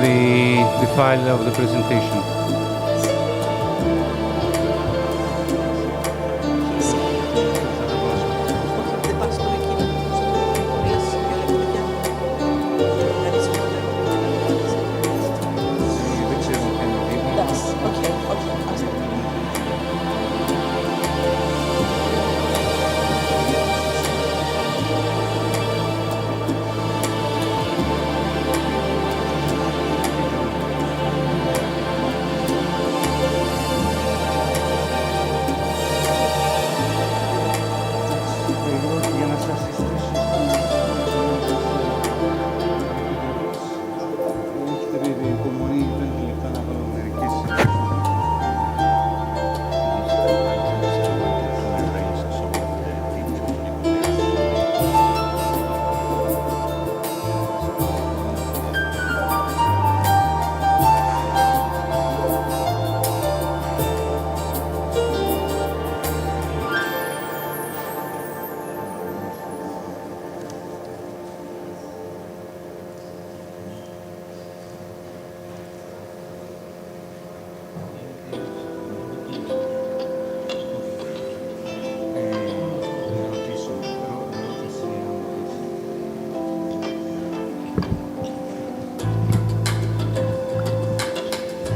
the file of the presentation.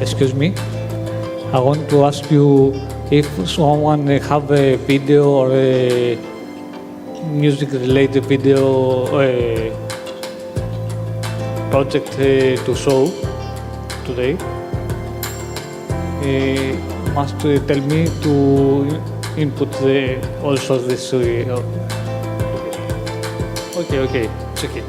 Excuse me, I want to ask you if someone have a video or a music-related video project to show today. Must tell me to input also this. Okay, check it.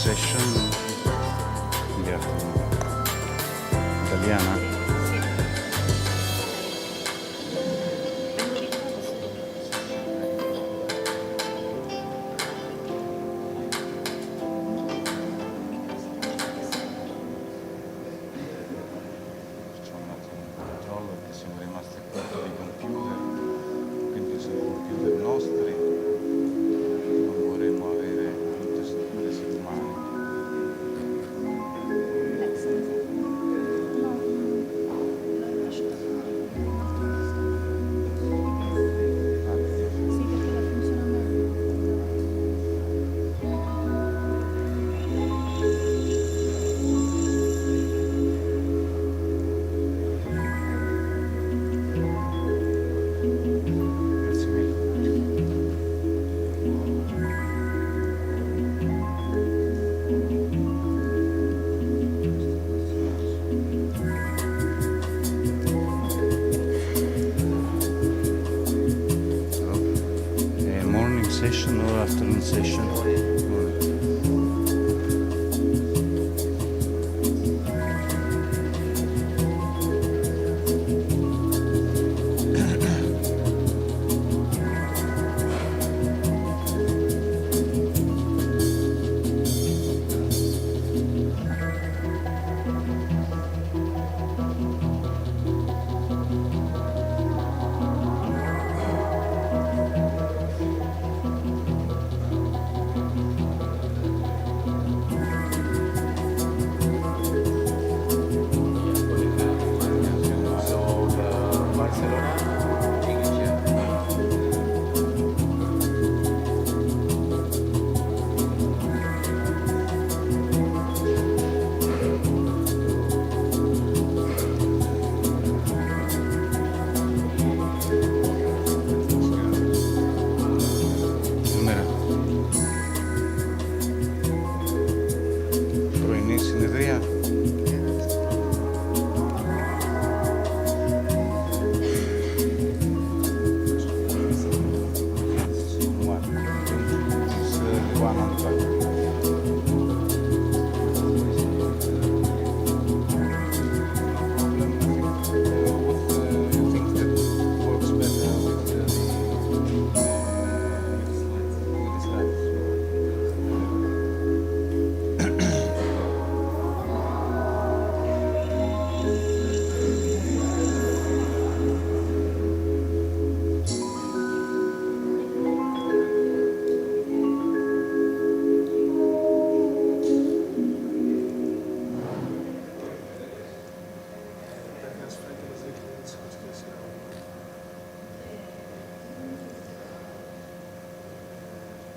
Session in the afternoon. Italiana? Facciamo un attimo un controllo perché siamo rimasti a corto di computer, quindi sui computer nostri non vorremmo avere tutte le settimane. Session or afternoon session? Umar, it's the one on the back.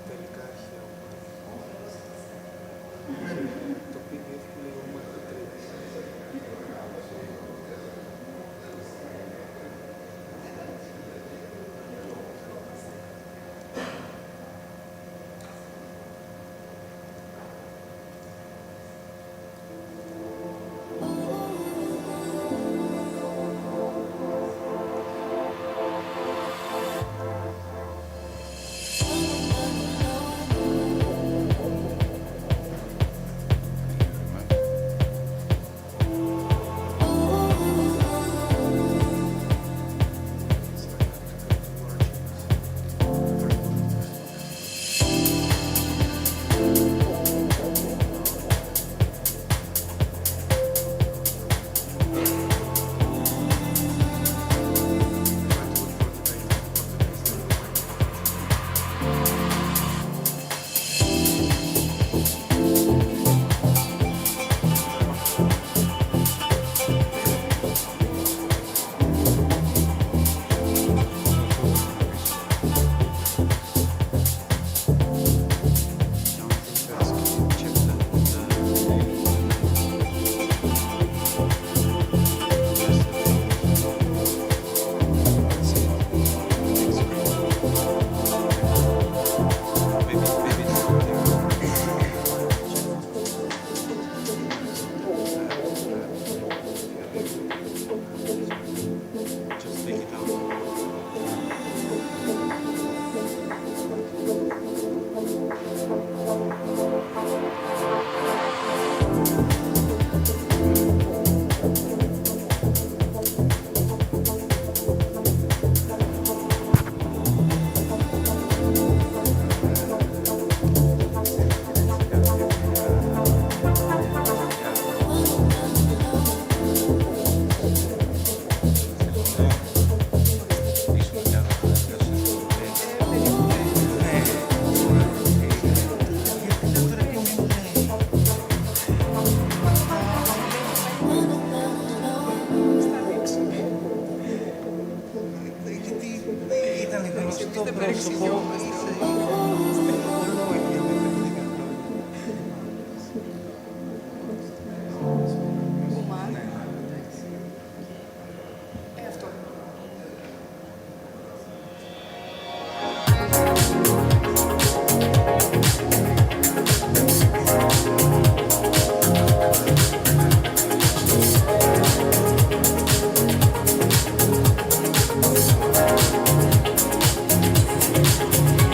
Τελικά αρχαίο. Το PDF που λέει Umar το τρίτο. Just take it out. Ήταν γνωστό πρόσωπο. Umar. Αυτό. Thank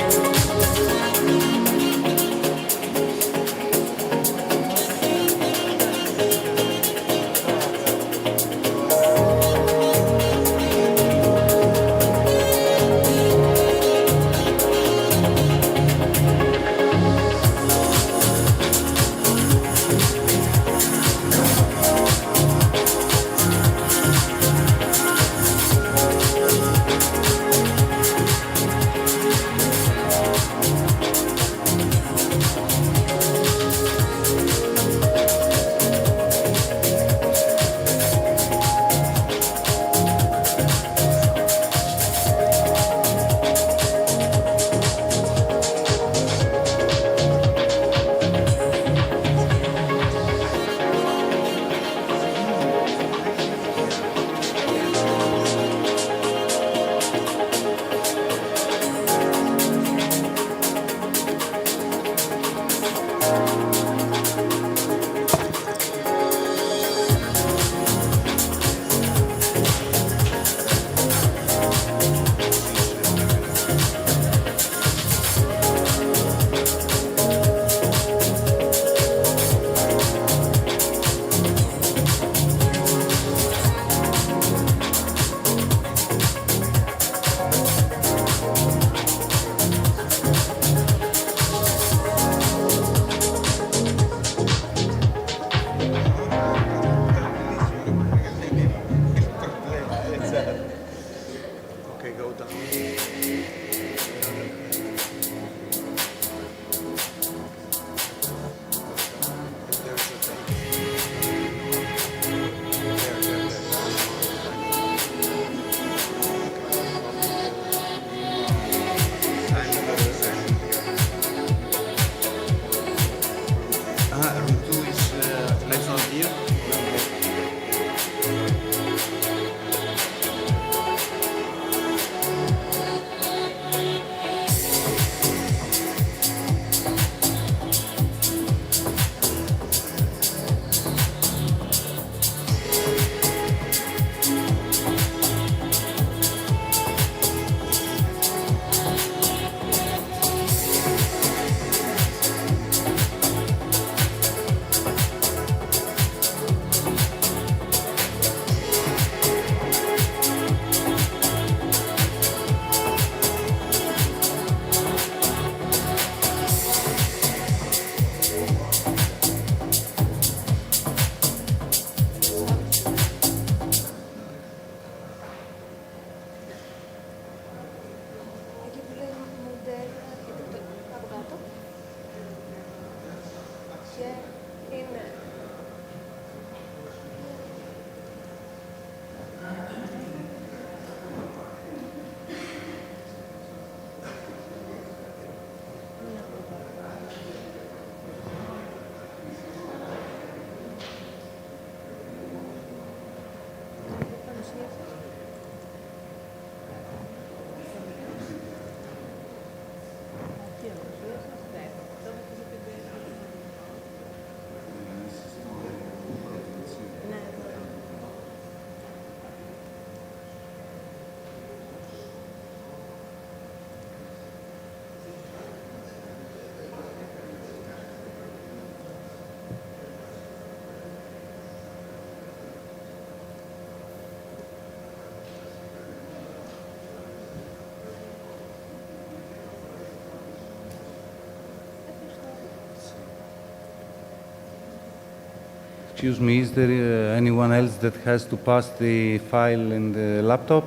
Excuse me, is there anyone else that has to pass the file in the laptop?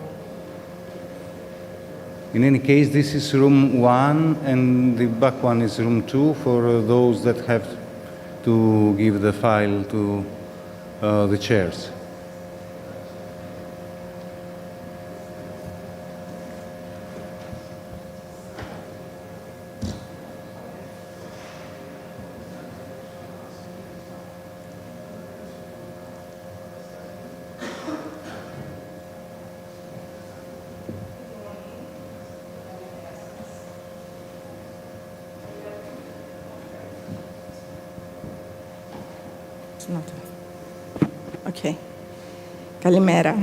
In any case, this is room 1 and the back one is room 2 for those that have to give the file to the chairs. Okay. Kalimera.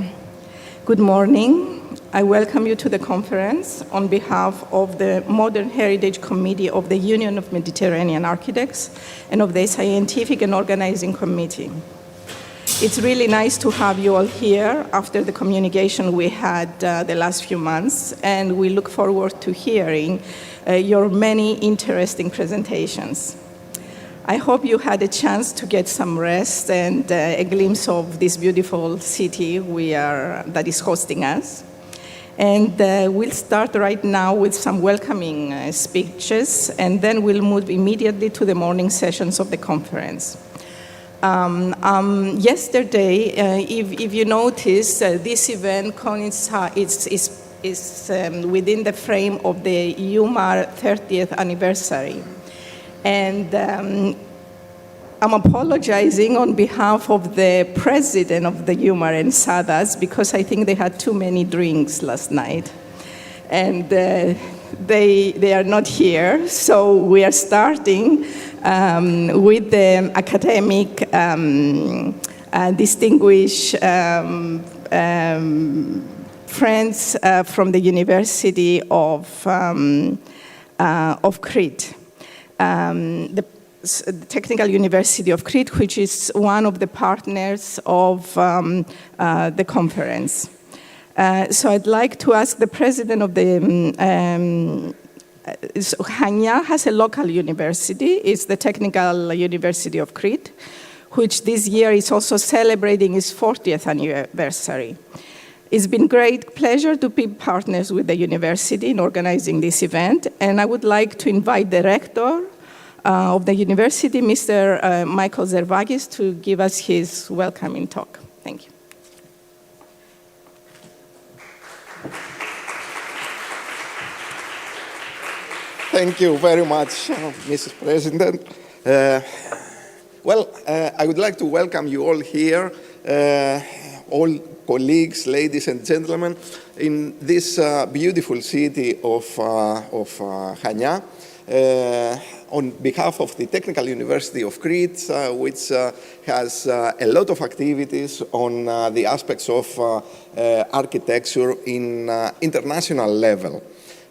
Good morning. I welcome you to the conference on behalf of the Modern Heritage Committee of the Union of Mediterranean Architects and of the Scientific and Organizing Committee. It's really nice to have you all here after the communication we had the last few months, and we look forward to hearing your many interesting presentations. I hope you had a chance to get some rest and a glimpse of this beautiful city that is hosting us. And we'll start right now with some welcoming speeches, and then we'll move immediately to the morning sessions of the conference. Yesterday, if you notice, this event is within the frame of the Umar 30th anniversary. And I'm apologizing on behalf of the president of the Umar and Sadas because I think they had too many drinks last night. And they are not here, so we are starting with the academic distinguished friends from the University of Crete. The Technical University of Crete, which is one of the partners of the conference. So I'd like to ask the president of the Chania has a local university. It's the Technical University of Crete, which this year is also celebrating its 40th anniversary. It's been great pleasure to be partners with the university in organizing this event, and I would like to invite the rector of the university, Mr. Michael Zervagis, to give us his welcoming talk. Thank you. Thank you very much, Mrs. President. I would like to welcome you all here, all colleagues, ladies and gentlemen, in this beautiful city of Chania. On behalf of the Technical University of Crete, which has a lot of activities on the aspects of architecture in international level.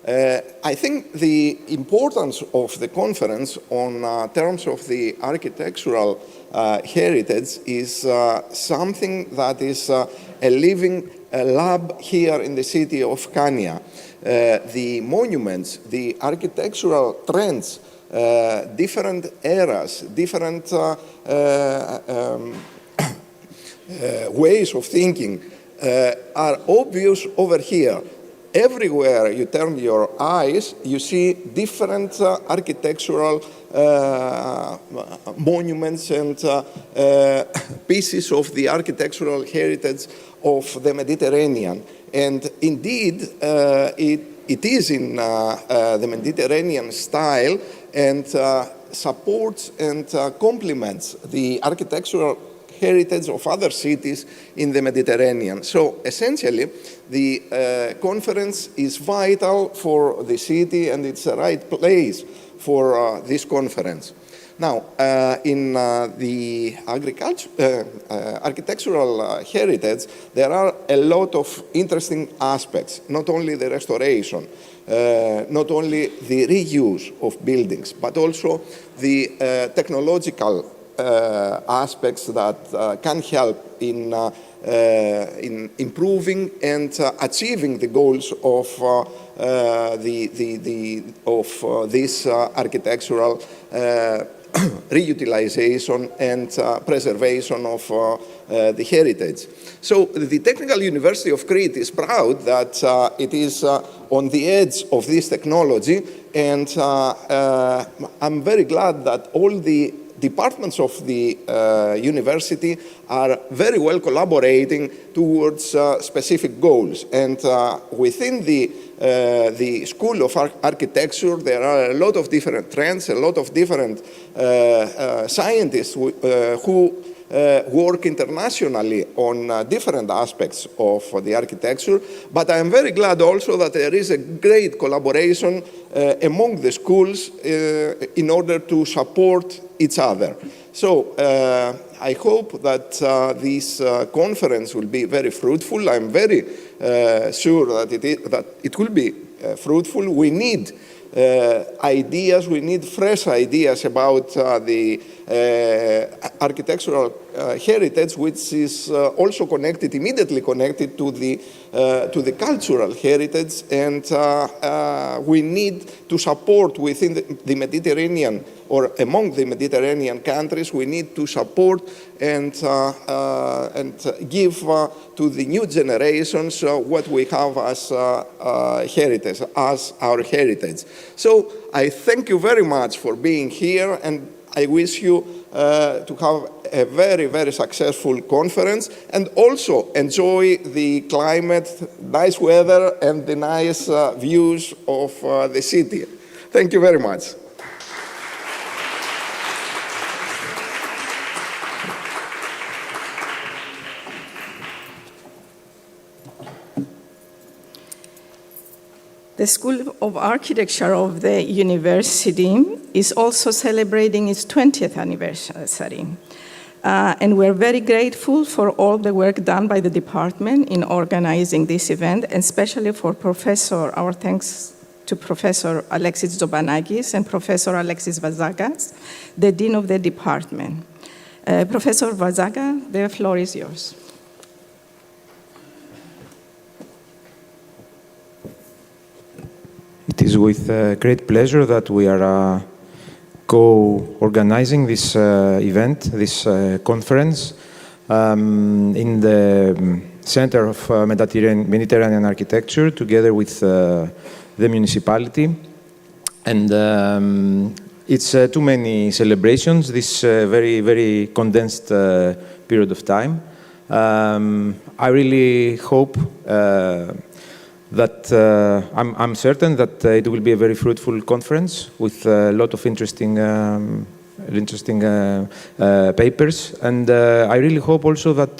I think the importance of the conference on terms of the architectural heritage is something that is a living lab here in the city of Chania. The monuments, the architectural trends, different eras, different ways of thinking are obvious over here. Everywhere you turn your eyes, you see different architectural monuments and pieces of the architectural heritage of the Mediterranean. And indeed, it is in the Mediterranean style and supports and complements the architectural heritage of other cities in the Mediterranean. So essentially, the conference is vital for the city, and it's the right place for this conference. Now, in the architectural heritage, there are a lot of interesting aspects, not only the restoration, not only the reuse of buildings, but also the technological aspects that can help in improving and achieving the goals of this architectural reutilization and preservation of the heritage. So the Technical University of Crete is proud that it is on the edge of this technology, and I'm very glad that all the departments of the university are very well collaborating towards specific goals. And within the School of Architecture, there are a lot of different trends, a lot of different scientists who work internationally on different aspects of the architecture. But I am very glad also that there is a great collaboration among the schools in order to support each other. So I hope that this conference will be very fruitful. I'm very sure that it will be fruitful. We need ideas, we need fresh ideas about the architectural heritage, which is also connected, immediately connected to the cultural heritage, and we need to support within the Mediterranean, or among the Mediterranean countries, we need to support and give to the new generations what we have as heritage, as our heritage. So I thank you very much for being here, and I wish you to have a very, very successful conference, and also enjoy the climate, nice weather, and the nice views of the city. Thank you very much. The School of Architecture of the university is also celebrating its 20th anniversary. And we're very grateful for all the work done by the department in organizing this event, and especially for our thanks to Professor Alexis Zobanakis and Professor Alexis Vazagas, the Dean of the department. Professor Vazaga, the floor is yours. It is with great pleasure that we are co-organizing this event, this conference, in the Center of Mediterranean Architecture, together with the municipality. And it's too many celebrations, this very, very condensed period of time. I really hope that I'm certain that it will be a very fruitful conference with a lot of interesting papers, and I really hope also that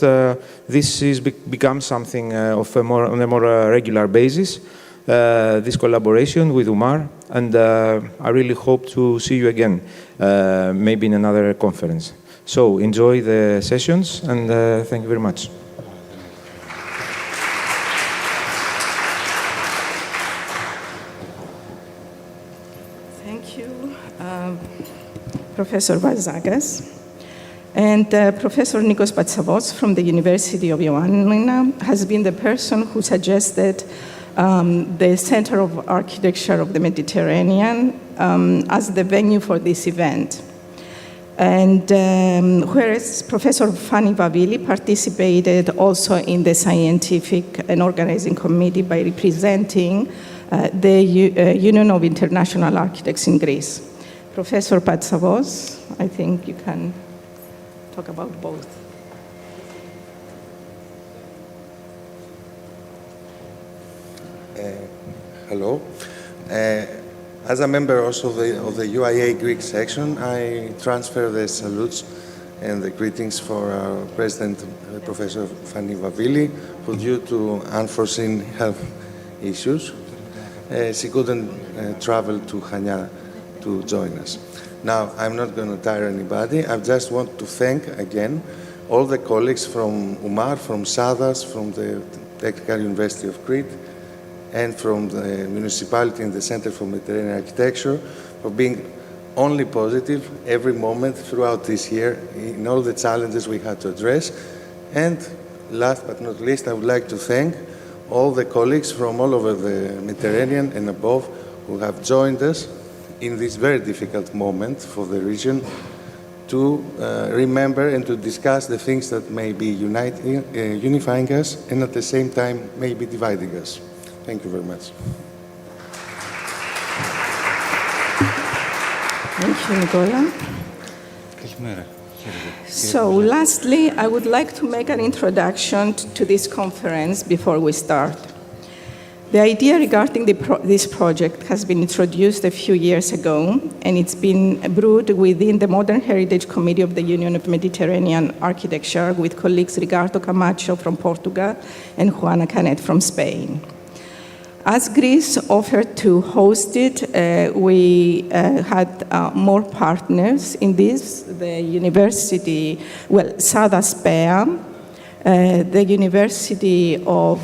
this becomes something of on a more regular basis. This collaboration with Umar, and I really hope to see you again, maybe in another conference. So enjoy the sessions, and thank you very much. Professor Vazagas, and Professor Nikos Patsavos from the University of Ioannina has been the person who suggested the Center of Architecture of the Mediterranean as the venue for this event. And whereas Professor Fanny Vavili participated also in the scientific and organizing committee by representing the Union of International Architects in Greece. Professor Patsavos, I think you can talk about both. Hello. As a member also of the UIA Greek section, I transfer the salutes and the greetings for our President, Professor Fanny Vavili, who due to unforeseen health issues, she couldn't travel to Chania to join us. Now, I'm not going to tire anybody. I just want to thank again all the colleagues from Umar, from Sadas, from the Technical University of Crete, and from the municipality and the Center for Mediterranean Architecture for being only positive every moment throughout this year in all the challenges we had to address. And last but not least, I would like to thank all the colleagues from all over the Mediterranean and above who have joined us in this very difficult moment for the region, to remember and to discuss the things that may be unifying us and at the same time may be dividing us. Thank you very much. Thank you, Nicola. Καλημέρα. So, lastly, I would like to make an introduction to this conference before we start. The idea regarding this project has been introduced a few years ago, and it's been brewed within the Modern Heritage Committee of the Union of Mediterranean Architecture with colleagues Ricardo Camacho from Portugal and Juana Canet from Spain. As Greece offered to host it, we had more partners in this, the university, Sada Spea, the University of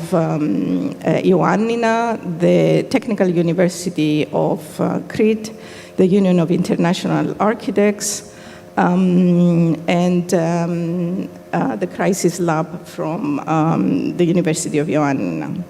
Ioannina, the Technical University of Crete, the Union of International Architects, and the Crisis Lab from the University of Ioannina.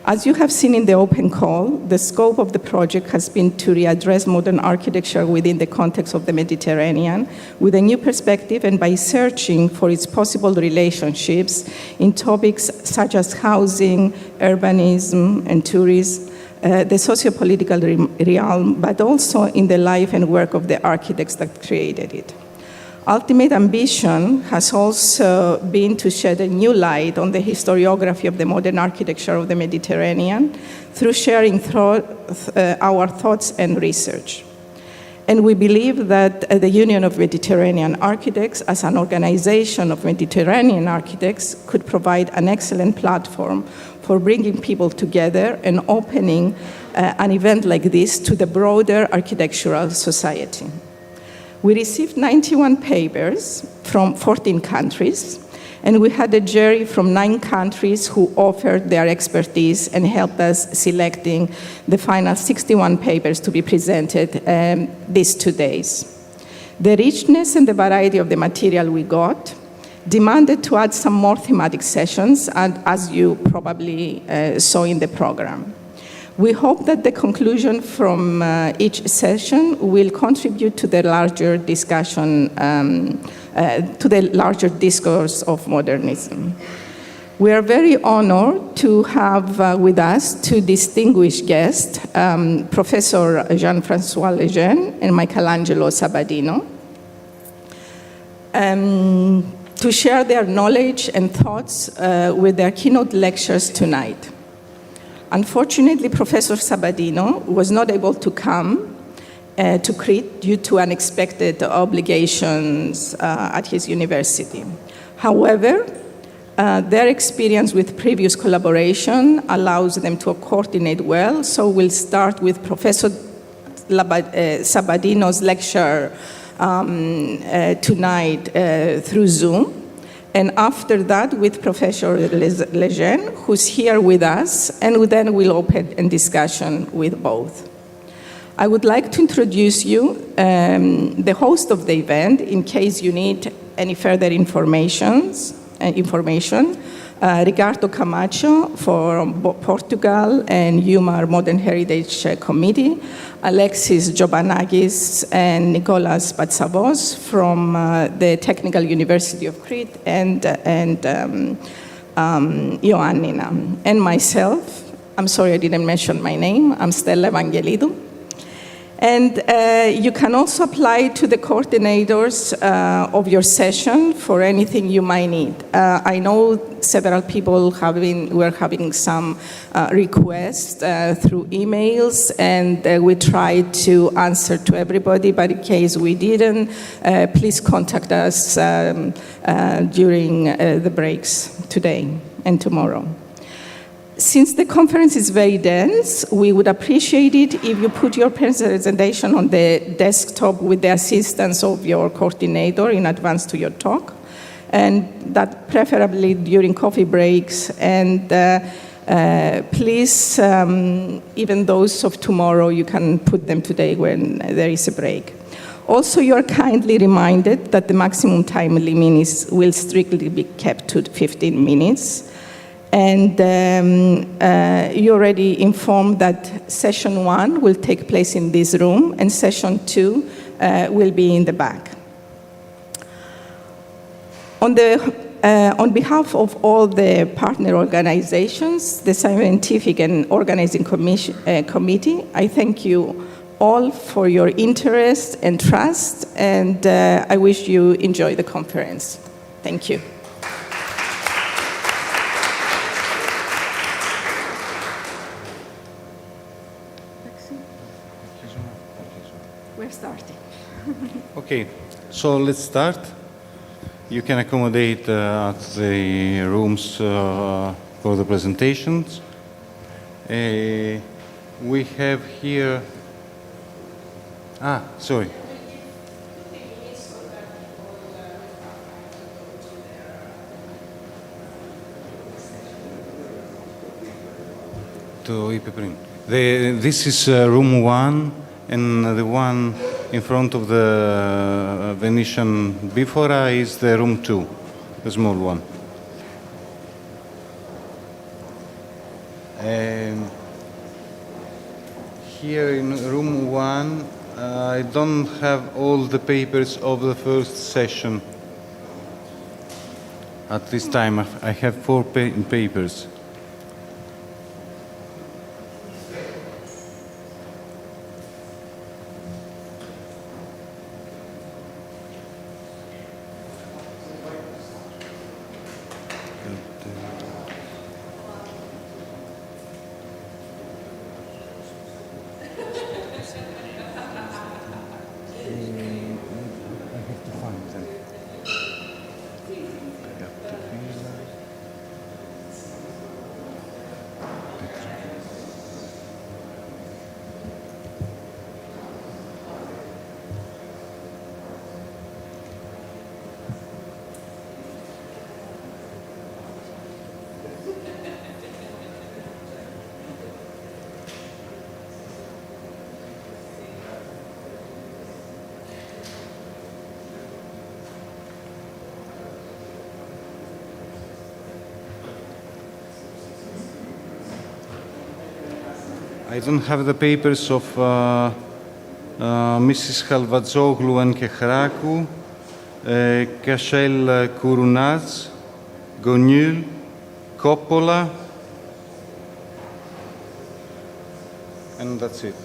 As you have seen in the open call, the scope of the project has been to readdress modern architecture within the context of the Mediterranean with a new perspective and by searching for its possible relationships in topics such as housing, urbanism, and tourism, the socio-political realm, but also in the life and work of the architects that created it. Ultimate ambition has also been to shed a new light on the historiography of the modern architecture of the Mediterranean through sharing our thoughts and research. And we believe that the Union of Mediterranean Architects, as an organization of Mediterranean architects, could provide an excellent platform for bringing people together and opening an event like this to the broader architectural society. We received 91 papers from 14 countries, and we had a jury from 9 countries who offered their expertise and helped us selecting the final 61 papers to be presented these 2 days. The richness and the variety of the material we got demanded to add some more thematic sessions, as you probably saw in the program. We hope that the conclusion from each session will contribute to the larger discussion, to the larger discourse of modernism. We are very honored to have with us 2 distinguished guests, Professor Jean-François Lejeune and Michelangelo Sabadino, to share their knowledge and thoughts with their keynote lectures tonight. Unfortunately, Professor Sabadino was not able to come to Crete due to unexpected obligations at his university. However, their experience with previous collaboration allows them to coordinate well, so we'll start with Professor Sabadino's lecture tonight through Zoom. And after that, with Professor Lejeune, who's here with us, and then we'll open a discussion with both. I would like to introduce you the host of the event in case you need any further information. Ricardo Camacho from Portugal and Umar Modern Heritage Committee, Alexis Jobanagis and Nicolas Patsavos from the Technical University of Crete and Ioannina. And myself, I'm sorry I didn't mention my name, I'm Stella Evangelidou. And you can also apply to the coordinators of your session for anything you might need. I know several people were having some requests through emails, and we tried to answer to everybody, but in case we didn't, please contact us during the breaks today and tomorrow. Since the conference is very dense, we would appreciate it if you put your presentation on the desktop with the assistance of your coordinator in advance to your talk, and that preferably during coffee breaks. And please, even those of tomorrow, you can put them today when there is a break. Also, you are kindly reminded that the maximum time limit will strictly be kept to 15 minutes. And you already informed that session 1 will take place in this room, and session 2 will be in the back. On behalf of all the partner organizations, the Scientific and Organizing Committee, I thank you all for your interest and trust, and I wish you enjoy the conference. Thank you. We're starting. Okay, so let's start. You can accommodate at the rooms for the presentations. We have here, sorry. To Ipeprin. This is room 1, and the one in front of the Venetian Bifora is the room 2, the small one. Here in room 1, I don't have all the papers of the first session. At this time, I have 4 papers. I don't have the papers of Mrs. Halvazoglu and Kehrakou, Kashel Kourounaz, Gonul, Coppola, and that's it.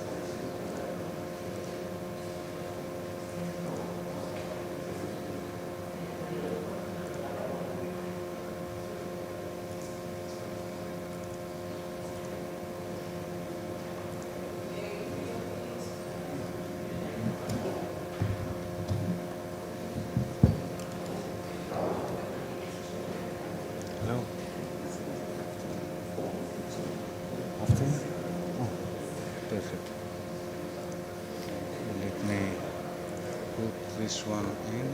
This one in.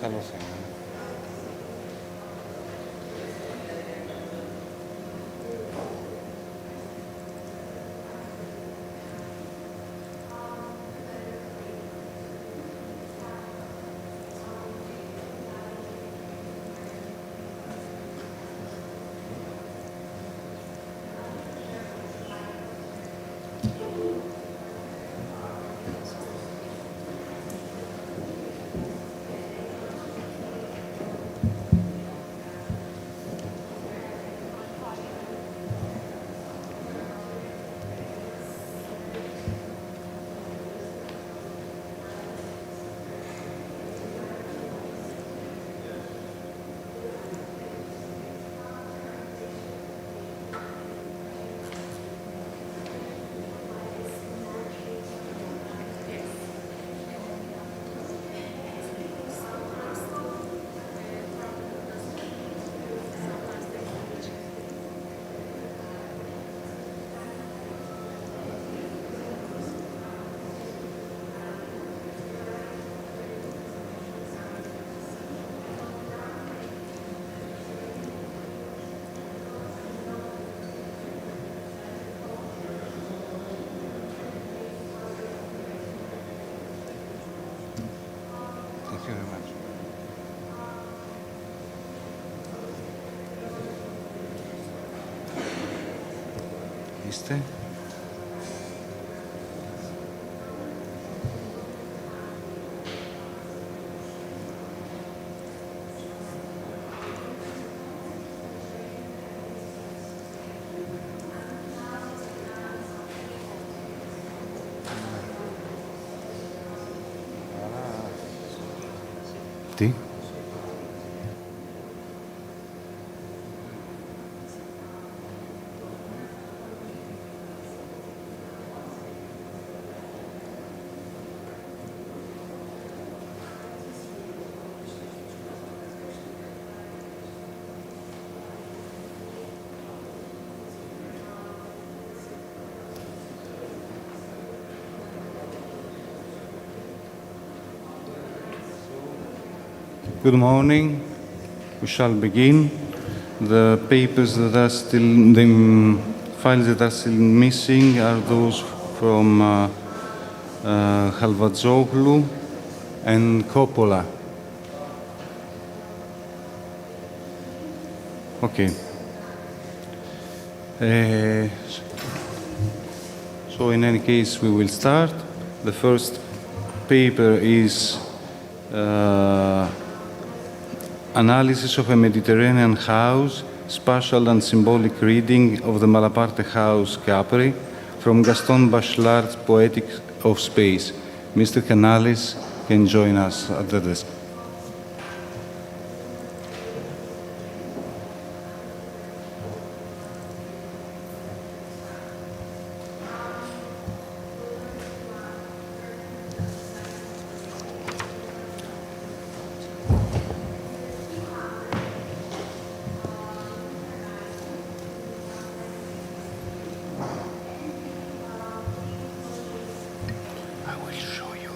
Καλό θα είναι. Thank you very much. Είστε. Τι. Good morning. We shall begin. The papers that are still, the files that are still missing are those from Halvadzoglu and Coppola. Okay. So in any case, we will start. The first paper is Analysis of a Mediterranean House, Spatial and Symbolic Reading of the Malaparte House, Capri, from Gaston Bachelard's Poetics of Space. Mr. Canalis can join us at the desk. I will show you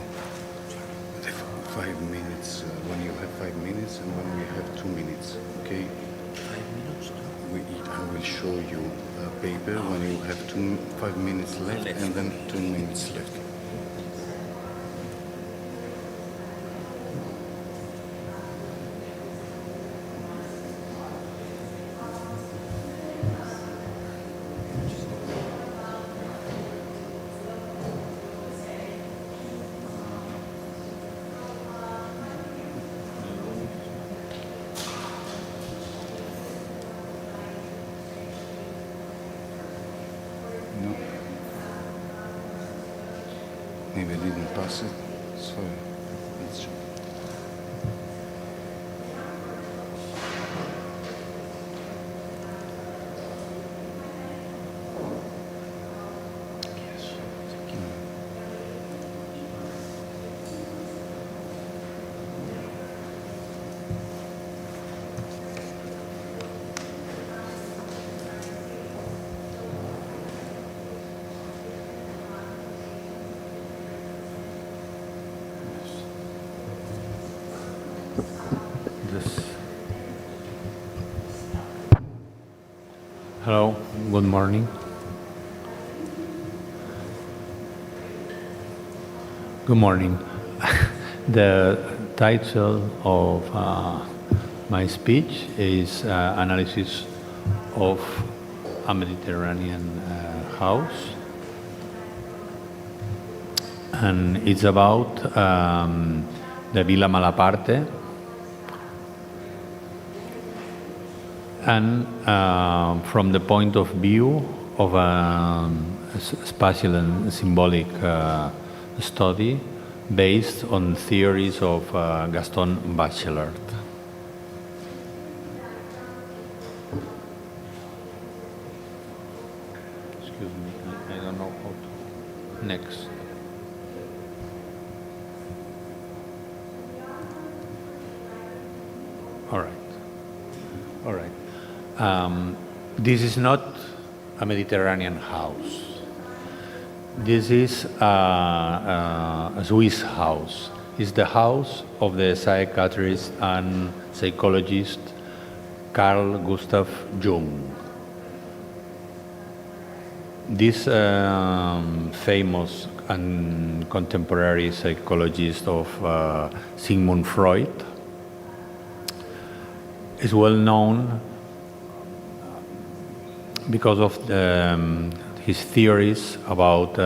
the 5 minutes when you have 5 minutes and when we have 2 minutes. Okay. 5 minutes. I will show you a paper when you have 5 minutes left and then 2 minutes left. No. Maybe I didn't pass it. Sorry. Let's check. Yes. Thank you. Yes. Good morning. Good morning. The title of my speech is Analysis of a Mediterranean House. And it's about the Villa Malaparte and from the point of view of a spatial and symbolic study based on theories of Gaston Bachelard. Excuse me, I don't know how to. Next. All right. All right. This is not a Mediterranean house. This is a Swiss house. It's the house of the psychiatrist and psychologist Carl Gustav Jung. This famous and contemporary psychologist of Sigmund Freud is well known because of his theories about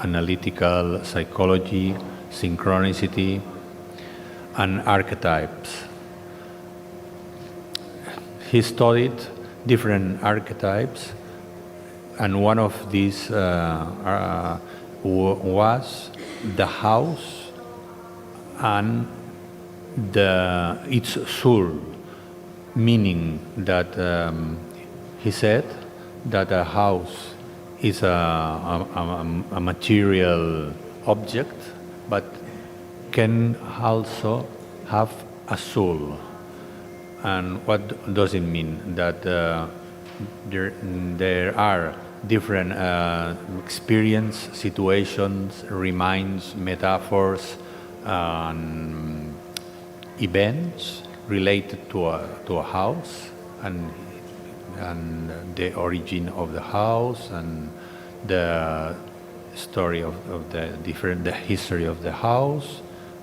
analytical psychology, synchronicity, and archetypes. He studied different archetypes, and one of these was the house and its soul, meaning that he said that a house is a material object, but can also have a soul. And what does it mean? That there are different experience, situations, reminds, metaphors, and events related to a house, and the origin of the house, and the story of the history of the house,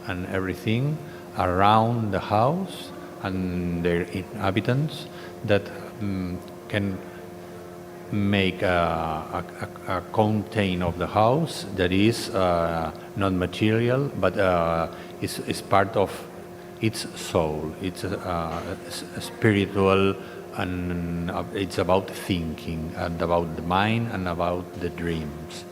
and everything around the house and their inhabitants that can make a content of the house that is not material, but is part of its soul. It's spiritual, and it's about thinking and about the mind and about the dreams.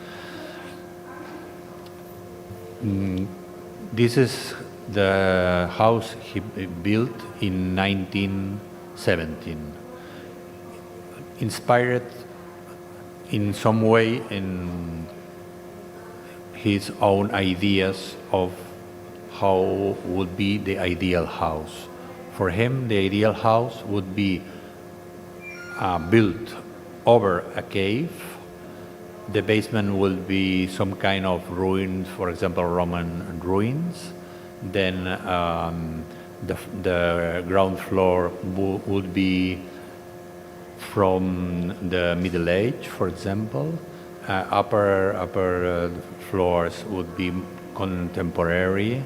This is the house he built in 1917, inspired in some way in his own ideas of how would be the ideal house. For him, the ideal house would be built over a cave. The basement will be some kind of ruins, for example, Roman ruins. Then the ground floor would be from the Middle Age, for example. Upper floors would be contemporary,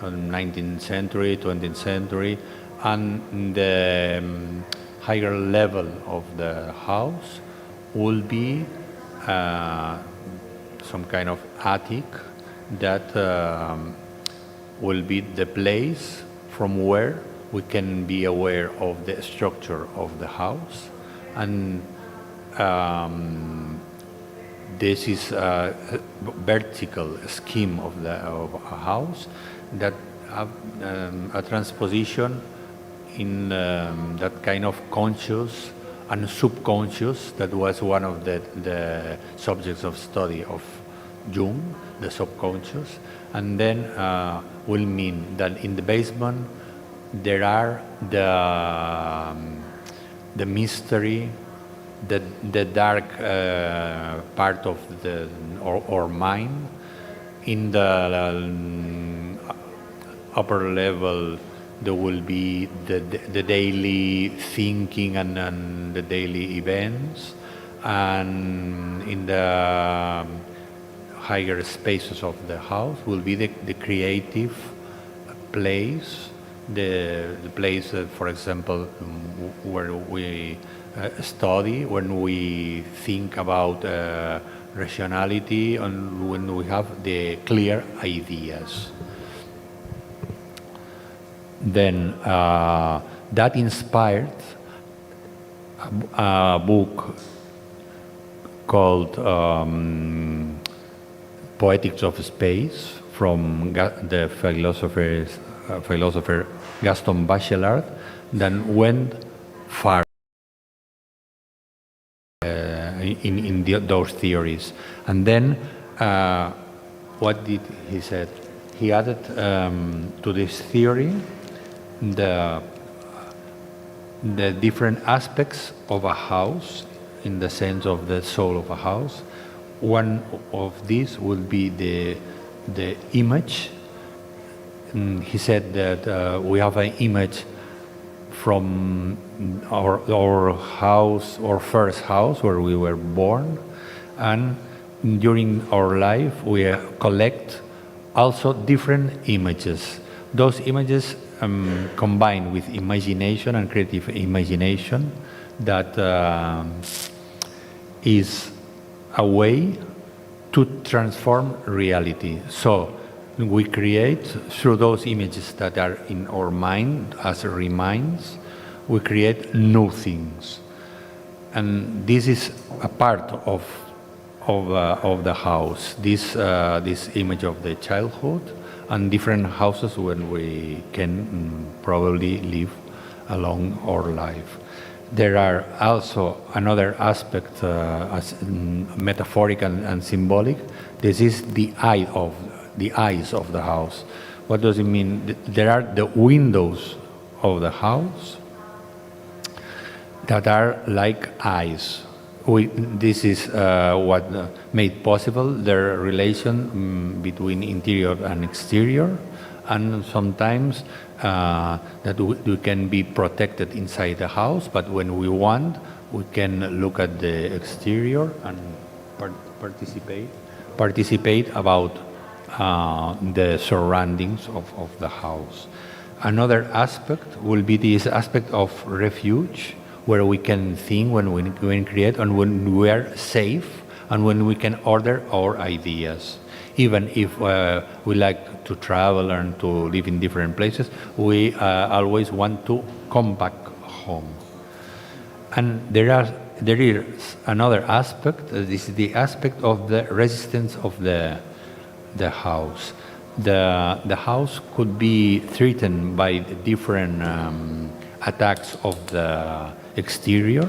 19th century, 20th century, and the higher level of the house will be some kind of attic that will be the place from where we can be aware of the structure of the house. And this is a vertical scheme of a house that have a transposition in that kind of conscious and subconscious that was one of the subjects of study of Jung, the subconscious. And then will mean that in the basement there are the mystery, the dark part of our mind. In the upper level there will be the daily thinking and the daily events, and in the higher spaces of the house will be the creative place, the place, for example, where we study, when we think about rationality, and when we have the clear ideas. Then that inspired a book called Poetics of Space from the philosopher Gaston Bachelard, that went far in those theories. And then what did he said? He added to this theory the different aspects of a house, in the sense of the soul of a house. One of these will be the image. He said that we have an image from our house, our first house where we were born, and during our life we collect also different images. Those images combined with imagination and creative imagination, that is a way to transform reality. So we create, through those images that are in our mind as reminds, we create new things. And this is a part of the house, this image of the childhood, and different houses when we can probably live along our life. There are also another aspect, as metaphoric and symbolic. This is the eyes of the house. What does it mean? There are the windows of the house that are like eyes. This is what made possible the relation between interior and exterior, and sometimes that we can be protected inside the house, but when we want, we can look at the exterior and participate about the surroundings of the house. Another aspect will be this aspect of refuge, where we can think, when we create, and when we are safe, and when we can order our ideas. Even if we like to travel and to live in different places, we always want to come back home. And there is another aspect. This is the aspect of the resistance of the house. The house could be threatened by different attacks of the exterior,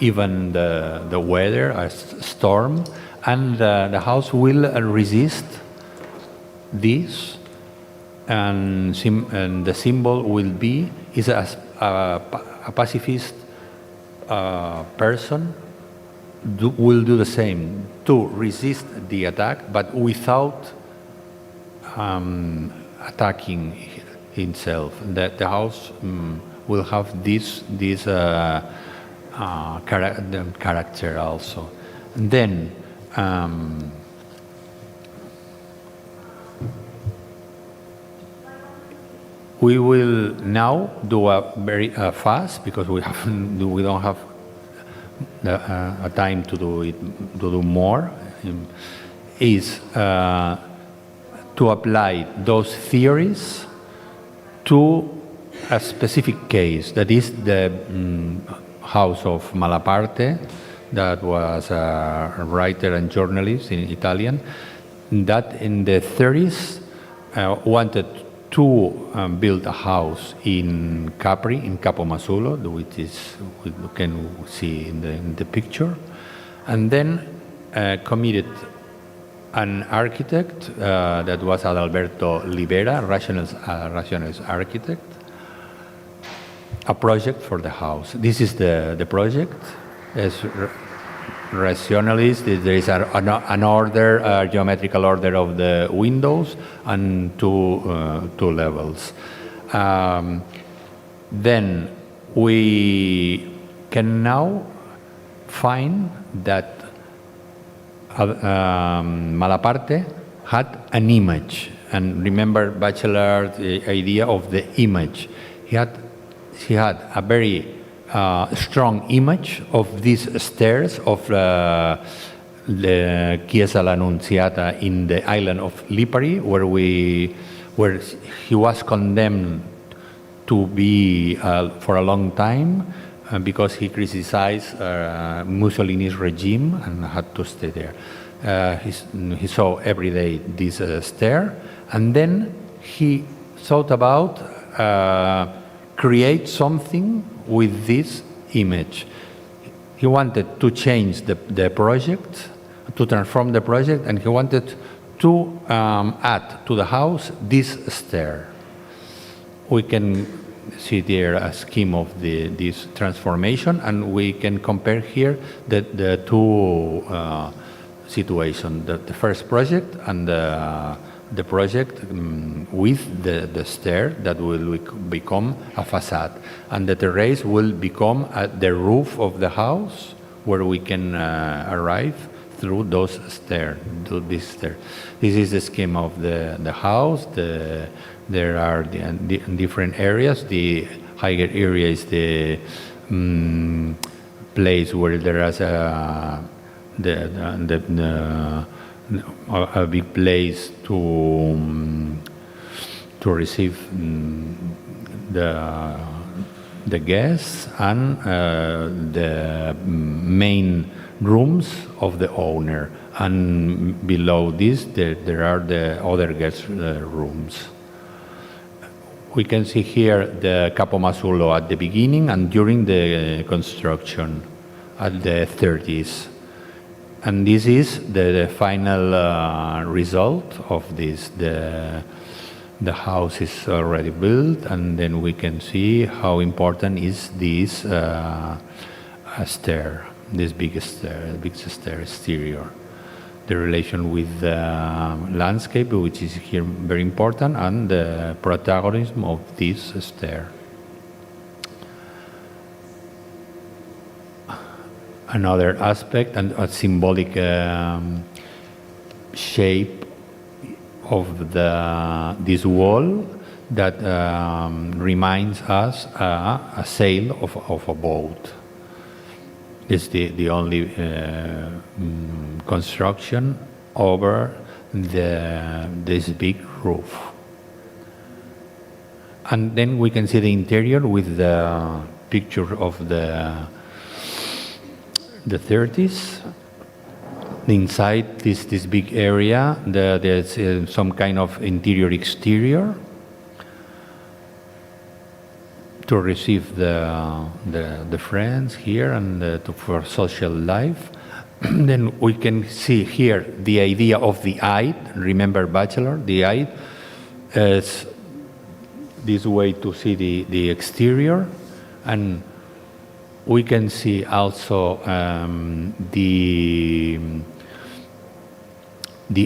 even the weather, a storm, and the house will resist this, and the symbol will be a pacifist person will do the same, to resist the attack, but without attacking himself. The house will have this character also. And then we will now do a very fast, because we don't have a time to do more. Is to apply those theories to a specific case, that is the house of Malaparte, that was a writer and journalist in Italian, that in the 30s wanted to build a house in Capri, in Capomasulo, which is, we can see in the picture, and then committed an architect that was Adalberto Libera, rationalist architect, a project for the house. This is the project. As rationalist, there is an order, geometrical order of the windows, and two levels. Then we can now find that Malaparte had an image. And remember Bachelor, the idea of the image. He had a very strong image of these stairs of the Chiesa l'Annunziata in the island of Lipari, where he was condemned to be for a long time because he criticized Mussolini's regime and had to stay there. He saw every day this stair, and then he thought about create something with this image. He wanted to change the project, to transform the project, and he wanted to add to the house this stair. We can see there a scheme of this transformation, and we can compare here the two situations, the first project and the project with the stair that will become a facade, and the terrace will become the roof of the house where we can arrive through those stairs, to this stair. This is the scheme of the house. There are different areas. The higher area is the place where there is a big place to receive the guests and the main rooms of the owner. And below this, there are the other guest rooms. We can see here the Capo Masullo at the beginning and during the construction at the 30s. And this is the final result of this. The house is already built, and then we can see how important is this stair, this big stair exterior. The relation with the landscape, which is here very important, and the protagonism of this stair. Another aspect and a symbolic shape of this wall that reminds us a sail of a boat. It's the only construction over this big roof. And then we can see the interior with the picture of the 30s. Inside this big area, there's some kind of interior-exterior to receive the friends here and for social life. Then we can see here the idea of the eye. Remember Bachelor? The eye is this way to see the exterior, and we can see also the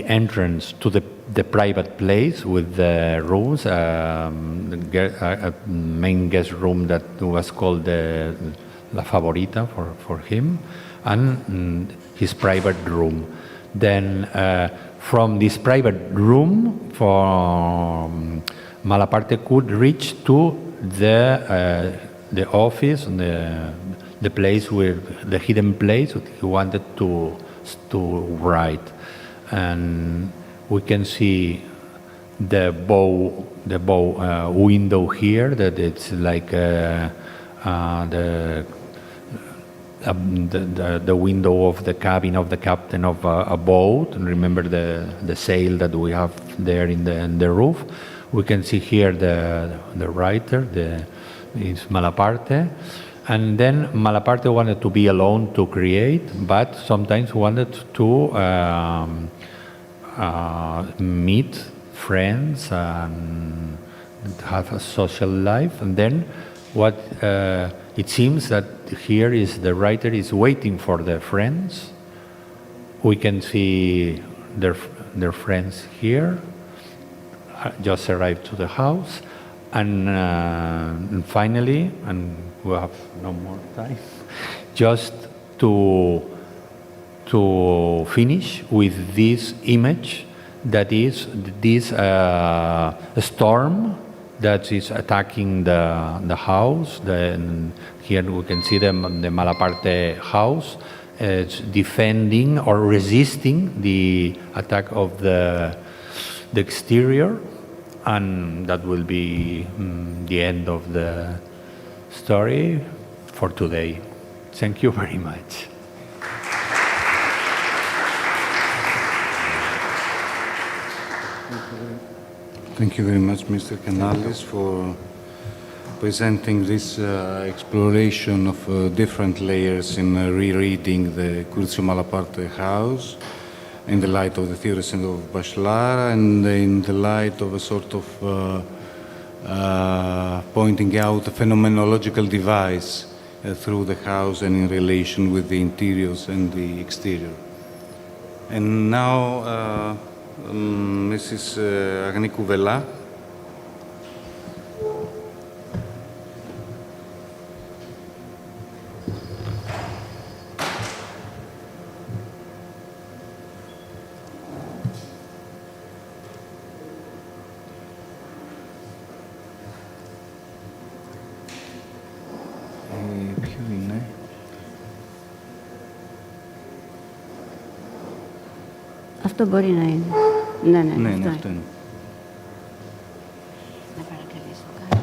entrance to the private place with the rooms, a main guest room that was called the La Favorita for him, and his private room. Then from this private room, Malaparte could reach to the office and the place where the hidden place he wanted to write. And we can see the bow window here, that it's like the window of the cabin of the captain of a boat. And remember the sail that we have there in the roof. We can see here the writer, is Malaparte. And then Malaparte wanted to be alone to create, but sometimes wanted to meet friends and have a social life. And then what it seems that here is the writer is waiting for their friends. We can see their friends here, just arrived to the house. And finally, and we have no more time, just to finish with this image that is this storm that is attacking the house. Here we can see the Malaparte house. It's defending or resisting the attack of the exterior, and that will be the end of the story for today. Thank you very much. Thank you very much, Mr. Canales, for presenting this exploration of different layers in rereading the Curcio Malaparte house in the light of the theories of Bachelard and in the light of a sort of pointing out a phenomenological device through the house and in relation with the interiors and the exterior. And now, Mrs. Agni Kouvela. Ποιο είναι? Αυτό μπορεί να είναι. Ναι, αυτό είναι. Να παρακαλέσω κάτι.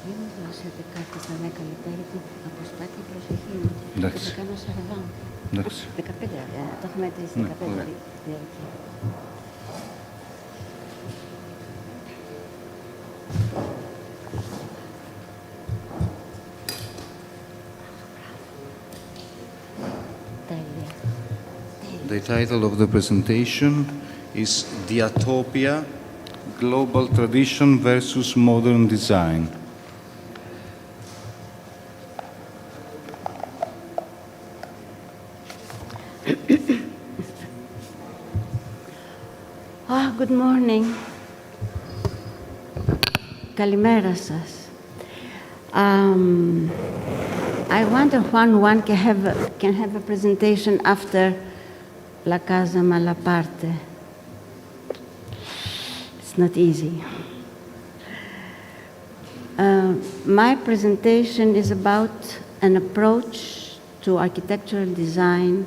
Μην μου δώσετε κάτι στα 10 λεπτά, γιατί αποσπάται η προσοχή μου. Εντάξει. Θα κάνω 40. Εντάξει. 15, το έχουμε μετρήσει 15 ωραία. διάρκεια. The title of the presentation is Diatopia, Global Tradition versus Modern Design. Good morning. Καλημέρα σας. I wonder when one can have a presentation after La Casa Malaparte. It's not easy. My presentation is about an approach to architectural design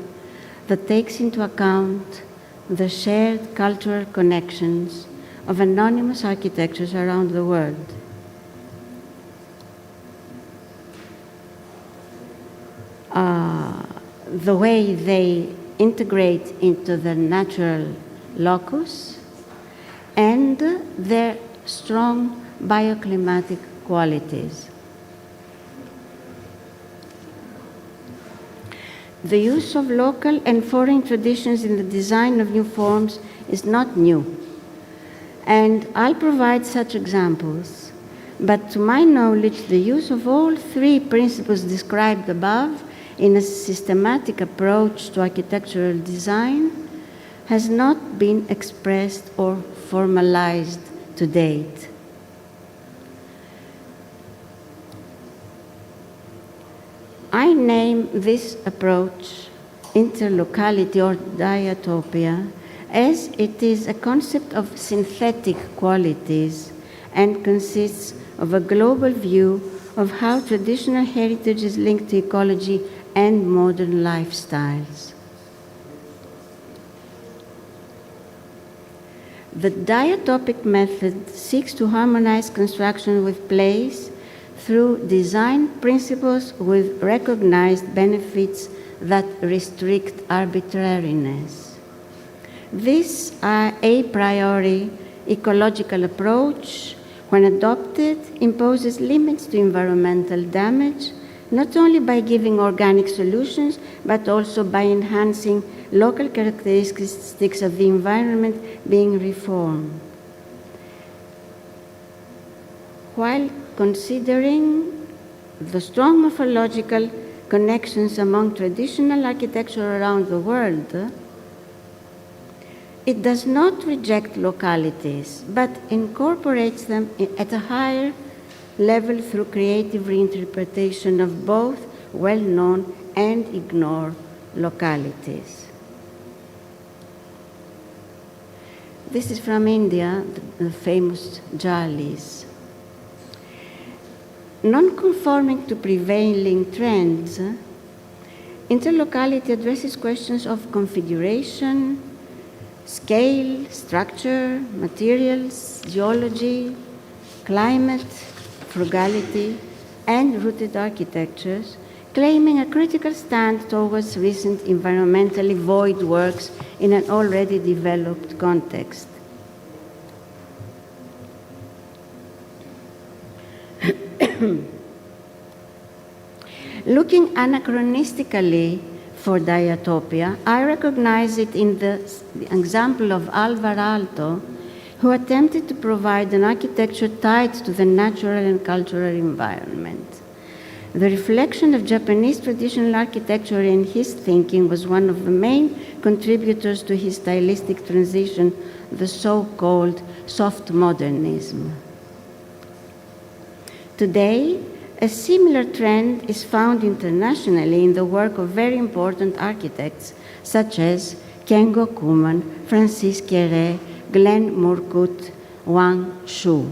that takes into account the shared cultural connections of anonymous architectures around the world. The way they integrate into the natural locus and their strong bioclimatic qualities. The use of local and foreign traditions in the design of new forms is not new, and I'll provide such examples. But to my knowledge, the use of all three principles described above in a systematic approach to architectural design has not been expressed or formalized to date. I name this approach interlocality or diatopia as it is a concept of synthetic qualities and consists of a global view of how traditional heritage is linked to ecology and modern lifestyles. The diatopic method seeks to harmonize construction with place through design principles with recognized benefits that restrict arbitrariness. This a priori ecological approach, when adopted, imposes limits to environmental damage, not only by giving organic solutions, but also by enhancing local characteristics of the environment being reformed. While considering the strong morphological connections among traditional architecture around the world, it does not reject localities, but incorporates them at a higher level through creative reinterpretation of both well-known and ignore localities. This is from India, the famous Jalis. Non-conforming to prevailing trends, interlocality addresses questions of configuration, scale, structure, materials, geology, climate, frugality, and rooted architectures, claiming a critical stand towards recent environmentally void works in an already developed context. Looking anachronistically for diatopia, I recognize it in the example of Alvar Aalto, who attempted to provide an architecture tied to the natural and cultural environment. The reflection of Japanese traditional architecture in his thinking was one of the main contributors to his stylistic transition, the so-called soft modernism. Today, a similar trend is found internationally in the work of very important architects such as Kengo Kuman, Francis Kéré, Glenn Murcutt, Wang Shu.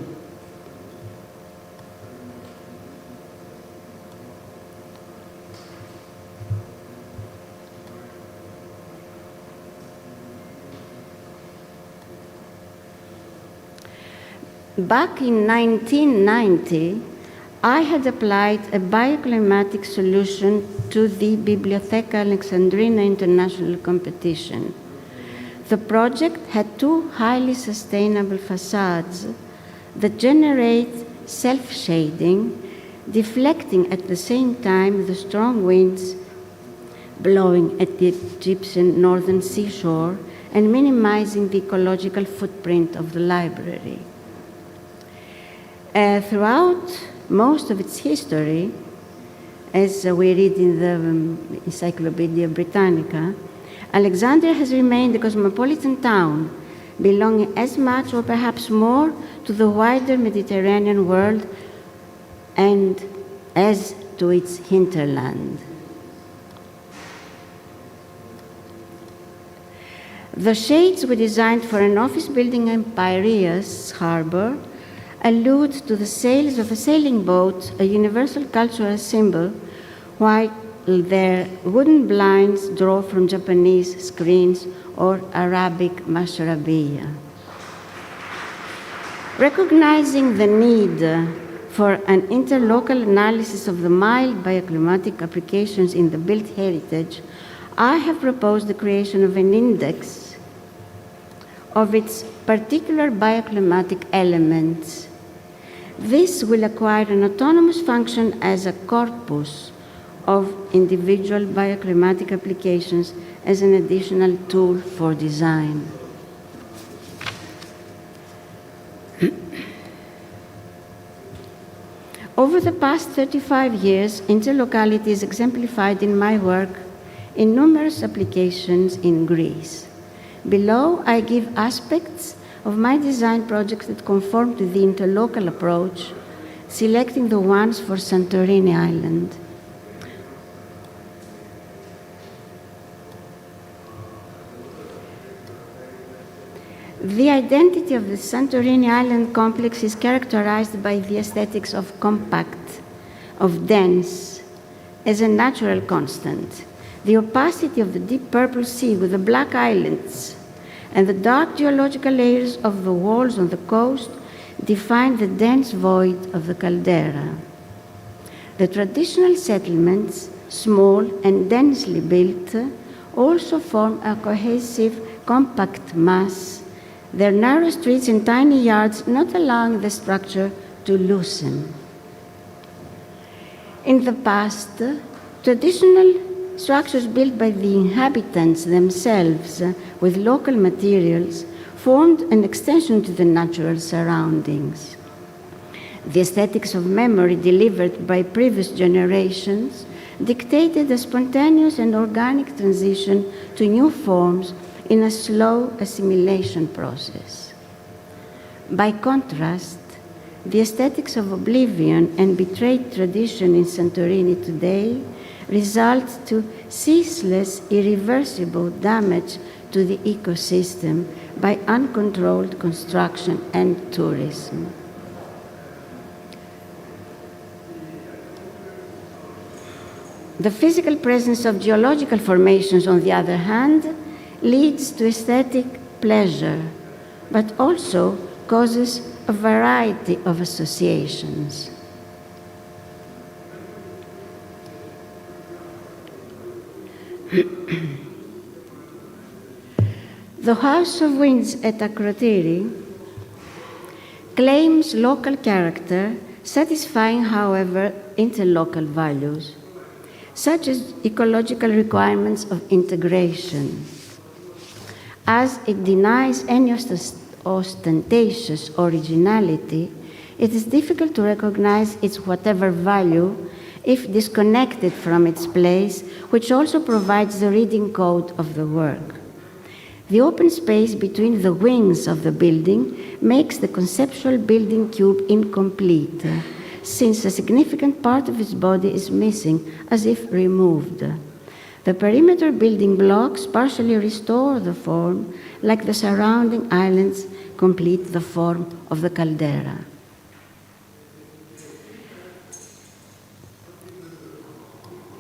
Back in 1990, I had applied a bioclimatic solution to the Bibliotheca Alexandrina International Competition. The project had two highly sustainable facades that generate self-shading, deflecting at the same time the strong winds blowing at the Egyptian northern seashore and minimizing the ecological footprint of the library. Throughout most of its history, as we read in the Encyclopedia Britannica, Alexandria has remained a cosmopolitan town, belonging as much or perhaps more to the wider Mediterranean world and as to its hinterland. The shades we designed for an office building in Piraeus harbor allude to the sails of a sailing boat, a universal cultural symbol, while their wooden blinds draw from Japanese screens or Arabic mashrabiyya. Recognizing the need for an interlocal analysis of the mild bioclimatic applications in the built heritage, I have proposed the creation of an index of its particular bioclimatic elements. This will acquire an autonomous function as a corpus of individual bioclimatic applications as an additional tool for design. Over the past 35 years, interlocality is exemplified in my work in numerous applications in Greece. Below, I give aspects of my design projects that conform to the interlocal approach, selecting the ones for Santorini Island. The identity of the Santorini Island complex is characterized by the aesthetics of compact, of dense, as a natural constant. The opacity of the deep purple sea with the black islands and the dark geological layers of the walls on the coast define the dense void of the caldera. The traditional settlements, small and densely built, also form a cohesive, compact mass, their narrow streets and tiny yards not allowing the structure to loosen. In the past, traditional structures built by the inhabitants themselves with local materials formed an extension to the natural surroundings. The aesthetics of memory delivered by previous generations dictated a spontaneous and organic transition to new forms in a slow assimilation process. By contrast, the aesthetics of oblivion and betrayed tradition in Santorini today result to ceaseless, irreversible damage to the ecosystem by uncontrolled construction and tourism. The physical presence of geological formations, on the other hand, leads to aesthetic pleasure, but also causes a variety of associations. The House of Winds at Akrotiri claims local character, satisfying, however, interlocal values, such as ecological requirements of integration. As it denies any ostentatious originality, it is difficult to recognize its whatever value if disconnected from its place, which also provides the reading code of the work. The open space between the wings of the building makes the conceptual building cube incomplete, since a significant part of its body is missing, as if removed. The perimeter building blocks partially restore the form, like the surrounding islands complete the form of the caldera.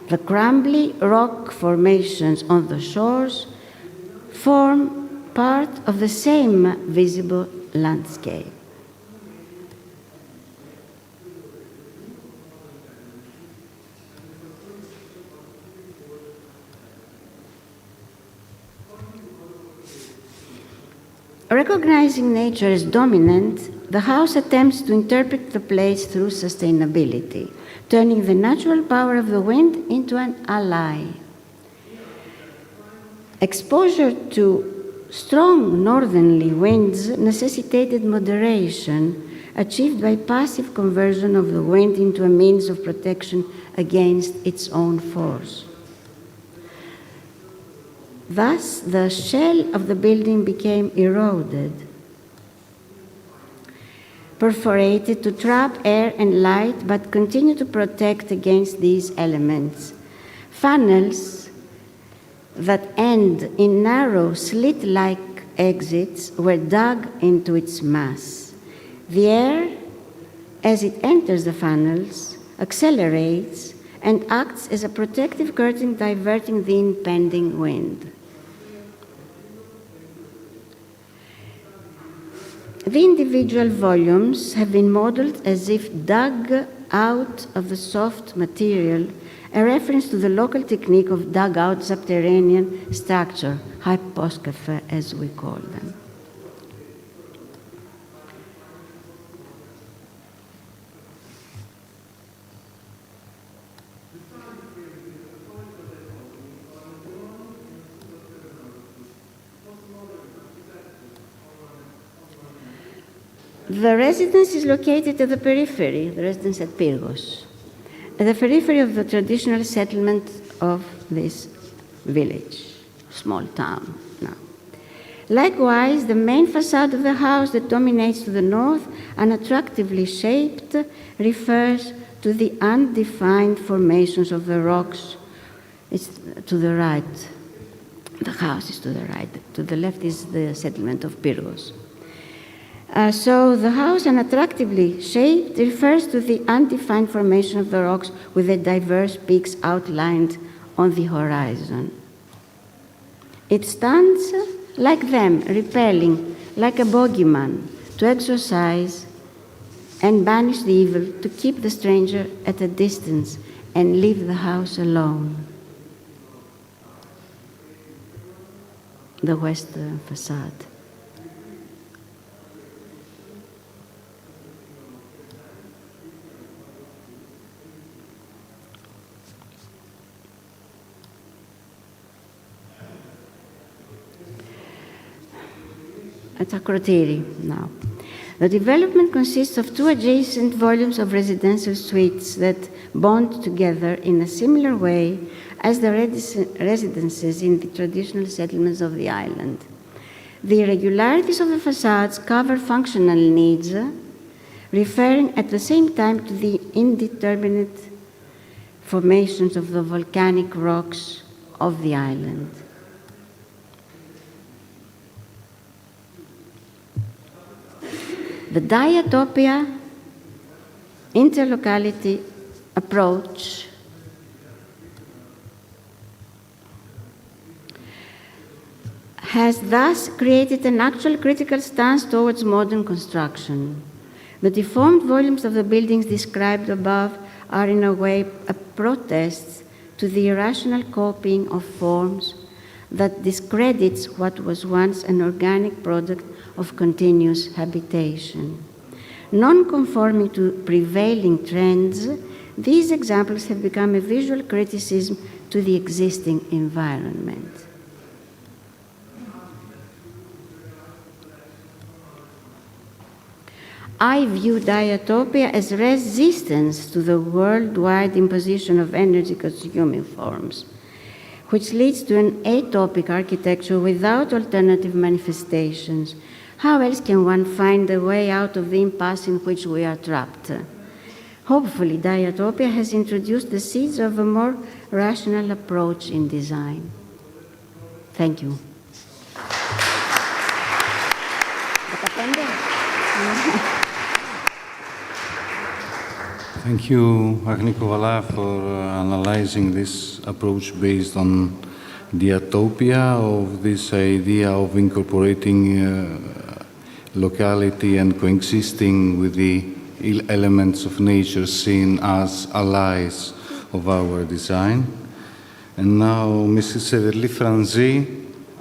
The crumbly rock formations on the shores form part of the same visible landscape. Recognizing nature as dominant, the house attempts to interpret the place through sustainability, turning the natural power of the wind into an ally. Exposure to strong northerly winds necessitated moderation, achieved by passive conversion of the wind into a means of protection against its own force. Thus, the shell of the building became eroded, perforated to trap air and light, but continue to protect against these elements. Funnels that end in narrow slit-like exits were dug into its mass. The air, as it enters the funnels, accelerates and acts as a protective curtain, diverting the impending wind. The individual volumes have been modeled as if dug out of the soft material, a reference to the local technique of dugout subterranean structure, hyposkafe as we call them. The residence is located at the periphery, the residence at Pyrgos, at the periphery of the traditional settlement of this village, small town now. Likewise, the main facade of the house that dominates to the north, unattractively shaped, refers to the undefined formations of the rocks. It's to the right. The house is to the right. To the left is the settlement of Pyrgos. So the house, unattractively shaped, refers to the undefined formation of the rocks with the diverse peaks outlined on the horizon. It stands like them, repelling, like a bogeyman, to exorcise and banish the evil, to keep the stranger at a distance and leave the house alone. The western facade. At Akrotiri now. The development consists of two adjacent volumes of residential suites that bond together in a similar way as the residences in the traditional settlements of the island. The irregularities of the facades cover functional needs, referring at the same time to the indeterminate formations of the volcanic rocks of the island. The diatopia interlocality approach has thus created an actual critical stance towards modern construction. The deformed volumes of the buildings described above are in a way a protest to the irrational copying of forms that discredits what was once an organic product of continuous habitation. Non-conforming to prevailing trends, these examples have become a visual criticism to the existing environment. I view diatopia as resistance to the worldwide imposition of energy-consuming forms, which leads to an atopic architecture without alternative manifestations. How else can one find a way out of the impasse in which we are trapped? Hopefully, diatopia has introduced the seeds of a more rational approach in design. Thank you. Thank you, Agni Kovala, for analyzing this approach based on diatopia, of this idea of incorporating locality and coexisting with the elements of nature seen as allies of our design. And now, Mrs. Severly Franzi,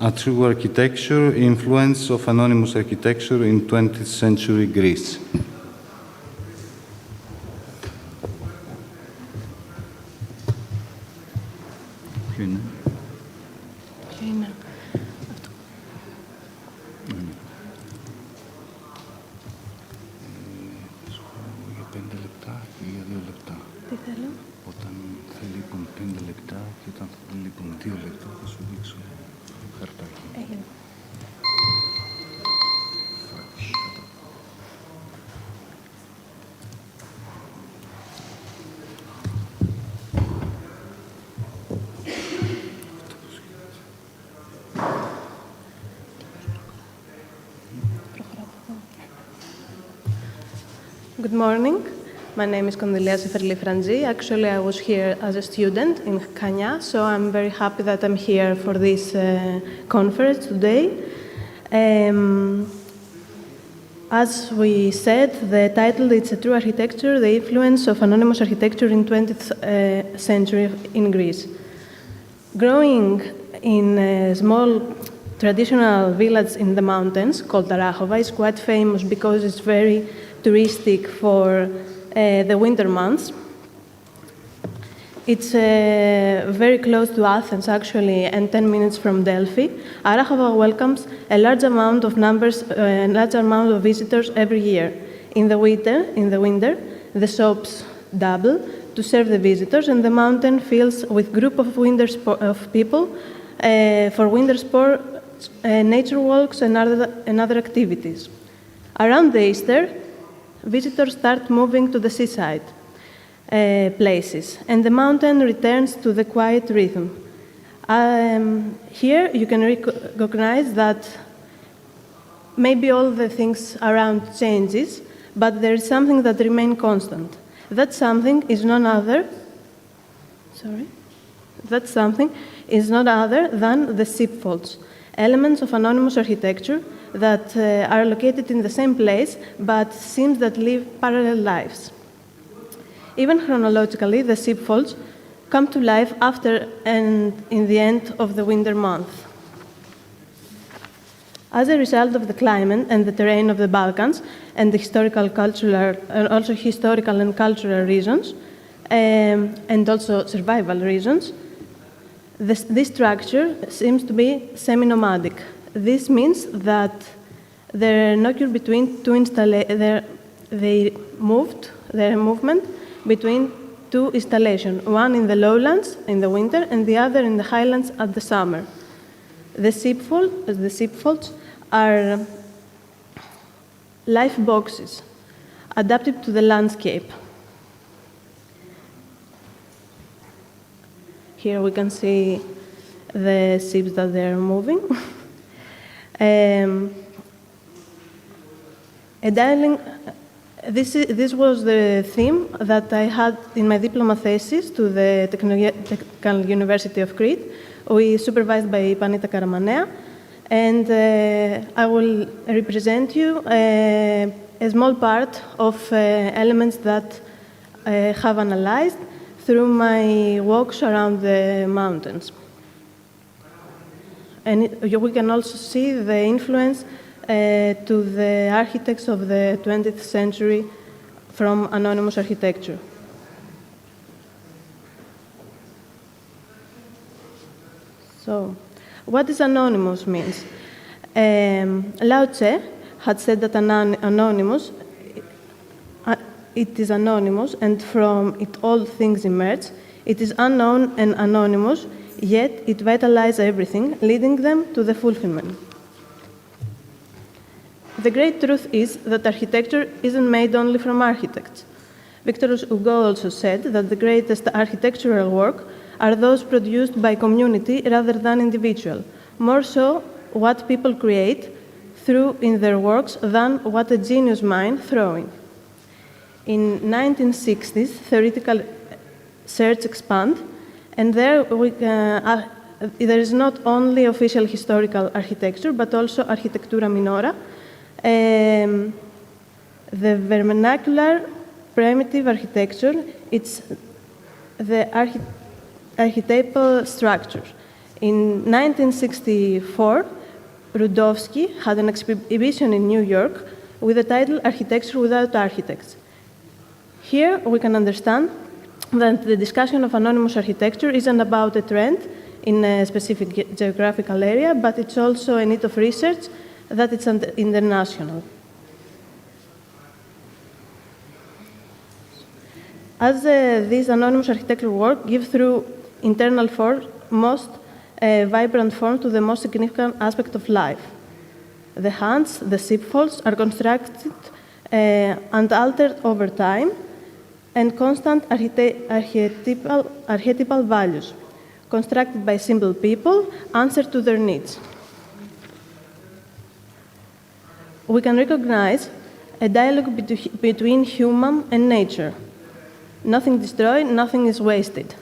A True Architecture, Influence of Anonymous Architecture in 20th Century Greece. Όταν θα λείπουν 5 λεπτά και όταν θα λείπουν 2 λεπτά θα σου δείξω χαρτάκι. Έγινε. Good morning. My name is Kondilia Seferli Franzi. Actually, I was here as a student in Chania, so I'm very happy that I'm here for this conference today. As we said, the title is A True Architecture, the Influence of Anonymous Architecture in 20th Century in Greece. Growing in a small traditional village in the mountains called Arachova is quite famous because it's very touristic for the winter months. It's very close to Athens, actually, and 10 minutes from Delphi. Arachova welcomes a large amount of visitors every year. In the winter, the shops double to serve the visitors, and the mountain fills with group of people for winter sports, nature walks, and other activities. Around the Easter, visitors start moving to the seaside places, and the mountain returns to the quiet rhythm. Here you can recognize that maybe all the things around changes, but there is something that remains constant. That something is none other than the sheepfolds, elements of anonymous architecture that are located in the same place, but seems that live parallel lives. Even chronologically, the sheepfolds come to life after and in the end of the winter month. As a result of the climate and the terrain of the Balkans and the historical and cultural reasons, and also survival reasons, this structure seems to be semi-nomadic. This means that their movement between two installations, one in the lowlands in the winter and the other in the highlands at the summer. The sheepfolds are life boxes adapted to the landscape. Here we can see the ships that they are moving. This was the theme that I had in my diploma thesis to the Technical University of Crete, supervised by Panita Karamanea. And I will represent you a small part of elements that I have analyzed through my walks around the mountains. And we can also see the influence to the architects of the 20th century from anonymous architecture. So, what does anonymous means? Lao Tse had said that anonymous, it is anonymous, and from it all things emerge. It is unknown and anonymous, yet it vitalizes everything, leading them to the fulfillment. The great truth is that architecture isn't made only from architects. Victor Hugo also said that the greatest architectural work are those produced by community rather than individual, more so what people create through in their works than what a genius mind throwing. In 1960s, theoretical search expand, and there is not only official historical architecture, but also architectura minora, the vernacular primitive architecture, it's the archetypal structure. In 1964, Rudowski had an exhibition in New York with the title Architecture Without Architects. Here we can understand that the discussion of anonymous architecture isn't about a trend in a specific geographical area, but it's also a need of research that it's international. As this anonymous architectural work gives through internal force most vibrant form to the most significant aspect of life. The hands, the sheepfolds, are constructed and altered over time, and constant archetypal values, constructed by simple people, answer to their needs. We can recognize a dialogue between human and nature. Nothing destroyed, nothing is wasted.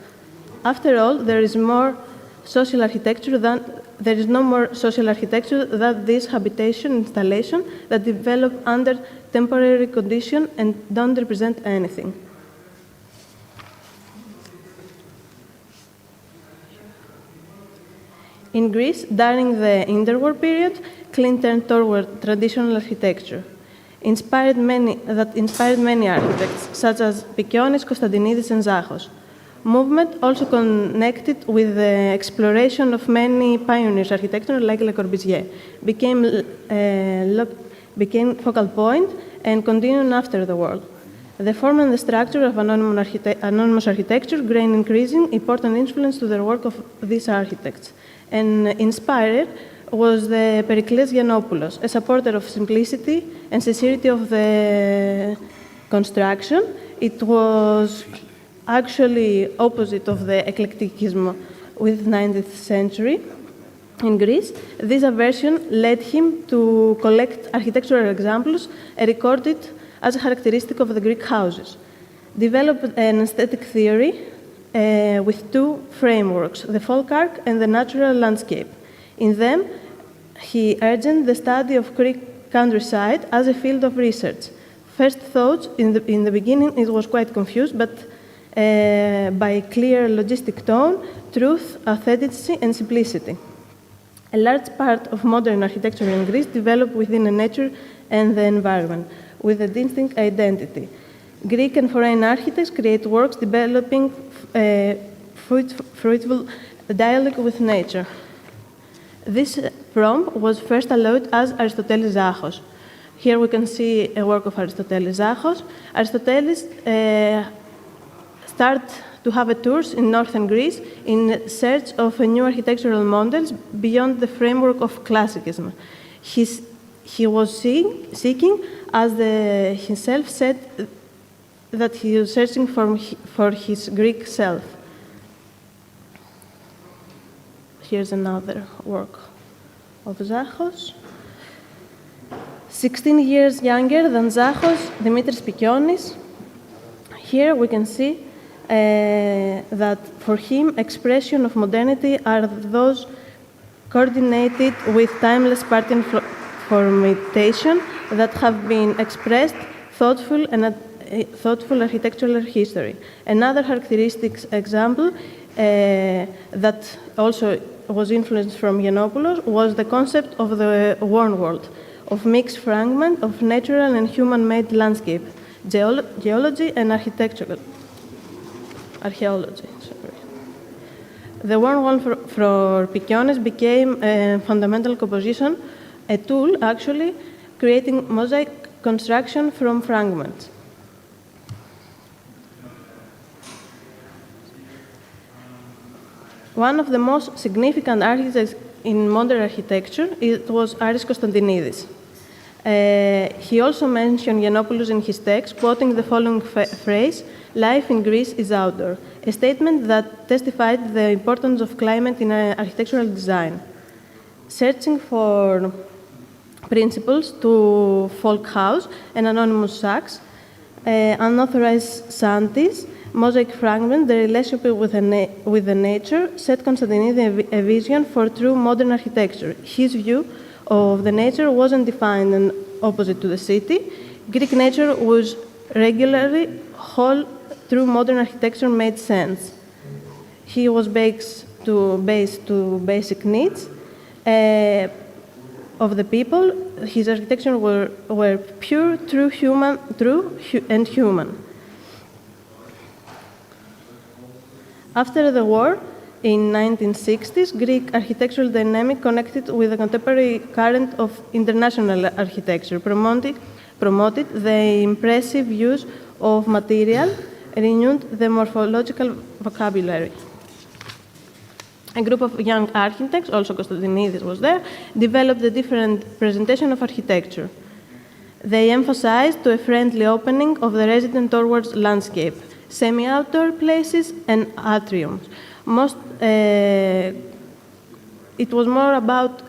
After all, there is no more social architecture than this habitation installation that develop under temporary conditions and don't represent anything. In Greece, during the interwar period, Klein turned toward traditional architecture, inspired many architects, such as Pikionis, Konstantinidis, and Zachos. Movement also connected with the exploration of many pioneers architecture like Le Corbusier, became focal point and continued after the war. The form and the structure of anonymous architecture gained increasing important influence to the work of these architects. And inspired was the Pericles Giannopoulos, a supporter of simplicity and sincerity of the construction. It was actually opposite of the eclecticism with 19th century in Greece. This aversion led him to collect architectural examples recorded as a characteristic of the Greek houses. Developed an aesthetic theory with two frameworks, the folk arc and the natural landscape. In them, he urged the study of Greek countryside as a field of research. First thoughts, in the beginning, it was quite confused, but by clear logistic tone, truth, authenticity, and simplicity. A large part of modern architecture in Greece developed within the nature and the environment, with a distinct identity. Greek and foreign architects create works developing fruitful dialogue with nature. This prompt was first allowed as Aristotelis Zachos. Here we can see a work of Aristotelis Zachos. Aristotelis started to have a tours in northern Greece in search of new architectural models beyond the framework of classicism. He was seeking, as himself said, that he was searching for his Greek self. Here's another work of Zachos. 16 years younger than Zachos, Dimitris Pikionis. Here we can see that for him, expression of modernity are those coordinated with timeless Spartan formatation that have been expressed thoughtful architectural history. Another characteristic example that also was influenced from Yiannopoulos was the concept of the worn world, of mixed fragment of natural and human-made landscape, geology and architectural archaeology. The worn wall for Pikionis became a fundamental composition, a tool actually creating mosaic construction from fragments. One of the most significant architects in modern architecture was Aris Konstantinidis. He also mentioned Yiannopoulos in his text, quoting the following phrase, "Life in Greece is outdoor," a statement that testified the importance of climate in architectural design. Searching for principles to folk house and anonymous sacks, unauthorized shanties, mosaic fragment, the relationship with the nature, set Konstantinidis a vision for true modern architecture. His view of the nature wasn't defined and opposite to the city. Greek nature was regularly whole through modern architecture made sense. He was based to basic needs of the people. His architecture were pure, true, and human. After the war, in 1960s, Greek architectural dynamic connected with the contemporary current of international architecture, promoted the impressive use of material, renewed the morphological vocabulary. A group of young architects, also Konstantinidis was there, developed a different presentation of architecture. They emphasized to a friendly opening of the resident towards landscape, semi-outdoor places and atriums. It was more about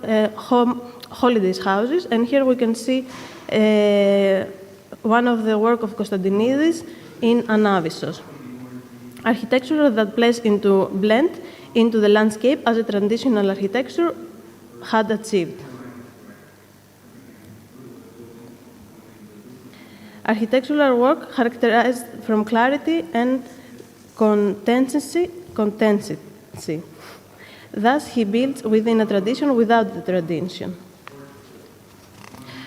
holidays houses, and here we can see one of the work of Konstantinidis in Anavissos. Architecture that plays blend into the landscape as a traditional architecture had achieved. Architectural work characterized from clarity and consistency. Thus, he builds within a tradition without the tradition.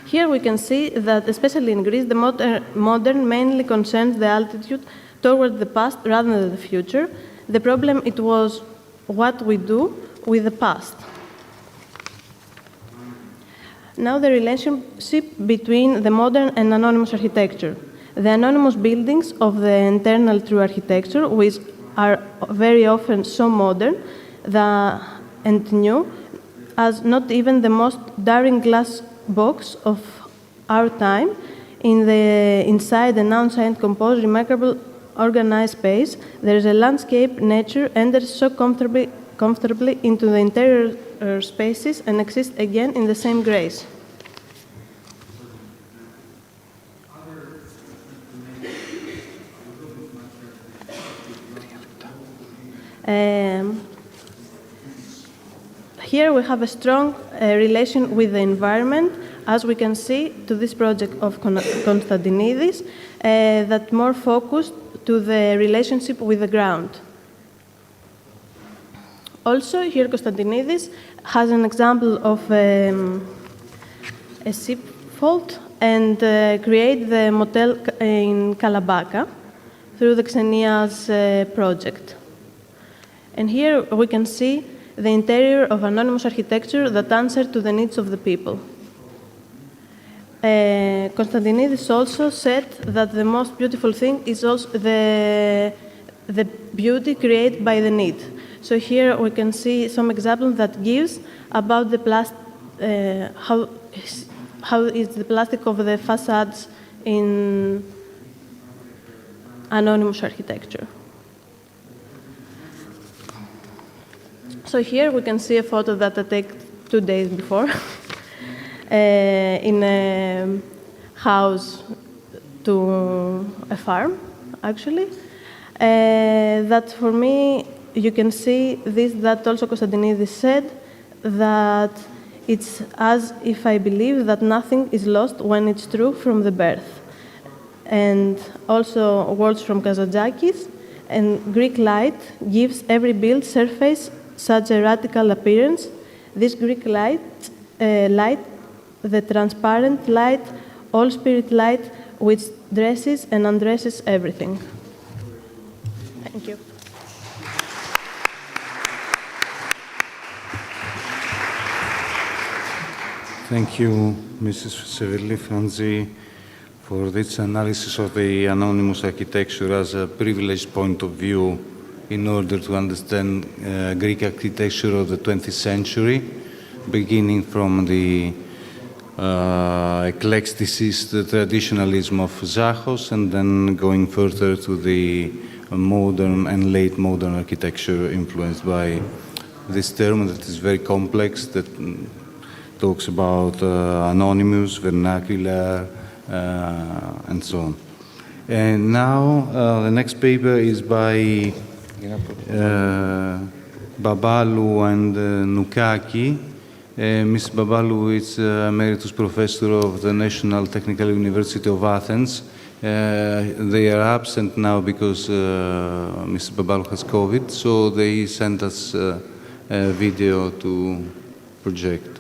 Here we can see that, especially in Greece, the modern mainly concerns the altitude toward the past rather than the future. The problem it was what we do with the past. Now the relationship between the modern and anonymous architecture. The anonymous buildings of the internal true architecture, which are very often so modern and new, as not even the most daring glass box of our time, inside an outside composed, remarkable organized space, there is a landscape, nature enters so comfortably into the interior spaces and exists again in the same grace. Here we have a strong relation with the environment, as we can see to this project of Konstantinidis, that more focused to the relationship with the ground. Also, here Konstantinidis has an example of a sheepfold and create the motel in Kalabaka through the Xenia's project. And here we can see the interior of anonymous architecture that answered to the needs of the people. Konstantinidis also said that the most beautiful thing is also the beauty created by the need. So here we can see some examples that gives about the how is the plastic of the facades in anonymous architecture. So here we can see a photo that I take 2 days before in a house to a farm, actually. That for me, you can see this, that also Konstantinidis said, that it's as if I believe that nothing is lost when it's true from the birth. And also words from Kazantzakis, and Greek light gives every built surface such a radical appearance. This Greek light, the transparent light, all spirit light, which dresses and undresses everything. Thank you. Thank you, Mrs. Severli-Franzi, for this analysis of the anonymous architecture as a privileged point of view in order to understand Greek architecture of the 20th century, beginning from the eclecticist traditionalism of Zachos and then going further to the modern and late modern architecture influenced by this term that is very complex, that talks about anonymous, vernacular, and so on. And now the next paper is by Babalou and Noukaki. Ms. Babalou is Emeritus Professor of the National Technical University of Athens. They are absent now because Ms. Babalou has COVID, so they sent us a video to project.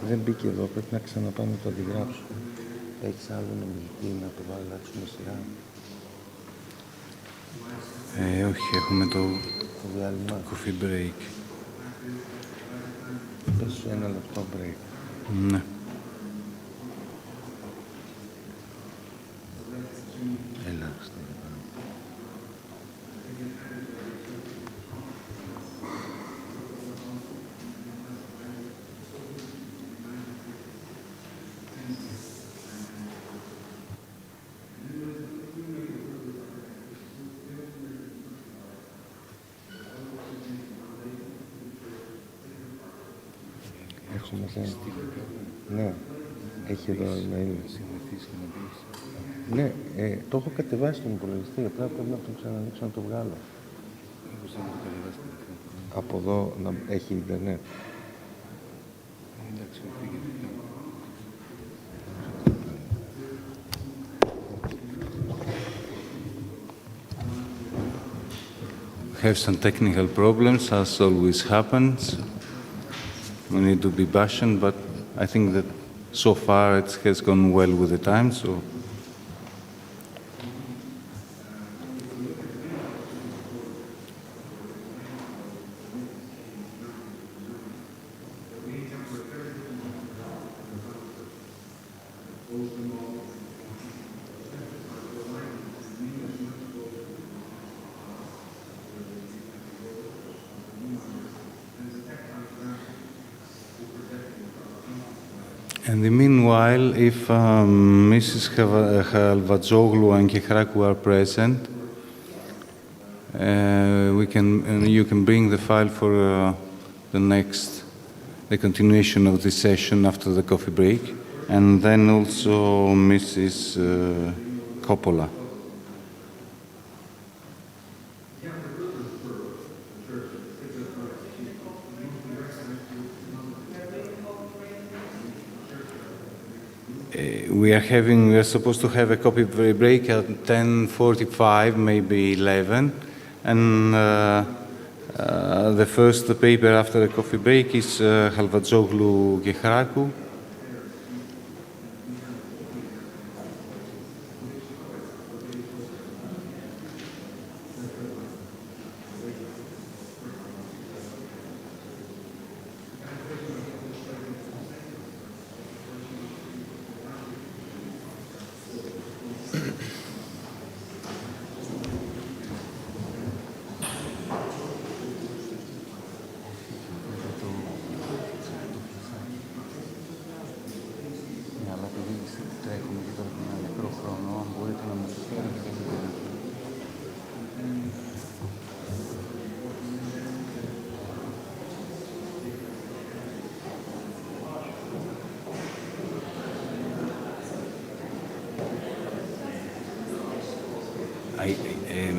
Δεν μπήκε εδώ, πρέπει να ξαναπάμε να το αντιγράψω. Έχεις άλλον ομιλητή να το αλλάξουμε σειρά? Όχι, έχουμε το διάλειμμα. coffee break. Πες σου 1 λεπτό break. Ναι. Έλα, ναι, έχει εδώ email. Ναι, το έχω κατεβάσει στον υπολογιστή, απλά πρέπει να το ξανανοίξω να το βγάλω. Από εδώ να έχει ίντερνετ. Have some technical problems, as always happens. We need to be patient, but I think that so far it has gone well with the time, so. In the meanwhile, if Mrs. Halvatzoglou and Kehrakou are present, you can bring the file for the continuation of the session after the coffee break, and then also Mrs. Coppola. We are supposed to have a coffee break at 10:45, maybe 11, and the first paper after the coffee break is Halvatzoglou Kehrakou.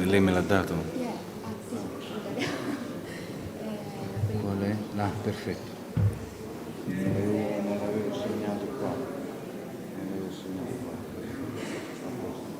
lei me l'ha dato? Qual è? Ah, perfetto. Non l'avevo segnato qua. Non l'avevo segnato qua. A posto.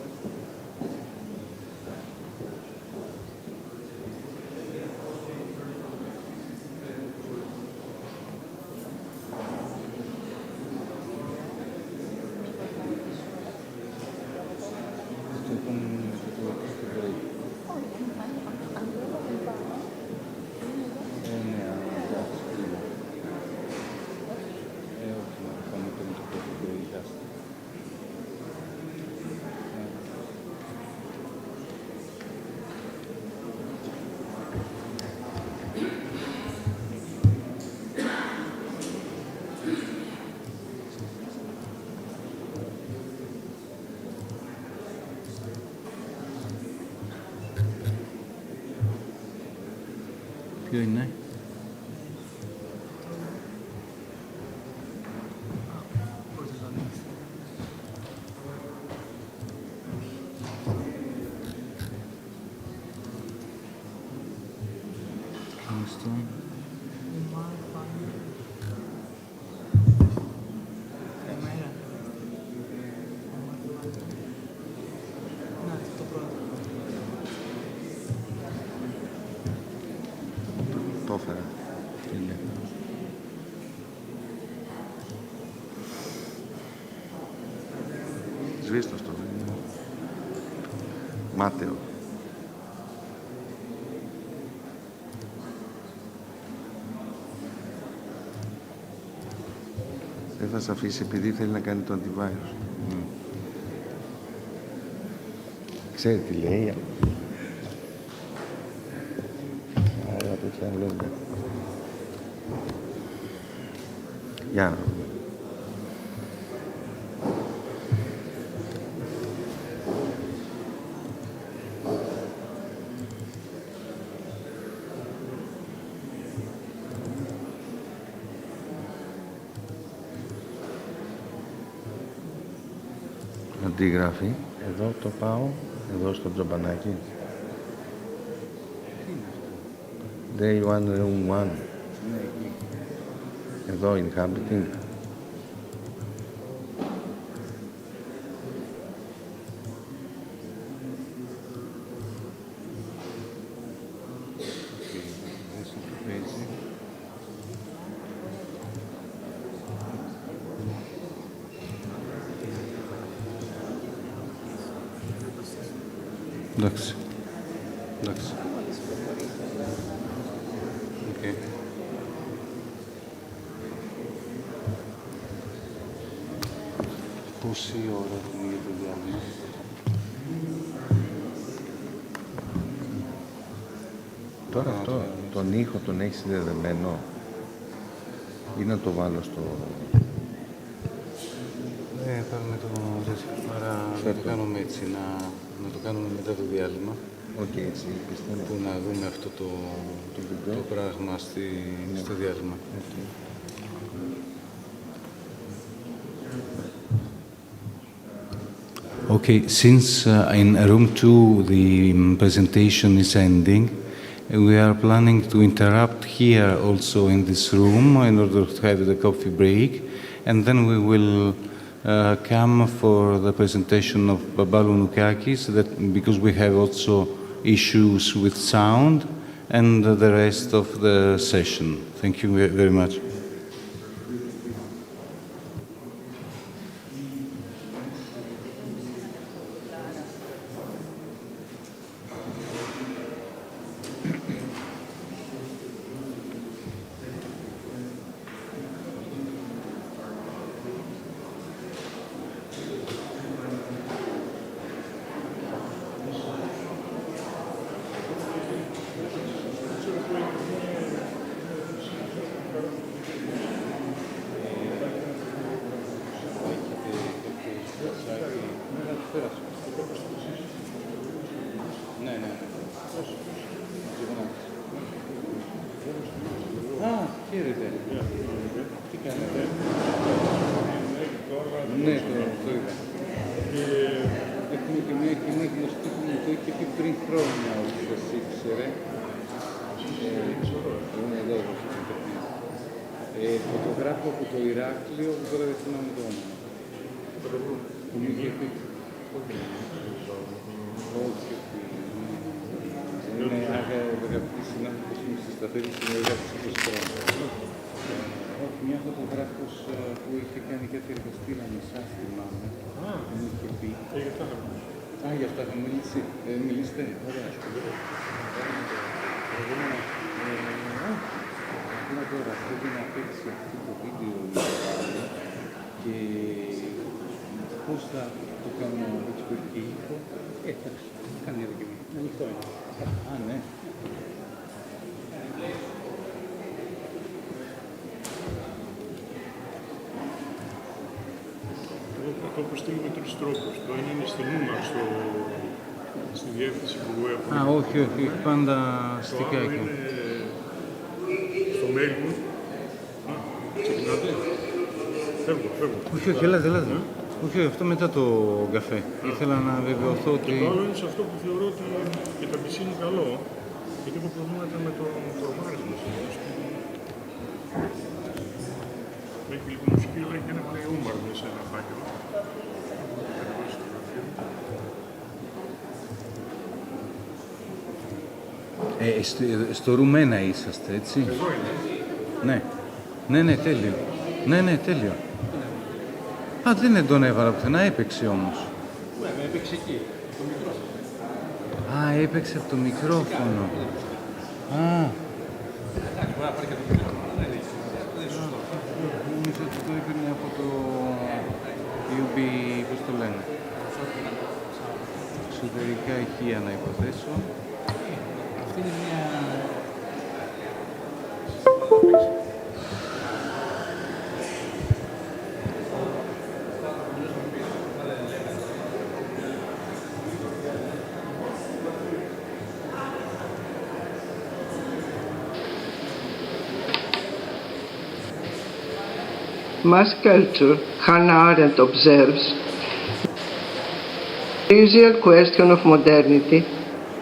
Ποιο είναι? Αυτό. Το έφερα. Σβήστο αυτό. Μάταιο. Δεν θα σε αφήσει επειδή θέλει να κάνει το antivirus. Ξέρει τι λέει. Άρα τέτοια λόγια. Για να δούμε. Αντίγραφη. Εδώ το πάω. Εδώ στο τζομπανάκι. Day 1, room 1. Εδώ inhabiting. Εντάξει. Εντάξει. Okay. Πόση ώρα έχουμε για το διάλειμμα? Τώρα αυτό, τον ήχο τον έχει συνδεδεμένο ή να το βάλω στο... Ναι, πάρουμε το άρα να το κάνουμε έτσι, να το κάνουμε μετά το διάλειμμα. Οκ, έτσι, πιστεύω. Που να δούμε αυτό το πράγμα στο διάλειμμα. Okay, since in room 2 the presentation is ending, we are planning to interrupt here also in this room in order to have the coffee break, and then we will come for the presentation of Babalu Nukakis, because we have also issues with sound and the rest of the session. Thank you very much. Χαίρετε. Τι κάνετε? Ναι, το είδα. Έχουμε και μια κοινή γνωστή που μου το είχε πει πριν χρόνια ότι σας ήξερε. Είναι εδώ, φωτογράφο από το Ηράκλειο, που τώρα δεν θυμάμαι το όνομα. Που μου είχε πει. Όχι, είναι αγαπητή συνάδελφος μου στη σταθερή συνεργάτη 20 χρόνια. Όχι, μια φωτογράφος που είχε κάνει κάτι εργαστήρα με εσάς, θυμάμαι. Μου είχε πει. Α, για αυτά θα μιλήσει. Μιλήστε. Ωραία. Ακόμα τώρα πρέπει να παίξει αυτό το βίντεο και πώς θα το κάνω έτσι που έχει ήχο. Εντάξει, κάνει μια δοκιμή. Ανοιχτό είναι. Α, ναι. Το έχω στείλει με τρεις τρόπους. Το ένα είναι στην Umar, στη διεύθυνση που έχουμε. Α, όχι, όχι, πάντα στικάκια. Το άλλο είναι στο mail μου. Ξεκινάτε. Φεύγω. Όχι, όχι, ελάτε. Όχι, αυτό μετά το καφέ. Ήθελα να βεβαιωθώ ότι... Και το άλλο είναι σε αυτό που θεωρώ ότι και τα PC είναι καλό, γιατί έχω προβλήματα με το τρομάρισμα. Έχει λίγο μουσική, αλλά έχει ένα play Umar μέσα ένα φάκελο. Στο Ρουμένα είσαστε, έτσι. Εδώ είναι. Ναι, τέλειο. Ναι, τέλειο. Α, δεν τον έβαλα πουθενά, έπαιξε όμως. Ναι, έπαιξε εκεί, το μικρόφωνο. Α, έπαιξε από το μικρόφωνο. Α. Εντάξει, μπορεί να πάρει και το μικρόφωνο, αλλά δεν είναι. Νομίζω ότι το έπαιρνε από το UB, πώς το λένε. Εξωτερικά ηχεία να υποθέσω. Αυτή είναι μια... Mass culture, Hannah Arendt observes, the usual question of modernity,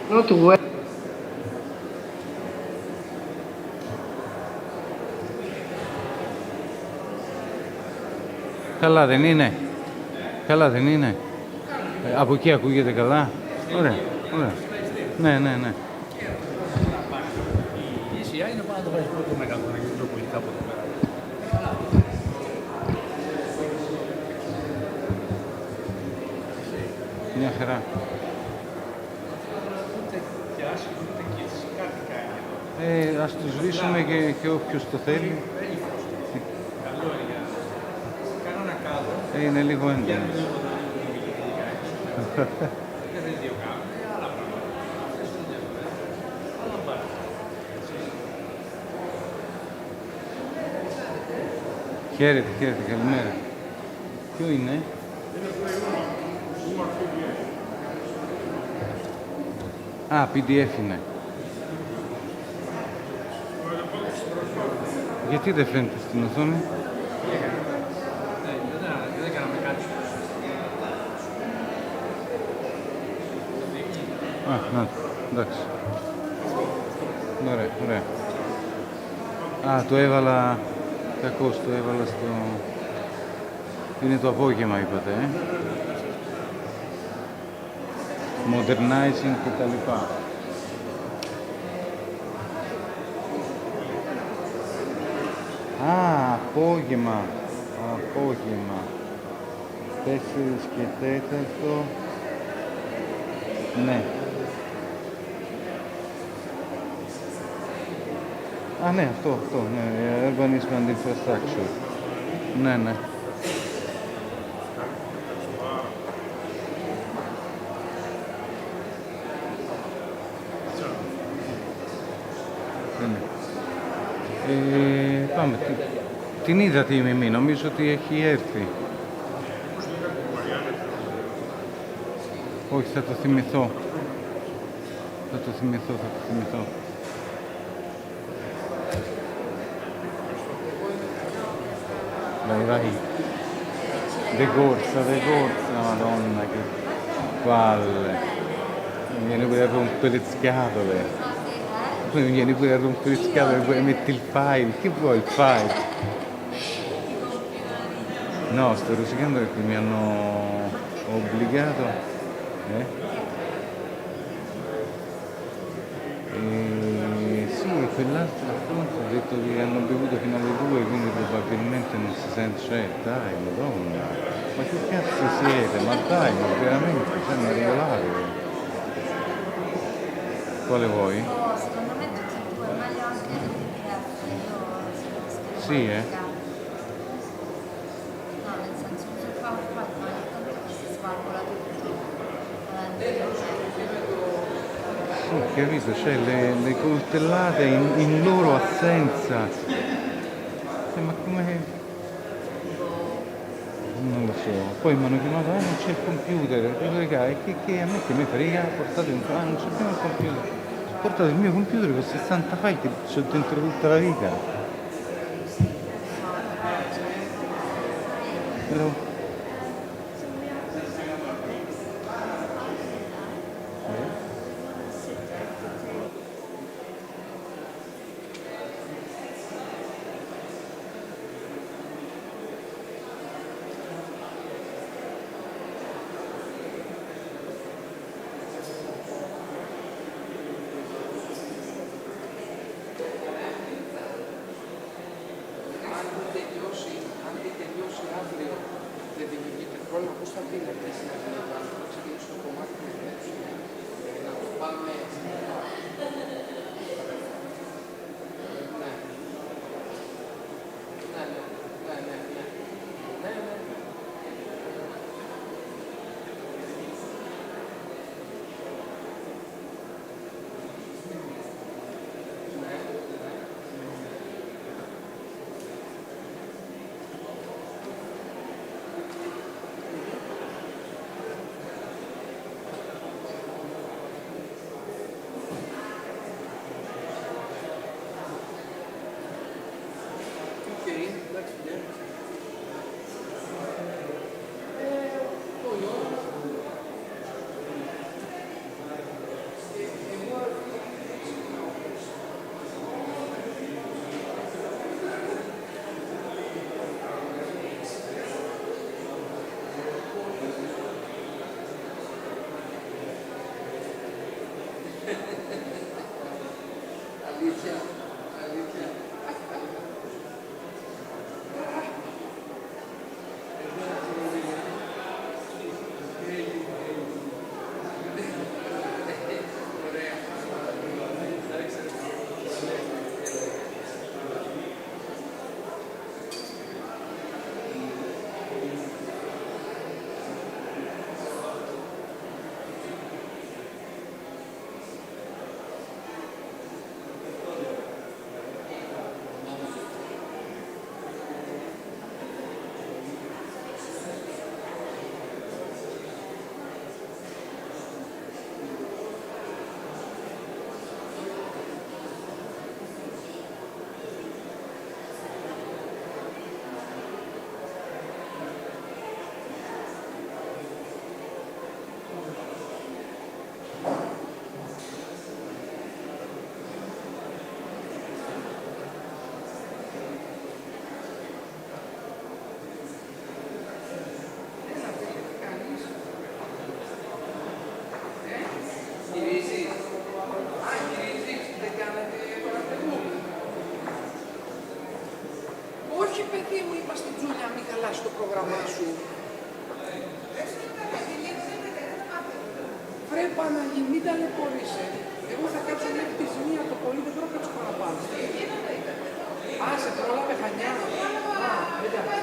not where. Καλά δεν είναι. Από εκεί ακούγεται καλά. Ωραία. Ναι. Η ECI είναι πάνω να το βάζει πρώτο μεγάλο, να γίνει πιο πολύ κάπου εδώ πέρα. Μια χαρά. Ας το σβήσουμε και όποιος το θέλει. Είναι λίγο έντονο. Χαίρετε, καλημέρα. Ποιο είναι? Α, PDF είναι. Γιατί δεν φαίνεται στην οθόνη? Δεν έκαναμε κάτι. Α, να, εντάξει. Ωραία. Α, το έβαλα... Κακώς, το έβαλα στο... Είναι το απόγευμα, είπατε, Modernizing και τα λοιπά. Α, απόγευμα. 4 και 4. Ναι. Α, ναι, αυτό, ναι, Urbanism and Infrastructure. Ναι. Πάμε. Την είδατε η Μιμή, νομίζω ότι έχει έρθει. Όχι, θα το θυμηθώ. Vai, the corsa, Madonna che... palle. Mi viene pure a rompere le scatole. Poi mi viene pure a rompere le scatole, poi metti il file. Che vuoi il file? No, sto rosicando perché mi hanno obbligato. Sì, quell'altro appunto ha detto che hanno bevuto fino alle 2, quindi probabilmente non si sente. Cioè, dai, madonna. Ma che cazzo siete? Ma dai, ma veramente, cioè, ma regolare. Quale vuoi? Secondo me tutti e due, meglio anche il PDF, io Sì, no, nel senso uso il PowerPoint, ma ogni tanto mi si svalvola tutto. Sì, capito, cioè le coltellate in loro assenza. Ma come... Non lo so. Poi mi hanno chiamato, non c'è il computer. Dico, raga, che a me che mi frega, portate un... non c'è il computer. Portate il mio computer con 60 file che c'ho dentro tutta la vita. Però... Όχι, παιδί μου, είμαστε Τζούλια, μην χαλάσει το πρόγραμμά σου. Βρε Παναγί, μην ταλαιπωρείσαι. Εγώ θα κάτσω μέχρι τις 1 το πολύ, δεν μπορώ να κάτσω παραπάνω. Α, σε πρόλαβε Χανιά. Α, εντάξει.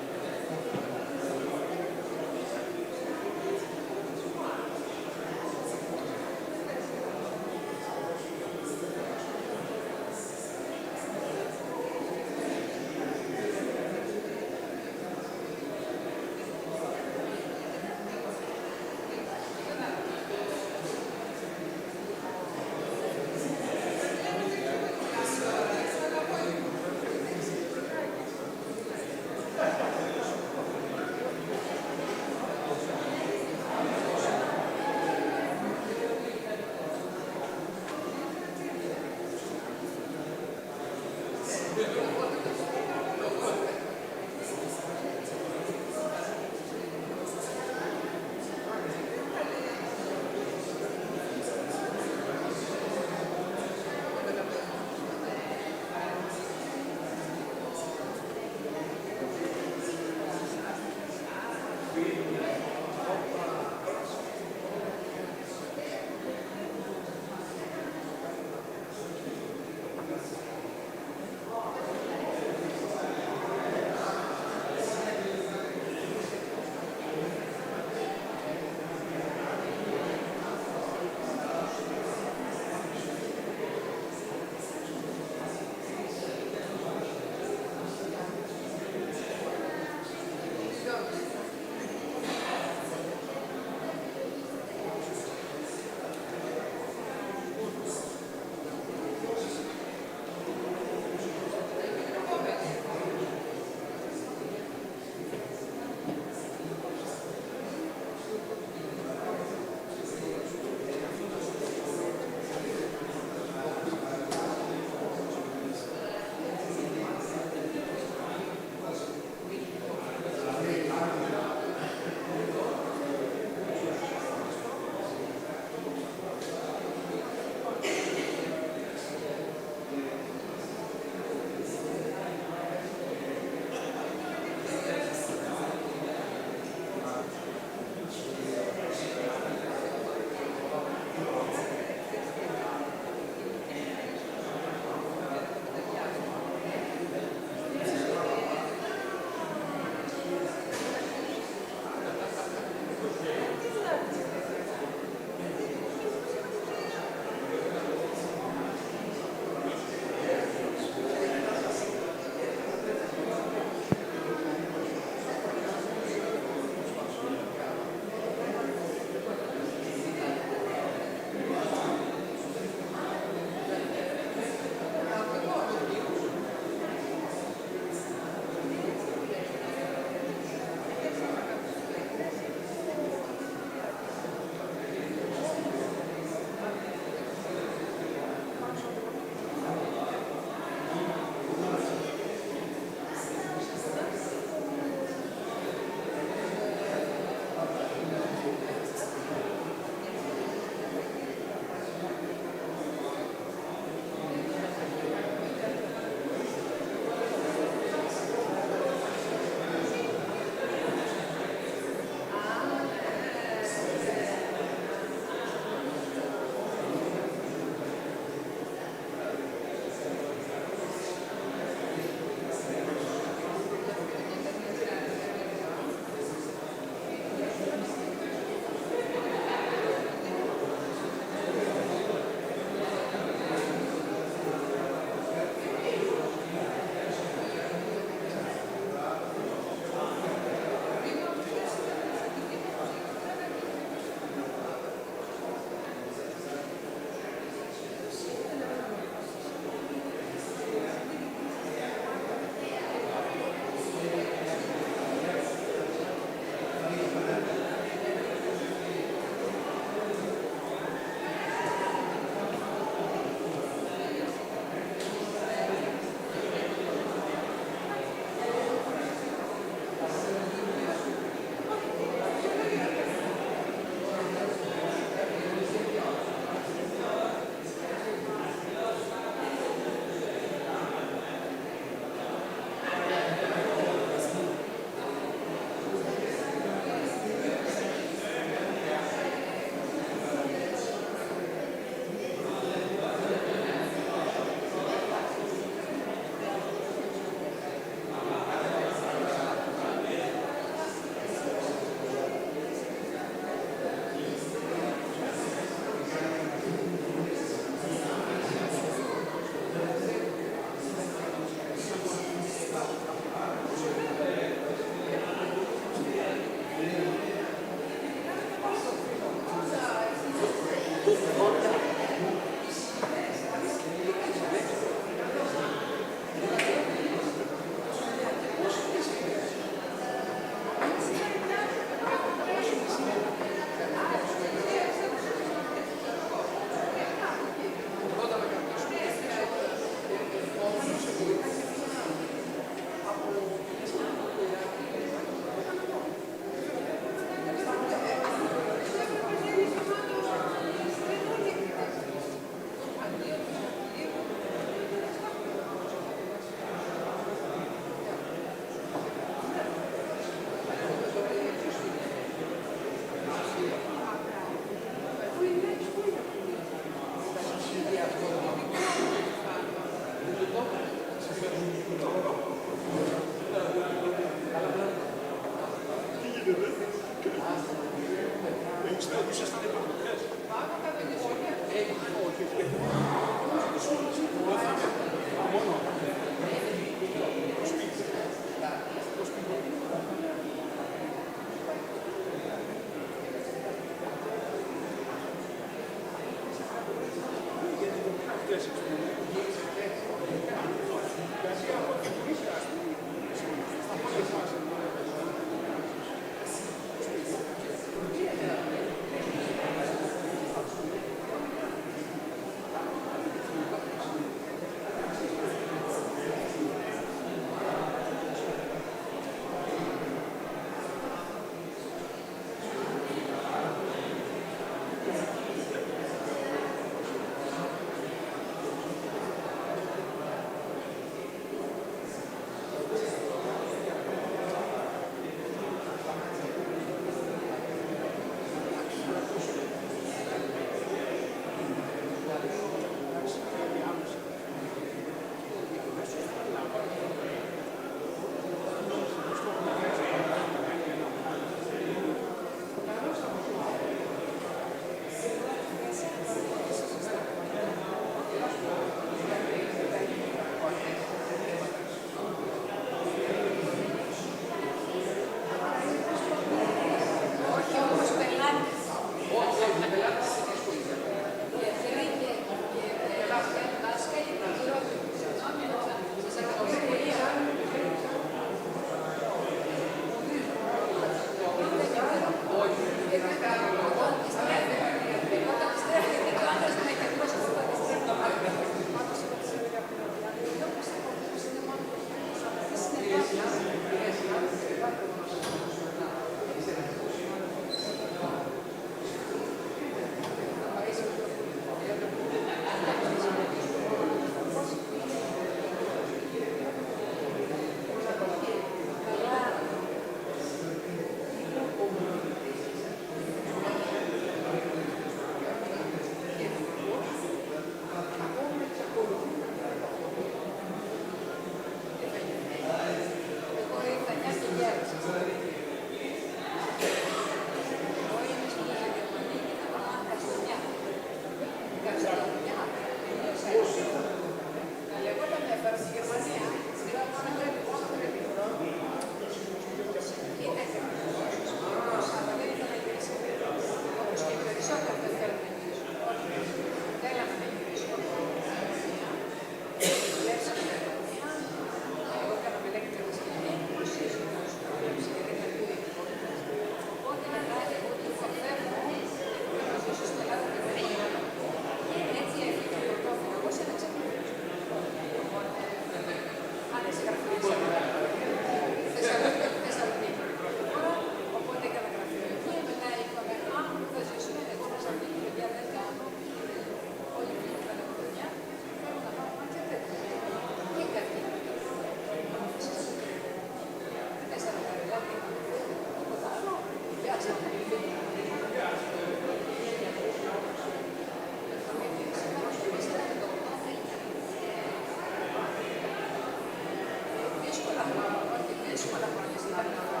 ζήσουμε τα χρόνια στην Ελλάδα.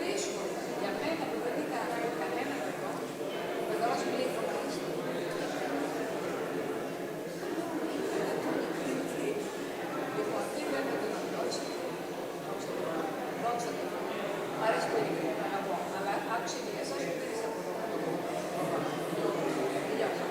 Δύσκολο. Για μένα που δεν ήταν κανένα εδώ, παιδός πλήθος, λοιπόν, τι πρέπει να τον δώσει. Δόξα τω Θεώ. Μ' αρέσει πολύ να πω, αλλά άκουσε και εσάς που δεν είστε από εδώ. Τελειώσα.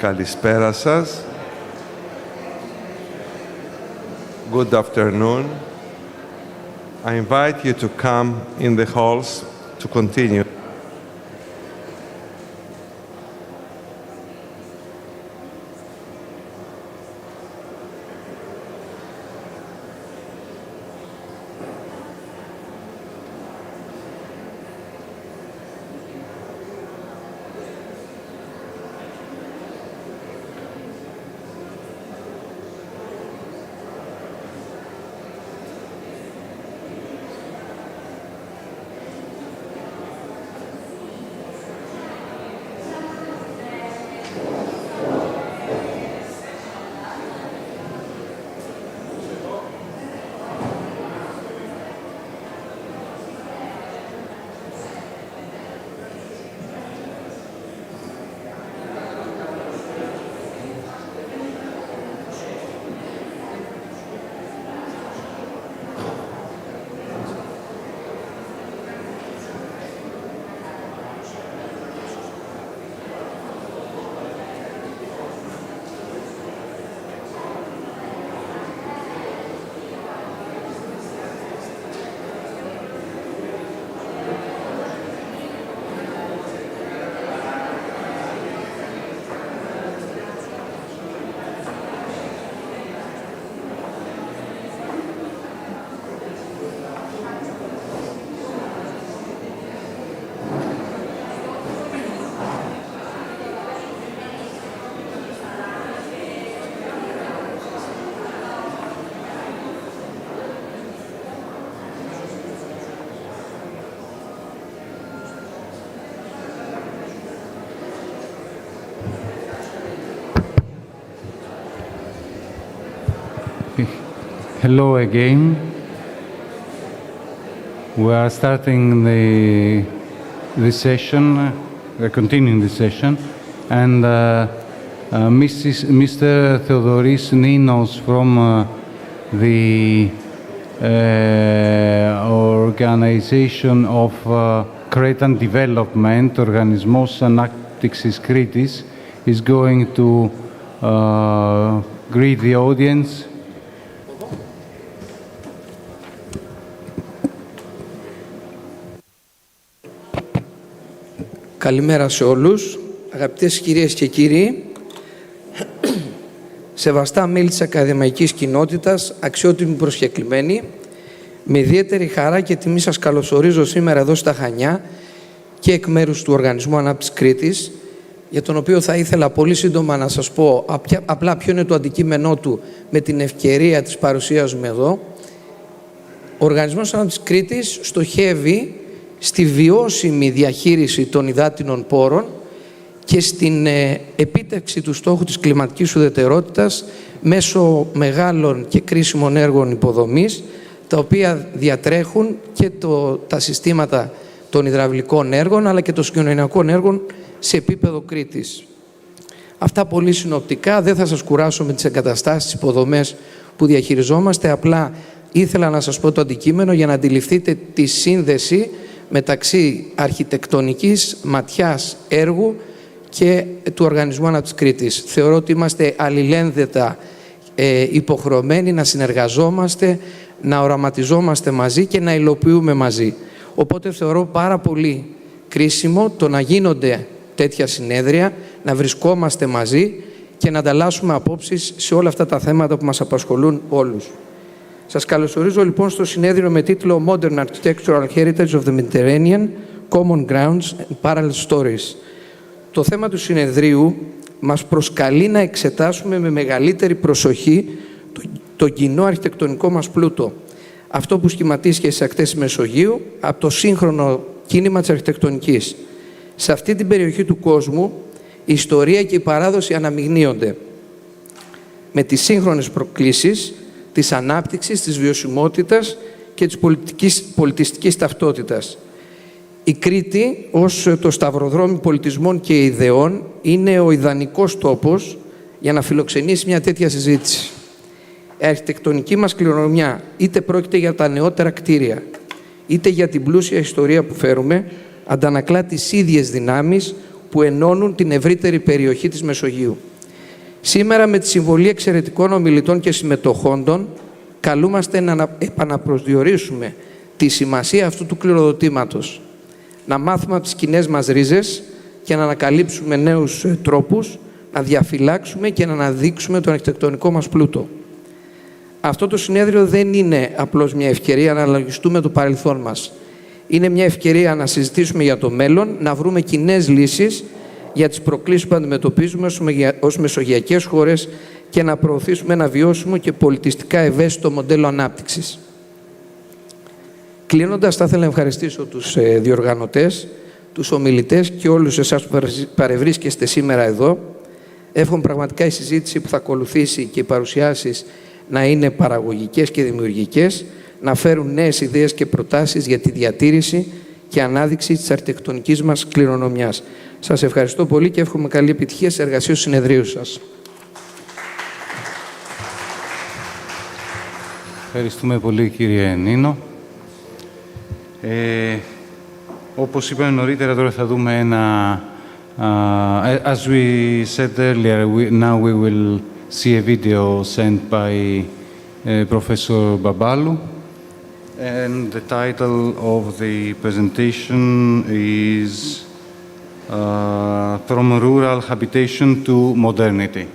Καλησπέρα σας. Good afternoon. I invite you to come in the halls to continue. Hello again. We are starting the session, we're continuing the session, and Mr. Theodoris Ninos from the Organization of Cretan Development, Organismos Anaptixis Kritis, is going to greet the audience. Καλημέρα σε όλους, αγαπητές κυρίες και κύριοι, σεβαστά μέλη της ακαδημαϊκής κοινότητας, αξιότιμοι προσκεκλημένοι, με ιδιαίτερη χαρά και τιμή σας καλωσορίζω σήμερα εδώ στα Χανιά και εκ μέρους του Οργανισμού Ανάπτυξης Κρήτης, για τον οποίο θα ήθελα πολύ σύντομα να σας πω απλά ποιο είναι το αντικείμενό του με την ευκαιρία της παρουσίας μου εδώ. Ο Οργανισμός Ανάπτυξης Κρήτης στοχεύει στη βιώσιμη διαχείριση των υδάτινων πόρων και στην επίτευξη του στόχου της κλιματικής ουδετερότητας μέσω μεγάλων και κρίσιμων έργων υποδομής, τα οποία διατρέχουν και τα συστήματα των υδραυλικών έργων αλλά και των συγκοινωνιακών έργων σε επίπεδο Κρήτης. Αυτά πολύ συνοπτικά, δεν θα σας κουράσω με τις εγκαταστάσεις, τις υποδομές που διαχειριζόμαστε, απλά ήθελα να σας πω το αντικείμενο για να αντιληφθείτε τη σύνδεση μεταξύ αρχιτεκτονικής ματιάς έργου και του Οργανισμού Ανάπτυξης Κρήτης. Θεωρώ ότι είμαστε αλληλένδετα υποχρεωμένοι να συνεργαζόμαστε, να οραματιζόμαστε μαζί και να υλοποιούμε μαζί. Οπότε θεωρώ πάρα πολύ κρίσιμο το να γίνονται τέτοια συνέδρια, να βρισκόμαστε μαζί και να ανταλλάσσουμε απόψεις σε όλα αυτά τα θέματα που μας απασχολούν όλους. Σας καλωσορίζω λοιπόν στο συνέδριο με τίτλο Modern Architectural Heritage of the Mediterranean, Common Grounds and Parallel Stories. Το θέμα του συνεδρίου μας προσκαλεί να εξετάσουμε με μεγαλύτερη προσοχή το κοινό αρχιτεκτονικό μας πλούτο. Αυτό που σχηματίστηκε στις ακτές της Μεσογείου από το σύγχρονο κίνημα της αρχιτεκτονικής. Σε αυτή την περιοχή του κόσμου η ιστορία και η παράδοση αναμειγνύονται με τις σύγχρονες προκλήσεις της ανάπτυξης, της βιωσιμότητας και της πολιτιστικής ταυτότητας. Η Κρήτη, ως το σταυροδρόμι πολιτισμών και ιδεών, είναι ο ιδανικός τόπος για να φιλοξενήσει μια τέτοια συζήτηση. Η αρχιτεκτονική μας κληρονομιά, είτε πρόκειται για τα νεότερα κτίρια, είτε για την πλούσια ιστορία που φέρουμε, αντανακλά τις ίδιες δυνάμεις που ενώνουν την ευρύτερη περιοχή της Μεσογείου. Σήμερα, με τη συμβολή εξαιρετικών ομιλητών και συμμετοχόντων, καλούμαστε να επαναπροσδιορίσουμε τη σημασία αυτού του κληροδοτήματος. Να μάθουμε από τις κοινές μας ρίζες και να ανακαλύψουμε νέους τρόπους, να διαφυλάξουμε και να αναδείξουμε τον αρχιτεκτονικό μας πλούτο. Αυτό το συνέδριο δεν είναι απλώς μια ευκαιρία να αναλογιστούμε το παρελθόν μας. Είναι μια ευκαιρία να συζητήσουμε για το μέλλον, να βρούμε κοινές λύσεις για τις προκλήσεις που αντιμετωπίζουμε ως μεσογειακές χώρες και να προωθήσουμε ένα βιώσιμο και πολιτιστικά ευαίσθητο μοντέλο ανάπτυξης. Κλείνοντας, θα ήθελα να ευχαριστήσω τους διοργανωτές, τους ομιλητές και όλους εσάς που παρευρίσκεστε σήμερα εδώ. Εύχομαι πραγματικά η συζήτηση που θα ακολουθήσει και οι παρουσιάσεις να είναι παραγωγικές και δημιουργικές, να φέρουν νέες ιδέες και προτάσεις για τη διατήρηση και ανάδειξη της αρχιτεκτονικής μας κληρονομιάς. Σας ευχαριστώ πολύ και εύχομαι καλή επιτυχία στις εργασίες του συνεδρίου σας. Ευχαριστούμε πολύ, κύριε Νίνο. Όπως είπαμε νωρίτερα, τώρα θα δούμε ένα... as we said earlier, now we will see a video sent by Professor Babalu. And the title of the presentation is From Rural Habitation to Modernity.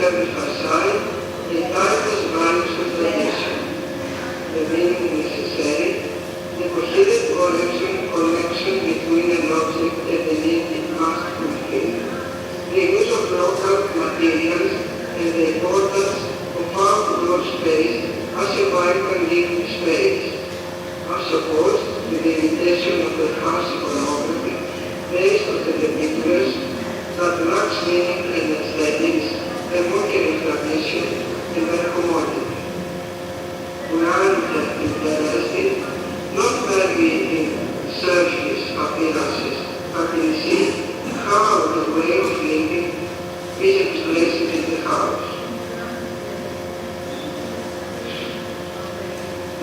heavy facade and tightest values of tradition. The minimum necessary, the coherent connection between an object and the need it must fulfill, the use of local materials, and the importance of outdoor space as a vital living space, as opposed to the limitation of the house iconography based on the pictures that lacks meaning and aesthetics, a mockery of tradition and their commodity. We are interested not merely in surface appearances, but in seeing how the way of living is expressed in the house.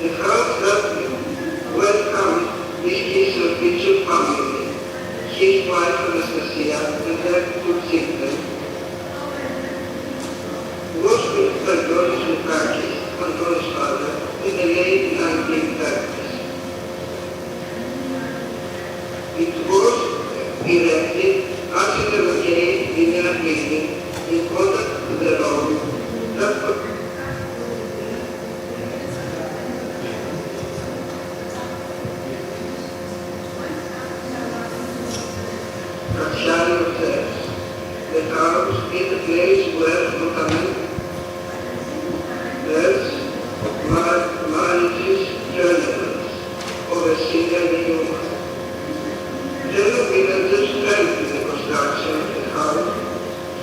The house that welcomed this Israel picture family, his wife Anastasia and their two children, was built by Doris Lukakis, Antonio's father, in the late 1930s. It was erected as an arcade linear building in contact to the road that Chania observes. The house is the place where notably there's marriages, funerals, overseeing the human. General villagers helped in the construction of the house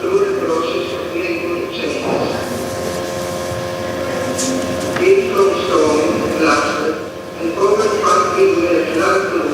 through the process of labor changes. Built from stone, plaster, and covered partly with a flat roof.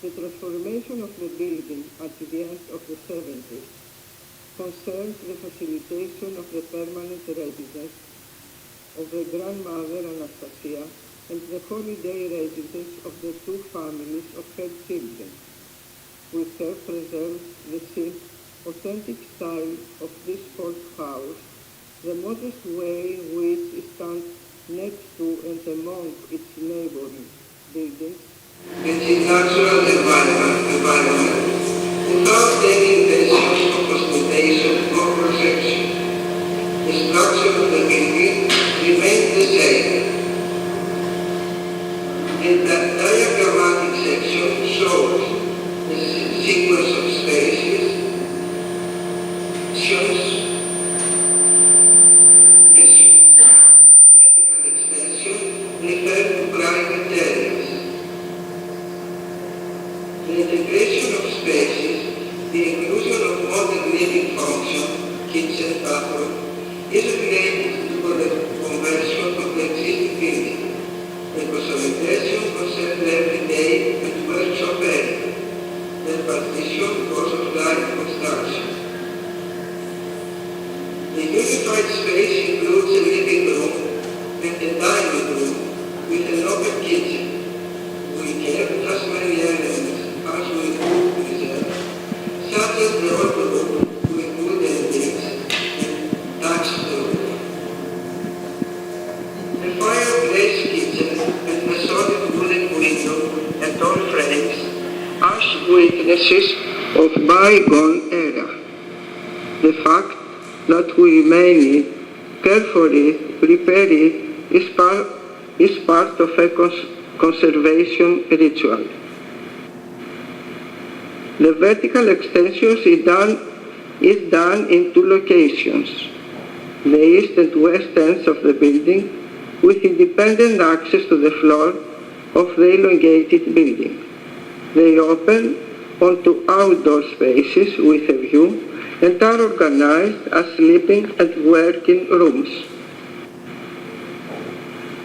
The transformation of the building at the end of the 70s concerns the facilitation of the permanent residence of the grandmother Anastasia and the holiday residence of the two families of her children. We have preserved the same authentic style of this folk house, the modest way in which it stands next to and among its neighboring buildings, and its natural environment, without any intentions of ostentation or perfection. The structure of the building remains the same. The diagrammatic section shows the sequence of spaces, vertical extension refer to private areas. The integration of spaces, the inclusion of modern living function, kitchen, bathroom, is related to the conversion of the existing building. The consolidation concerns everyday and workshop area. The partition because of light construction. The unified space includes a living room and a dining room with an open kitchen. We kept as many elements as we could preserve, such as the old room with wooden bricks and thatched roof. The fireplace kitchen and the solid wooden window and door frames are witnesses of bygone era. The fact that we remain carefully prepare it is part of a conservation ritual. The vertical extension is done in two locations, the east and west ends of the building, with independent access to the floor of the elongated building. They open onto outdoor spaces with a view and are organized as sleeping and working rooms.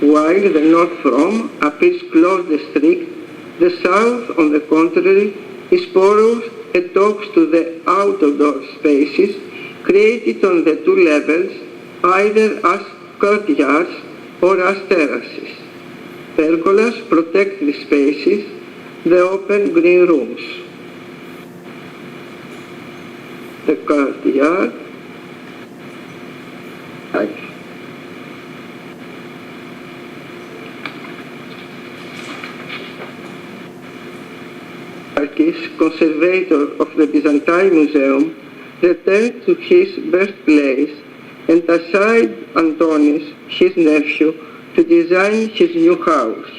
While the north front appears closed and strict, the south, on the contrary, is porous and talks to the outdoor spaces created on the two levels, either as courtyards or as terraces. Pergolas protect the spaces, the open green rooms. The courtyard, Archis, conservator of the Byzantine Museum, returned to his birthplace and assigned Antonis, his nephew, to design his new house.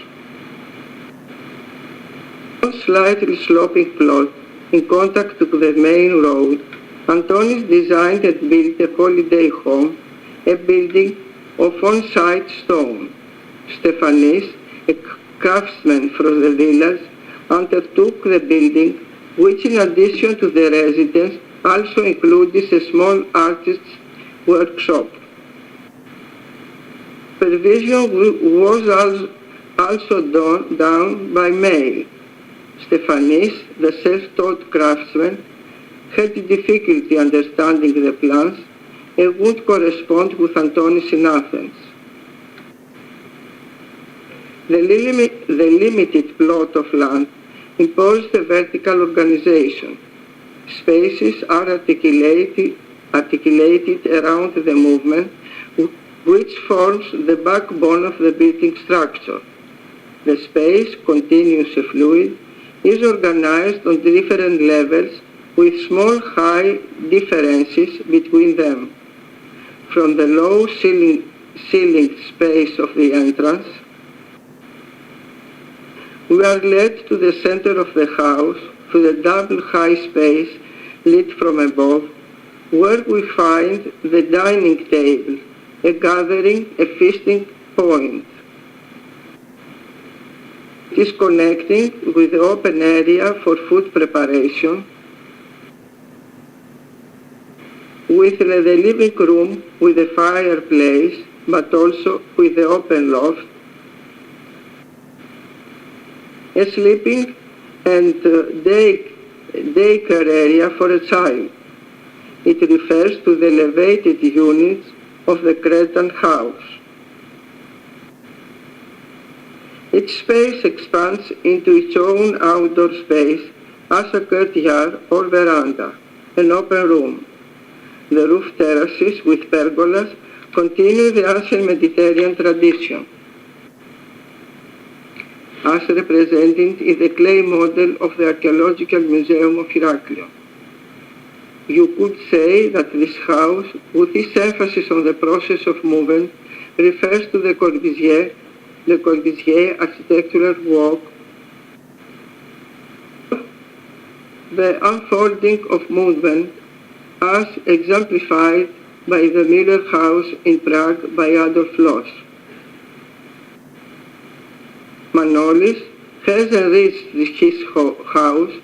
On slightly sloping plot in contact with the main road, Antonis designed and built a holiday home, a building of on-site stone. Stefanis, a craftsman from the village, undertook the building, which in addition to the residence also included a small artist's workshop. Supervision was also done by May. Stefanis, the self-taught craftsman, had difficulty understanding the plans and would correspond with Antonis in Athens. The limited plot of land imposed a vertical organization. Spaces are articulated around the movement, which forms the backbone of the building structure. The space, continuous and fluid, is organized on different levels with small high differences between them. From the low ceilinged space of the entrance, we are led to the center of the house through the double high space lit from above, where we find the dining table, a gathering, a feasting point. It is connecting with the open area for food preparation, with the living room with a fireplace, but also with the open loft, a sleeping and daycare area for a child. It refers to the elevated units of the Cretan house. Each space expands into its own outdoor space as a courtyard or veranda, an open room. The roof terraces with pergolas continue the ancient Mediterranean tradition, as represented in the clay model of the Archaeological Museum of Heraklion. You could say that this house, with its emphasis on the process of movement, refers to the Corbusier architectural work, the unfolding of movement as exemplified by the Miller House in Prague by Adolf Loos. Manolis has enriched his house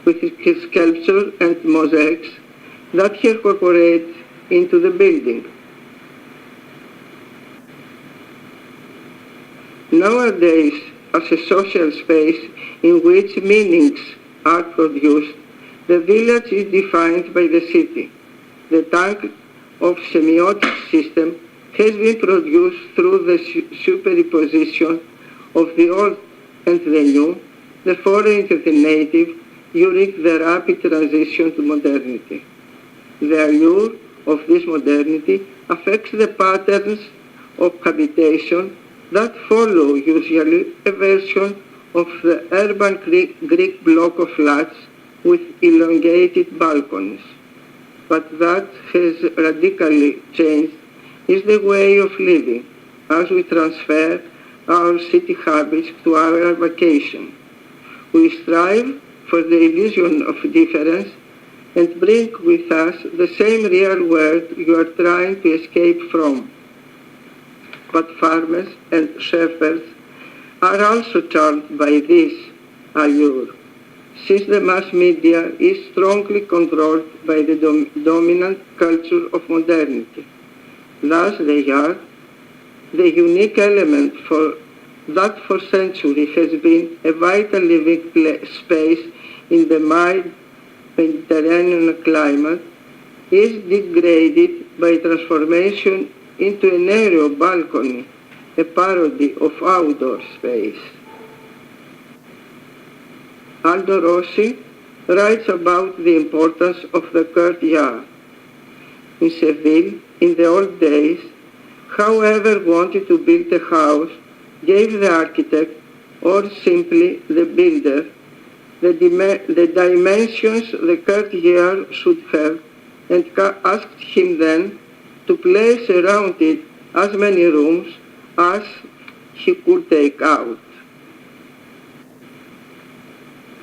with his sculpture and mosaics that he incorporates into the building. Nowadays, as a social space in which meanings are produced, the village is defined by the city. The tank of semiotic system has been produced through the superposition of the old and the new, the foreign and the native, during the rapid transition to modernity. The allure of this modernity affects the patterns of habitation that follow usually a version of the urban Greek block of flats with elongated balconies. But that has radically changed is the way of living as we transfer our city habits to our vacation. We strive for the illusion of difference and bring with us the same real world you are trying to escape from. But farmers and shepherds are also charmed by this allure. since the mass media is strongly controlled by the dominant culture of modernity. Thus, they are the unique element that for centuries has been a vital living space in the mild Mediterranean climate, is degraded by transformation into a narrow balcony, a parody of outdoor space. Aldo Rossi writes about the importance of the courtyard. In Seville, in the old days, whoever wanted to build a house gave the architect, or simply the builder, the dimensions the courtyard should have, and asked him then to place around it as many rooms as he could take out.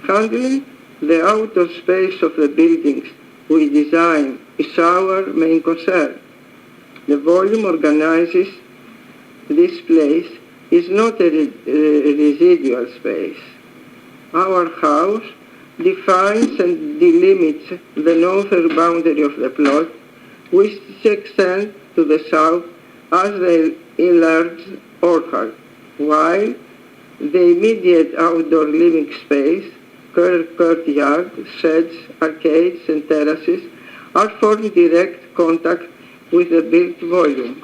Handling the outdoor space of the buildings we design is our main concern. The volume organizes this place is not a residual space. Our house defines and delimits the northern boundary of the plot, which extends to the south as the enlarged orchard, while the immediate outdoor living space, courtyard, sheds, arcades, and terraces are for direct contact with the built volume.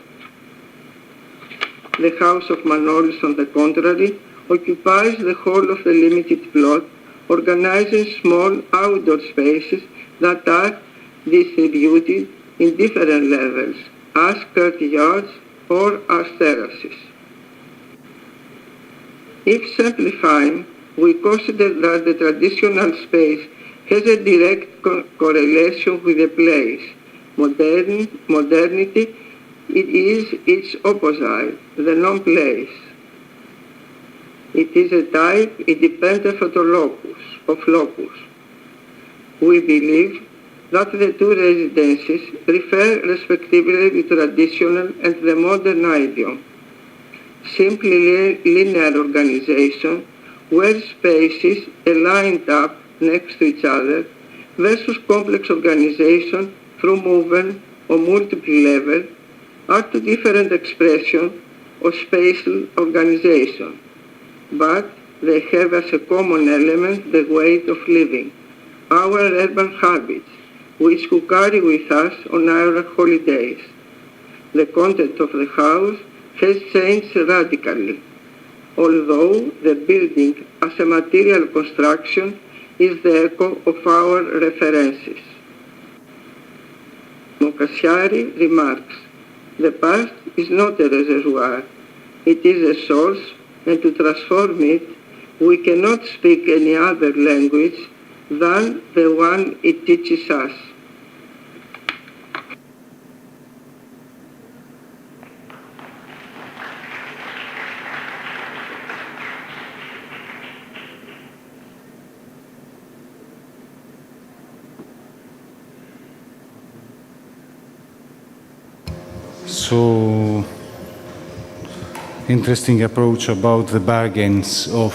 The house of Manolis, on the contrary, occupies the whole of the limited plot, organizing small outdoor spaces that are distributed in different levels, as courtyards or as terraces. If simplifying, we consider that the traditional space has a direct correlation with the place. Modernity, it is its opposite, the non-place. It is a type independent of locus. We believe that the two residences refer respectively to traditional and the modern idiom. Simply linear organization, where spaces are lined up next to each other, versus complex organization through movement or multiple levels, are two different expressions of spatial organization, but they have as a common element the way of living, our urban habits, which we carry with us on our holidays. The content of the house has changed radically, although the building as a material construction is the echo of our references. Mokasiari remarks, the past is not a reservoir, it is a source, and to transform it, we cannot speak any other language than the one it teaches us. So, interesting approach about the bargains of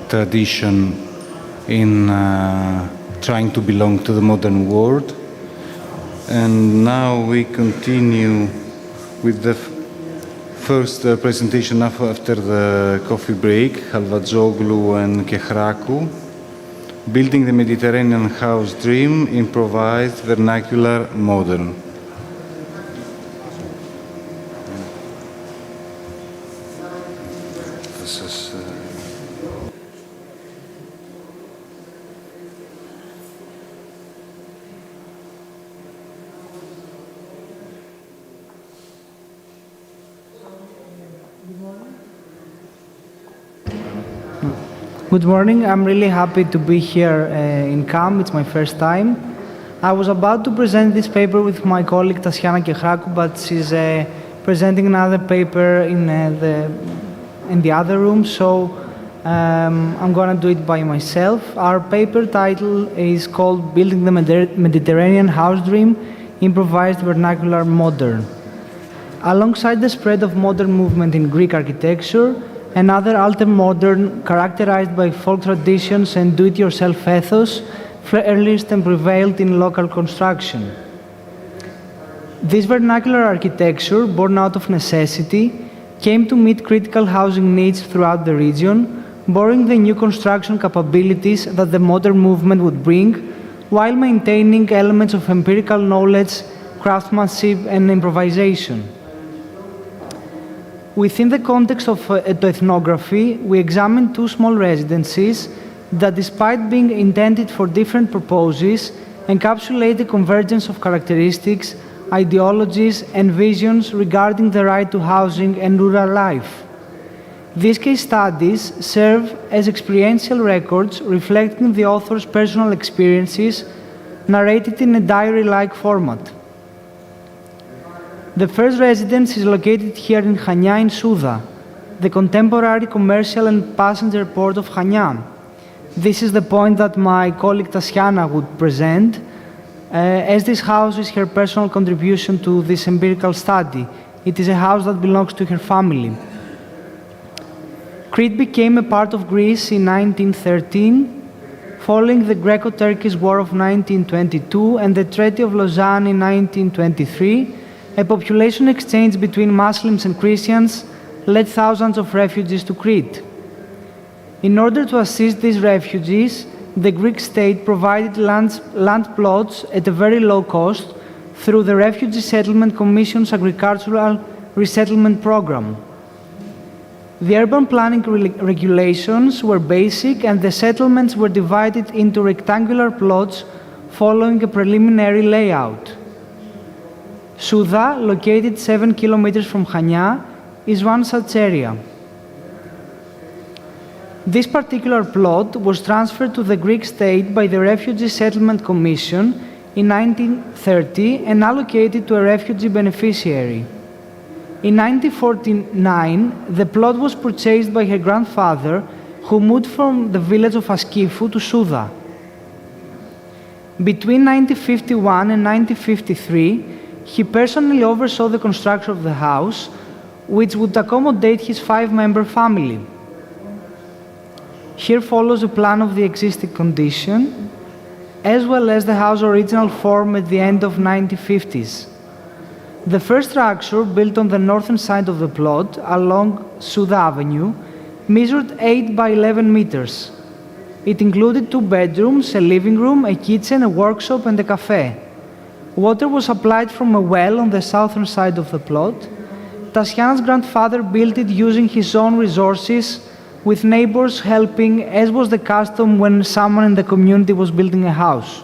tradition in trying to belong to the modern world. And now we continue with the first presentation after the coffee break, Halvazoglu and Kehraku, Building the Mediterranean House Dream, Improvised, Vernacular, Modern. Good morning. I'm really happy to be here in CAM. It's my first time. I was about to present this paper with my colleague Tatiana Kehraku, but she's presenting another paper in the other room, so I'm going to do it by myself. Our paper title is called Building the Mediterranean House Dream, Improvised, Vernacular, Modern. Alongside the spread of modern movement in Greek architecture, another alter-modern characterized by folk traditions and do-it-yourself ethos flourished and prevailed in local construction. This vernacular architecture, born out of necessity, came to meet critical housing needs throughout the region, borrowing the new construction capabilities that the modern movement would bring, while maintaining elements of empirical knowledge, craftsmanship, and improvisation. Within the context of ethnography, we examined two small residencies that, despite being intended for different purposes, encapsulate the convergence of characteristics, ideologies, and visions regarding the right to housing and rural life. These case studies serve as experiential records reflecting the author's personal experiences, narrated in a diary-like format. The first residence is located here in Chania in Souda, the contemporary commercial and passenger port of Chania. This is the point that my colleague Tatiana would present, as this house is her personal contribution to this empirical study. It is a house that belongs to her family. Crete became a part of Greece in 1913, following the Greco-Turkish War of 1922 and the Treaty of Lausanne in 1923. A population exchange between Muslims and Christians led thousands of refugees to Crete. In order to assist these refugees, the Greek state provided land plots at a very low cost through the Refugee Settlement Commission's Agricultural Resettlement Program. The urban planning regulations were basic, and the settlements were divided into rectangular plots following a preliminary layout. Souda, located 7 kilometers from Chania, is one such area. This particular plot was transferred to the Greek state by the Refugee Settlement Commission in 1930 and allocated to a refugee beneficiary. In 1949, the plot was purchased by her grandfather, who moved from the village of Askifu to Souda. Between 1951 and 1953, he personally oversaw the construction of the house, which would accommodate his 5-member family. Here follows a plan of the existing condition, as well as the house's original form at the end of 1950s. The first structure, built on the northern side of the plot, along Souda Avenue, measured 8 by 11 meters. It included 2 bedrooms, a living room, a kitchen, a workshop, and a cafe. Water was supplied from a well on the southern side of the plot. Tatiana's grandfather built it using his own resources, with neighbors helping, as was the custom when someone in the community was building a house.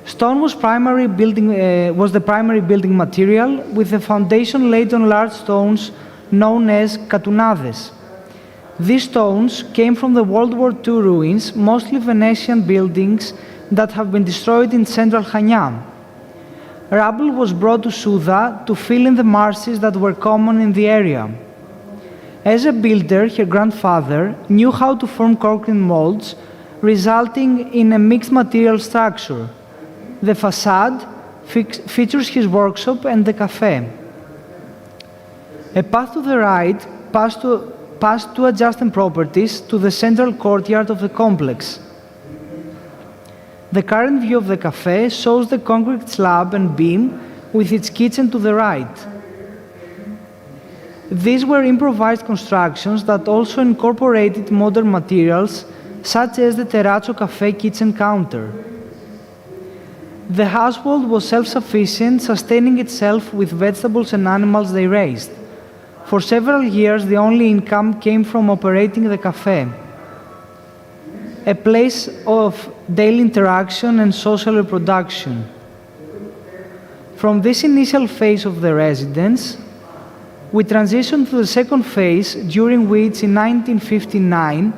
Stone was the primary building material, with the foundation laid on large stones known as katunades. These stones came from the World War II ruins, mostly Venetian buildings that have been destroyed in central Chania. Rubble was brought to Souda to fill in the marshes that were common in the area. As a builder, her grandfather knew how to form concrete molds, resulting in a mixed material structure. The facade features his workshop and the cafe. A path to the right passed 2 adjacent properties to the central courtyard of the complex. The current view of the cafe shows the concrete slab and beam with its kitchen to the right. These were improvised constructions that also incorporated modern materials, such as the terrazzo cafe kitchen counter. The household was self-sufficient, sustaining itself with vegetables and animals they raised. For several years, the only income came from operating the cafe, a place of daily interaction and social reproduction. From this initial phase of the residence, we transitioned to the second phase, during which, in 1959,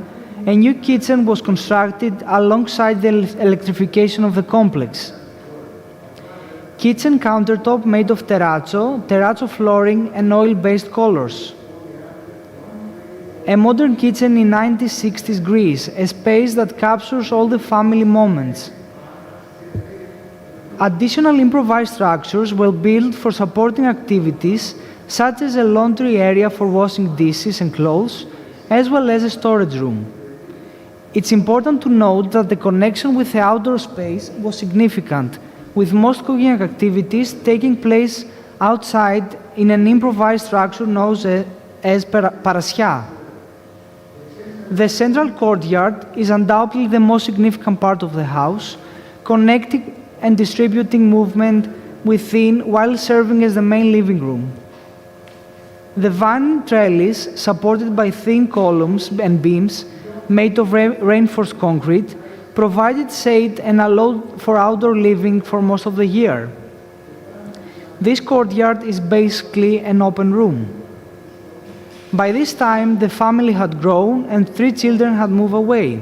a new kitchen was constructed alongside the electrification of the complex. Kitchen countertop made of terrazzo flooring, and oil-based colors. A modern kitchen in 1960s Greece, a space that captures all the family moments. Additional improvised structures were built for supporting activities such as a laundry area for washing dishes and clothes, as well as a storage room. It's important to note that the connection with the outdoor space was significant, with most cooking activities taking place outside in an improvised structure known as parasya. The central courtyard is undoubtedly the most significant part of the house, connecting and distributing movement within while serving as the main living room. The vine trellis, supported by thin columns and beams made of reinforced concrete, provided shade and allowed for outdoor living for most of the year. This courtyard is basically an open room. By this time, the family had grown and 3 children had moved away.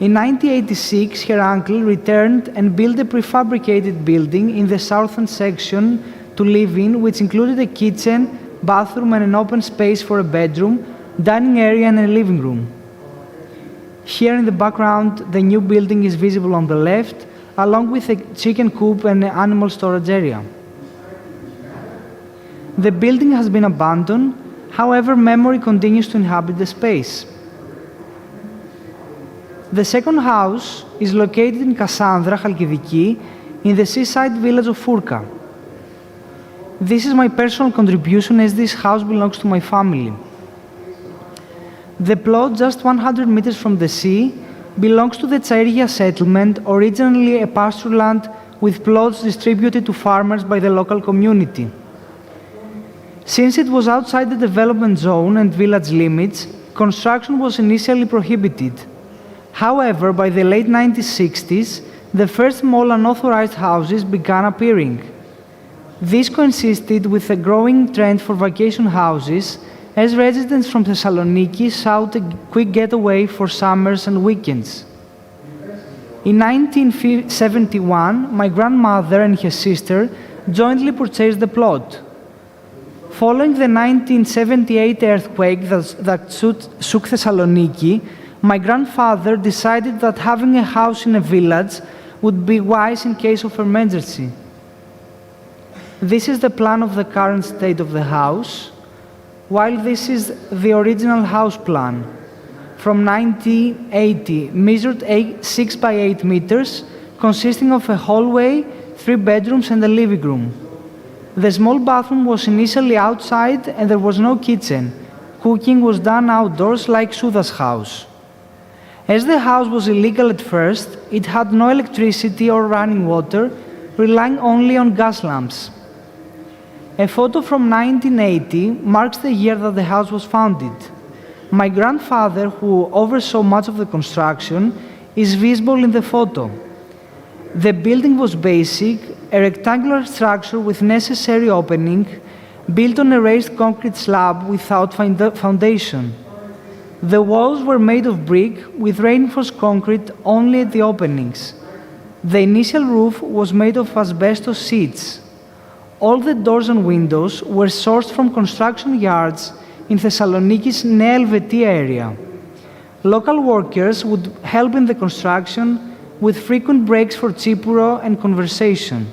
In 1986, her uncle returned and built a prefabricated building in the southern section to live in, which included a kitchen, bathroom, and an open space for a bedroom, dining area, and a living room. Here in the background, the new building is visible on the left, along with a chicken coop and an animal storage area. The building has been abandoned, however, memory continues to inhabit the space. The second house is located in Cassandra, Chalkidiki, in the seaside village of Furka. This is my personal contribution as this house belongs to my family. The plot just 100 meters from the sea belongs to the Tsairia settlement, originally a pasture land with plots distributed to farmers by the local community. Since it was outside the development zone and village limits, construction was initially prohibited. However, by the late 1960s, the first small unauthorized houses began appearing. This coincided with a growing trend for vacation houses, as residents from Thessaloniki sought a quick getaway for summers and weekends. In 1971, my grandmother and her sister jointly purchased the plot. Following the 1978 earthquake that shook Thessaloniki, my grandfather decided that having a house in a village would be wise in case of emergency. This is the plan of the current state of the house, while this is the original house plan from 1980, measured 6 by 8 meters, consisting of a hallway, 3 bedrooms, and a living room. The small bathroom was initially outside and there was no kitchen. Cooking was done outdoors like Suda's house. As the house was illegal at first, it had no electricity or running water, relying only on gas lamps. A photo from 1980 marks the year that the house was founded. My grandfather, who oversaw much of the construction, is visible in the photo. The building was basic, a rectangular structure with necessary opening, built on a raised concrete slab without foundation. The walls were made of brick with reinforced concrete only at the openings. The initial roof was made of asbestos sheets. All the doors and windows were sourced from construction yards in Thessaloniki's Nea Elvetia area. Local workers would help in the construction with frequent breaks for chipuro and conversation.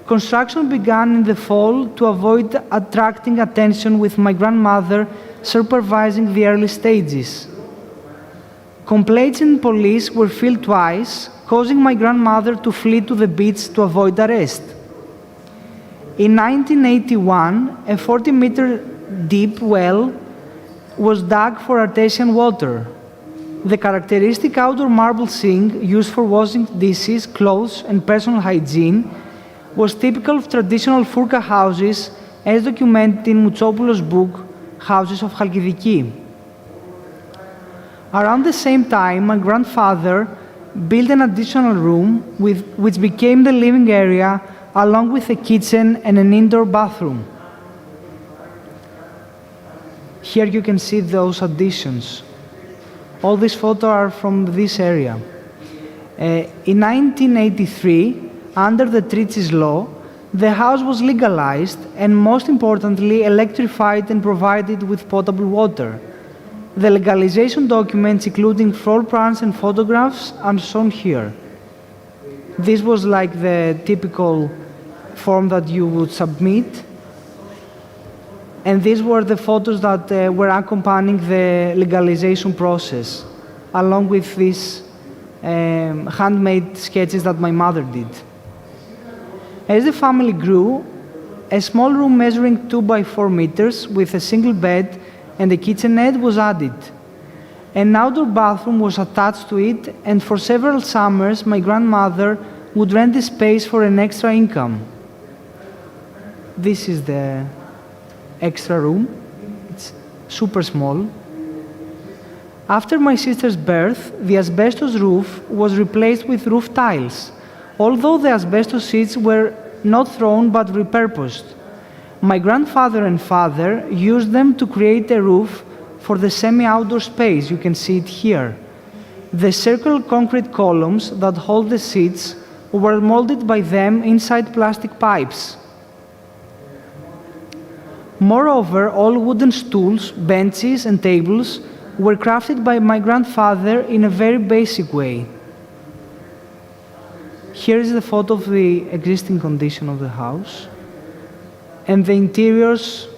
Construction began in the fall to avoid attracting attention, with my grandmother supervising the early stages. Complaints in police were filed twice, causing my grandmother to flee to the beach to avoid arrest. In 1981, a 40-meter deep well was dug for artesian water. The characteristic outdoor marble sink used for washing dishes, clothes, and personal hygiene was typical of traditional Furka houses, as documented in Moutsopoulos' book, Houses of Chalkidiki. Around the same time, my grandfather built an additional room which became the living area, along with a kitchen and an indoor bathroom. Here you can see those additions. All these photos are from this area. In 1983, under the Treaties law, the house was legalized and, most importantly, electrified and provided with potable water. The legalization documents, including floor plans and photographs, are shown here. This was like the typical form that you would submit. And these were the photos that were accompanying the legalization process, along with these handmade sketches that my mother did. As the family grew, a small room measuring 2 by 4 meters with a single bed and a kitchenette was added. An outdoor bathroom was attached to it, and for several summers, my grandmother would rent the space for an extra income. This is the extra room. It's super small. After my sister's birth, the asbestos roof was replaced with roof tiles, although the asbestos sheets were not thrown but repurposed. My grandfather and father used them to create a roof for the semi-outdoor space. You can see it here. The circular concrete columns that hold the seats were molded by them inside plastic pipes. Moreover, all wooden stools, benches, and tables were crafted by my grandfather in a very basic way. Here is the photo of the existing condition of the house, and the interiors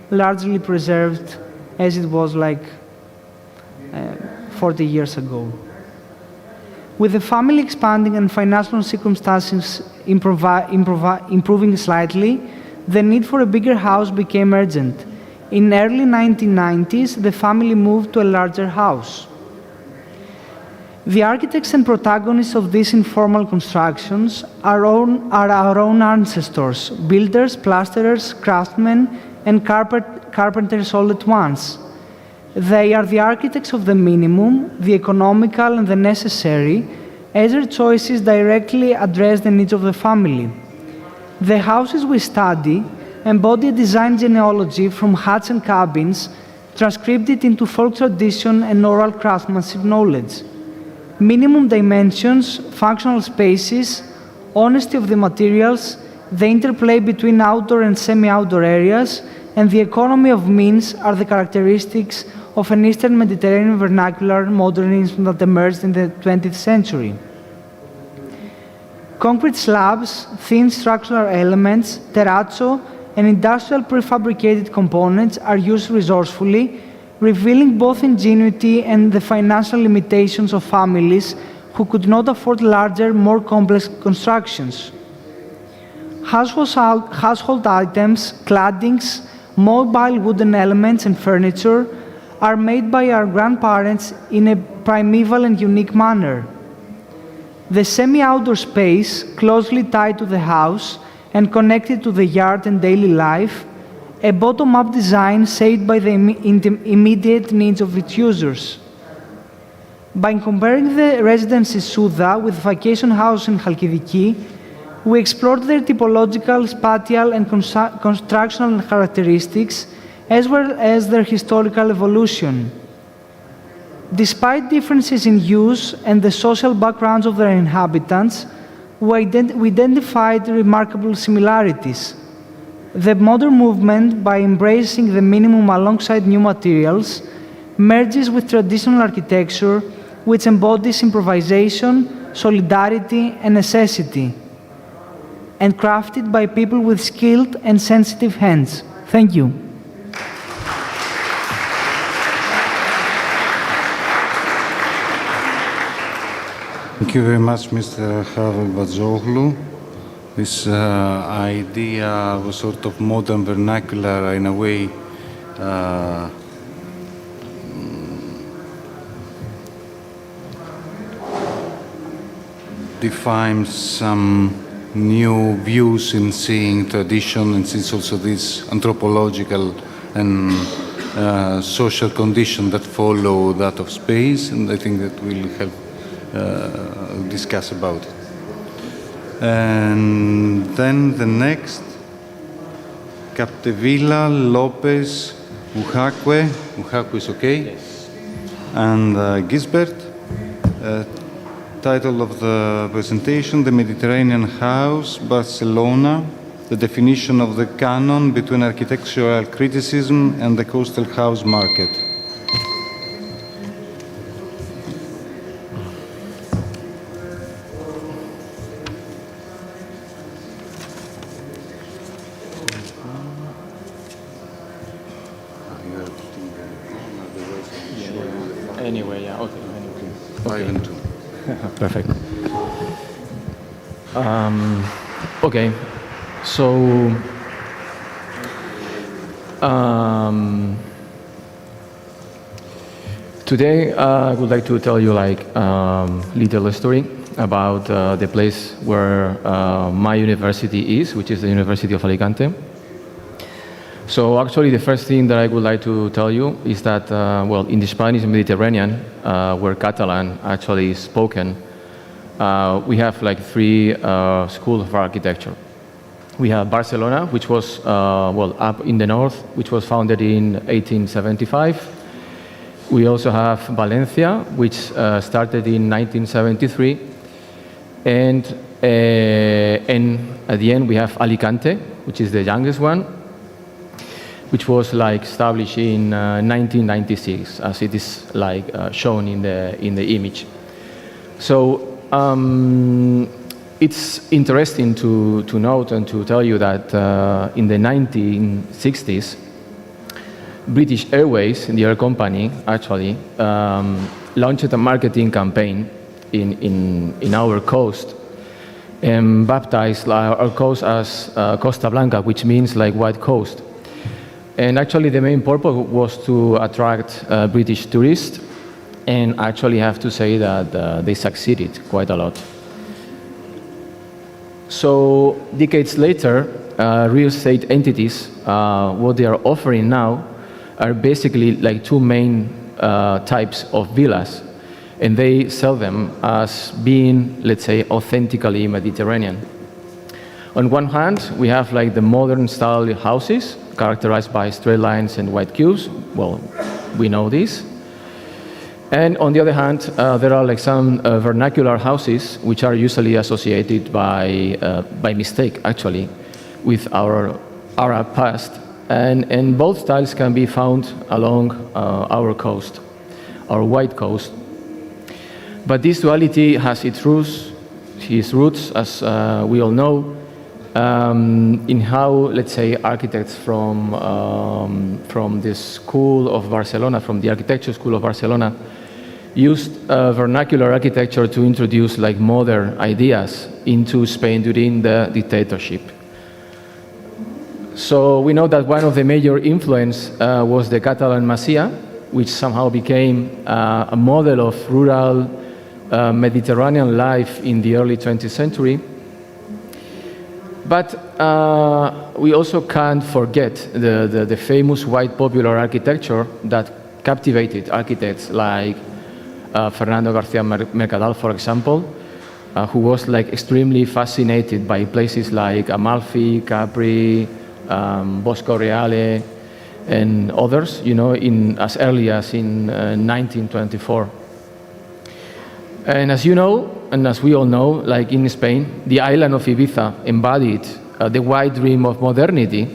largely preserved as it was like 40 years ago. With the family expanding and financial circumstances improving slightly, the need for a bigger house became urgent. In early 1990s, the family moved to a larger house. The architects and protagonists of these informal constructions are our own ancestors, builders, plasterers, craftsmen, and carpenters all at once. They are the architects of the minimum, the economical, and the necessary, as their choices directly address the needs of the family. The houses we study embody a design genealogy from huts and cabins, transcribed it into folk tradition and oral craftsmanship knowledge. Minimum dimensions, functional spaces, honesty of the materials, the interplay between outdoor and semi-outdoor areas, and the economy of means are the characteristics of an Eastern Mediterranean vernacular modernism that emerged in the 20th century. Concrete slabs, thin structural elements, terrazzo, and industrial prefabricated components are used resourcefully, revealing both ingenuity and the financial limitations of families who could not afford larger, more complex constructions. Household items, claddings, mobile wooden elements, and furniture are made by our grandparents in a primeval and unique manner. The semi-outdoor space, closely tied to the house and connected to the yard and daily life, a bottom-up design shaped by the immediate needs of its users. By comparing the residence in Souda with vacation house in Chalkidiki, we explored their typological, spatial, and constructional characteristics, as well as their historical evolution. Despite differences in use and the social backgrounds of their inhabitants, we identified remarkable similarities. The modern movement, by embracing the minimum alongside new materials, merges with traditional architecture, which embodies improvisation, solidarity, and necessity, and crafted by people with skilled and sensitive hands. Thank you. Thank you very much, Mr. Havel Bazoglu. This idea of a sort of modern vernacular, in a way, defines some new views in seeing tradition, and since also this anthropological and social condition that follow that of space, and I think that will help discuss about it. And then the next, Capdevila, Lopez, Uhakwe. Uhakwe is okay? Yes. And Gisbert. Title of the presentation, The Mediterranean House, Barcelona, the definition of the canon between architectural criticism and the coastal house market. 5 and 2. Perfect. Okay, so today I would like to tell you like little story about the place where my university is, which is the University of Alicante. So actually the first thing that I would like to tell you is that, well, in the Spanish Mediterranean, where Catalan actually is spoken, we have like three schools of architecture. We have Barcelona, which was, well, up in the north, which was founded in 1875. We also have Valencia, which started in 1973. And at the end, we have Alicante, which is the youngest one, which was like established in 1996, as it is like shown in the image. So it's interesting to note and to tell you that in the 1960s, British Airways, the air company, actually launched a marketing campaign in our coast and baptized our coast as Costa Blanca, which means like white coast. And actually the main purpose was to attract British tourists, and actually have to say that they succeeded quite a lot. So decades later, real estate entities, what they are offering now are basically like two main types of villas, and they sell them as being, let's say, authentically Mediterranean. On one hand, we have like the modern style houses characterized by straight lines and white cubes. Well, we know this. And on the other hand, there are like some vernacular houses which are usually associated by mistake, actually, with our Arab past. And both styles can be found along our coast, our white coast. But this duality has its roots, as we all know, in how, let's say, architects from the school of Barcelona, from the architecture school of Barcelona, used vernacular architecture to introduce like modern ideas into Spain during the dictatorship. So we know that one of the major influence was the Catalan Masia, which somehow became a model of rural Mediterranean life in the early 20th century. But we also can't forget the famous white popular architecture that captivated architects like Fernando García Mercadal, for example, who was like extremely fascinated by places like Amalfi, Capri, Bosco Reale, and others, you know, as early as in 1924. And as you know, and as we all know, like in Spain, the island of Ibiza embodied the white dream of modernity.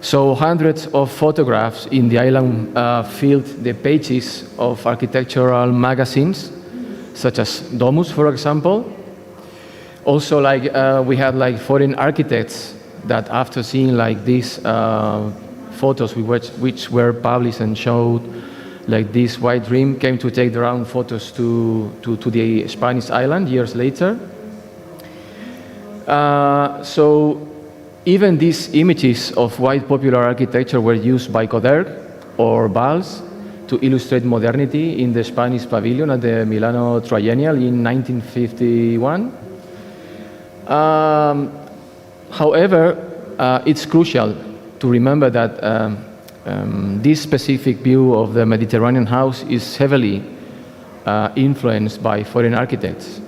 So hundreds of photographs in the island filled the pages of architectural magazines, such as Domus, for example. Also, like we had like foreign architects that, after seeing like these photos which were published and showed like this white dream, came to take their own photos to the Spanish island years later. So even these images of white popular architecture were used by Coderch or Valls to illustrate modernity in the Spanish pavilion at the Milano Triennial in 1951. However, it's crucial to remember that this specific view of the Mediterranean house is heavily influenced by foreign architects,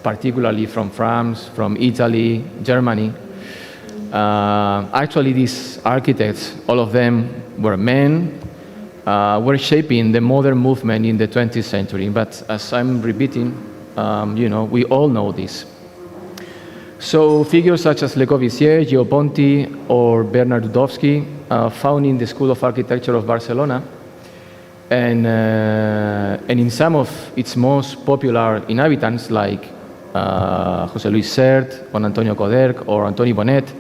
particularly from France, from Italy, Germany. Actually, these architects, all of them were men, were shaping the modern movement in the 20th century. But as I'm repeating, you know, we all know this. So figures such as Le Corbusier, Gio Ponti, or Bernard Dudowski, found in the School of Architecture of Barcelona, and in some of its most popular inhabitants, like José Luis Sert, Juan Antonio Coderch, or Antoni Bonet.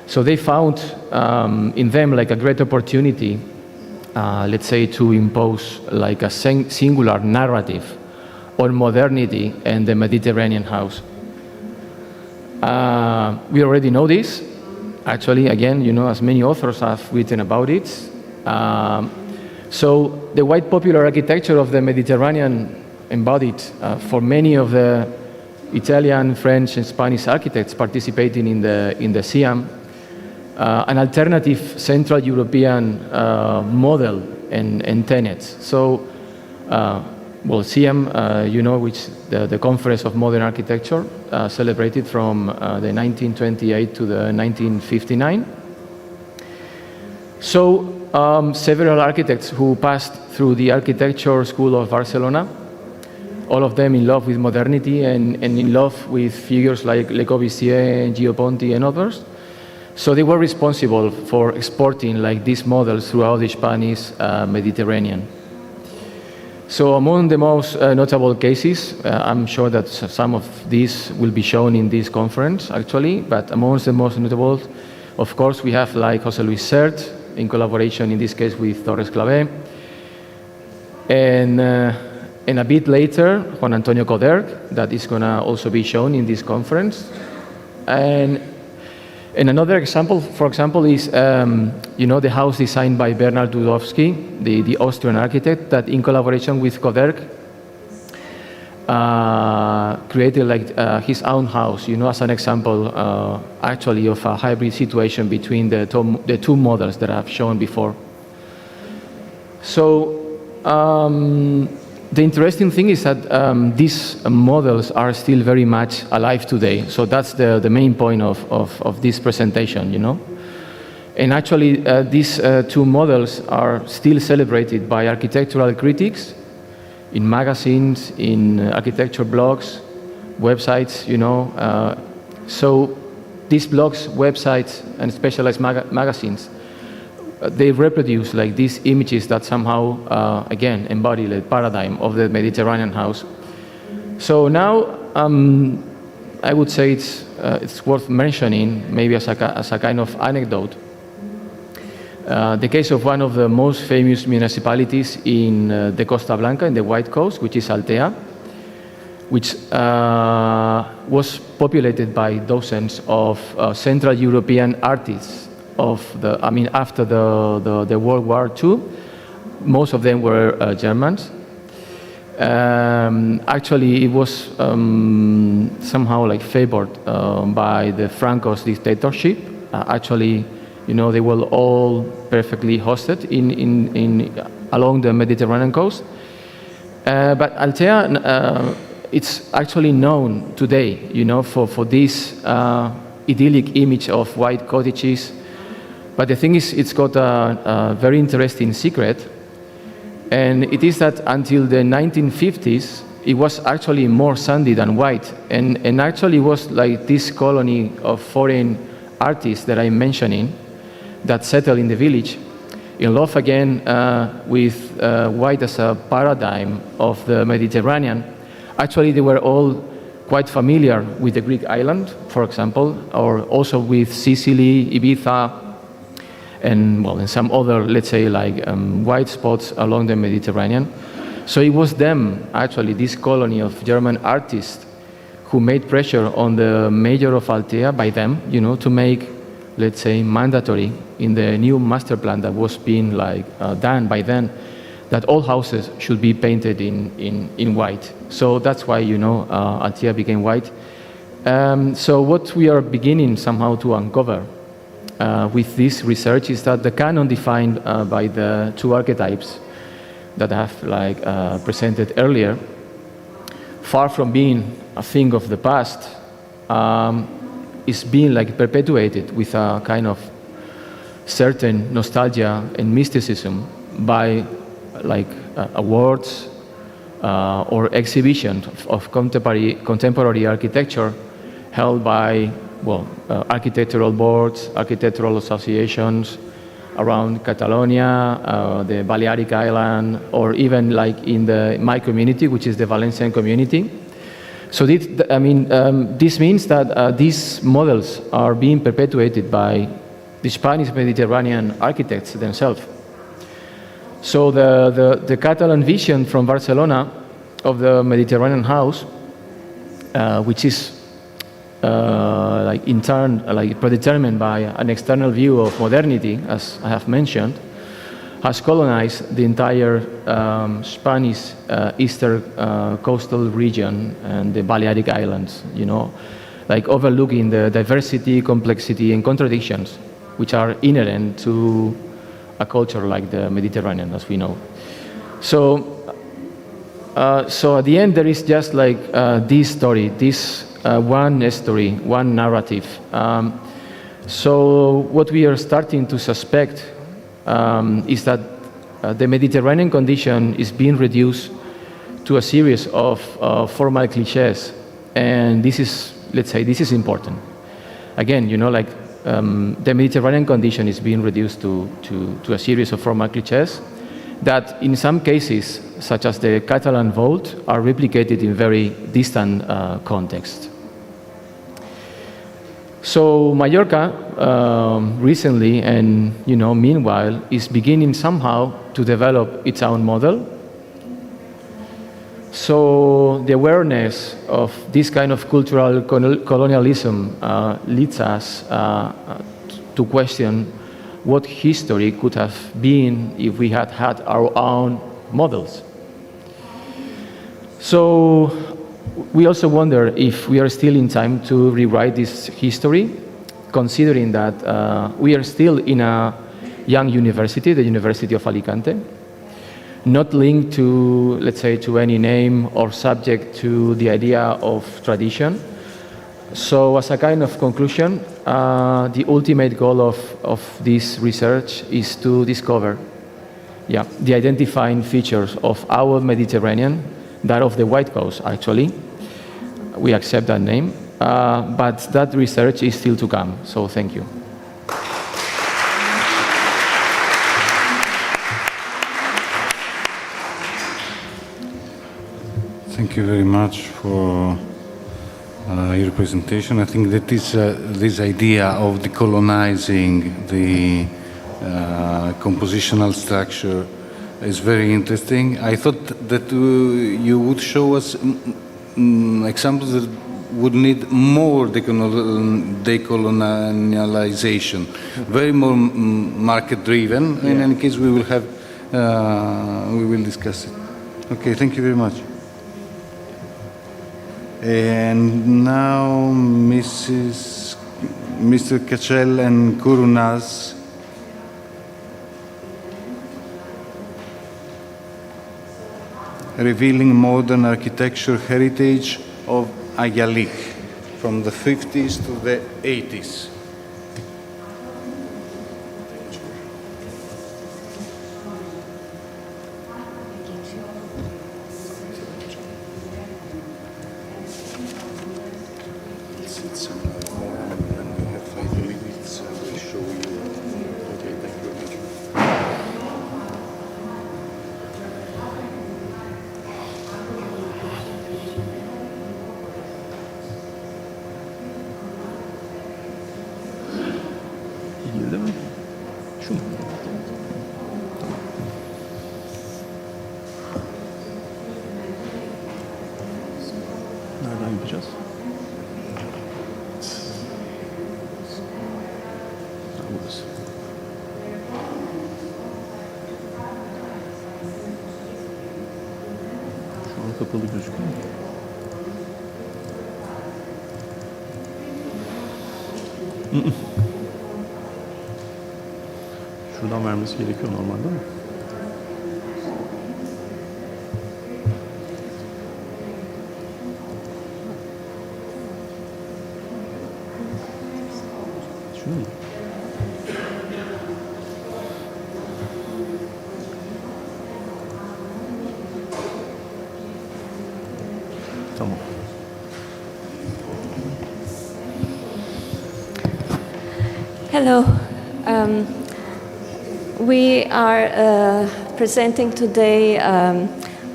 So they found in them like a great opportunity, let's say, to impose like a singular narrative on modernity and the Mediterranean house. We already know this. Actually, again, as many authors have written about it. So the white popular architecture of the Mediterranean embodied for many of the Italian, French, and Spanish architects participating in the CAM, an alternative Central European model and tenets. So, CAM, which the Conference of Modern Architecture celebrated from the 1928 to the 1959. So, several architects who passed through the Architecture School of Barcelona, all of them in love with modernity and in love with figures like Le Corbusier, Gio Ponti, and others. So they were responsible for exporting these models throughout the Spanish Mediterranean. So among the most notable cases, I'm sure that some of these will be shown in this conference, actually, but amongst the most notable, of course, we have José Luis Sert, in collaboration, in this case, with Torres Clavé. And a bit later, Juan Antonio Coderch, that is going to also be shown in this conference. And another example, for example, is the house designed by Bernard Dudowski, the Austrian architect, that in collaboration with Coderch created his own house, as an example, actually, of a hybrid situation between the two models that I've shown before. So the interesting thing is that these models are still very much alive today. So that's the main point of this presentation, And actually, these two models are still celebrated by architectural critics in magazines, in architecture blogs, websites, So these blogs, websites, and specialized magazines, they reproduce these images that somehow, again, embody the paradigm of the Mediterranean house. So now, I would say it's worth mentioning, maybe as a kind of anecdote, the case of one of the most famous municipalities in the Costa Blanca, in the White Coast, which is Altea, which was populated by dozens of Central European artists after the World War II. Most of them were Germans. Actually, it was somehow favored by the Franco's dictatorship. Actually, they were all perfectly hosted along the Mediterranean coast. But Altea, it's actually known today, for this idyllic image of white cottages. But the thing is, it's got a very interesting secret. And it is that until the 1950s, it was actually more sandy than white. And actually was this colony of foreign artists that I'm mentioning that settled in the village, in love again with white as a paradigm of the Mediterranean. Actually, they were all quite familiar with the Greek island, for example, or also with Sicily, Ibiza, and some other, let's say, white spots along the Mediterranean. So it was them, actually, this colony of German artists, who made pressure on the mayor of Altea, by them, to make, let's say, mandatory in the new master plan that was being done by then, that all houses should be painted in white. So that's why, Altea became white. So what we are beginning somehow to uncover with this research is that the canon defined by the two archetypes that I have presented earlier, far from being a thing of the past, is being perpetuated with a kind of certain nostalgia and mysticism by awards or exhibitions of contemporary architecture held by architectural boards, architectural associations around Catalonia, the Balearic Island, or even in my community, which is the Valencian community. So this means that these models are being perpetuated by the Spanish Mediterranean architects themselves. So the Catalan vision from Barcelona of the Mediterranean house, which is in turn predetermined by an external view of modernity, as I have mentioned, has colonized the entire Spanish eastern coastal region and the Balearic Islands, overlooking the diversity, complexity, and contradictions which are inherent to a culture like the Mediterranean, as we know. So at the end, there is just this story, one story, one narrative. So what we are starting to suspect is that the Mediterranean condition is being reduced to a series of formal cliches, and this is important. Again, the Mediterranean condition is being reduced to a series of formal cliches that in some cases, such as the Catalan vote, are replicated in very distant contexts. So Mallorca recently and meanwhile is beginning somehow to develop its own model. So the awareness of this kind of cultural colonialism leads us to question what history could have been if we had had our own models. So we also wonder if we are still in time to rewrite this history, considering that we are still in a young university, the University of Alicante, not linked to, let's say, to any name or subject to the idea of tradition. So as a kind of conclusion, the ultimate goal of this research is to discover the identifying features of our Mediterranean, that of the White Coast, actually. We accept that name, but that research is still to come, so thank you. Thank you very much for your presentation. I think that this idea of decolonizing the compositional structure is very interesting. I thought that you would show us examples that would need more decolonialization, very more market-driven. In any case, we will discuss it. Okay, thank you very much. And now, Mr. Kachel and Kourounas. Revealing modern architecture heritage of Ayalik from the 50s to the 80s. Nereden yapacağız? Burası. Şu an kapalı gözüküyor. Şuradan vermesi gerekiyor normalde mi? Şunu mu? Tamam. Hello. We are presenting today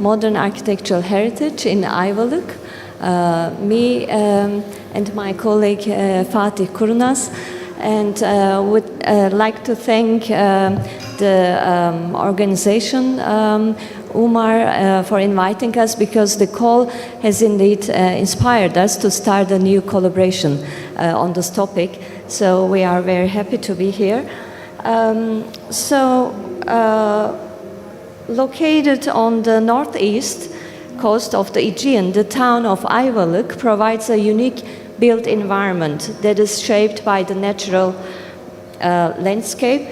modern architectural heritage in Ayvalık. Me and my colleague Fatih Kourounas and would like to thank the organization Umar for inviting us, because the call has indeed inspired us to start a new collaboration on this topic. So we are very happy to be here. Located on the northeast coast of the Aegean, the town of Ayvalık provides a unique built environment that is shaped by the natural landscape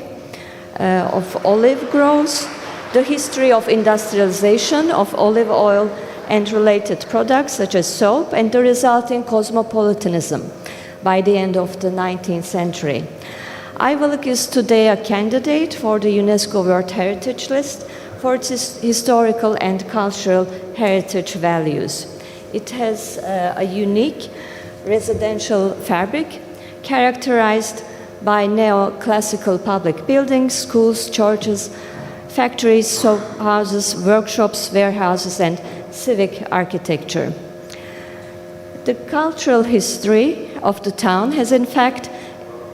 of olive groves, the history of industrialization of olive oil and related products such as soap, and the resulting cosmopolitanism by the end of the 19th century. Ayvalık is today a candidate for the UNESCO World Heritage List for its historical and cultural heritage values. It has a unique residential fabric characterized by neoclassical public buildings, schools, churches, factories, soap houses, workshops, warehouses, and civic architecture. The cultural history of the town has in fact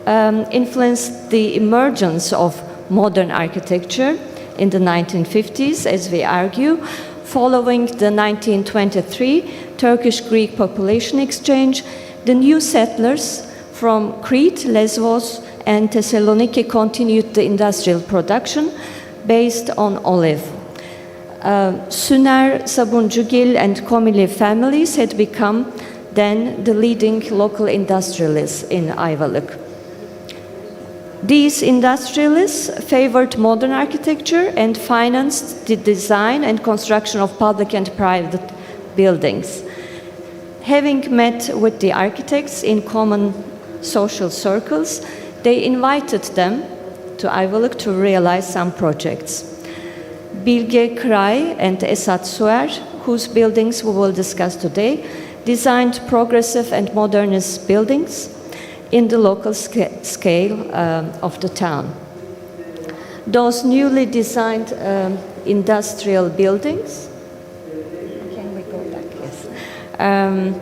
influenced the emergence of modern architecture in the 1950s, as we argue, following the 1923 Turkish-Greek population exchange. The new settlers from Crete, Lesbos, and Thessaloniki continued the industrial production based on olive. Süner, Sabuncugil, and Komili families had become then the leading local industrialists in Ayvalık. These industrialists favored modern architecture and financed the design and construction of public and private buildings. Having met with the architects in common social circles, they invited them to Ayvalık to realize some projects. Bilge Kray and Esat Suer, whose buildings we will discuss today, designed progressive and modernist buildings in the local scale of the town. Those newly designed industrial buildings, can we go back? Yes.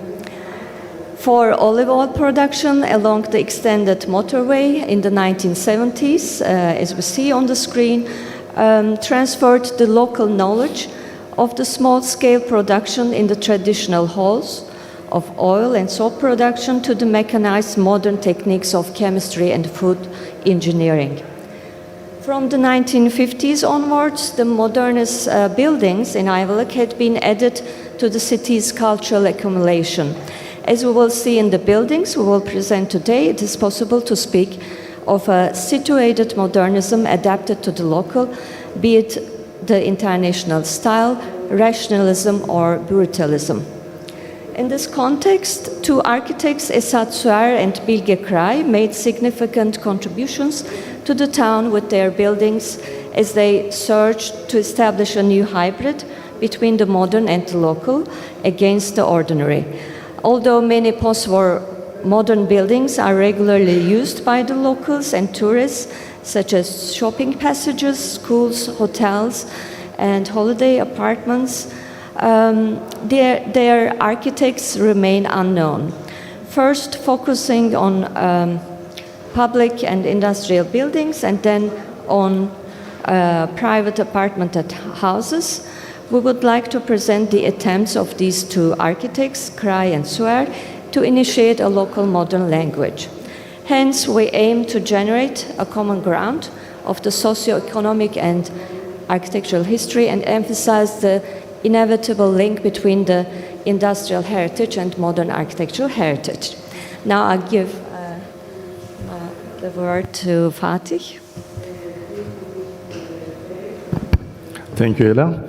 For olive oil production along the extended motorway in the 1970s, as we see on the screen, transferred the local knowledge of the small-scale production in the traditional halls of oil and soap production to the mechanized modern techniques of chemistry and food engineering. From the 1950s onwards, the modernist buildings in Ayvalık had been added to the city's cultural accumulation. As we will see in the buildings we will present today, it is possible to speak of a situated modernism adapted to the local, be it the international style, rationalism, or brutalism. In this context, two architects, Esat Suer and Bilge Kray, made significant contributions to the town with their buildings as they searched to establish a new hybrid between the modern and the local against the ordinary. Although many post-war modern buildings are regularly used by the locals and tourists, such as shopping passages, schools, hotels, and holiday apartments, their architects remain unknown. First, focusing on public and industrial buildings, and then on private apartment houses, we would like to present the attempts of these two architects, Kray and Suer, to initiate a local modern language. Hence, we aim to generate a common ground of the socio-economic and architectural history and emphasize the inevitable link between the industrial heritage and modern architectural heritage. Now I'll give the word to Fatih. Thank you, Ela.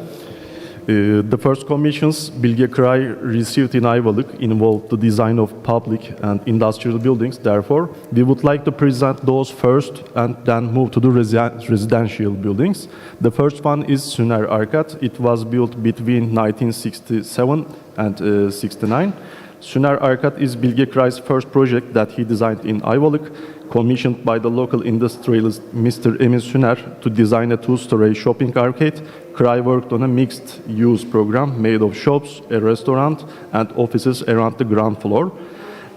The first commissions Bilge Kray received in Ayvalık involved the design of public and industrial buildings. Therefore, we would like to present those first and then move to the residential buildings. The first one is Süner Arkat. It was built between 1967 and 69. Süner Arkat is Bilge Kray's first project that he designed in Ayvalık, commissioned by the local industrialist Mr. Emin Süner to design a two-story shopping arcade. Kray worked on a mixed-use program made of shops, a restaurant, and offices around the ground floor,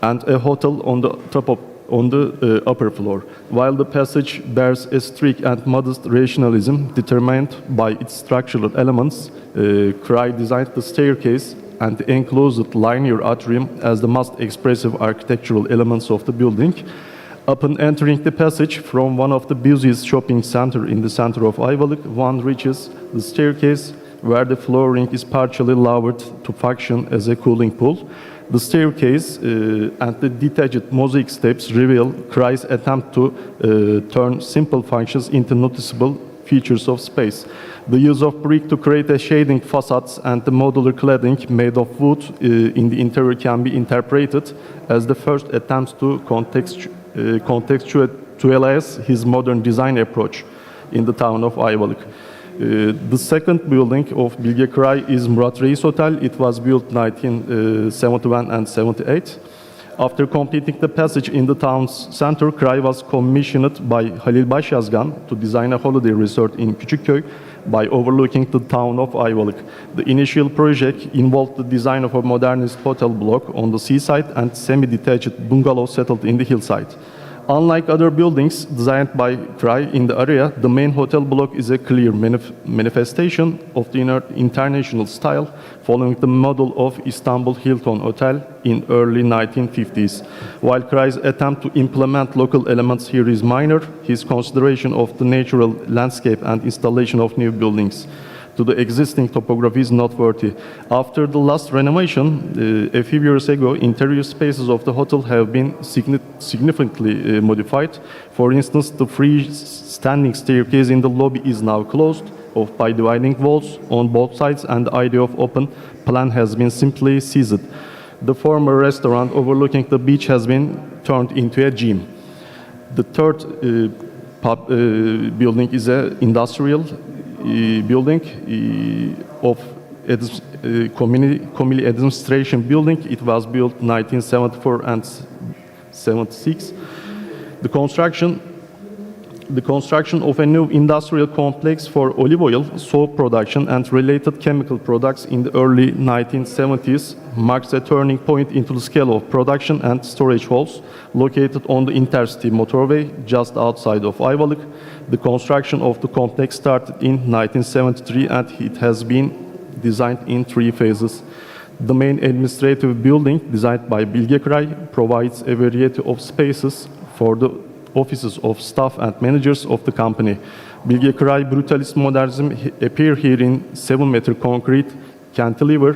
and a hotel on the top of on the upper floor, while the passage bears a strict and modest rationalism determined by its structural elements. Cry designed the staircase and the enclosed linear atrium as the most expressive architectural elements of the building. Upon entering the passage from one of the busiest shopping centers in the center of Ayvalık, one reaches the staircase where the flooring is partially lowered to function as a cooling pool. The staircase and the detached mosaic steps reveal Cry's attempt to turn simple functions into noticeable features of space. The use of brick to create a shading facades and the modular cladding made of wood in the interior can be interpreted as the first attempt to contextualize his modern design approach in the town of Ayvalık. The second building of Bilge Kray is Murat Reis Hotel. It was built 1971 and 78. After completing the passage in the town's center, Kray was commissioned by Halil Başyazgan to design a holiday resort in Küçükköy by overlooking the town of Ayvalık. The initial project involved the design of a modernist hotel block on the seaside and semi-detached bungalow settled in the hillside. Unlike other buildings designed by Kray in the area, the main hotel block is a clear manifestation of the international style, following the model of Istanbul Hilton Hotel in early 1950s. While Kray's attempt to implement local elements here is minor, his consideration of the natural landscape and installation of new buildings to the existing topography is noteworthy. After the last renovation, a few years ago, interior spaces of the hotel have been significantly modified. For instance, the freestanding staircase in the lobby is now closed off by dividing walls on both sides, and the idea of open plan has been simply seized. The former restaurant overlooking the beach has been turned into a gym. The third building is an industrial building of community administration building. It was built 1974 and 76. The construction of a new industrial complex for olive oil, soap production, and related chemical products in the early 1970s marks a turning point into the scale of production and storage halls located on the Intercity motorway just outside of Ayvalık. The construction of the complex started in 1973 and it has been designed in 3 phases. The main administrative building, designed by Bilge Kray, provides a variety of spaces for the offices of staff and managers of the company. Bilge Kray brutalist modernism appear here in 7-meter concrete cantilever,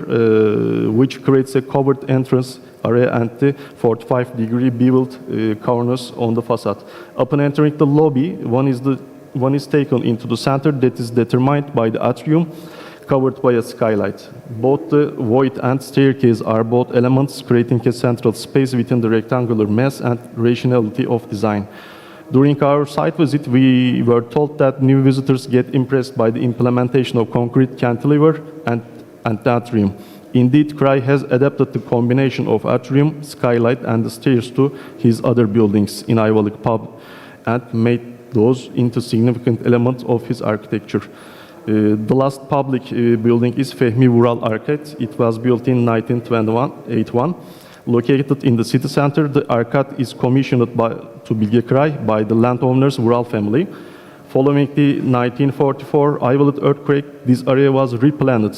which creates a covered entrance area and the 45-degree beveled corners on the facade. Upon entering the lobby, one is taken into the center that is determined by the atrium covered by a skylight. Both the void and staircase are both elements creating a central space within the rectangular mass and rationality of design. During our site visit, we were told that new visitors get impressed by the implementation of concrete cantilever and atrium. Indeed, Kray has adapted the combination of atrium, skylight, and the stairs to his other buildings in Ayvalık Pub and made those into significant elements of his architecture. The last public building is Fehmi Vural Arcade. It was built in 1981. Located in the city center, the arcade is commissioned to Bilge Kray by the landowners Vural family. Following the 1944 Ayvalık earthquake, this area was replanted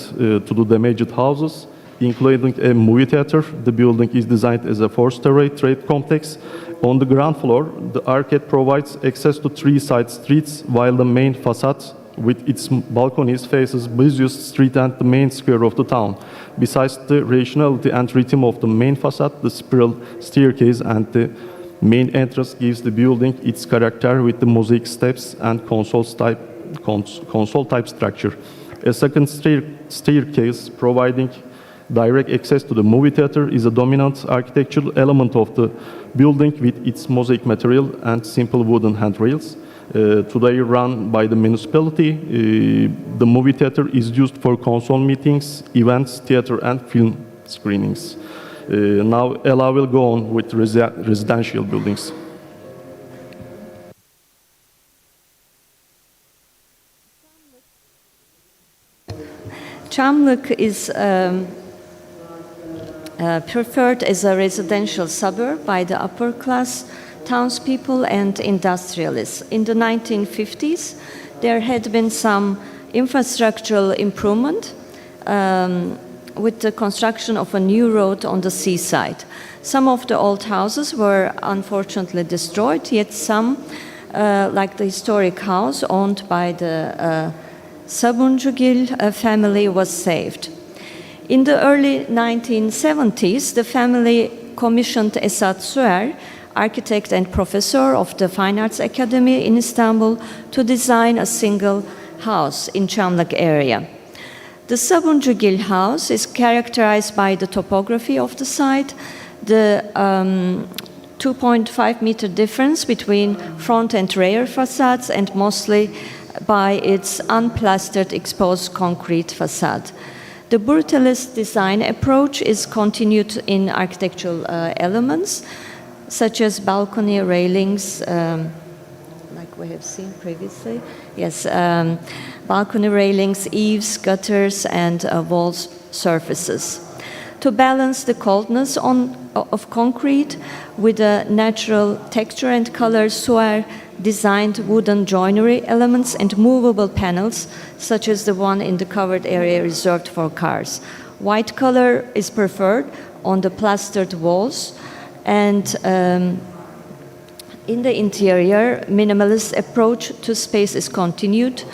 to the damaged houses, including a movie theater. The building is designed as a 4-story trade complex. On the ground floor, the arcade provides access to 3 side streets, while the main facade with its balconies faces busiest street and the main square of the town. Besides the rationality and rhythm of the main facade, the spiral staircase and the main entrance gives the building its character with the mosaic steps and console type structure. A second staircase providing direct access to the movie theater is a dominant architectural element of the building with its mosaic material and simple wooden handrails. Today run by the municipality, the movie theater is used for console meetings, events, theater, and film screenings. Now Ella will go on with residential buildings. Çamlık is preferred as a residential suburb by the upper class townspeople and industrialists. In the 1950s, there had been some infrastructural improvement with the construction of a new road on the seaside. Some of the old houses were unfortunately destroyed, yet some, like the historic house owned by the Sabuncugil family, was saved. In the early 1970s, the family commissioned Esat Suer, architect and professor of the Fine Arts Academy in Istanbul, to design a single house in Çamlık area. The Sabuncugil house is characterized by the topography of the site, the 2.5 meter difference between front and rear facades, and mostly by its unplastered exposed concrete facade. The brutalist design approach is continued in architectural elements, such as balcony railings, like we have seen previously. Yes, balcony railings, eaves, gutters, and walls surfaces. To balance the coldness of concrete with a natural texture and color, Suer designed wooden joinery elements and movable panels, such as the one in the covered area reserved for cars. White color is preferred on the plastered walls, and in the interior, minimalist approach to space is continued.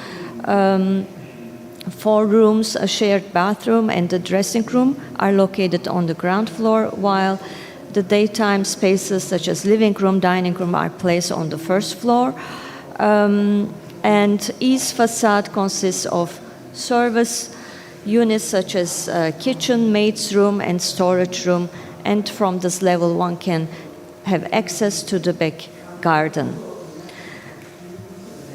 4 rooms, a shared bathroom, and a dressing room are located on the ground floor, while the daytime spaces such as living room, dining room are placed on the first floor. And east facade consists of service units such as kitchen, maid's room, and storage room, and from this level one can have access to the back garden.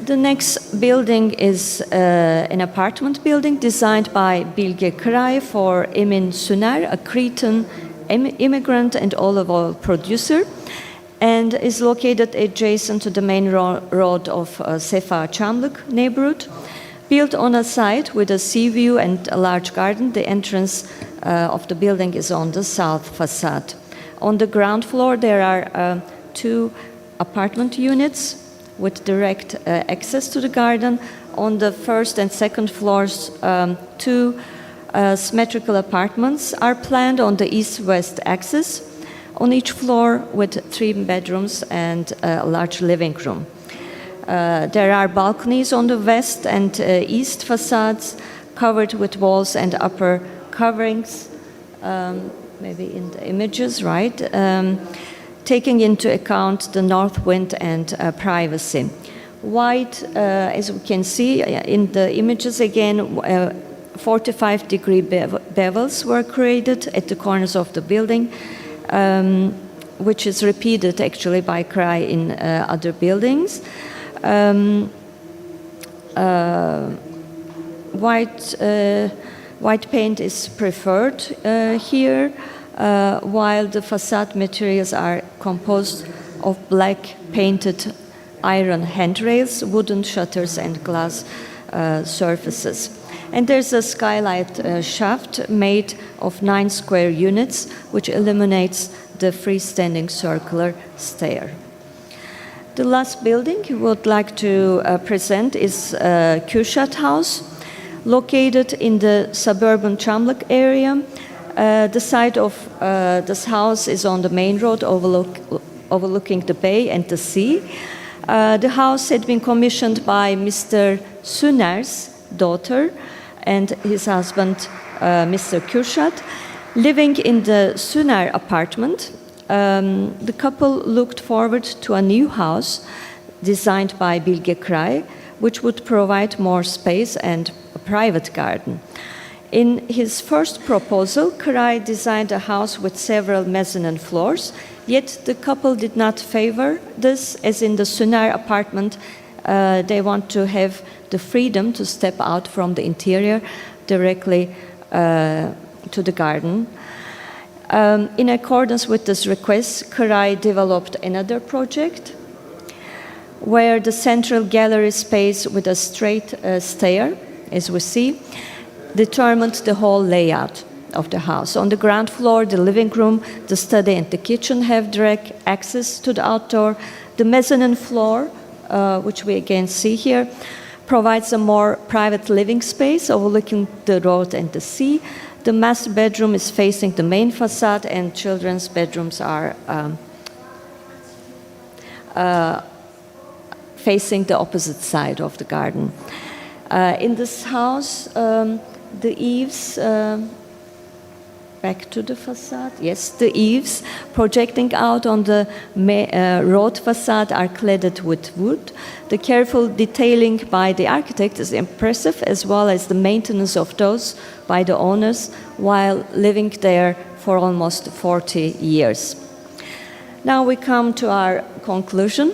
The next building is an apartment building designed by Bilge Kray for Emin Suner, a Cretan immigrant and olive oil producer, and is located adjacent to the main road of Sefa Çamlık neighborhood. Built on a site with a sea view and a large garden, the entrance of the building is on the south facade. On the ground floor, there are 2 apartment units with direct access to the garden. On the first and second floors, 2 symmetrical apartments are planned on the east-west axis, on each floor with 3 bedrooms and a large living room. There are balconies on the west and east facades covered with walls and upper coverings, maybe in the images, right? Taking into account the north wind and privacy. White, as we can see in the images again, 45-degree bevels were created at the corners of the building, which is repeated actually by Kray in other buildings. White paint is preferred here, while the facade materials are composed of black painted iron handrails, wooden shutters, and glass surfaces. And there's a skylight shaft made of 9 square units, which illuminates the freestanding circular stair. The last building we would like to present is Kürşat House, located in the suburban Çamlık area. The site of this house is on the main road overlooking the bay and the sea. The house had been commissioned by Mr. Suner's daughter and his husband, Mr. Kürşat. Living in the Suner apartment, the couple looked forward to a new house designed by Bilge Kray, which would provide more space and a private garden. In his first proposal, Kray designed a house with several mezzanine floors, yet the couple did not favor this, as in the Suner apartment, they want to have the freedom to step out from the interior directly to the garden. In accordance with this request, Kray developed another project where the central gallery space with a straight stair, as we see, determined the whole layout. of the house. On the ground floor, the living room, the study, and the kitchen have direct access to the outdoor. The mezzanine floor, which we again see here, provides a more private living space overlooking the road and the sea. The master bedroom is facing the main facade, and children's bedrooms are facing the opposite side of the garden. In this house, the eaves, back to the facade, yes, the eaves projecting out on the road facade are cladded with wood. The careful detailing by the architect is impressive, as well as the maintenance of those by the owners while living there for almost 40 years. Now we come to our conclusion.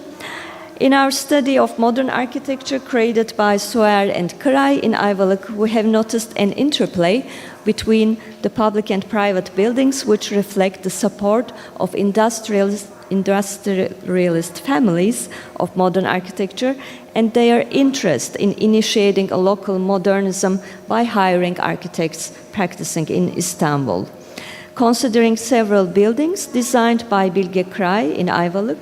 In our study of modern architecture created by Soer and Kray in Ayvalık, we have noticed an interplay between the public and private buildings, which reflect the support of industrialist families of modern architecture and their interest in initiating a local modernism by hiring architects practicing in Istanbul. Considering several buildings designed by Bilge Kray in Ayvalık,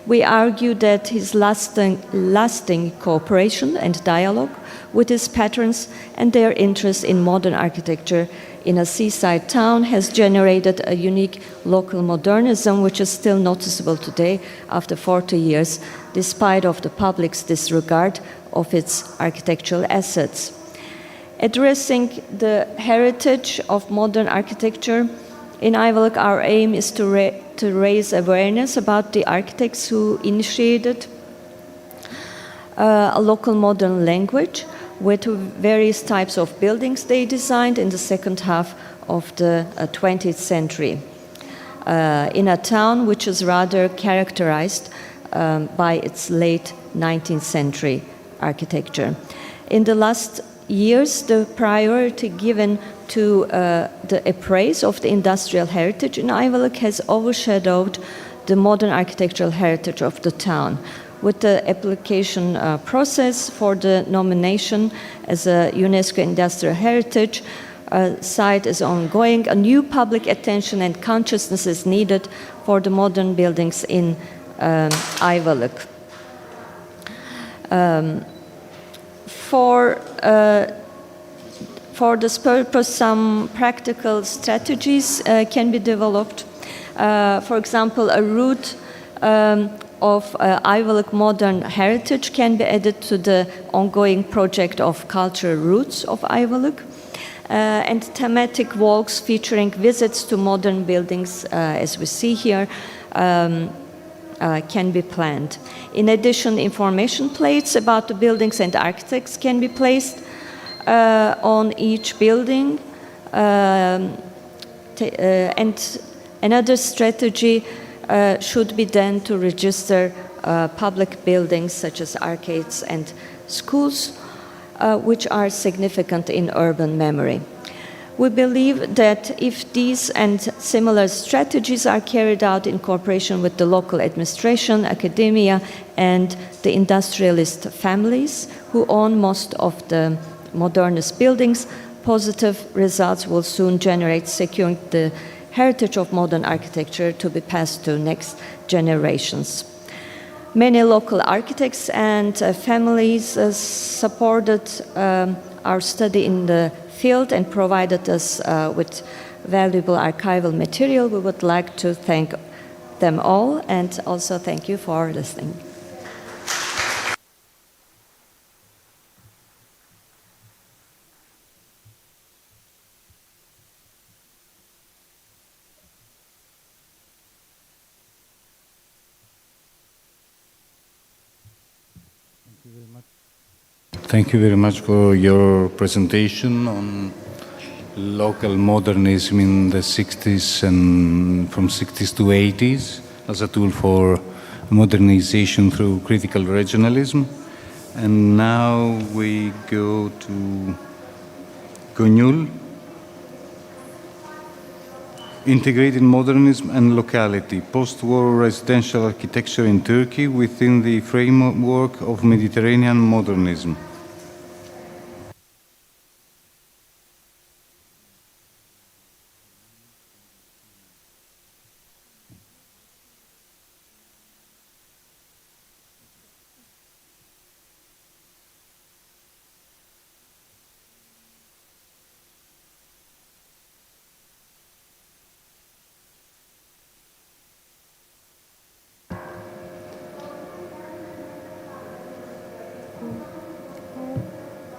we argue that his lasting cooperation and dialogue with his patrons and their interest in modern architecture in a seaside town has generated a unique local modernism which is still noticeable today after 40 years, despite of the public's disregard of its architectural assets. Addressing the heritage of modern architecture in Ayvalık, our aim is to raise awareness about the architects who initiated a local modern language with various types of buildings they designed in the second half of the 20th century in a town which is rather characterized by its late 19th century architecture. In the last years, the priority given to the appraise of the industrial heritage in Ayvalık has overshadowed the modern architectural heritage of the town. With the application process for the nomination as a UNESCO Industrial Heritage site is ongoing, a new public attention and consciousness is needed for the modern buildings in Ayvalık. For this purpose, some practical strategies can be developed. For example, a route of Ayvalık modern heritage can be added to the ongoing project of cultural roots of Ayvalık. And thematic walks featuring visits to modern buildings, as we see here, can be planned. In addition, information plates about the buildings and architects can be placed on each building. And another strategy should be then to register public buildings such as arcades and schools, which are significant in urban memory. We believe that if these and similar strategies are carried out in cooperation with the local administration, academia, and the industrialist families who own most of the modernist buildings, positive results will soon generate, securing the heritage of modern architecture to be passed to next generations. Many local architects and families supported our study in the field and provided us with valuable archival material. We would like to thank them all and also thank you for listening. Thank you very much for your presentation on local modernism in the 60s and from 60s to 80s as a tool for modernization through critical regionalism. And now we go to Gönül. Integrated modernism and locality, post-war residential architecture in Turkey within the framework of Mediterranean modernism.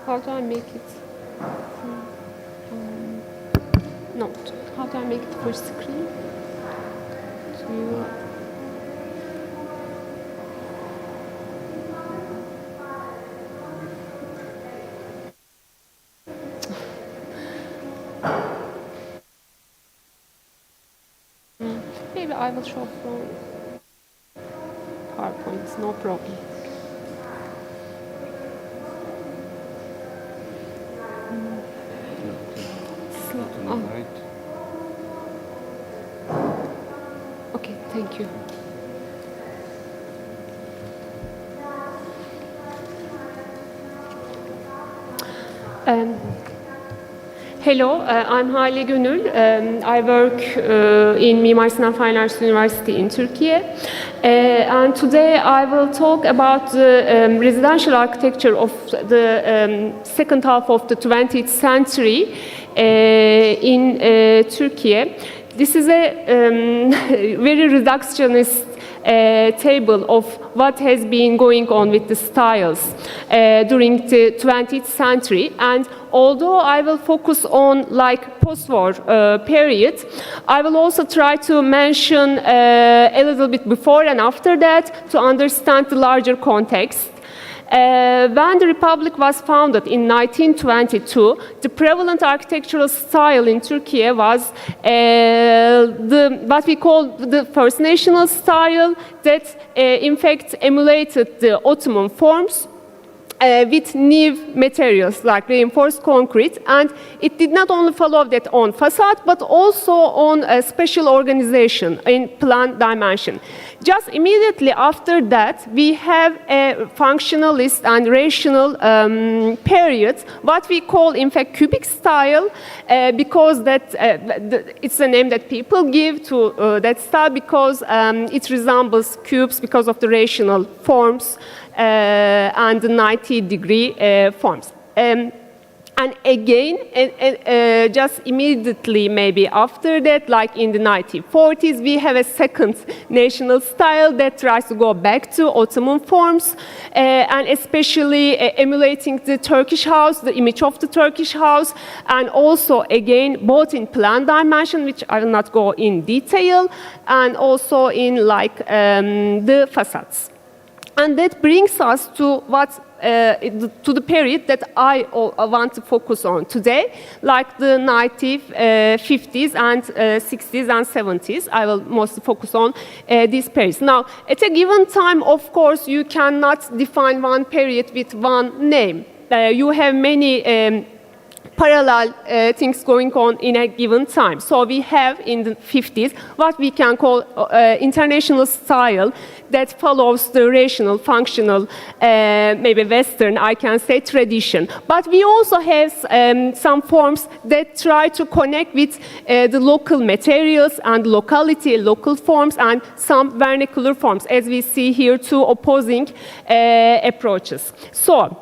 How do I make it? No, how do I make it for screen? Do you... Maybe I will show from PowerPoint, no problem. Okay, thank you. Hello, I'm Hale Gönül. I work in Mimar Sinan Fine Arts University in Turkey. And today I will talk about the residential architecture of the second half of the 20th century in Turkey. This is a very reductionist table of what has been going on with the styles during the 20th century. And although I will focus on like post-war period, I will also try to mention a little bit before and after that to understand the larger context. When the Republic was founded in 1922, the prevalent architectural style in Turkey was what we call the First National style that in fact emulated the Ottoman forms with new materials like reinforced concrete, and it did not only follow that on facade but also on a special organization in plan dimension. Just immediately after that, we have a functionalist and rational period, what we call in fact cubic style, because that it's a name that people give to that style because it resembles cubes because of the rational forms and the 90-degree forms. And again, just immediately maybe after that, like in the 1940s, we have a second national style that tries to go back to Ottoman forms, and especially emulating the Turkish house, the image of the Turkish house, and also again, both in plan dimension, which I will not go in detail, and also in like the facades. And that brings us to to the period that I want to focus on today, like the 1950s and 60s and 70s. I will mostly focus on these periods. Now, at a given time, of course, you cannot define one period with one name. You have many parallel things going on in a given time. So we have in the 50s what we can call international style that follows the rational, functional, maybe Western, I can say, tradition. But we also have some forms that try to connect with the local materials and locality, local forms, and some vernacular forms, as we see here, two opposing approaches. So,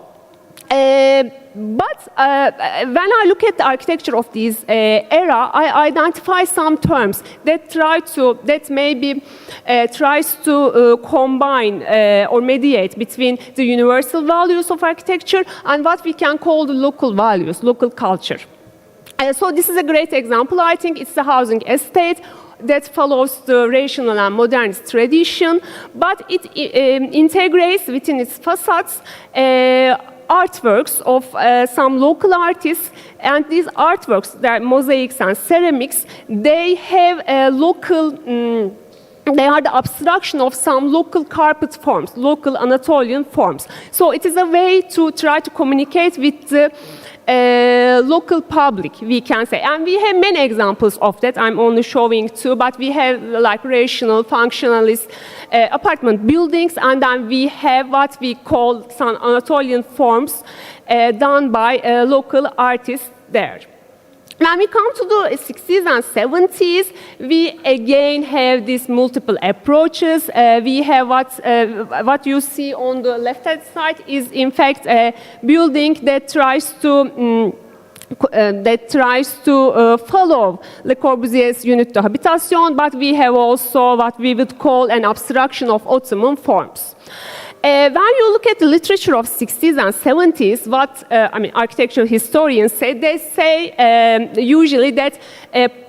but when I look at the architecture of this era, I identify some terms that tries to combine or mediate between the universal values of architecture and what we can call the local values, local culture. So this is a great example. I think it's the housing estate that follows the rational and modernist tradition, but it integrates within its facades artworks of some local artists, and these artworks, they're mosaics and ceramics, they have a local, they are the abstraction of some local carpet forms, local Anatolian forms. So it is a way to try to communicate with the local public, we can say. And we have many examples of that. I'm only showing two, but we have like rational, functionalist apartment buildings, and then we have what we call some Anatolian forms done by local artists there. When we come to the 60s and 70s, we again have these multiple approaches. We have what you see on the left-hand side is in fact a building that tries to follow Le Corbusier's unit de habitation, but we have also what we would call an abstraction of Ottoman forms. When you look at the literature of 60s and 70s, what architectural historians say, they say usually that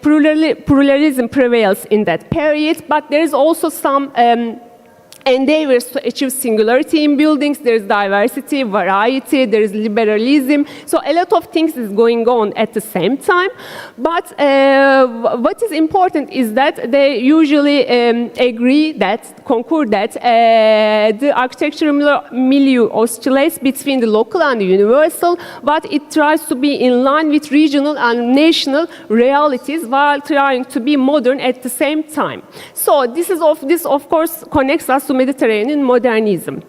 pluralism prevails in that period, but there is also some endeavors to achieve singularity in buildings. There is diversity, variety, there is liberalism. So a lot of things is going on at the same time. But what is important is that they usually concur that the architectural milieu oscillates between the local and the universal, but it tries to be in line with regional and national realities while trying to be modern at the same time. So this of course connects us to Mediterranean modernism.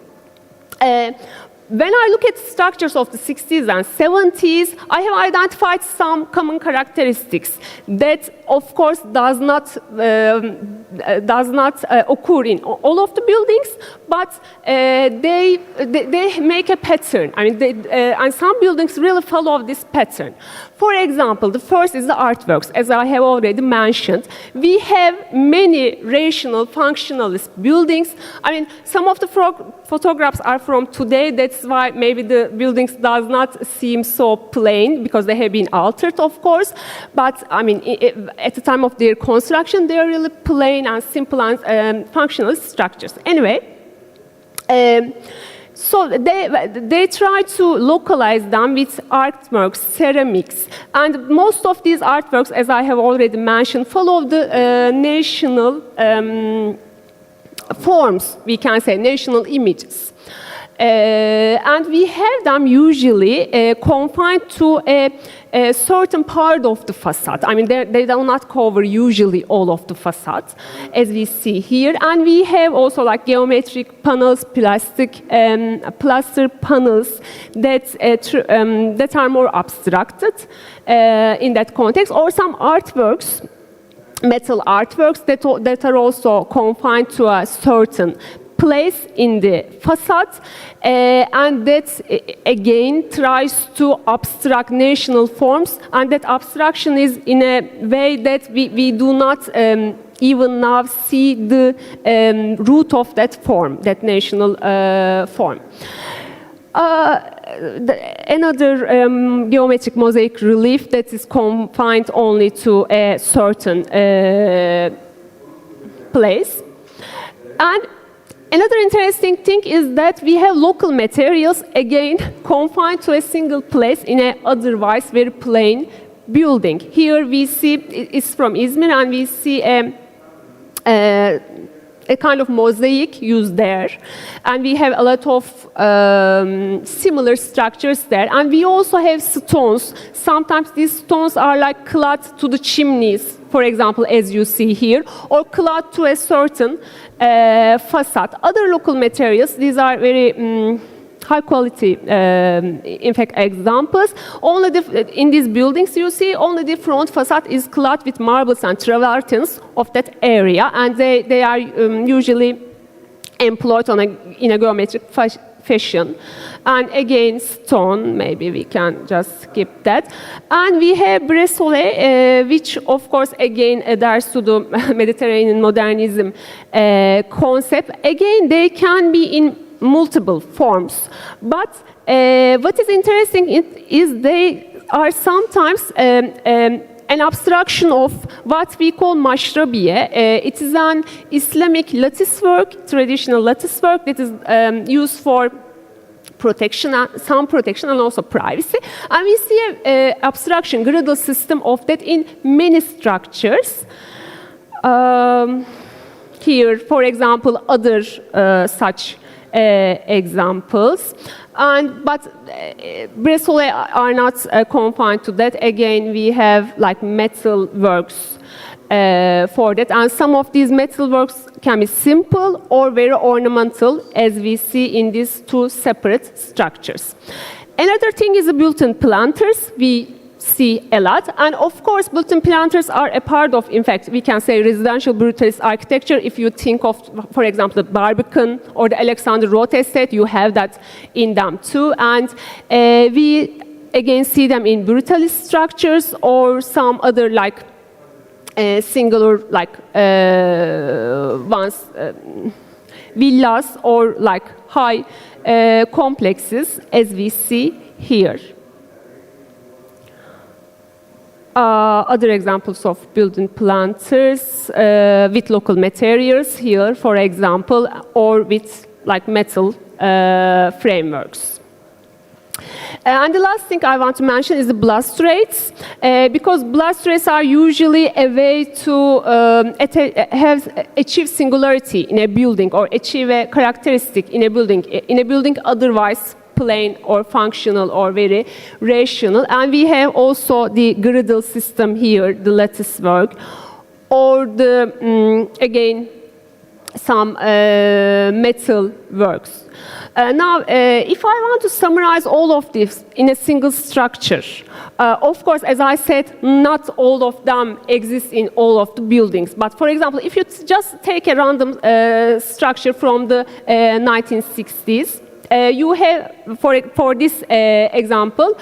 When I look at structures of the 60s and 70s, I have identified some common characteristics that, of course, does not occur in all of the buildings, but they make a pattern. And some buildings really follow this pattern. For example, the first is the artworks, as I have already mentioned. We have many rational, functionalist buildings. Some of the photographs are from today. That's why maybe the buildings does not seem so plain, because they have been altered, of course. But at the time of their construction, they are really plain and simple and functionalist structures. Anyway, so they try to localize them with artworks, ceramics, and most of these artworks, as I have already mentioned, follow the national forms, we can say, national images. And we have them usually confined to a certain part of the facade. They do not cover usually all of the facade, as we see here. And we have also like geometric panels, plaster panels that are more abstracted in that context, or some artworks, metal artworks that are also confined to a certain place in the facade, and that again tries to abstract national forms, and that abstraction is in a way that we do not even now see the root of that form, that national form. Another geometric mosaic relief that is confined only to a certain place. And another interesting thing is that we have local materials, again, confined to a single place in an otherwise very plain building. Here we see, it's from Izmir, and we see a kind of mosaic used there. And we have a lot of similar structures there. And we also have stones. Sometimes these stones are like clad to the chimneys, for example, as you see here, or clad to a certain facade. Other local materials, these are very high quality, in fact, examples. Only in these buildings, you see, only the front facade is clad with marbles and travertines of that area, and they are usually employed in a geometric fashion. And again, stone, maybe we can just skip that. And we have bressolets, which of course again adheres to the Mediterranean modernism concept. Again, they can be in multiple forms. But what is interesting is they are sometimes an abstraction of what we call mashrabiye. It is an Islamic lattice work, traditional lattice work that is used for protection, some protection, and also privacy. And we see an abstraction, gradal system of that in many structures. Here, for example, other such examples. But bressolets are not confined to that. Again, we have like metal works for that. And some of these metal works can be simple or very ornamental, as we see in these two separate structures. Another thing is the built-in planters. We see a lot. And of course, built-in planters are a part of, in fact, we can say residential brutalist architecture. If you think of, for example, the Barbican or the Alexander Roth estate, you have that in them too. And we again see them in brutalist structures or some other like singular like ones. villas or like high complexes, as we see here. Other examples of building planters with local materials here, for example, or with like metal frameworks. And the last thing I want to mention is the blast rates, because blast rates are usually a way to achieve singularity in a building or achieve a characteristic in a building otherwise plain or functional or very rational. And we have also the griddle system here, the lattice work, or the, again, some metal works. Now, if I want to summarize all of this in a single structure, of course, as I said, not all of them exist in all of the buildings. But for example, if you just take a random structure from the 1960s, you have, for this example,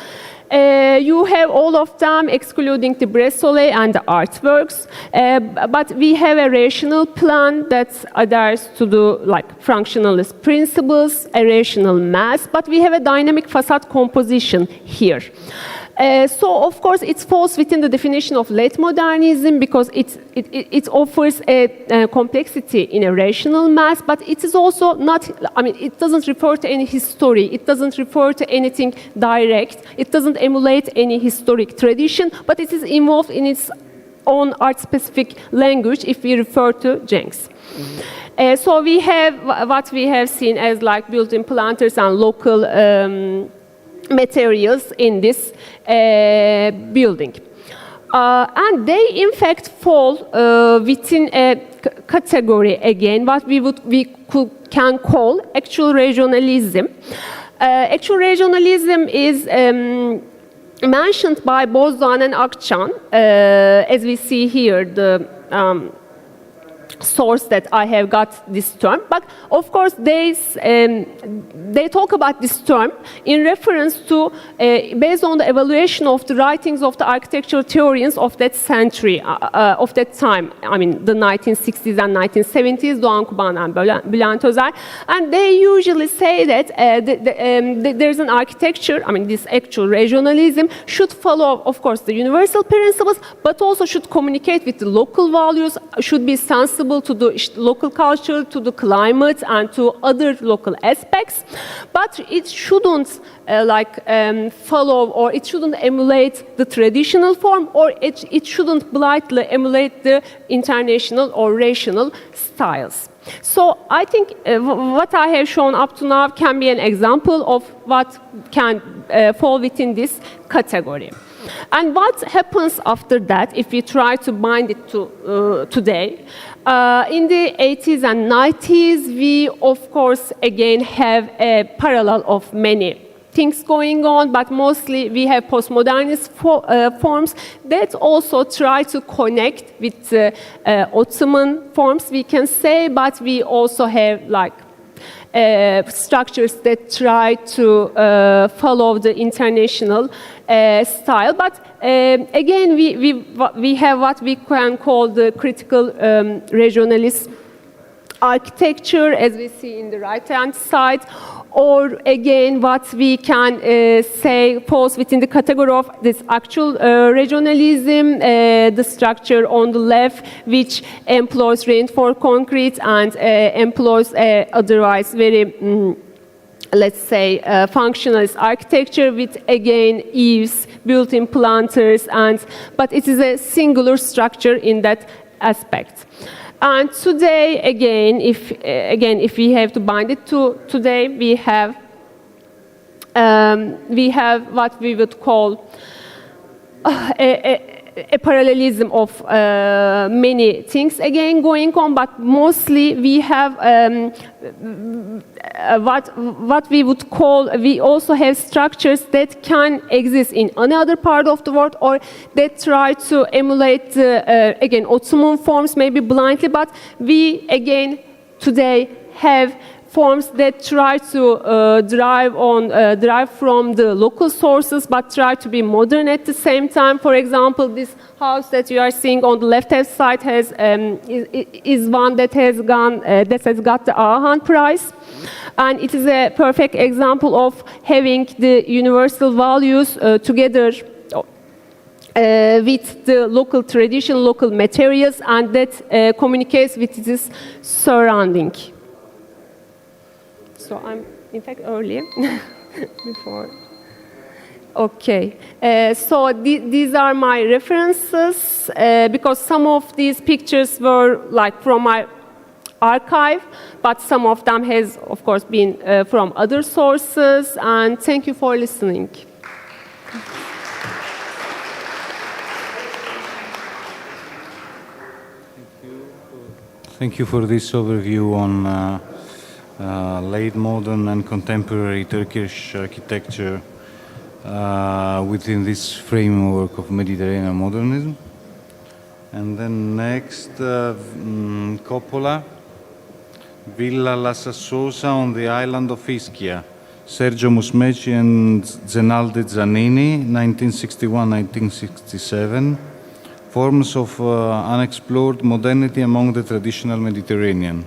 you have all of them excluding the Bressolais and the artworks, but we have a rational plan that adheres to the like functionalist principles, a rational mass, but we have a dynamic facade composition here. So, of course, it falls within the definition of late modernism because it offers a complexity in a rational mass, but it is also not, I mean, it doesn't refer to any history, it doesn't refer to anything direct, it doesn't emulate any historic tradition, but it is involved in its own art-specific language if we refer to Jenks. So we have what we have seen as like built-in planters and local materials in this building. And they in fact fall within a category again, what we can call actual regionalism. Actual regionalism is mentioned by Bozdoğan and Akçan, as we see here, the source that I have got this term, but of course they talk about this term in reference to based on the evaluation of the writings of the architectural theorians of that century, of that time. I mean the 1960s and 1970s, Doğan Kuban and Bülent Özer, and they usually say that there's an architecture. I mean this actual regionalism should follow, of course, the universal principles, but also should communicate with the local values, should be sensible to the local culture, to the climate, and to other local aspects. But it shouldn't follow, or it shouldn't emulate the traditional form, or it shouldn't blindly emulate the international or rational styles. So I think what I have shown up to now can be an example of what can fall within this category. And what happens after that, if we try to bind it to today? In the 80s and 90s, we, of course, again have a parallel of many things going on, but mostly we have postmodernist forms that also try to connect with Ottoman forms, we can say, but we also have like structures that try to follow the international style. But again, we have what we can call the critical regionalist architecture, as we see in the right-hand side, or again, what we can say falls within the category of this actual regionalism, the structure on the left, which employs reinforced concrete and employs otherwise very, let's say, functionalist architecture with, again, eaves, built-in planters, but it is a singular structure in that aspect. And today, again, if we have to bind it to today, we have what we would call a parallelism of many things again going on, but mostly we have what we would call, we also have structures that can exist in another part of the world, or that try to emulate again Ottoman forms, maybe blindly, but we again today have forms that try to derive from the local sources, but try to be modern at the same time. For example, this house that you are seeing on the left-hand side is one that has got the Ahan Prize. And it is a perfect example of having the universal values together with the local tradition, local materials, and that communicates with this surrounding. So I'm, in fact, earlier before. Okay, so these are my references because some of these pictures were like from my archive, but some of them has, of course, been from other sources. And thank you for listening. Thank you for this overview on late modern and contemporary Turkish architecture within this framework of Mediterranean modernism. And then next, Coppola, Villa La Sassosa on the island of Ischia. Sergio Musmeci and Zenaldi Zanini, 1961-1967. Forms of unexplored modernity among the traditional Mediterranean.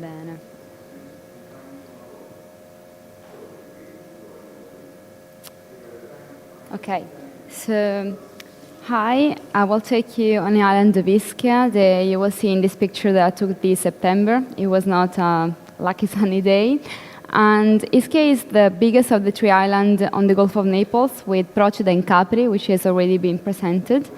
Bene. Okay, so hi, I will take you on the island of Ischia. You will see in this picture that I took this September. It was not a lucky sunny day. And Ischia is the biggest of the three islands on the Gulf of Naples, with Procida and Capri, which has already been presented.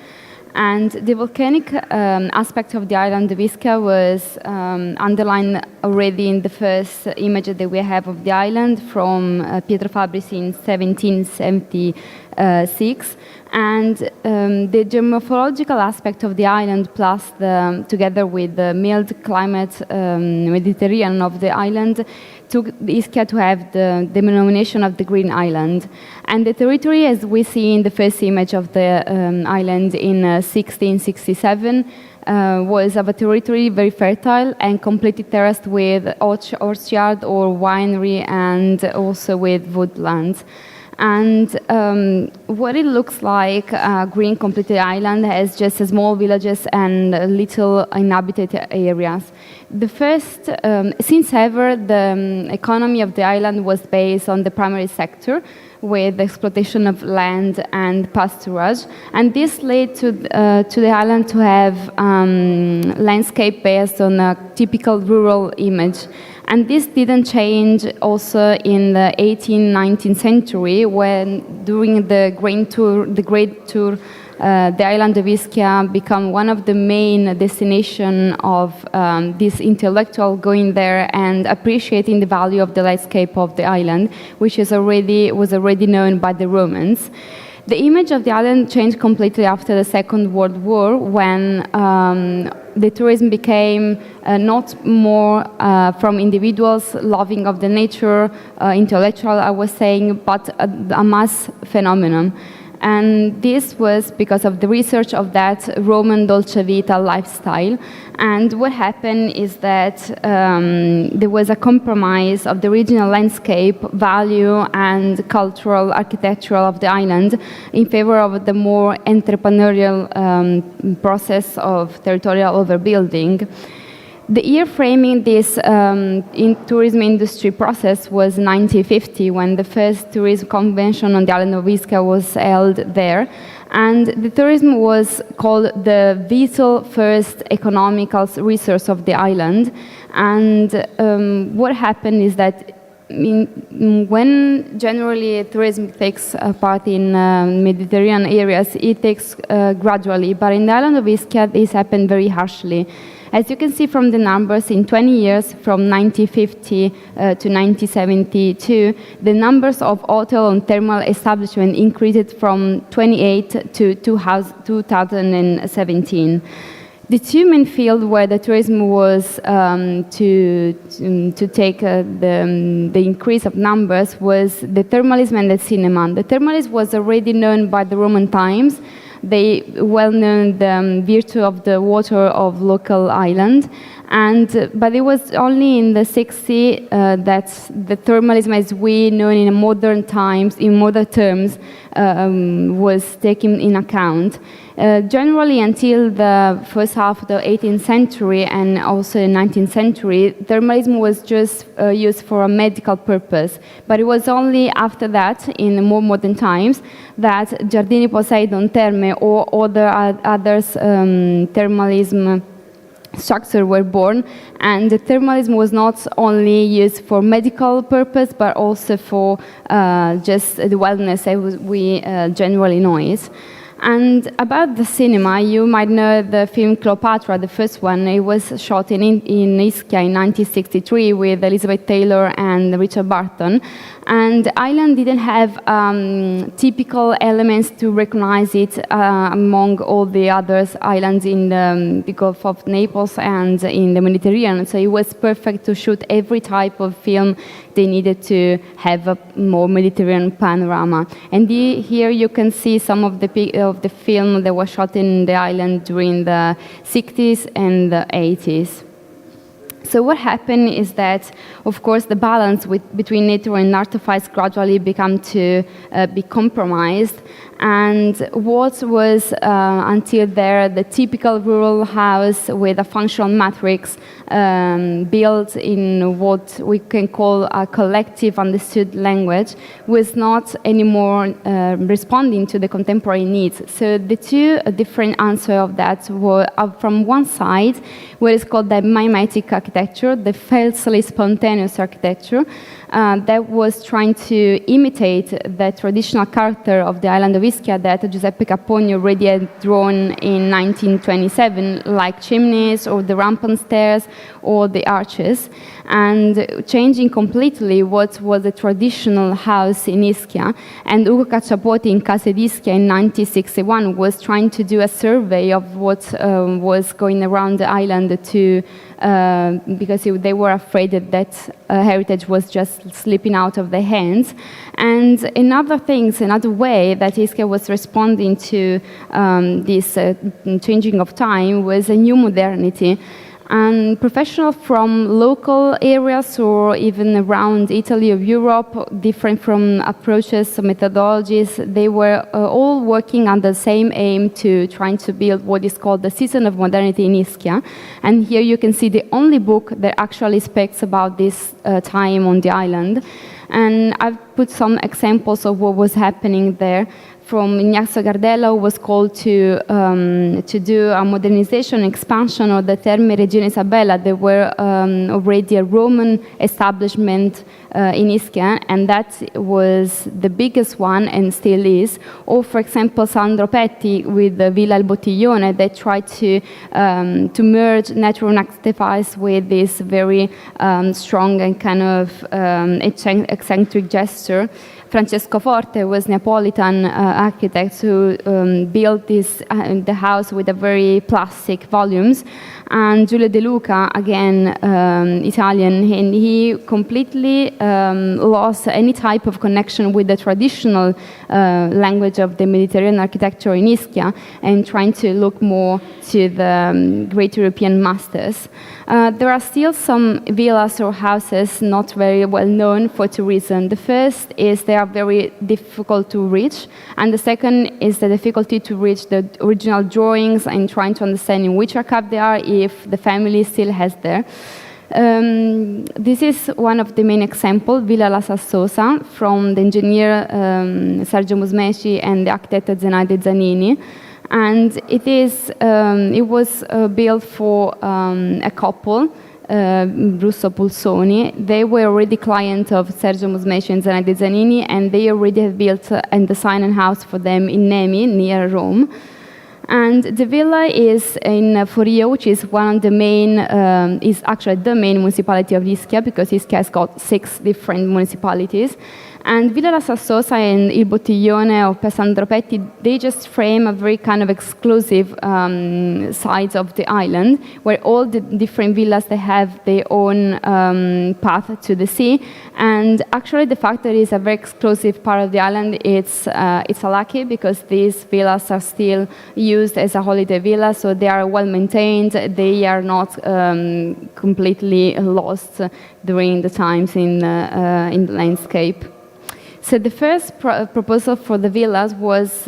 And the volcanic aspect of the island of Ischia was underlined already in the first image that we have of the island from Pietro Fabris in 1776. And the geomorphological aspect of the island, plus together with the mild climate Mediterranean of the island, took Ischia to have the denomination of the Green Island. And the territory, as we see in the first image of the island in 1667, was of a territory very fertile and completely terraced with orchard or winery, and also with woodlands. And what it looks like, green completed island has just small villages and little inhabited areas. The first, since ever, the economy of the island was based on the primary sector, with the exploitation of land and pasturage, and this led to the island to have landscape based on a typical rural image. And this didn't change also in the 18th, 19th century, when during the Great Tour, the island of Ischia became one of the main destinations of this intellectual going there and appreciating the value of the landscape of the island, which was already known by the Romans. The image of the island changed completely after the Second World War, when the tourism became not more from individuals loving of the nature, intellectual, I was saying, but a mass phenomenon. And this was because of the research of that Roman Dolce Vita lifestyle. And what happened is that there was a compromise of the regional landscape, value, and cultural architectural of the island in favor of the more entrepreneurial process of territorial overbuilding. The year framing this in tourism industry process was 1950, when the first tourism convention on the island of Ischia was held there. And the tourism was called the vital first economical resource of the island. And what happened is that when generally tourism takes part in Mediterranean areas, it takes gradually. But in the island of Ischia, this happened very harshly. As you can see from the numbers, in 20 years, from 1950 to 1972, the numbers of hotel and thermal establishments increased from 28 to 2017. The two main fields where the tourism was to take the increase of numbers was the thermalism and the cinema. The thermalism was already known by the Roman times. They well known the virtue of the water of local island, but it was only in the 60s that the thermalism, as we know in modern times, in modern terms, was taken in account. Generally, until the first half of the 18th century and also the 19th century, thermalism was just used for a medical purpose. But it was only after that, in more modern times, that Giardini Poseidon Terme or others thermalism structure were born, and the thermalism was not only used for medical purpose but also for just the wellness as we generally know it. And about the cinema, you might know the film Cleopatra, the first one. It was shot in Ischia in 1963 with Elizabeth Taylor and Richard Burton. And the island didn't have typical elements to recognize it among all the other islands in the Gulf of Naples and in the Mediterranean. So it was perfect to shoot every type of film they needed to have a more Mediterranean panorama. And here you can see some of the film that was shot in the island during the 60s and the 80s. So what happened is that, of course, the balance between nature and artifice gradually began to be compromised. And what was until there the typical rural house with a functional matrix built in what we can call a collective understood language was not anymore responding to the contemporary needs. So the two different answers of that were from one side, what is called the mimetic architecture, the falsely spontaneous architecture, that was trying to imitate the traditional character of the island of Ischia that Giuseppe Capponi already had drawn in 1927, like chimneys or the rampant stairs or the arches, and changing completely what was a traditional house in Ischia. And Ugo Cacciapuoti in Case d'Ischia in 1961 was trying to do a survey of what was going around the island because they were afraid that heritage was just slipping out of their hands. And another way that Ischia was responding to this changing of time was a new modernity. And professionals from local areas or even around Italy or Europe, different from approaches, methodologies, they were all working on the same aim to trying to build what is called the Season of Modernity in Ischia. And here you can see the only book that actually speaks about this time on the island. And I've put some examples of what was happening there. From Ignazio Gardella, who was called to do a modernization expansion of the Terme Regina Isabella. There were already a Roman establishment in Ischia, and that was the biggest one and still is. Or, for example, Sandro Petti with the Villa Il Bottiglione, they tried to merge natural artifice with this very strong and kind of eccentric gesture. Francesco Forte was Neapolitan architect who built the house with a very plastic volumes. And Giulio De Luca, again Italian, and he completely lost any type of connection with the traditional language of the Mediterranean architecture in Ischia and trying to look more to the great European masters. There are still some villas or houses not very well known for two reasons. The first is they are very difficult to reach, and the second is the difficulty to reach the original drawings and trying to understand in which archive they are if the family still has there. This is one of the main examples, Villa La Sassosa, from the engineer Sergio Musmeci and the architect Zenaide Zanini. And it was built for a couple, Russo Pulsoni. They were already clients of Sergio Musmeci and Zenaide Zanini, and they already have built and designed a house for them in Nemi, near Rome. And the villa is in Forio, which is one of the main, is actually the main municipality of Ischia, because Ischia has got 6 different municipalities. And Villa La Sassosa and Il Bottiglione of Pesandro Petti, they just frame a very kind of exclusive sides of the island, where all the different villas, they have their own path to the sea. And actually the fact that it's a very exclusive part of the island, it's a lucky, because these villas are still used as a holiday villa, so they are well maintained, they are not completely lost during the times in the landscape. So the first proposal for the villas was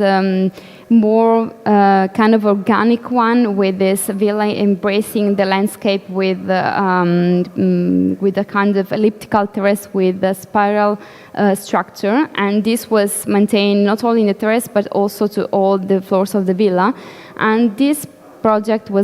more kind of organic one, with this villa embracing the landscape with a kind of elliptical terrace with a spiral structure. And this was maintained not only in the terrace, but also to all the floors of the villa. And this proposal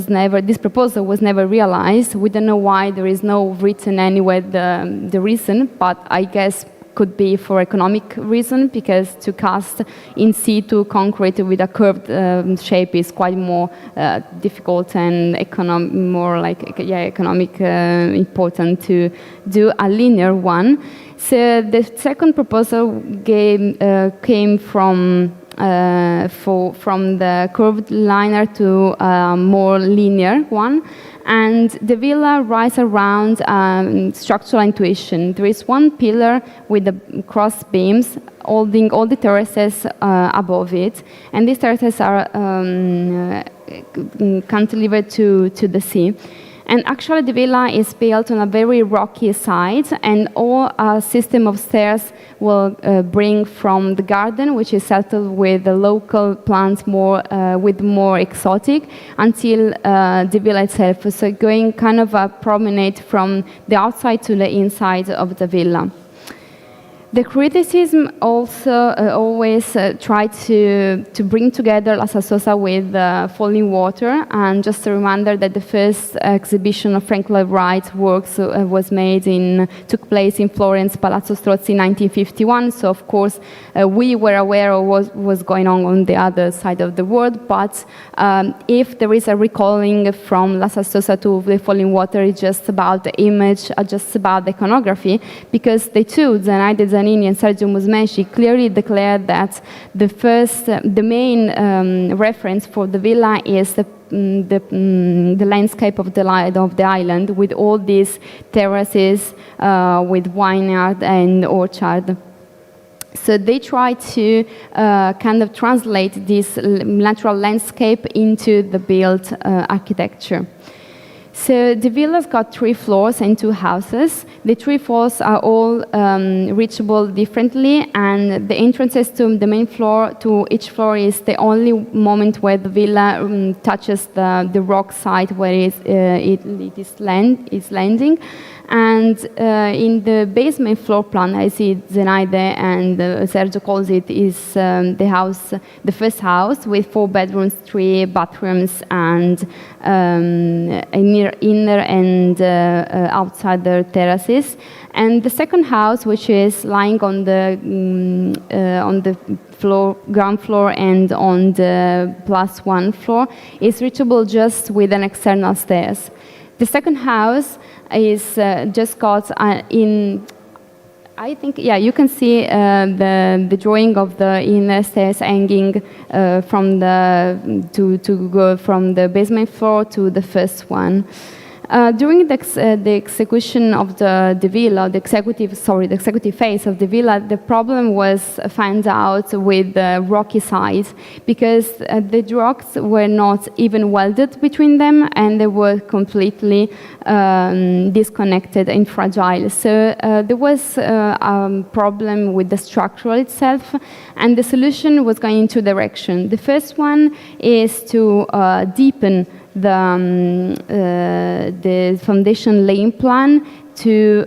was never realized. We don't know why. There is no written anywhere the reason, but I guess could be for economic reason, because to cast in situ concrete with a curved shape is quite more difficult and more like economic important to do a linear one. So the second proposal came from the curved liner to a more linear one. And the villa rises around structural intuition. There is one pillar with the cross beams holding all the terraces above it. And these terraces are cantilevered to the sea. And actually the villa is built on a very rocky side, and all a system of stairs will bring from the garden, which is settled with the local plants with more exotic, until the villa itself. So going kind of a promenade from the outside to the inside of the villa. The criticism also always tried to bring together La Sassosa with Falling Water, and just a reminder that the first exhibition of Frank Lloyd Wright's works took place in Florence, Palazzo Strozzi, in 1951. So of course we were aware of what was going on the other side of the world, but if there is a recalling from La Sassosa to the Falling Water, it's just about the image, just about the iconography, because they too, Zanai Zanini and Sergio Musmeci, clearly declared that the main reference for the villa is the landscape of the island, with all these terraces, with vineyard and orchard. So they try to kind of translate this natural landscape into the built architecture. So the villa's got 3 floors and 2 houses. The 3 floors are all reachable differently, and the entrances to the main floor, to each floor, is the only moment where the villa touches the rock side where it is landing. And in the basement floor plan, I see Zenaide and Sergio calls it, is the first house with 4 bedrooms, 3 bathrooms, and inner and outside the terraces. And the second house, which is lying on the ground floor and on the +1 floor, is reachable just with an external stairs. The second house is just got I think, yeah, you can see the drawing of the inner stairs hanging to go from the basement floor to the first one. During the execution of the villa, the executive phase of the villa, the problem was found out with the rocky sides, because the rocks were not even welded between them, and they were completely disconnected and fragile. So there was a problem with the structure itself, and the solution was going in 2 directions. The first one is to deepen the foundation laying plan to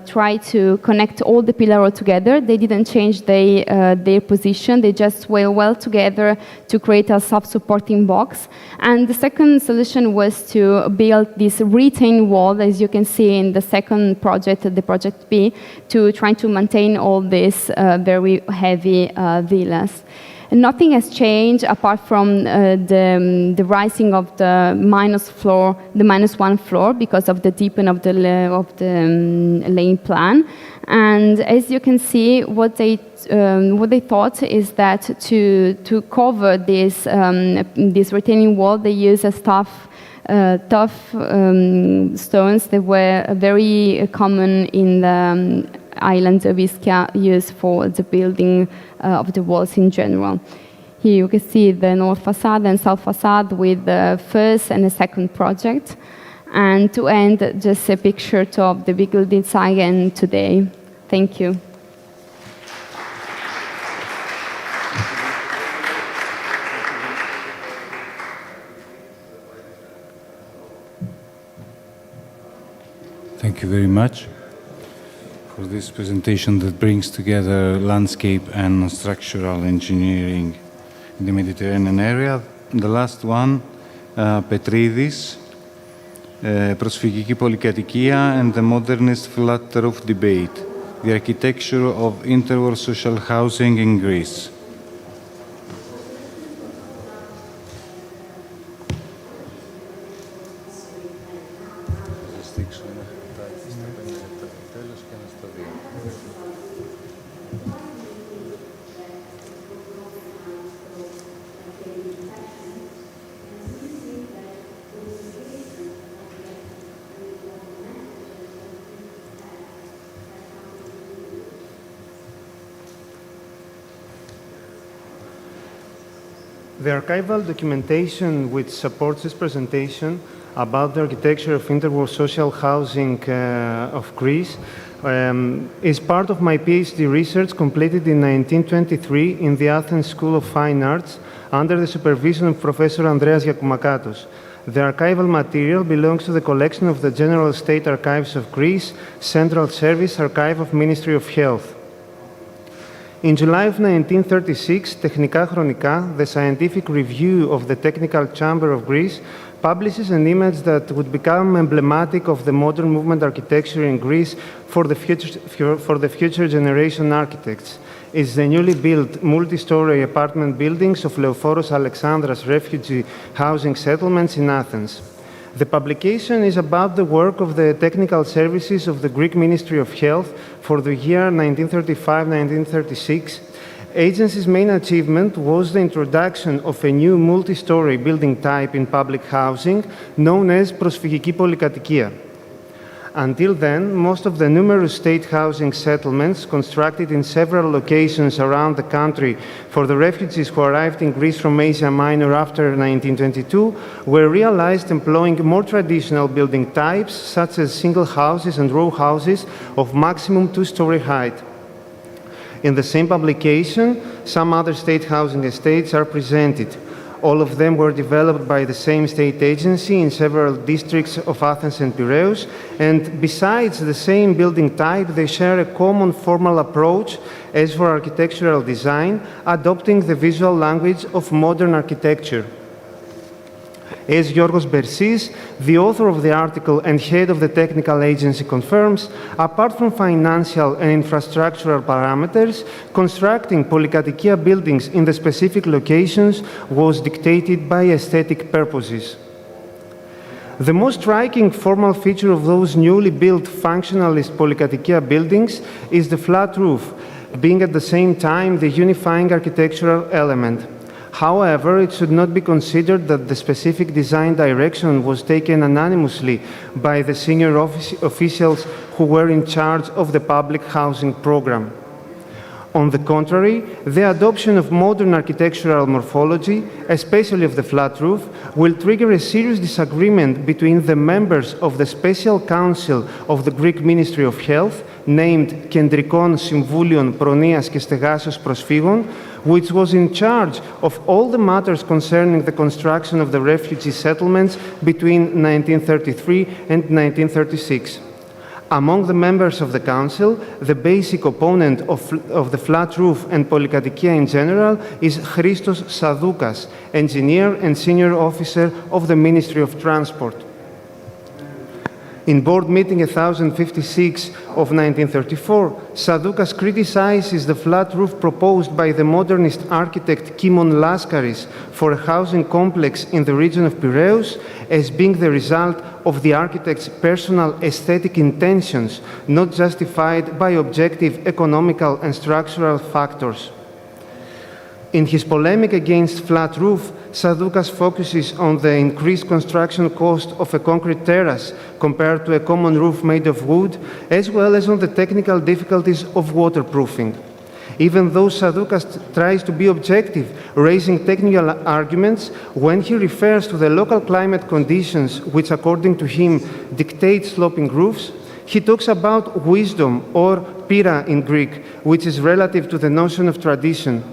try to connect all the pillars together. They didn't change their position. They just were well together to create a self-supporting box. And the second solution was to build this retaining wall, as you can see in the second project, the project B, to try to maintain all these very heavy villas. Nothing has changed apart from the rising of the -1 floor because of the deepening of the lane plan. And as you can see, what they thought is that to cover this retaining wall, they use a tough stones that were very common in the island of Ischia, used for the building of the walls in general. Here you can see the north facade and south facade with the first and the second project. And to end, just a picture of the building design today. Thank you. Thank you very much for this presentation that brings together landscape and structural engineering in the Mediterranean area. The last one, Petridis, προσφυγική πολυκατοικία and the modernist flat roof debate, the architecture of interwar social housing in Greece. The archival documentation which supports this presentation about the architecture of interwar social housing of Greece is part of my PhD research completed in 1923 in the Athens School of Fine Arts under the supervision of Professor Andreas Giacoumakatos. The archival material belongs to the collection of the General State Archives of Greece, Central Service Archive of Ministry of Health. In July of 1936, Technica Chronica, the scientific review of the Technical Chamber of Greece, publishes an image that would become emblematic of the modern movement architecture in Greece for the future generation architects. It's the newly built multi-story apartment buildings of Leoforos Alexandras refugee housing settlements in Athens. The publication is about the work of the technical services of the Greek Ministry of Health for the year 1935-1936. Agency's main achievement was the introduction of a new multi-story building type in public housing known as προσφυγική πολυκατοικία. Until then, most of the numerous state housing settlements constructed in several locations around the country for the refugees who arrived in Greece from Asia Minor after 1922 were realized employing more traditional building types, such as single houses and row houses of maximum 2-story height. In the same publication, some other state housing estates are presented. All of them were developed by the same state agency in several districts of Athens and Piraeus, and besides the same building type, they share a common formal approach as for architectural design, adopting the visual language of modern architecture. As Giorgos Bersis, the author of the article and head of the technical agency, confirms, apart from financial and infrastructural parameters, constructing polykatikia buildings in the specific locations was dictated by aesthetic purposes. The most striking formal feature of those newly built functionalist polykatikia buildings is the flat roof, being at the same time the unifying architectural element. However, it should not be considered that the specific design direction was taken unanimously by the senior officials who were in charge of the public housing program. On the contrary, the adoption of modern architectural morphology, especially of the flat roof, will trigger a serious disagreement between the members of the Special Council of the Greek Ministry of Health, named Κεντρικών Συμβούλιων Προνοίας και Στεγάσεως Προσφύγων, which was in charge of all the matters concerning the construction of the refugee settlements between 1933 and 1936. Among the members of the Council, the basic opponent of the flat roof and polykatikia in general is Christos Sadoukas, engineer and senior officer of the Ministry of Transport. In Board Meeting 1056 of 1934, Sadoukas criticizes the flat roof proposed by the modernist architect Kimon Laskaris for a housing complex in the region of Piraeus as being the result of the architect's personal aesthetic intentions, not justified by objective economical and structural factors. In his polemic against flat roof, Sadoukas focuses on the increased construction cost of a concrete terrace compared to a common roof made of wood, as well as on the technical difficulties of waterproofing. Even though Sadoukas tries to be objective, raising technical arguments, when he refers to the local climate conditions, which according to him dictate sloping roofs, he talks about wisdom, or pira in Greek, which is relative to the notion of tradition.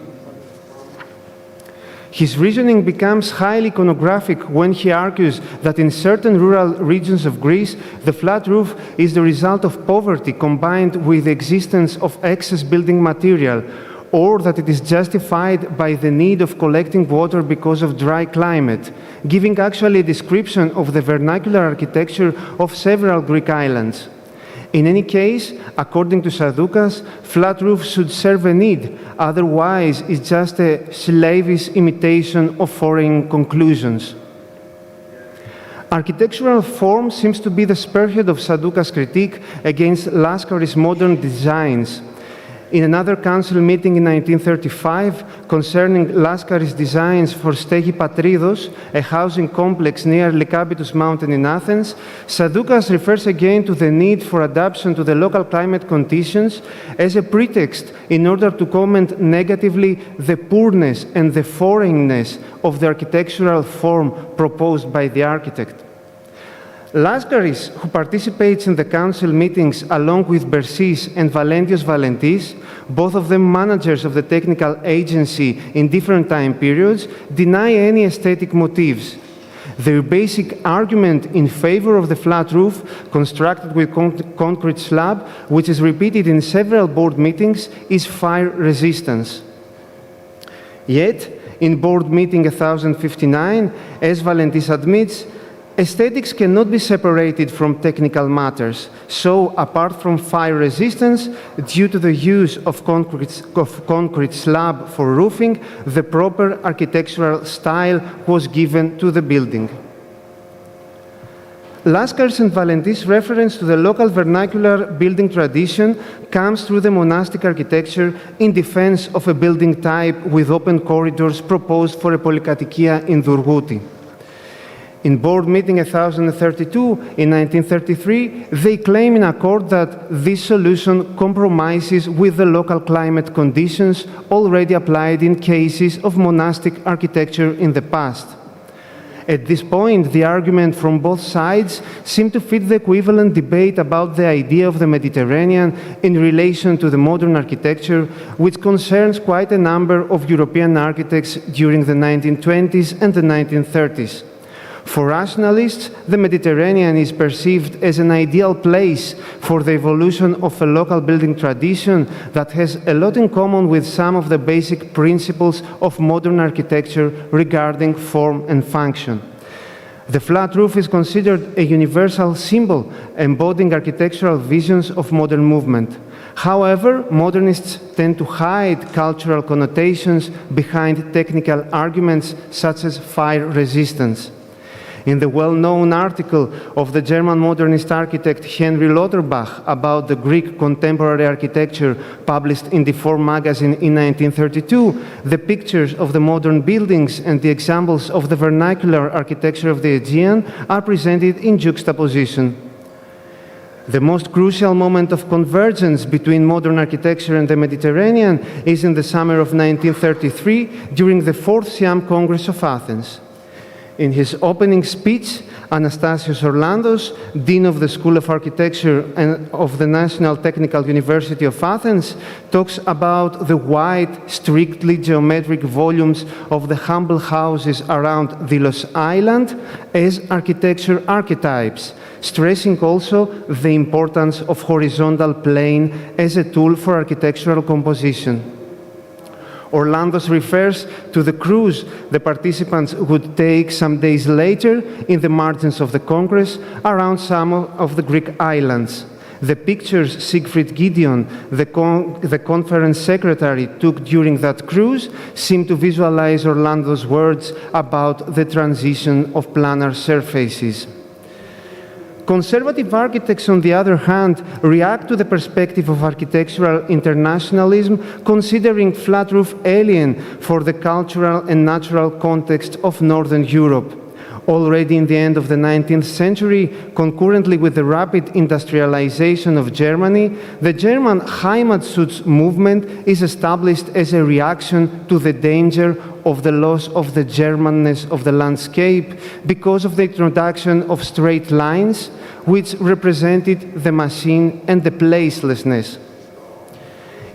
His reasoning becomes highly iconographic when he argues that in certain rural regions of Greece, the flat roof is the result of poverty combined with the existence of excess building material, or that it is justified by the need of collecting water because of dry climate, giving actually a description of the vernacular architecture of several Greek islands. In any case, according to Sadoukas, flat roofs should serve a need, otherwise it's just a slavish imitation of foreign conclusions. Architectural form seems to be the spearhead of Sadoukas' critique against Laskaris' modern designs. In another council meeting in 1935 concerning Laskaris' designs for Stegi Patridos, a housing complex near Lykabitus mountain in Athens, Sadoukas refers again to the need for adaptation to the local climate conditions as a pretext in order to comment negatively the poorness and the foreignness of the architectural form proposed by the architect. Laskaris, who participates in the council meetings along with Bersis and Valentios Valentis, both of them managers of the technical agency in different time periods, deny any aesthetic motives. Their basic argument in favor of the flat roof, constructed with concrete slab, which is repeated in several board meetings, is fire resistance. Yet, in board meeting 1059, as Valentis admits, aesthetics cannot be separated from technical matters. So, apart from fire resistance, due to the use of concrete slab for roofing, the proper architectural style was given to the building. Laskaris and Valentis' reference to the local vernacular building tradition comes through the monastic architecture in defense of a building type with open corridors proposed for a polykatikia in Durguti. In board meeting 1032 in 1933, they claim in accord that this solution compromises with the local climate conditions already applied in cases of monastic architecture in the past. At this point, the argument from both sides seemed to fit the equivalent debate about the idea of the Mediterranean in relation to the modern architecture, which concerns quite a number of European architects during the 1920s and the 1930s. For rationalists, the Mediterranean is perceived as an ideal place for the evolution of a local building tradition that has a lot in common with some of the basic principles of modern architecture regarding form and function. The flat roof is considered a universal symbol embodying architectural visions of modern movement. However, modernists tend to hide cultural connotations behind technical arguments such as fire resistance. In the well-known article of the German modernist architect Henry Lauterbach about the Greek contemporary architecture published in the Form magazine in 1932, the pictures of the modern buildings and the examples of the vernacular architecture of the Aegean are presented in juxtaposition. The most crucial moment of convergence between modern architecture and the Mediterranean is in the summer of 1933 during the 4th CAM Congress of Athens. In his opening speech, Anastasios Orlandos, Dean of the School of Architecture and of the National Technical University of Athens, talks about the wide, strictly geometric volumes of the humble houses around Delos Island as architecture archetypes, stressing also the importance of horizontal plane as a tool for architectural composition. Orlando's refers to the cruise the participants would take some days later in the margins of the Congress around some of the Greek islands. The pictures Siegfried Gideon, the conference secretary, took during that cruise seem to visualize Orlando's words about the transition of planar surfaces. Conservative architects, on the other hand, react to the perspective of architectural internationalism, considering flat roof alien for the cultural and natural context of Northern Europe. Already in the end of the 19th century, concurrently with the rapid industrialization of Germany, the German Heimatschutz movement is established as a reaction to the danger of the loss of the Germanness of the landscape because of the introduction of straight lines, which represented the machine and the placelessness.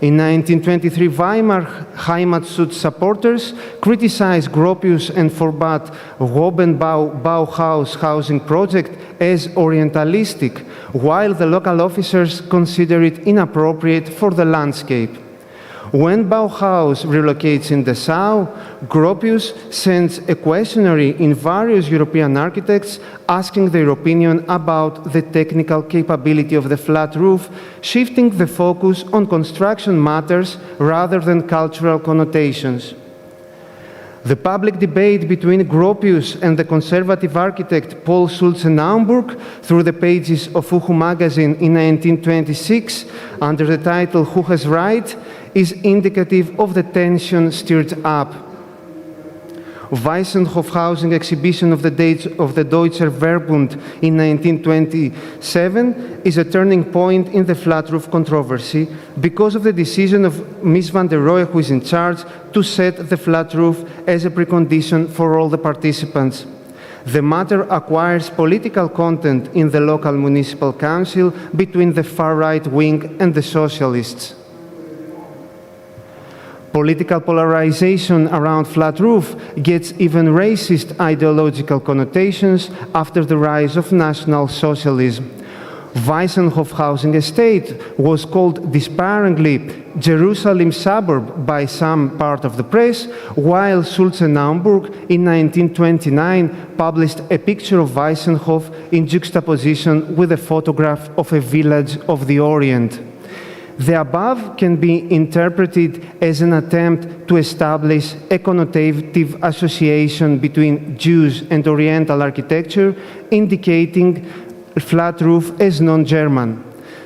In 1923, Weimar Heimatschutz supporters criticized Gropius and forbade Wobenbau Bauhaus housing project as Orientalistic, while the local officers consider it inappropriate for the landscape. When Bauhaus relocates in Dessau, Gropius sends a questionnaire in various European architects asking their opinion about the technical capability of the flat roof, shifting the focus on construction matters rather than cultural connotations. The public debate between Gropius and the conservative architect Paul Schulze-Naumburg through the pages of Uhu magazine in 1926 under the title "Who Has Right?" is indicative of the tension stirred up. Weissenhof housing exhibition of the Deutscher Verbund in 1927 is a turning point in the flat roof controversy because of the decision of Ms. van der Rohe, who is in charge, to set the flat roof as a precondition for all the participants. The matter acquires political content in the local municipal council between the far-right wing and the socialists. Political polarization around flat roof gets even racist ideological connotations after the rise of National Socialism. Weissenhof housing estate was called despairingly Jerusalem suburb by some part of the press, while Schulze-Naumburg in 1929 published a picture of Weissenhof in juxtaposition with a photograph of a village of the Orient. The above can be interpreted as an attempt to establish a connotative association between Jews and Oriental architecture, indicating flat roof as non-German.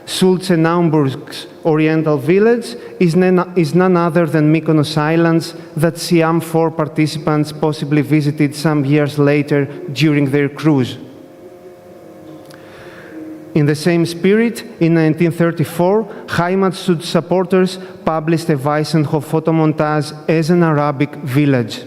Schulze-Naumburg's Oriental village is none other than Mykonos Islands that CAM 4 participants possibly visited some years later during their cruise. In the same spirit, in 1934, Heimatschutz supporters published a Weissenhof photomontage as an Arabic village.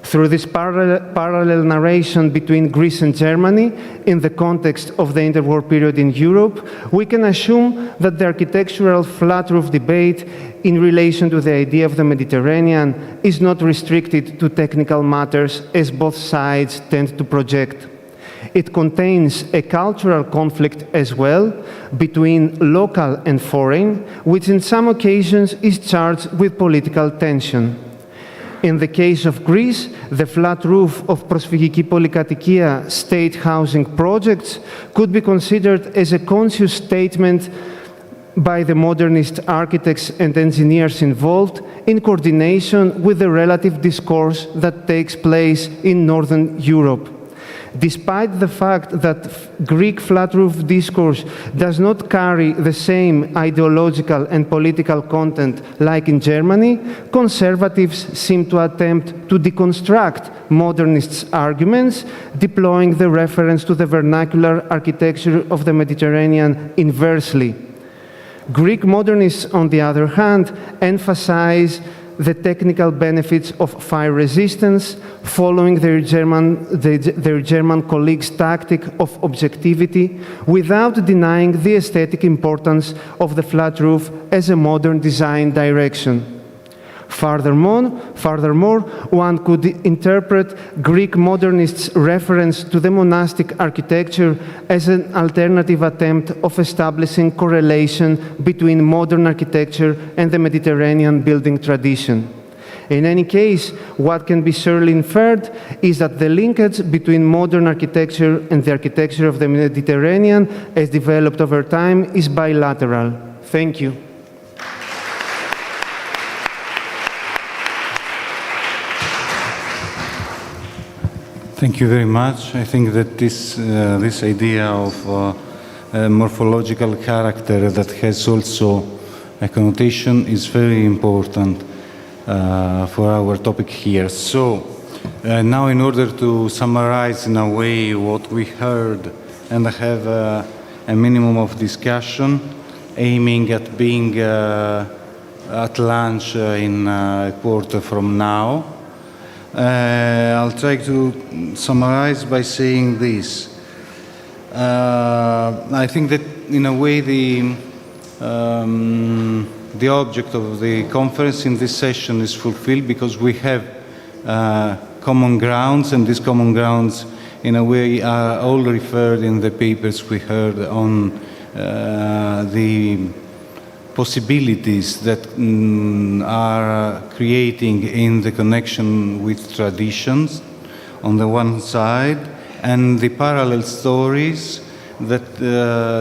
Through this parallel narration between Greece and Germany in the context of the interwar period in Europe, we can assume that the architectural flat roof debate in relation to the idea of the Mediterranean is not restricted to technical matters as both sides tend to project. It contains a cultural conflict as well between local and foreign, which in some occasions is charged with political tension. In the case of Greece, the flat roof of Προσφυγική Πολυκατοικία state housing projects could be considered as a conscious statement by the modernist architects and engineers involved in coordination with the relative discourse that takes place in Northern Europe. Despite the fact that Greek flat roof discourse does not carry the same ideological and political content like in Germany, conservatives seem to attempt to deconstruct modernists' arguments, deploying the reference to the vernacular architecture of the Mediterranean inversely. Greek modernists, on the other hand, emphasize the technical benefits of fire resistance, following their German colleagues' tactic of objectivity, without denying the aesthetic importance of the flat roof as a modern design direction. Furthermore, one could interpret Greek modernists' reference to the monastic architecture as an alternative attempt of establishing correlation between modern architecture and the Mediterranean building tradition. In any case, what can be surely inferred is that the linkage between modern architecture and the architecture of the Mediterranean, as developed over time, is bilateral. Thank you. Thank you very much. I think that this idea of morphological character that has also a connotation is very important for our topic here. So now, in order to summarize in a way what we heard and have a minimum of discussion, aiming at being at lunch in a quarter from now, I'll try to summarize by saying this. I think that in a way the object of the conference in this session is fulfilled because we have common grounds, and these common grounds in a way are all referred in the papers we heard on the possibilities that are creating in the connection with traditions on the one side, and the parallel stories that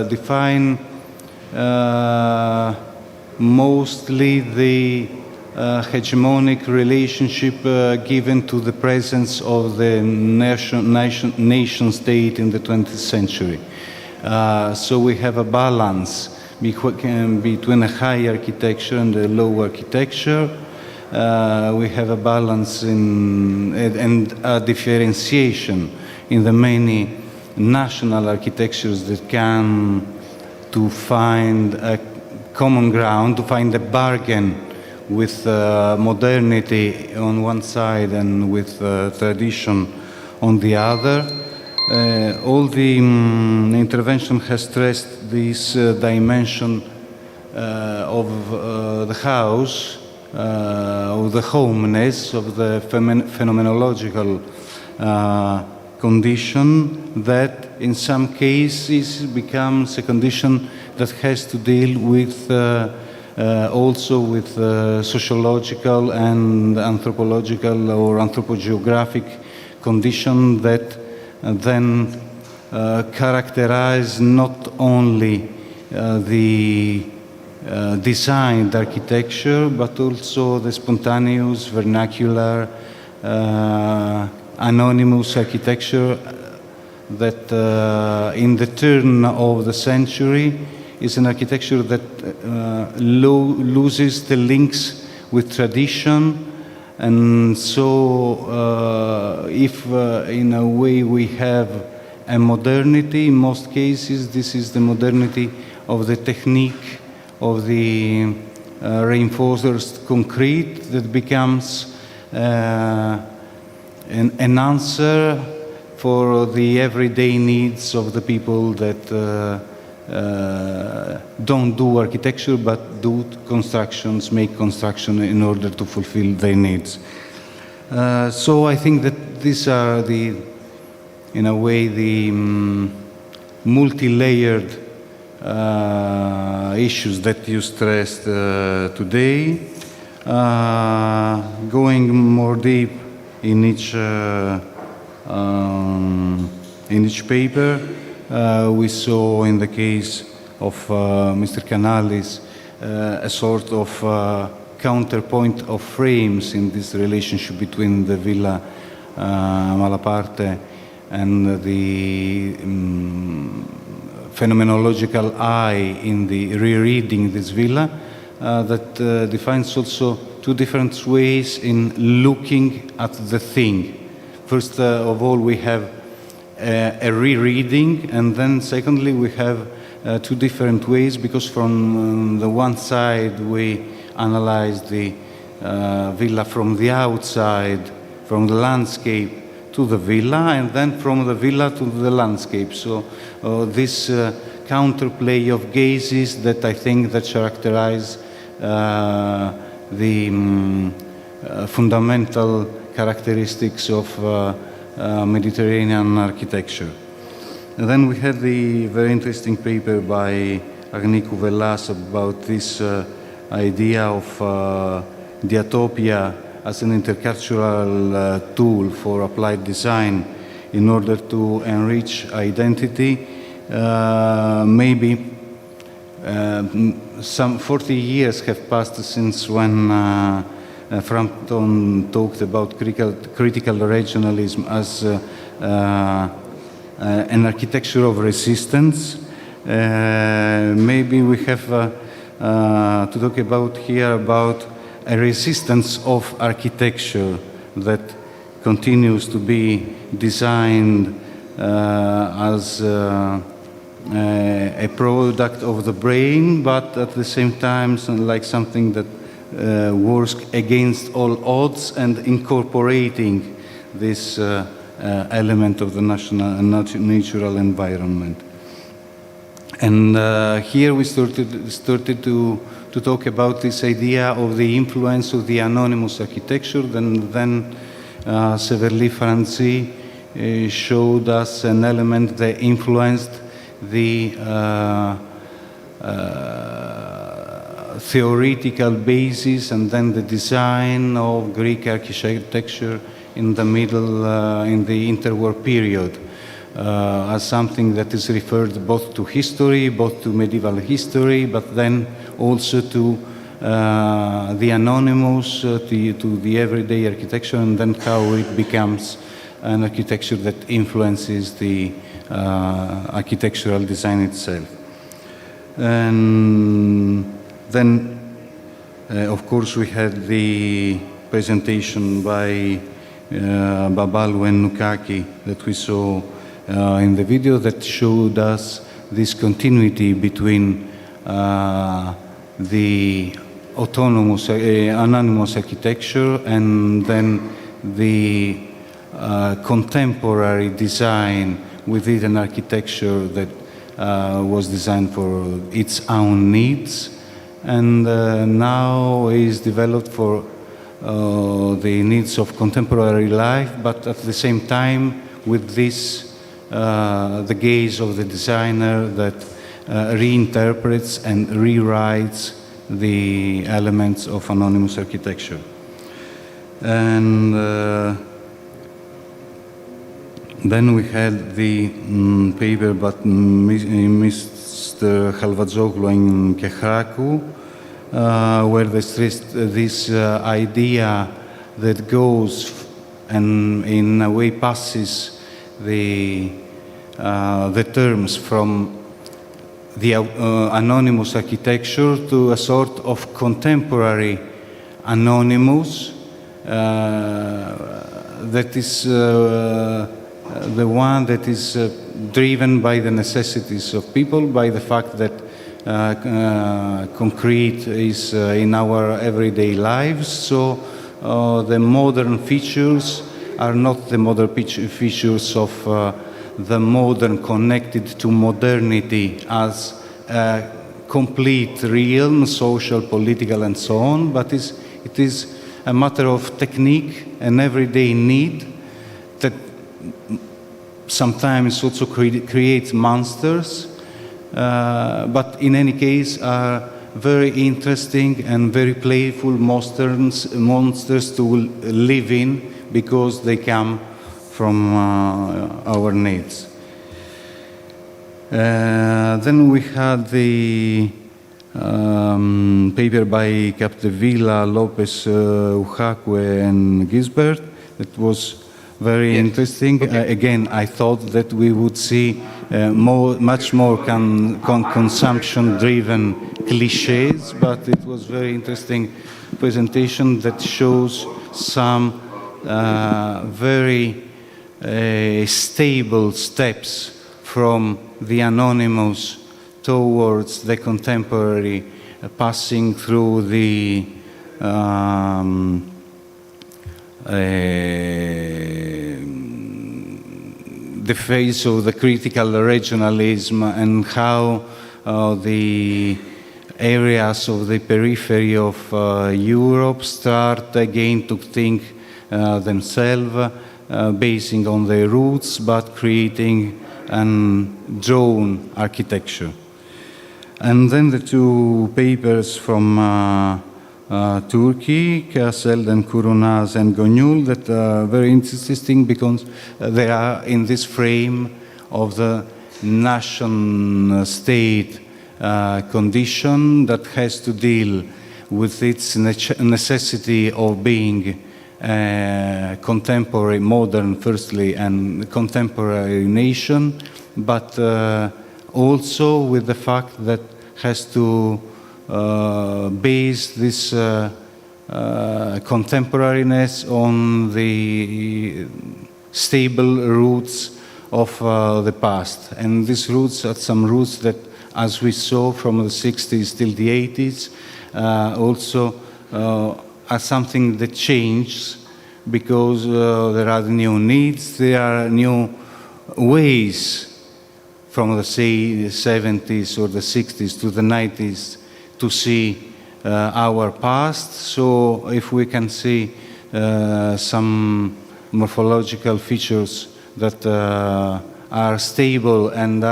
define mostly the hegemonic relationship given to the presence of the nation state in the 20th century. So we have a balance between a high architecture and a low architecture. We have a balance and a differentiation in the many national architectures that can to find a common ground, to find a bargain with modernity on one side and with tradition on the other. All the intervention has stressed this dimension of the house, of the homeness, of the phenomenological condition that in some cases becomes a condition that has to deal with also with sociological and anthropological or anthropogeographic condition that then characterize not only the designed architecture but also the spontaneous, vernacular, anonymous architecture that in the turn of the century is an architecture that loses the links with tradition. And so if in a way we have a modernity, in most cases this is the modernity of the technique of the reinforced concrete that becomes an answer for the everyday needs of the people that don't do architecture but do constructions, make construction in order to fulfill their needs. So I think that these are in a way, the multi-layered issues that you stressed today. Going more deep in each paper, we saw in the case of Mr. Canalis a sort of counterpoint of frames in this relationship between the Villa Malaparte and the phenomenological eye in the rereading this villa that defines also two different ways in looking at the thing. First of all, we have a rereading, and then secondly, we have two different ways, because from the one side we analyze the villa from the outside, from the landscape to the villa, and then from the villa to the landscape. So this counterplay of gazes that I think that characterize the fundamental characteristics of Mediterranean architecture. And then we had the very interesting paper by Agni Kouvelas about this idea of diatopia as an intercultural tool for applied design in order to enrich identity. Maybe some 40 years have passed since when Frampton talked about critical regionalism as an architecture of resistance. Maybe we have to talk about here about a resistance of architecture that continues to be designed as a product of the brain, but at the same time like something that works against all odds and incorporating this element of the natural environment. And here we started to talk about this idea of the influence of the anonymous architecture. Then Severly Franzi showed us an element that influenced the theoretical basis and then the design of Greek architecture in the middle, in the interwar period, as something that is referred both to history, both to medieval history, but then also to the anonymous, to the everyday architecture, and then how it becomes an architecture that influences the architectural design itself. And then, of course, we had the presentation by Babalu and Nukaki that we saw in the video that showed us this continuity between the autonomous, anonymous architecture and then the contemporary design within an architecture that was designed for its own needs and now is developed for the needs of contemporary life, but at the same time with this, the gaze of the designer that reinterprets and rewrites the elements of anonymous architecture. And then we had the paper by Mr. Halvazoglu and Kehraku, where they stressed this idea that goes and in a way passes the terms from the anonymous architecture to a sort of contemporary anonymous that is the one that is driven by the necessities of people, by the fact that concrete is in our everyday lives. So the modern features are not the modern features of the modern connected to modernity as a complete realm, social, political, and so on, but it is a matter of technique, an everyday need that sometimes also creates monsters, but in any case are very interesting and very playful monsters to live in because they come from our needs. Then we had the paper by Capdevila, Lopez, Uhakwe, and Gisbert. It was very interesting. Again, I thought that we would see much more consumption-driven cliches, but it was very interesting presentation that shows some very stable steps from the anonymous towards the contemporary, passing through the phase of the critical regionalism and how the areas of the periphery of Europe start again to think themselves, basing on their roots, but creating an drawn architecture. And then the two papers from Turkey, Kassel and Kurnaz and Gonyul, that are very interesting because they are in this frame of the nation state condition that has to deal with its necessity of being contemporary, modern firstly, and contemporary nation, but also with the fact that has to base this contemporariness on the stable roots of the past. And these roots are some roots that, as we saw from the 60s till the 80s, also are something that changes because there are new needs, there are new ways from the, say, the 70s or the 60s to the 90s to see our past. So if we can see some morphological features that are stable and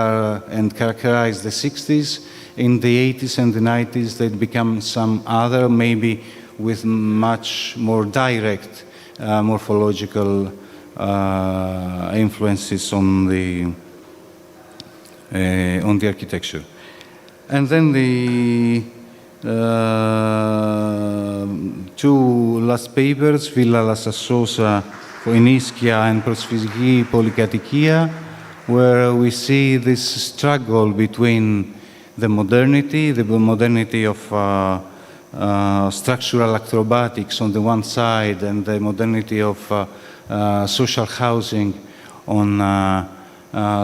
characterize the 60s, in the 80s and the 90s they become some other, maybe with much more direct morphological influences on the architecture. And then the two last papers, Villa La Sassosa, Ischia and Προσφυγική Πολυκατοικία, where we see this struggle between the modernity of structural acrobatics on the one side and the modernity of social housing on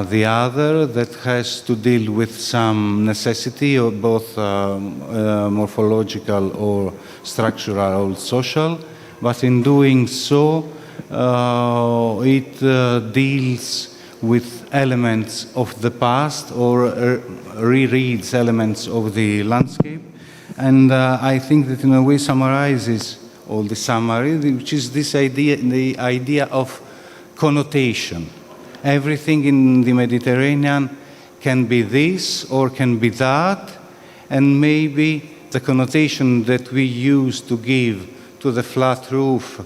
the other, that has to deal with some necessity of both morphological or structural or social, but in doing so it deals with elements of the past or rereads elements of the landscape. And I think that in a way summarizes all the summary, which is this idea, the idea of connotation. Everything in the Mediterranean can be this or can be that, and maybe the connotation that we use to give to the flat roof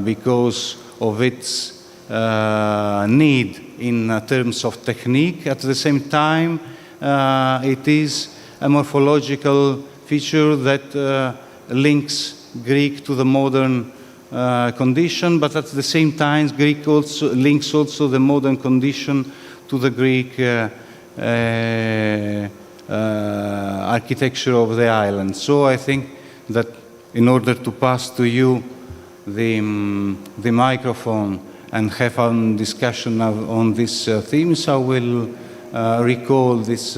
because of its need in terms of technique, at the same time it is a morphological feature that links Greek to the modern condition, but at the same time Greek also links also the modern condition to the Greek architecture of the island. So I think that in order to pass to you the microphone and have a discussion on these themes, I will recall this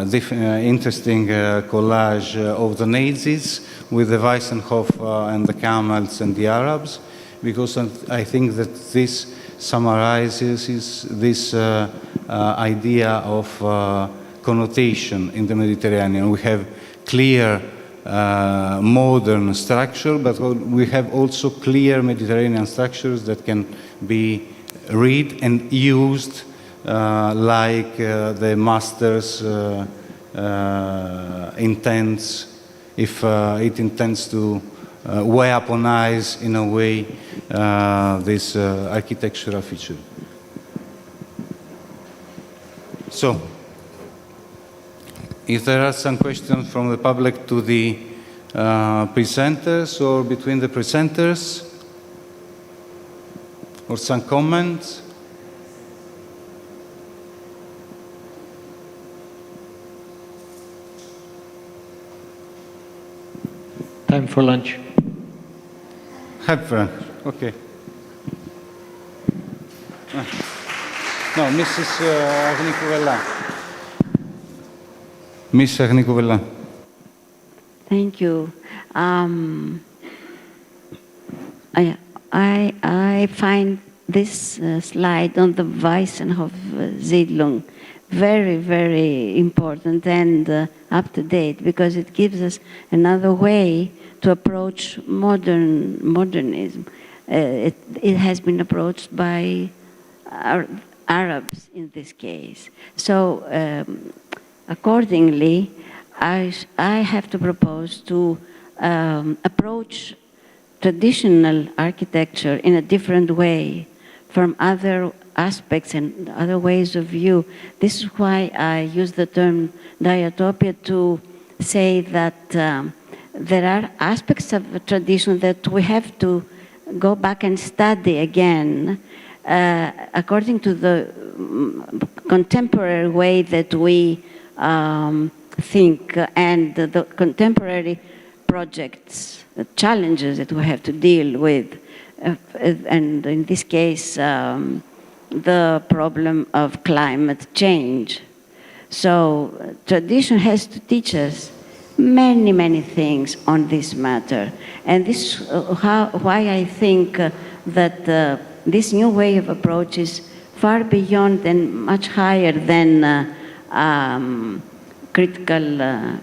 interesting collage of the Nazis with the Weissenhof and the camels and the Arabs, because I think that this summarizes this idea of connotation in the Mediterranean. We have clear modern structure, but we have also clear Mediterranean structures that can be read and used like the master's intends, if it intends to weaponize in a way this architectural feature. So, if there are some questions from the public to the presenters or between the presenters, or some comments? Time for lunch. Have lunch, okay. No, Mrs. Agnikouvelia. Miss Agnikouvelia. Thank you. I find this slide on the Weissenhof Siedlung very, very important and up to date, because it gives us another way to approach modernism. It has been approached by Arabs in this case. So accordingly, I have to propose to approach traditional architecture in a different way from other aspects and other ways of view. This is why I use the term diatopia to say that there are aspects of the tradition that we have to go back and study again according to the contemporary way that we think and the contemporary projects, the challenges that we have to deal with, and in this case, the problem of climate change. So tradition has to teach us many, many things on this matter. And this is why I think that this new way of approach is far beyond and much higher than critical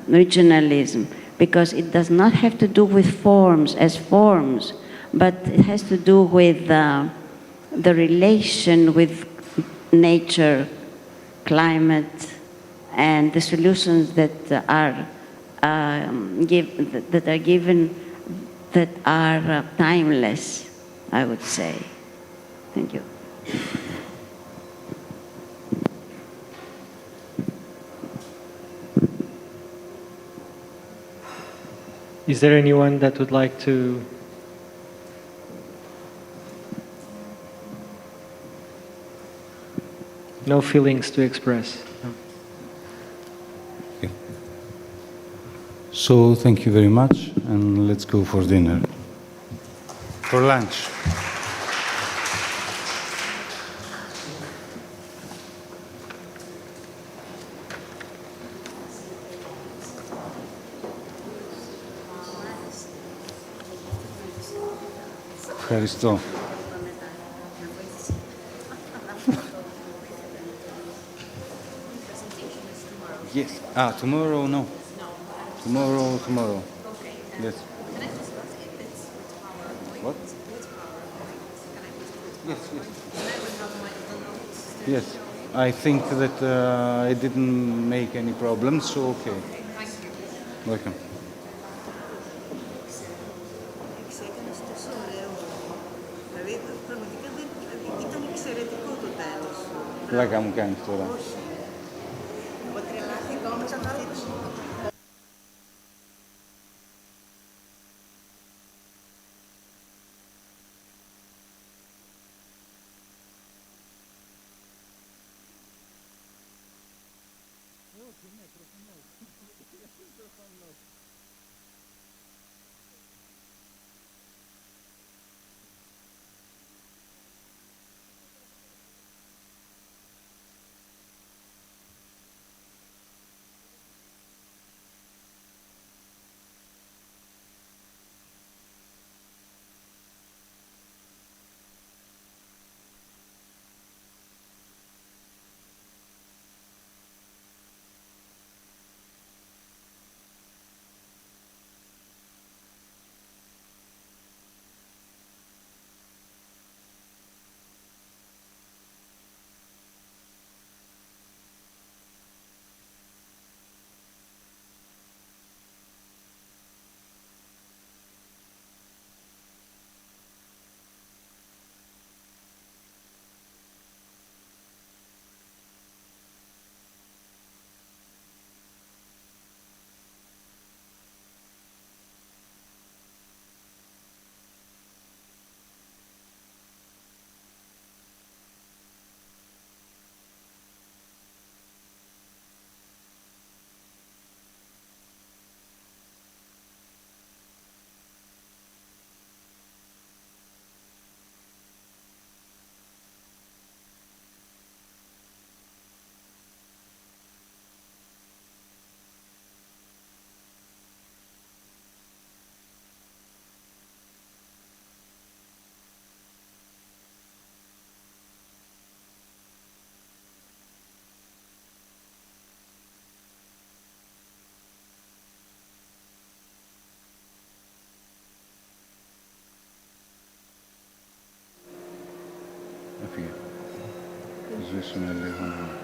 regionalism, because it does not have to do with forms as forms, but it has to do with the relation with nature, climate, and the solutions that are given that are timeless, I would say. Thank you. Is there anyone that would like to? No feelings to express. No. Okay. So thank you very much, and let's go for dinner. For lunch. Ευχαριστώ. Yes. Tomorrow, no. Tomorrow. Yes. What? Yes. I think that I didn't make any problems, so okay. Welcome. Πλάκα μου κάνεις τώρα. προχωρήσουμε λίγο.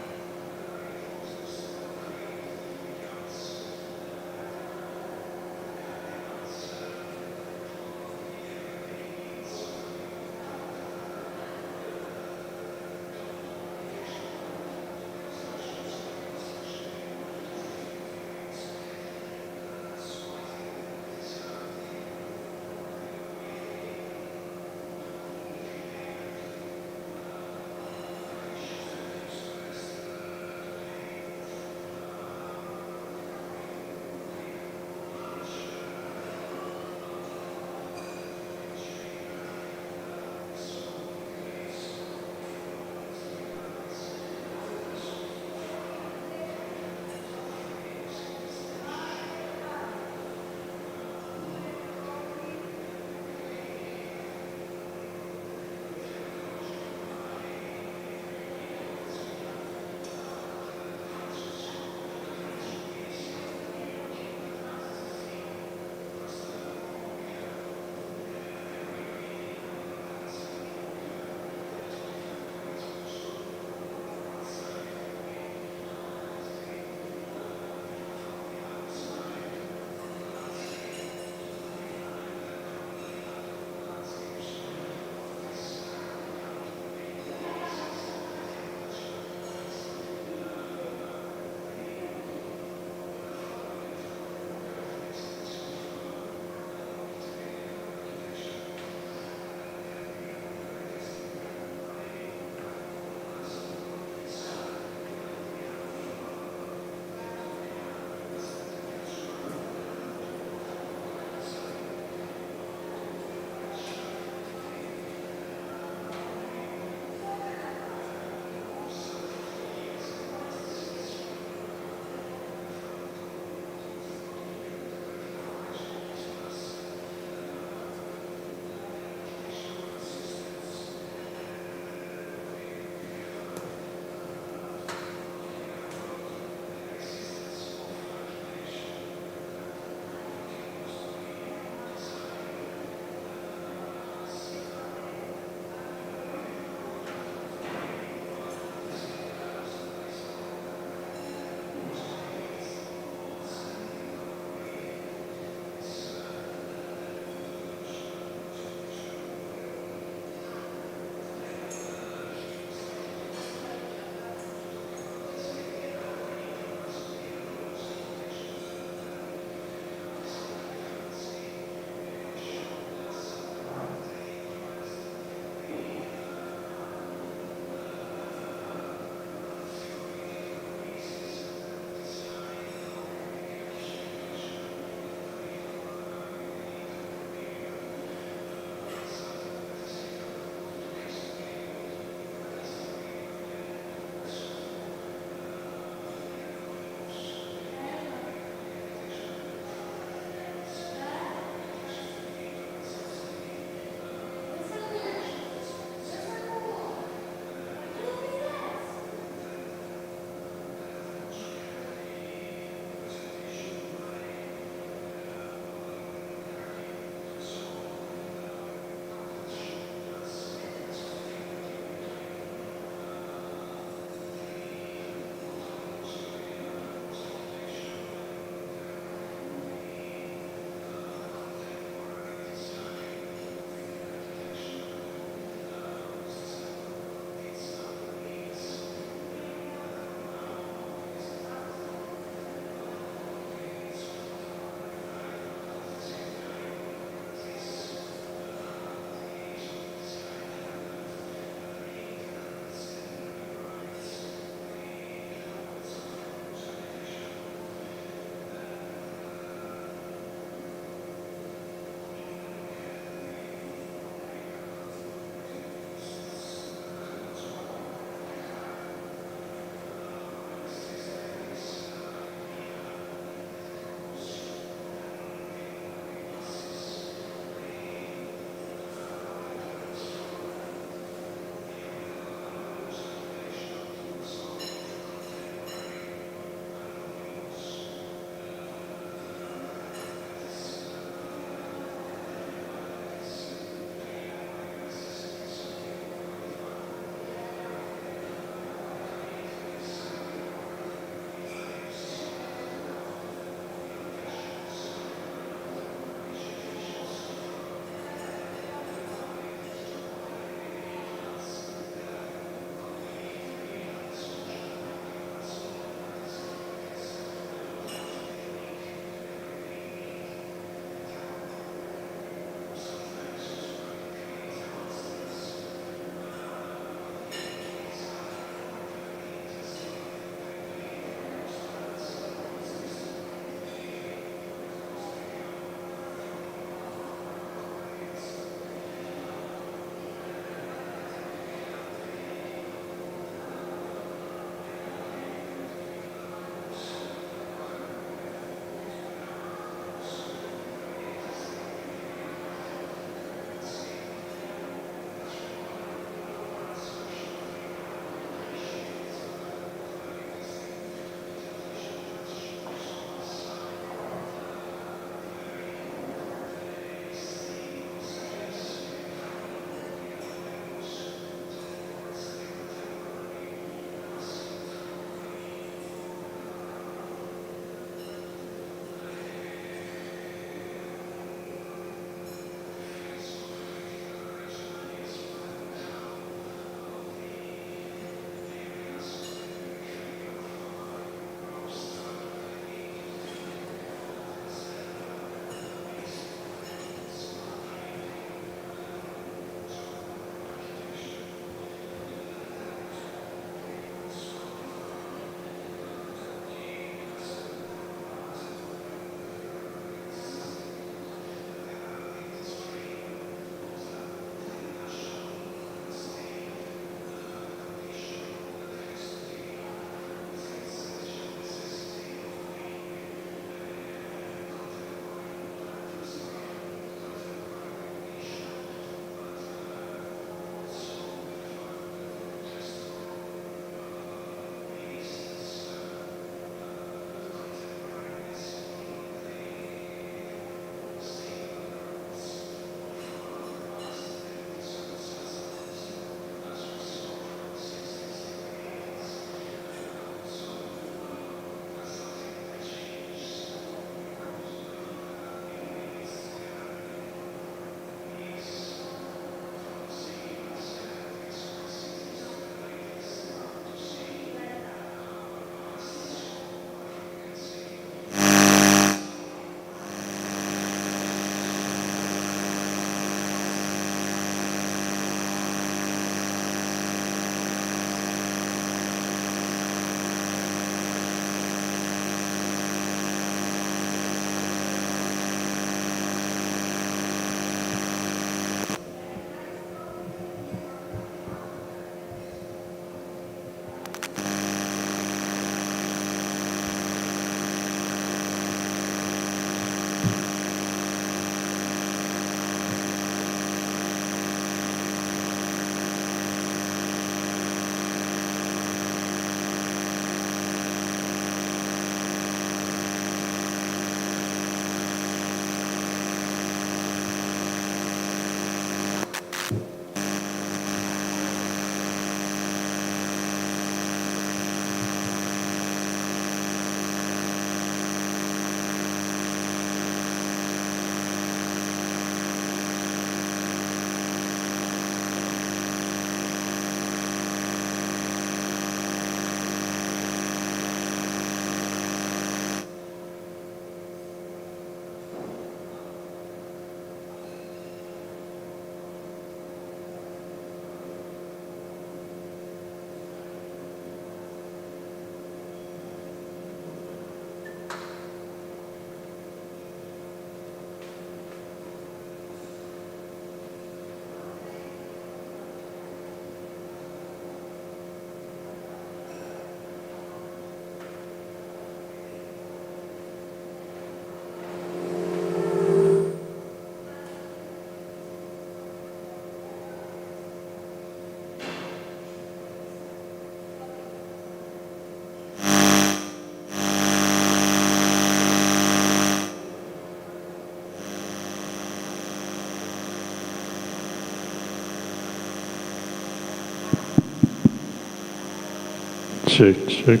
Check, check.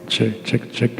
Check, check, check.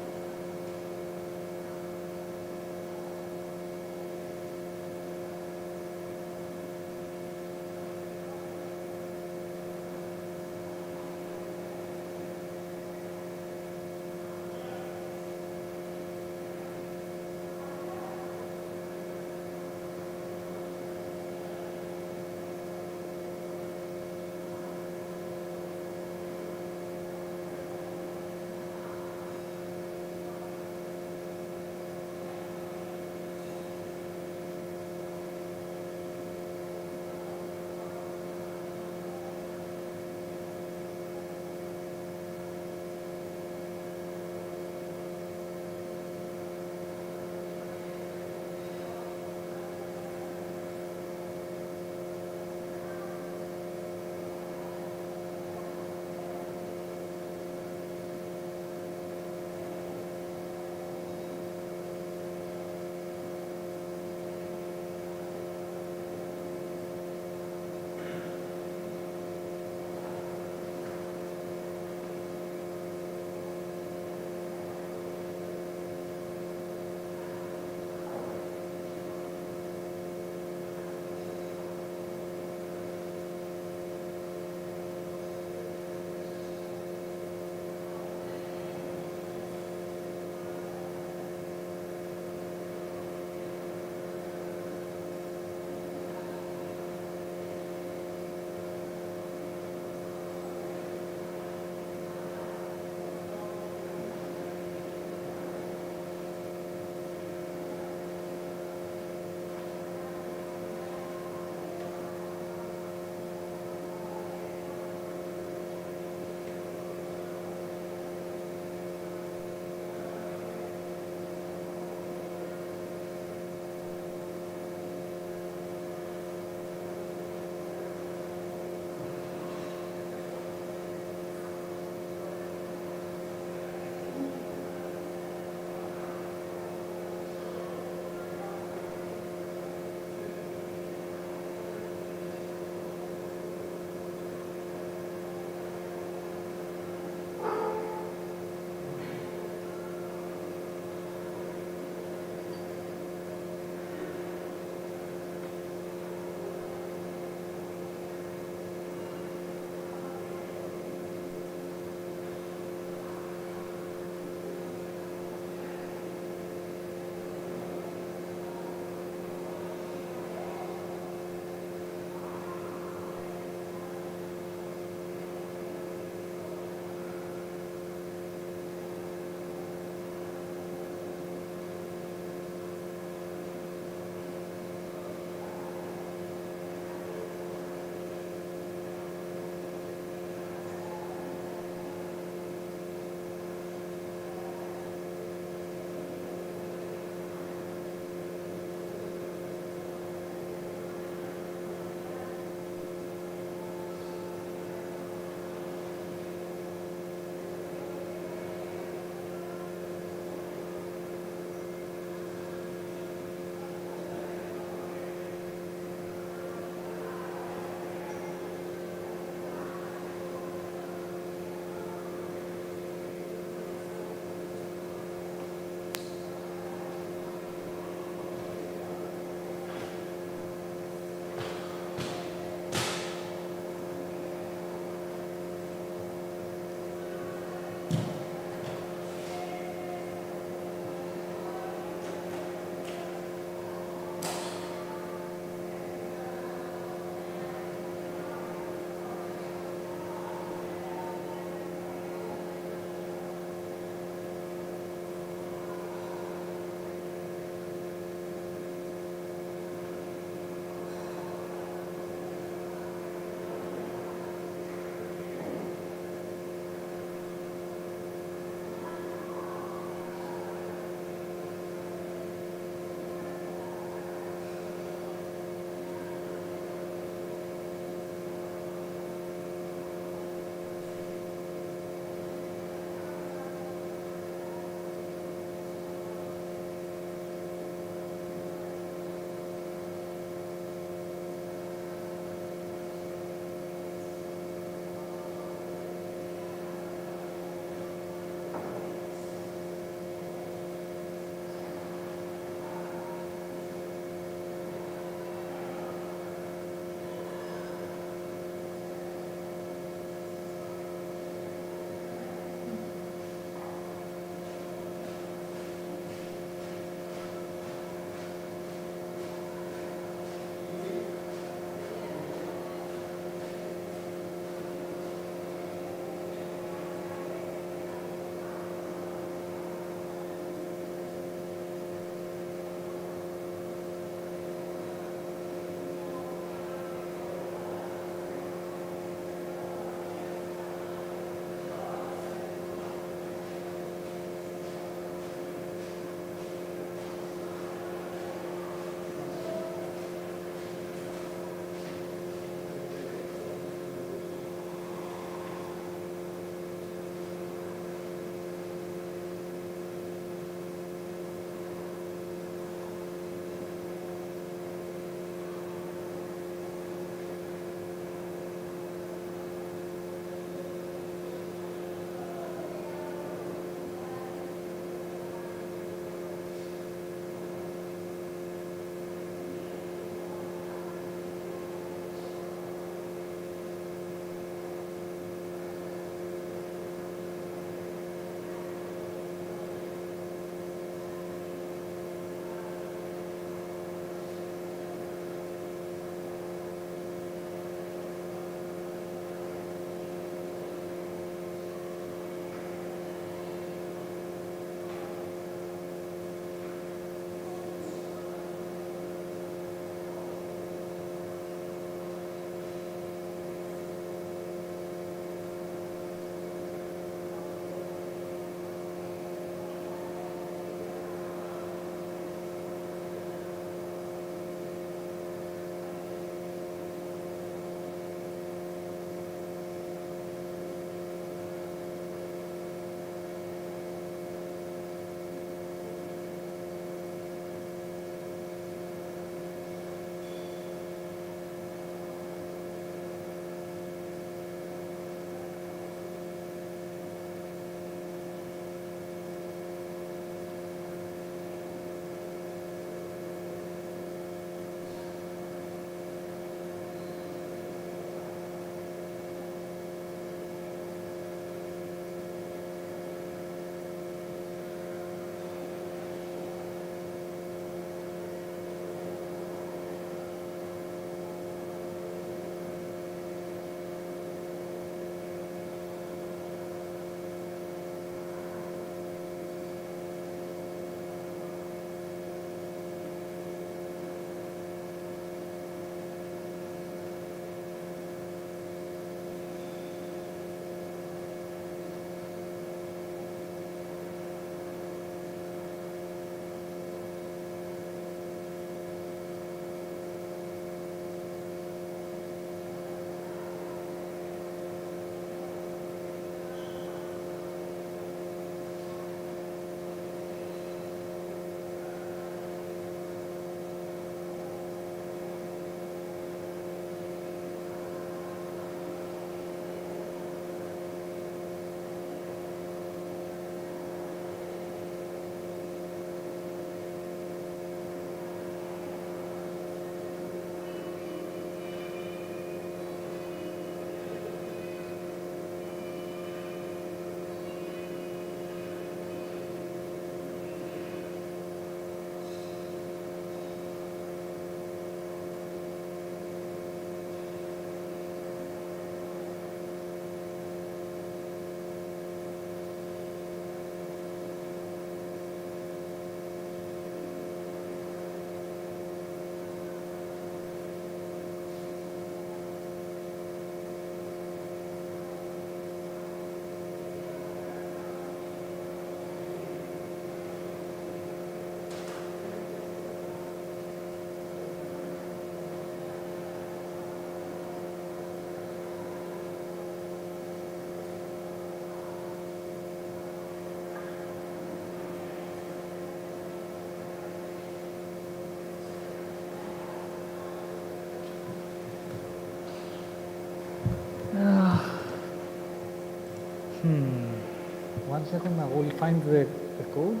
1 second, I will find the code.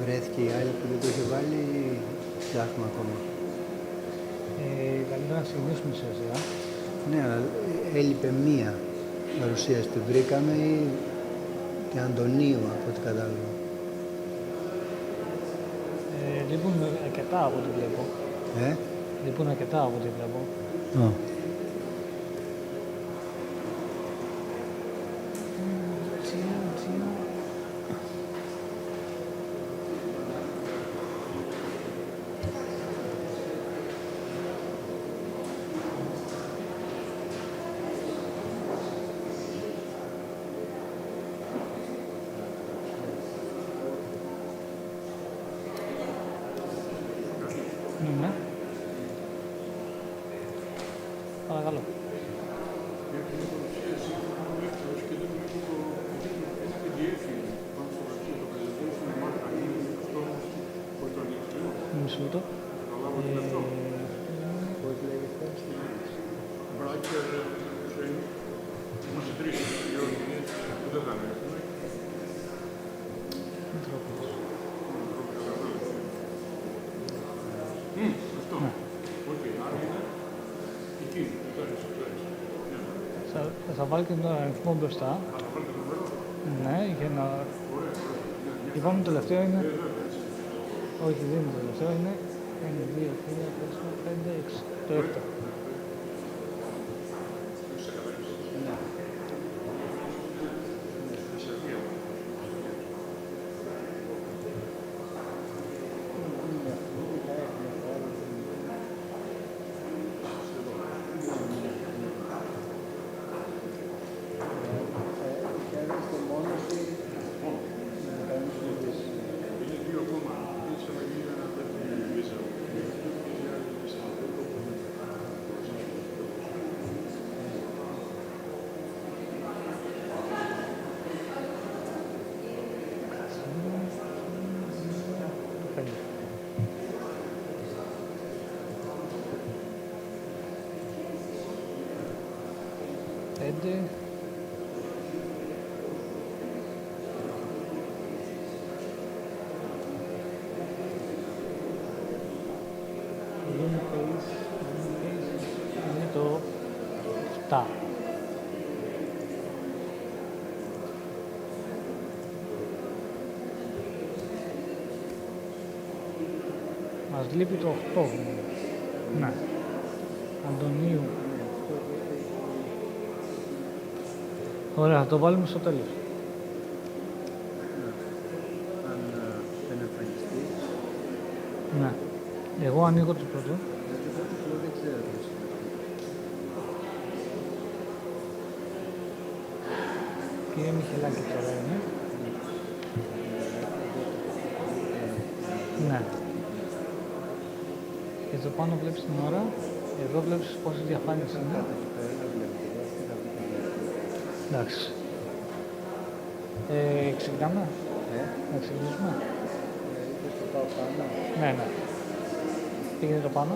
Βρέθηκε η άλλη που δεν το είχε βάλει ή ψάχνουμε ακόμα? Καλύτερα να ξεκινήσουμε σιγά σιγά. Ναι, αλλά έλειπε μία παρουσίαση. Τη βρήκαμε ή την Αντωνίου από ό,τι κατάλαβα. Λείπουν αρκετά από ό,τι βλέπω. Λείπουν αρκετά από ό,τι βλέπω. Ναι. Παρακαλώ. Μισό λεπτό. Πώς λέγεται? Είμαστε τρεις που δεν θα έρθουν. Αυτό. Οκ, άρα είναι εκείνη. Θα βάλω και τον αριθμό μπροστά. Ναι, για να... Είπαμε το τελευταίο είναι... Όχι, δεν είναι το τελευταίο, είναι 1, 2, 3, 4, 5, 6. Το έκτο. Πέντε. Είναι το 7. Μας λείπει το 8. Ναι. Αντωνίου. Ωραία, θα το βάλουμε στο τέλος. Αν δεν εμφανιστεί. Ναι. Εγώ ανοίγω το πρώτο. Δεν ξέρω. Κύριε Μιχελάκη τώρα είναι. Ναι. Και εδώ πάνω βλέπεις την ώρα. Εδώ βλέπεις πόσες διαφάνειες είναι. Εντάξει. Ξεκινάμε. Να ξεκινήσουμε. Ναι, ναι. Πήγαινε το πάνω.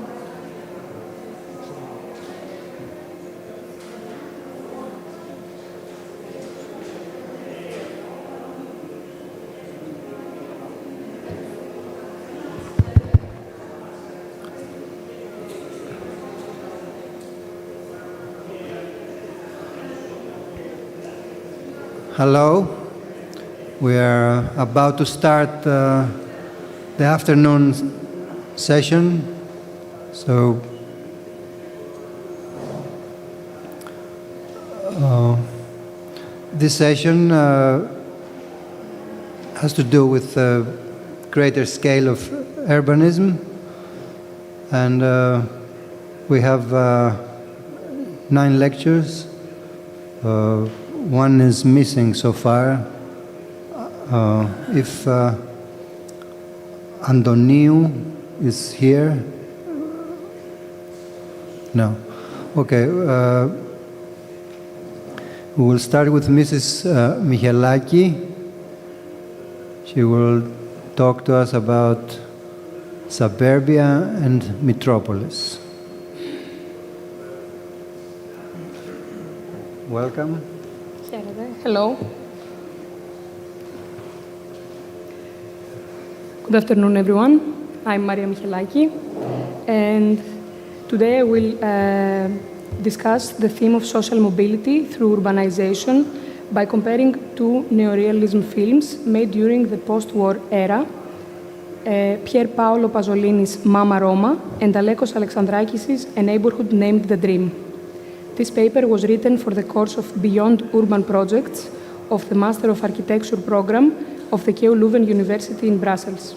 Hello. We are about to start the afternoon session. So this session has to do with the greater scale of urbanism, and we have 9 lectures. One is missing so far. If Antoniou is here? No. Okay. We will start with Mrs. Michelaki. She will talk to us about suburbia and metropolis. Welcome. Hello. Good afternoon, everyone. I'm Maria Michelaki, and today I will discuss the theme of social mobility through urbanization by comparing 2 neorealism films made during the post-war era, Pier Paolo Pasolini's Mama Roma and Alekos Alexandrakis' A Neighborhood Named The Dream. This paper was written for the course of Beyond Urban Projects of the Master of Architecture program of the KU Leuven University in Brussels.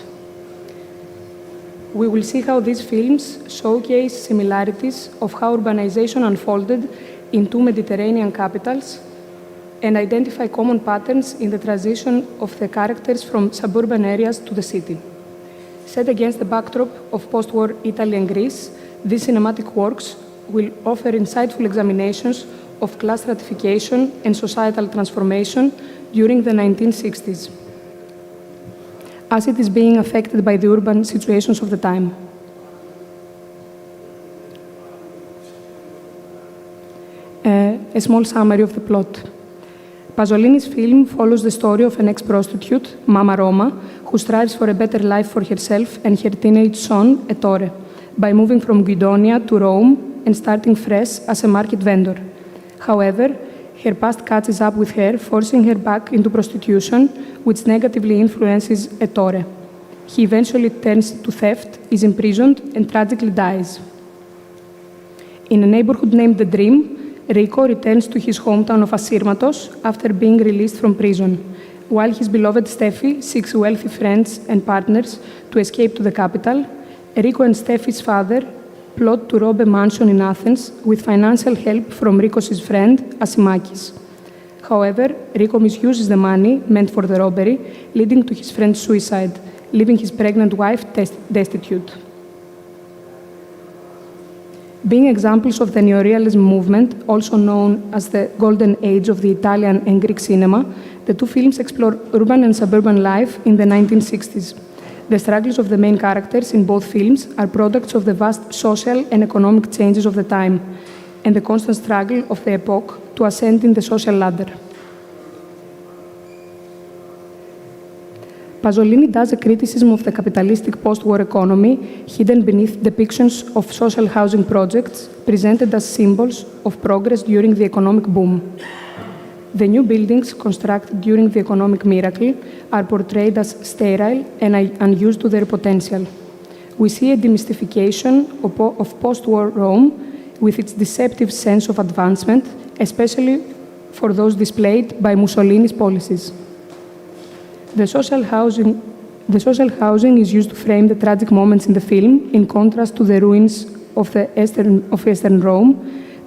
We will see how these films showcase similarities of how urbanization unfolded in 2 Mediterranean capitals and identify common patterns in the transition of the characters from suburban areas to the city. Set against the backdrop of post-war Italy and Greece, these cinematic works will offer insightful examinations of class stratification and societal transformation during the 1960s, as it is being affected by the urban situations of the time. A small summary of the plot. Pasolini's film follows the story of an ex-prostitute, Mama Roma, who strives for a better life for herself and her teenage son, Ettore, by moving from Guidonia to Rome and starting fresh as a market vendor. However, her past catches up with her, forcing her back into prostitution, which negatively influences Ettore. He eventually turns to theft, is imprisoned, and tragically dies. In A Neighborhood Named The Dream, Rico returns to his hometown of Assyrmatos after being released from prison, while his beloved Steffi seeks wealthy friends and partners to escape to the capital. Rico and Steffi's father plot to rob a mansion in Athens with financial help from Rikos' friend, Asimakis. However, Rico misuses the money meant for the robbery, leading to his friend's suicide, leaving his pregnant wife destitute. Being examples of the neorealism movement, also known as the golden age of the Italian and Greek cinema, the 2 films explore urban and suburban life in the 1960s. The struggles of the main characters in both films are products of the vast social and economic changes of the time, and the constant struggle of the epoch to ascend in the social ladder. Pasolini does a criticism of the capitalistic post-war economy hidden beneath depictions of social housing projects presented as symbols of progress during the economic boom. The new buildings constructed during the economic miracle are portrayed as sterile and unused to their potential. We see a demystification of post-war Rome with its deceptive sense of advancement, especially for those displayed by Mussolini's policies. The social housing is used to frame the tragic moments in the film, in contrast to the ruins of Eastern Rome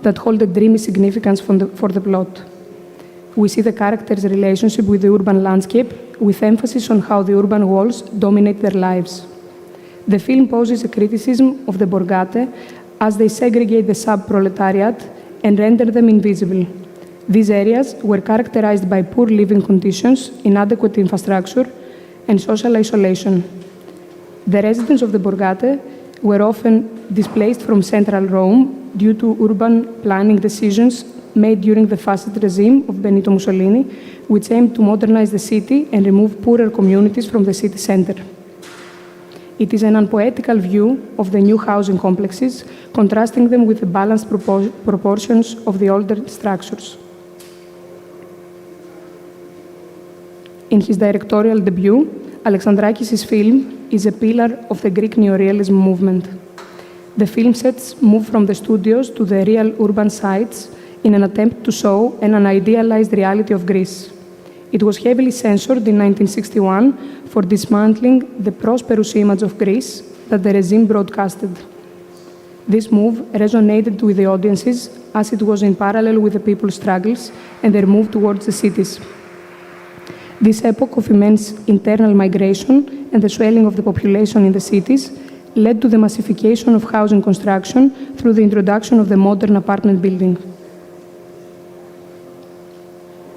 that hold a dreamy significance for the plot. We see the characters' relationship with the urban landscape, with emphasis on how the urban walls dominate their lives. The film poses a criticism of the borgate as they segregate the sub-proletariat and render them invisible. These areas were characterized by poor living conditions, inadequate infrastructure, and social isolation. The residents of the Borgate were often displaced from central Rome due to urban planning decisions made during the fascist regime of Benito Mussolini, which aimed to modernize the city and remove poorer communities from the city center. It is an unpoetical view of the new housing complexes, contrasting them with the balanced proportions of the older structures. In his directorial debut, Alexandrakis' film is a pillar of the Greek neorealism movement. The film sets move from the studios to the real urban sites in an attempt to show an idealized reality of Greece. It was heavily censored in 1961 for dismantling the prosperous image of Greece that the regime broadcasted. This move resonated with the audiences as it was in parallel with the people's struggles and their move towards the cities. This epoch of immense internal migration and the swelling of the population in the cities led to the massification of housing construction through the introduction of the modern apartment building.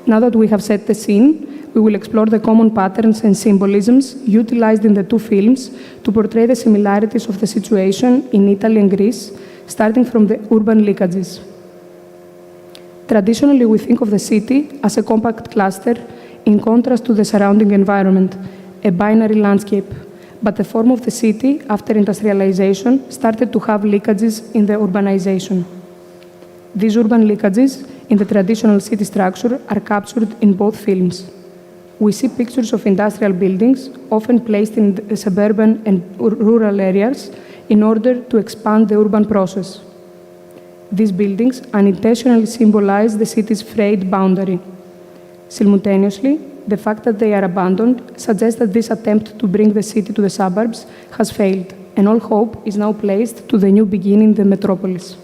Now that we have set the scene, we will explore the common patterns and symbolisms utilized in the two films to portray the similarities of the situation in Italy and Greece, starting from the urban leakages. Traditionally, we think of the city as a compact cluster in contrast to the surrounding environment, a binary landscape. But the form of the city, after industrialization, started to have leakages in the urbanization. These urban leakages in the traditional city structure are captured in both films. We see pictures of industrial buildings, often placed in the suburban and rural areas, in order to expand the urban process. These buildings unintentionally symbolize the city's frayed boundary. Simultaneously, the fact that they are abandoned suggests that this attempt to bring the city to the suburbs has failed, and all hope is now placed to the new beginning in the metropolis.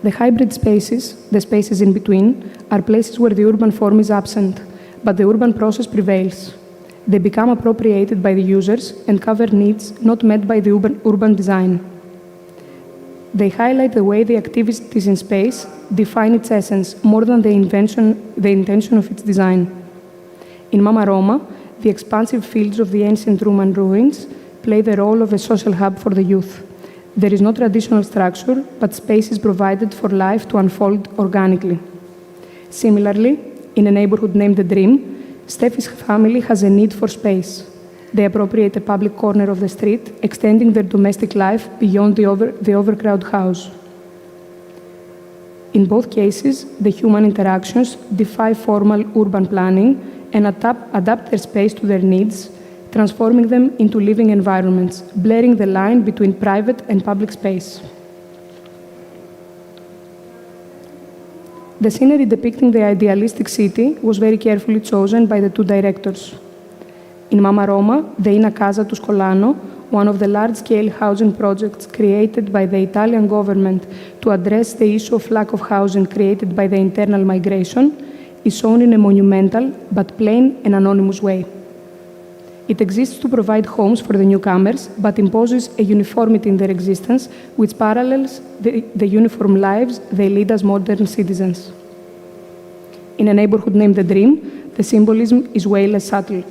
The hybrid spaces, the spaces in between, are places where the urban form is absent, but the urban process prevails. They become appropriated by the users and cover needs not met by the urban design. They highlight the way the activities in space define its essence more than the intention of its design. In Mama Roma, the expansive fields of the ancient Roman ruins play the role of a social hub for the youth. There is no traditional structure, but space is provided for life to unfold organically. Similarly, in a neighborhood named The Dream, Steffi's family has a need for space. They appropriate a public corner of the street, extending their domestic life beyond the overcrowded house. In both cases, the human interactions defy formal urban planning and adapt their space to their needs, transforming them into living environments, blurring the line between private and public space. The scenery depicting the idealistic city was very carefully chosen by the two directors. In Mama Roma, the Ina Casa Tuscolano, one of the large-scale housing projects created by the Italian government to address the issue of lack of housing created by the internal migration, is shown in a monumental but plain and anonymous way. It exists to provide homes for the newcomers, but imposes a uniformity in their existence which parallels the uniform lives they lead as modern citizens. In a neighborhood named The Dream, the symbolism is way less subtle.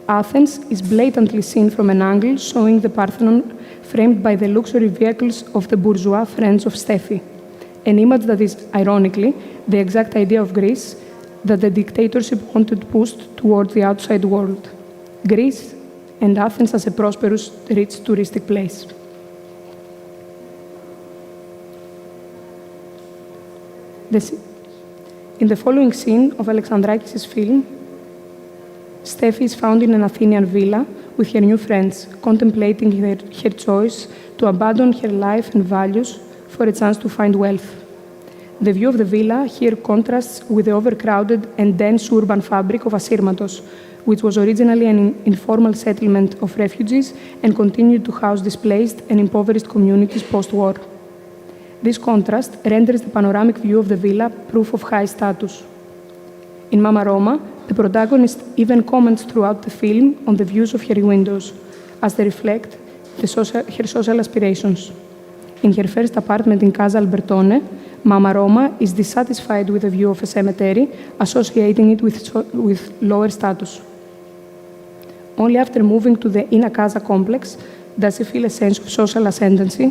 Athens is blatantly seen from an angle showing the Parthenon framed by the luxury vehicles of the bourgeois friends of Steffi, an image that is, ironically, the exact idea of Greece that the dictatorship wanted pushed towards the outside world. Greece and Athens as a prosperous, rich touristic place. In the following scene of Alexandrakis' film, Steffi is found in an Athenian villa with her new friends, contemplating her choice to abandon her life and values for a chance to find wealth. The view of the villa here contrasts with the overcrowded and dense urban fabric of Asyrmatos, which was originally an informal settlement of refugees and continued to house displaced and impoverished communities post-war. This contrast renders the panoramic view of the villa proof of high status. In Mama Roma, the protagonist even comments throughout the film on the views of her windows, as they reflect her social aspirations. In her first apartment in Casa Albertone, Mama Roma is dissatisfied with the view of a cemetery, associating it with lower status. Only after moving to the Ina Casa complex does she feel a sense of social ascendancy,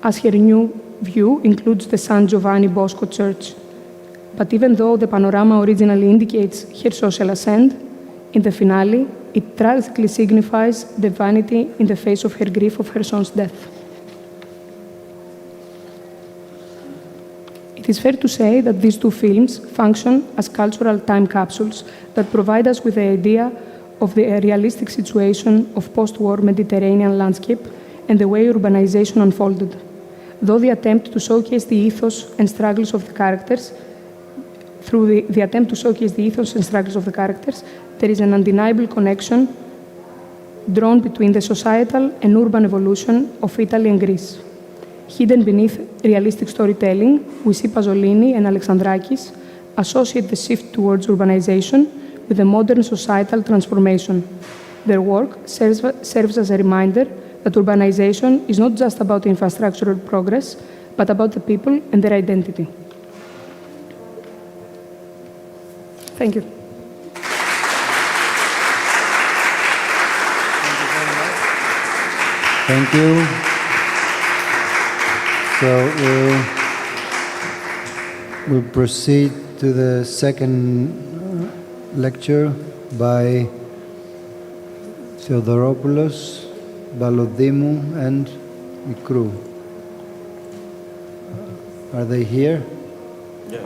as her new view includes the San Giovanni Bosco Church. But even though the panorama originally indicates her social ascent, in the finale, it tragically signifies the vanity in the face of her grief of her son's death. It is fair to say that these two films function as cultural time capsules that provide us with the idea of the realistic situation of post-war Mediterranean landscape and the way urbanization unfolded. Though the attempt to showcase the ethos and struggles of the characters, there is an undeniable connection drawn between the societal and urban evolution of Italy and Greece. Hidden beneath realistic storytelling, we see Pasolini and Alexandrakis associate the shift towards urbanization with a modern societal transformation. Their work serves as a reminder that urbanization is not just about infrastructural progress, but about the people and their identity. Thank you. Thank you. So we'll proceed to the second lecture by Theodoropoulos, Balodimou, and Mikrou. Are they here? Yes.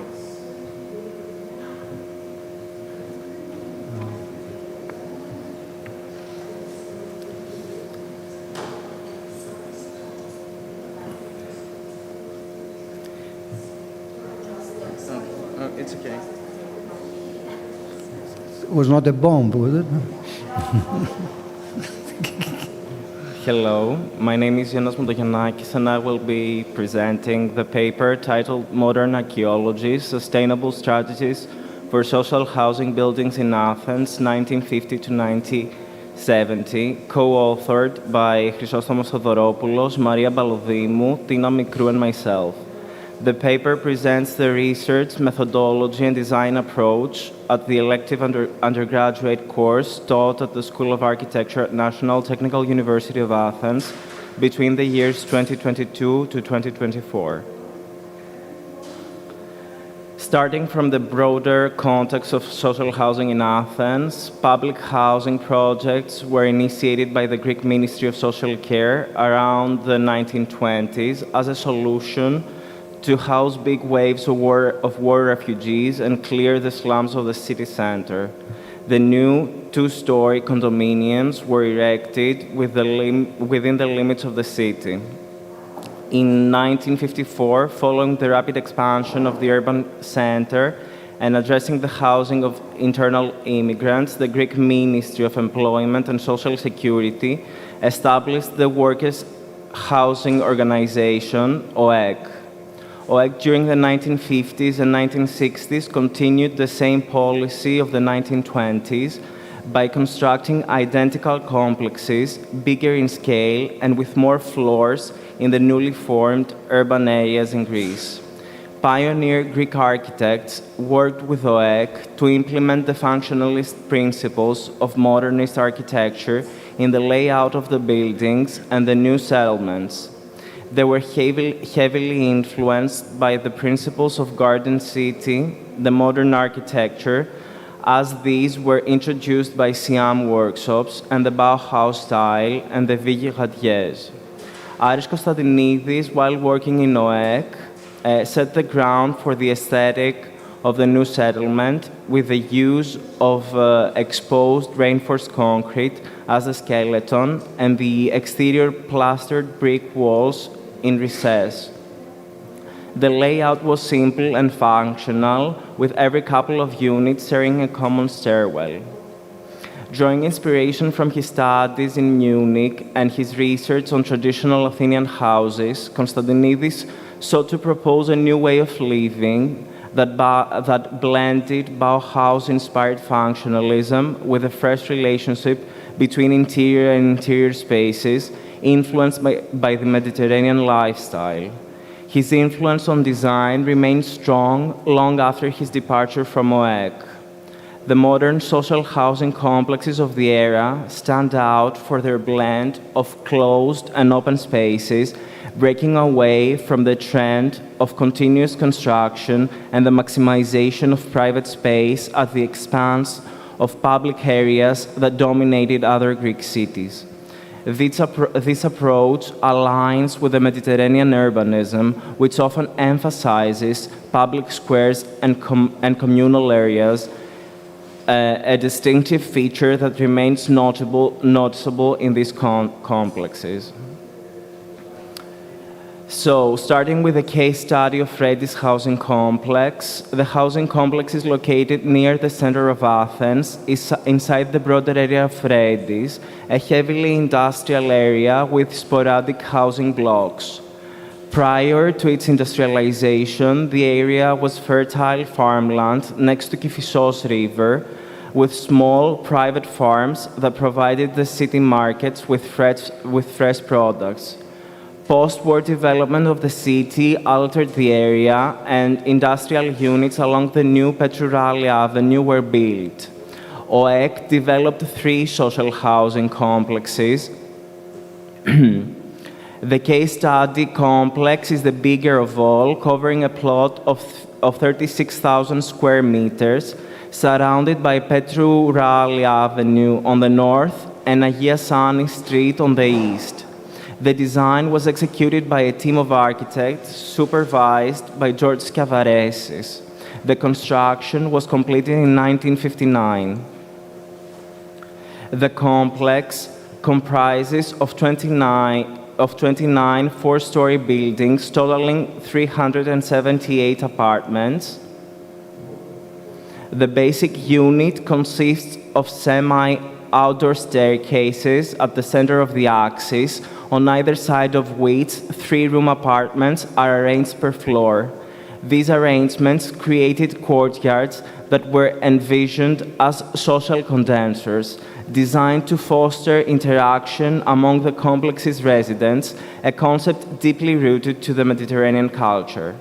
It's okay. It was not a bomb, was it? Hello, my name is Yannis Montagionakis and I will be presenting the paper titled Modern Archaeology, Sustainable Strategies for Social Housing Buildings in Athens, 1950 to 1970, co-authored by Chrysostomos Theodoropoulos, Maria Balodimou, Tina Mikrou, and myself. The paper presents the research, methodology, and design approach at the elective undergraduate course taught at the School of Architecture at National Technical University of Athens between the years 2022 to 2024. Starting from the broader context of social housing in Athens, public housing projects were initiated by the Greek Ministry of Social Care around the 1920s as a solution to house big waves of war refugees and clear the slums of the city center. The new two-story condominiums were erected within the limits of the city. In 1954, following the rapid expansion of the urban center and addressing the housing of internal immigrants, the Greek Ministry of Employment and Social Security established the Workers' Housing Organization, OEG. OEG during the 1950s and 1960s continued the same policy of the 1920s by constructing identical complexes, bigger in scale and with more floors in the newly formed urban areas in Greece. Pioneer Greek architects worked with OEG to implement the functionalist principles of modernist architecture in the layout of the buildings and the new settlements. They were heavily influenced by the principles of Garden City, the modern architecture, as these were introduced by CAM workshops and the Bauhaus style and the Vignes. Aris Konstantinidis, while working in OEG, set the ground for the aesthetic of the new settlement with the use of exposed reinforced concrete as a skeleton and the exterior plastered brick walls in recess. The layout was simple and functional, with every couple of units sharing a common stairwell. Drawing inspiration from his studies in Munich and his research on traditional Athenian houses, Konstantinidis sought to propose a new way of living that blended Bauhaus-inspired functionalism with a fresh relationship between interior and interior spaces influenced by the Mediterranean lifestyle. His influence on design remained strong long after his departure from OEC. The modern social housing complexes of the era stand out for their blend of closed and open spaces, breaking away from the trend of continuous construction and the maximization of private space at the expense of public areas that dominated other Greek cities. This approach aligns with the Mediterranean urbanism, which often emphasizes public squares and communal areas, a distinctive feature that remains noticeable in these complexes. So, starting with a case study of Fredis housing complex, the housing complex is located near the center of Athens, inside the broader area of Fredis, a heavily industrial area with sporadic housing blocks. Prior to its industrialization, the area was fertile farmland next to Kifissos River, with small private farms that provided the city markets with fresh products. Post-war development of the city altered the area, and industrial units along the new Petrourali Avenue were built. OEC developed 3 social housing complexes. The case study complex is the bigger of all, covering a plot of 36,000 square meters, surrounded by Petrourali Avenue on the north and Agia Sani Street on the east. The design was executed by a team of architects supervised by George Skavaresis. The construction was completed in 1959. The complex comprises of 29 four-story buildings totaling 378 apartments. The basic unit consists of semi-outdoor staircases at the center of the axis, on either side of which 3-room apartments are arranged per floor. These arrangements created courtyards that were envisioned as social condensers, designed to foster interaction among the complex's residents, a concept deeply rooted to the Mediterranean culture.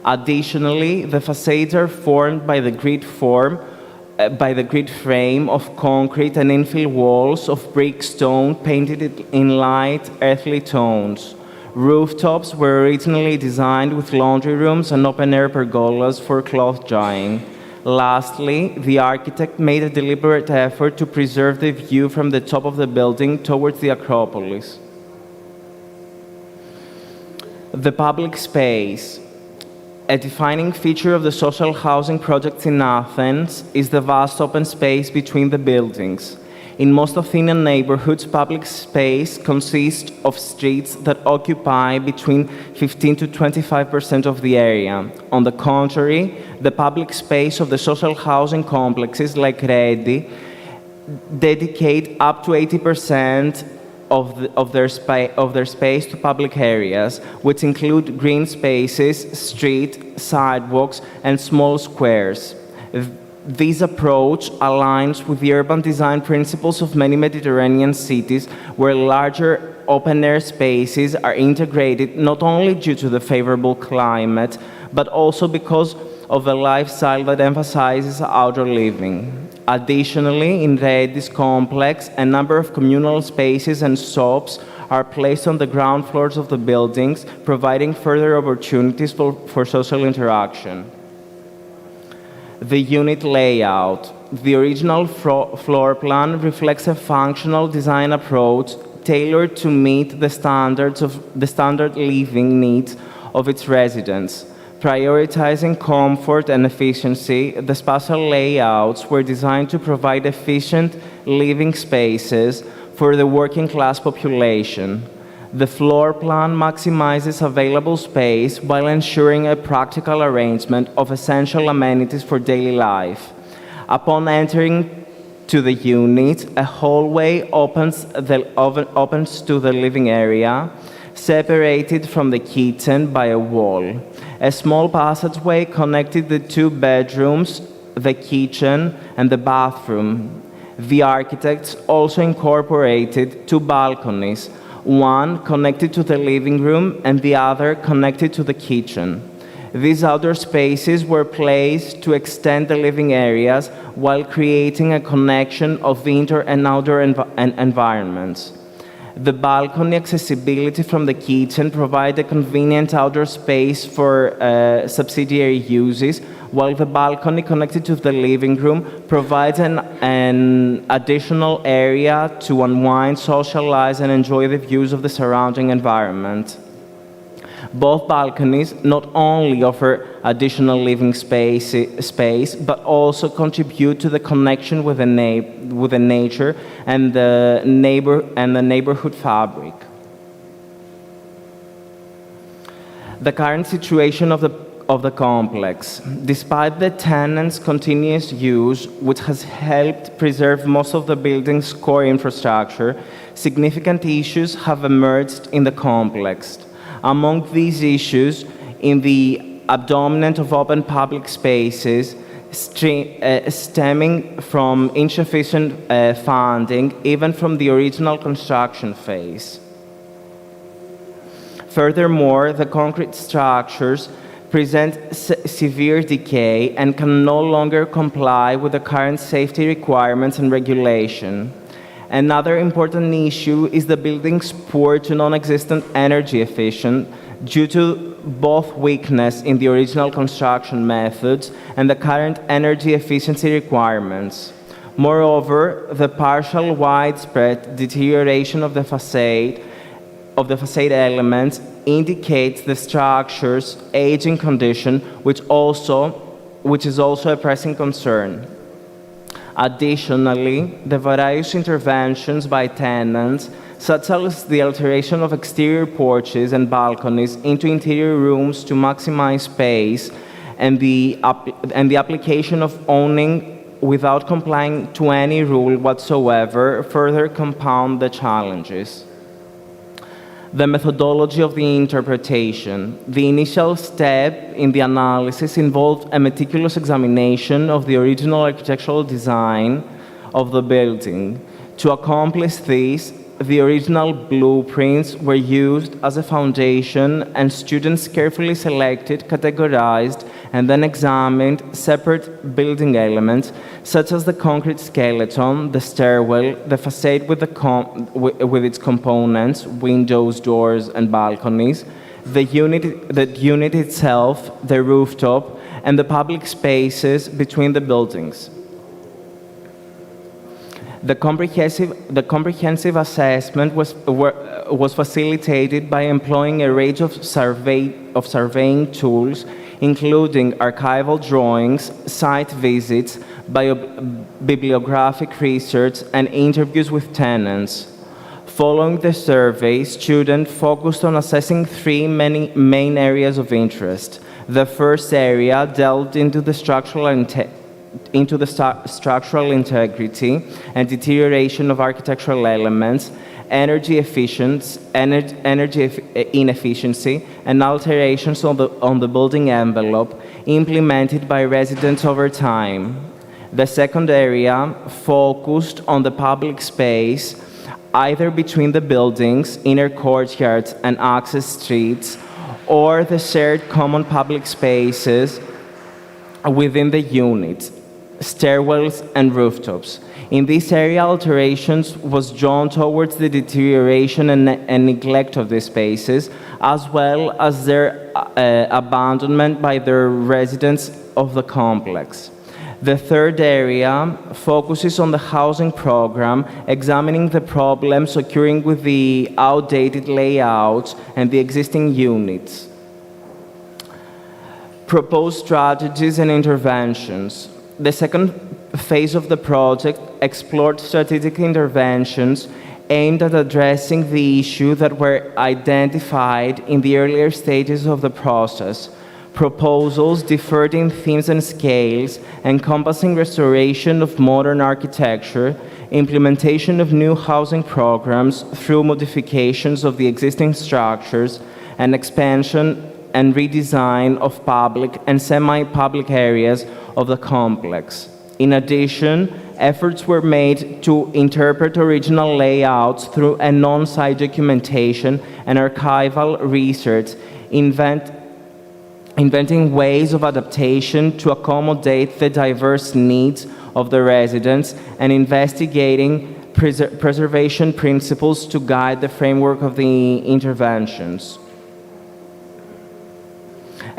Additionally, the facades are formed by the grid frame of concrete and infill walls of brick stone painted in light, earthly tones. Rooftops were originally designed with laundry rooms and open-air pergolas for cloth drying. Lastly, the architect made a deliberate effort to preserve the view from the top of the building towards the Acropolis. The public space. A defining feature of the social housing projects in Athens is the vast open space between the buildings. In most Athenian neighborhoods, public space consists of streets that occupy between 15 to 25% of the area. On the contrary, the public space of the social housing complexes like Redi dedicate up to 80% of their space to public areas, which include green spaces, street, sidewalks, and small squares. This approach aligns with the urban design principles of many Mediterranean cities, where larger open-air spaces are integrated not only due to the favorable climate, but also because of a lifestyle that emphasizes outdoor living. Additionally, in Redis complex, a number of communal spaces and shops are placed on the ground floors of the buildings, providing further opportunities for social interaction. The unit layout. The original floor plan reflects a functional design approach tailored to meet the standard living needs of its residents. Prioritizing comfort and efficiency, the spatial layouts were designed to provide efficient living spaces for the working class population. The floor plan maximizes available space while ensuring a practical arrangement of essential amenities for daily life. Upon entering to the unit, a hallway opens to the living area, separated from the kitchen by a wall. A small passageway connected the 2 bedrooms, the kitchen, and the bathroom. The architects also incorporated two balconies, one connected to the living room and the other connected to the kitchen. These outdoor spaces were placed to extend the living areas while creating a connection of indoor and outdoor environments. The balcony accessibility from the kitchen provided a convenient outdoor space for subsidiary uses, while the balcony connected to the living room provides an additional area to unwind, socialize, and enjoy the views of the surrounding environment. Both balconies not only offer additional living space, but also contribute to the connection with the nature and the neighborhood fabric. The current situation of the complex. Despite the tenants' continuous use, which has helped preserve most of the building's core infrastructure, significant issues have emerged in the complex. Among these issues, in the abandonment of open public spaces, stemming from insufficient funding, even from the original construction phase. Furthermore, the concrete structures present severe decay and can no longer comply with the current safety requirements and regulation. Another important issue is the building's poor to non-existent energy efficiency due to both weakness in the original construction methods and the current energy efficiency requirements. Moreover, the partial widespread deterioration of the facade elements indicates the structure's aging condition, which is also a pressing concern. Additionally, the various interventions by tenants, such as the alteration of exterior porches and balconies into interior rooms to maximize space, and the application of owning without complying to any rule whatsoever, further compound the challenges. The methodology of the interpretation. The initial step in the analysis involved a meticulous examination of the original architectural design of the building. To accomplish this, the original blueprints were used as a foundation, and students carefully selected, categorized, and then examined separate building elements, such as the concrete skeleton, the stairwell, the facade with its components, windows, doors, and balconies, the unit itself, the rooftop, and the public spaces between the buildings. The comprehensive assessment was facilitated by employing a range of surveying tools, including archival drawings, site visits, bibliographic research, and interviews with tenants. Following the survey, students focused on assessing three main areas of interest. The first area delved into the structural integrity and deterioration of architectural elements, energy inefficiency, and alterations on the building envelope implemented by residents over time. The second area focused on the public space, either between the buildings, inner courtyards, and access streets, or the shared common public spaces within the units, stairwells, and rooftops. In this area, alterations was drawn towards the deterioration and neglect of these spaces, as well as their abandonment by the residents of the complex. The third area focuses on the housing program, examining the problems occurring with the outdated layouts and the existing units. Proposed strategies and interventions. The second phase of the project explored strategic interventions aimed at addressing the issues that were identified in the earlier stages of the process. Proposals differed in themes and scales, encompassing restoration of modern architecture, implementation of new housing programs through modifications of the existing structures, and expansion and redesign of public and semi-public areas of the complex. In addition, efforts were made to interpret original layouts through an on-site documentation and archival research, inventing ways of adaptation to accommodate the diverse needs of the residents, and investigating preservation principles to guide the framework of the interventions.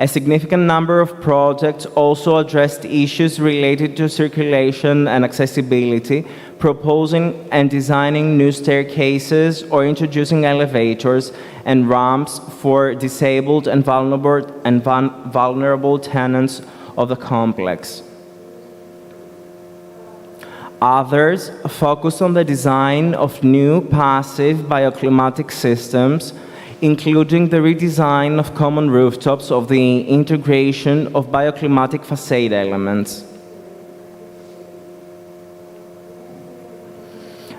A significant number of projects also addressed issues related to circulation and accessibility, proposing and designing new staircases or introducing elevators and ramps for disabled and vulnerable tenants of the complex. Others focused on the design of new passive bioclimatic systems, including the redesign of common rooftops of the integration of bioclimatic facade elements.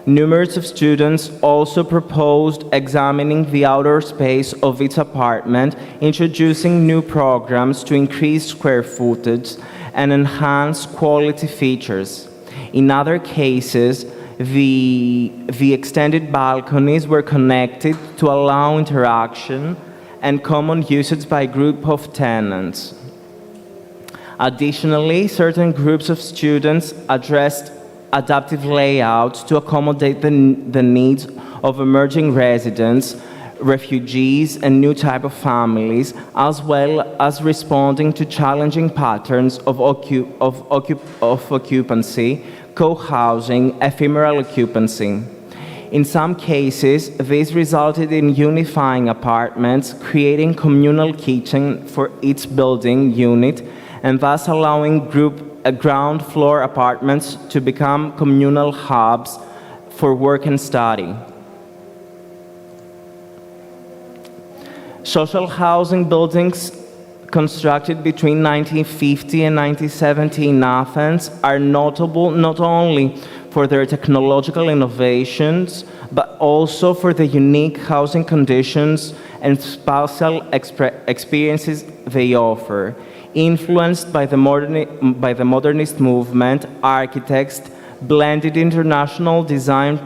Numerous of students also proposed examining the outer space of each apartment, introducing new programs to increase square footage and enhance quality features. In other cases, the extended balconies were connected to allow interaction and common usage by a group of tenants. Additionally, certain groups of students addressed adaptive layouts to accommodate the needs of emerging residents, refugees, and new type of families, as well as responding to challenging patterns of occupancy, co-housing, ephemeral occupancy. In some cases, this resulted in unifying apartments, creating communal kitchen for each building unit, and thus allowing ground floor apartments to become communal hubs for work and study. Social housing buildings constructed between 1950 and 1970 in Athens are notable not only for their technological innovations, but also for the unique housing conditions and spatial experiences they offer. Influenced by the modernist movement, architects blended international design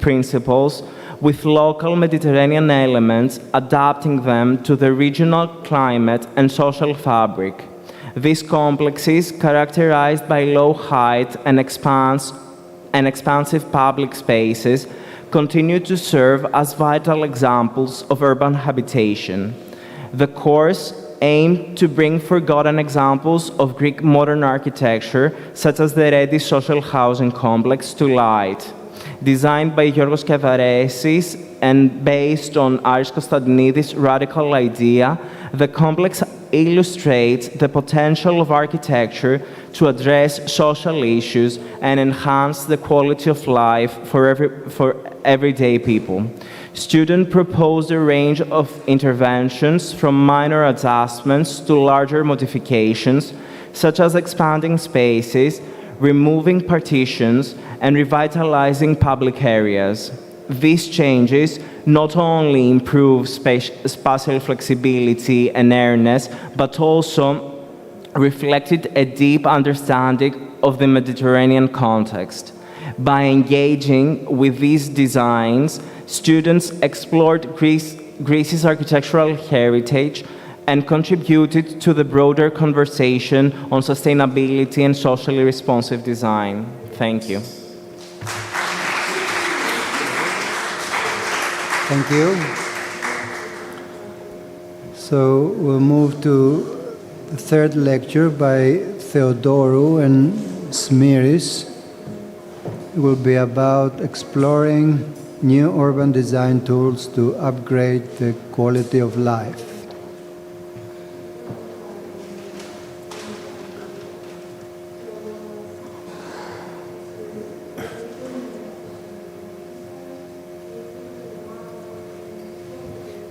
principles with local Mediterranean elements, adapting them to the regional climate and social fabric. These complexes, characterized by low height and expansive public spaces, continue to serve as vital examples of urban habitation. The course aimed to bring forgotten examples of Greek modern architecture, such as the Redi social housing complex, to light. Designed by Giorgos Kavaresis and based on Aris Kostadinidis' radical idea, the complex illustrates the potential of architecture to address social issues and enhance the quality of life for everyday people. Students proposed a range of interventions from minor adjustments to larger modifications, such as expanding spaces, removing partitions, and revitalizing public areas. These changes not only improve spatial flexibility and airness, but also reflected a deep understanding of the Mediterranean context. By engaging with these designs, students explored Greece's architectural heritage and contributed to the broader conversation on sustainability and socially responsive design. Thank you. Thank you. So we'll move to the third lecture by Theodorou and Smiris. It will be about exploring new urban design tools to upgrade the quality of life.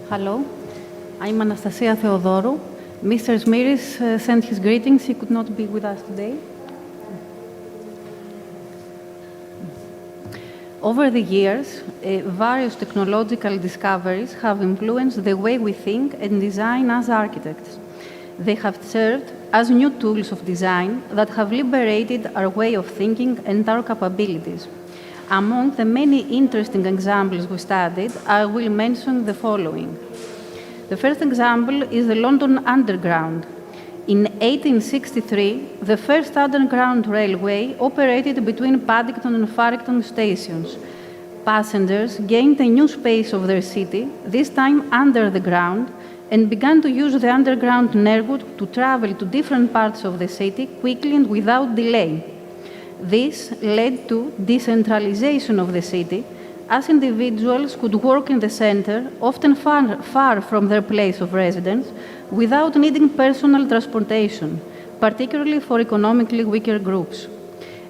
Hello, I'm Anastasia Theodorou. Mr. Smiris sent his greetings. He could not be with us today. Over the years, various technological discoveries have influenced the way we think and design as architects. They have served as new tools of design that have liberated our way of thinking and our capabilities. Among the many interesting examples we studied, I will mention the following. The first example is the London Underground. In 1863, the first underground railway operated between Paddington and Farringdon stations. Passengers gained a new space of their city, this time under the ground, and began to use the underground network to travel to different parts of the city quickly and without delay. This led to decentralization of the city, as individuals could work in the center, often far from their place of residence, without needing personal transportation, particularly for economically weaker groups.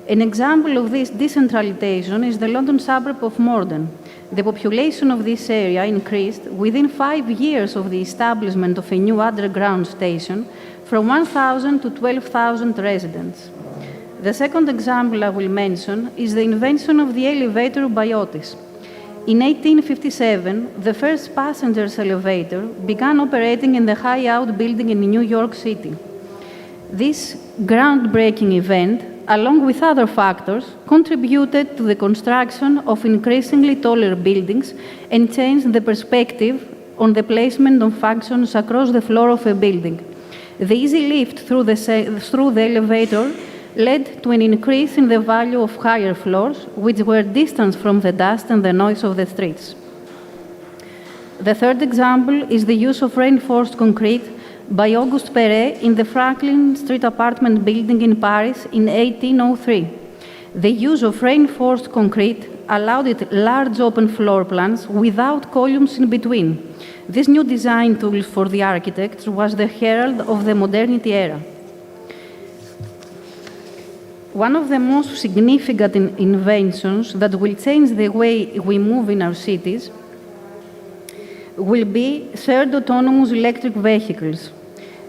An example of this decentralization is the London suburb of Morden. The population of this area increased within 5 years of the establishment of a new underground station from 1,000 to 12,000 residents. The second example I will mention is the invention of the elevator by Otis. In 1857, the first passenger's elevator began operating in the High Out building in New York City. This groundbreaking event, along with other factors, contributed to the construction of increasingly taller buildings and changed the perspective on the placement of functions across the floor of a building. The easy lift through the elevator led to an increase in the value of higher floors, which were distanced from the dust and the noise of the streets. The third example is the use of reinforced concrete by Auguste Perret in the Franklin Street apartment building in Paris in 1803. The use of reinforced concrete allowed it large open floor plans without columns in between. This new design tool for the architects was the herald of the modernity era. One of the most significant inventions that will change the way we move in our cities will be shared autonomous electric vehicles.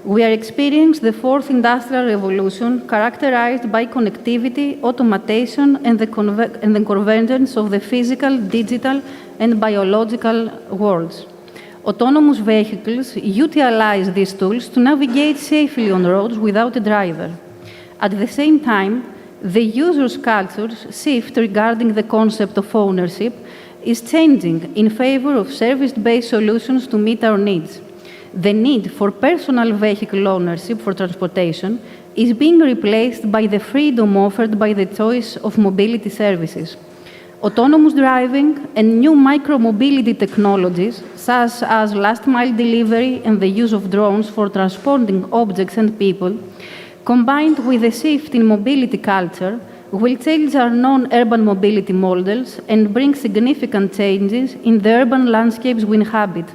We are experiencing the fourth industrial revolution characterized by connectivity, automation, and the convergence of the physical, digital, and biological worlds. Autonomous vehicles utilize these tools to navigate safely on roads without a driver. At the same time, the user's culture's shift regarding the concept of ownership is changing in favor of service-based solutions to meet our needs. The need for personal vehicle ownership for transportation is being replaced by the freedom offered by the choice of mobility services. Autonomous driving and new micro-mobility technologies, such as last-mile delivery and the use of drones for transporting objects and people, combined with a shift in mobility culture, will change our non-urban mobility models and bring significant changes in the urban landscapes we inhabit.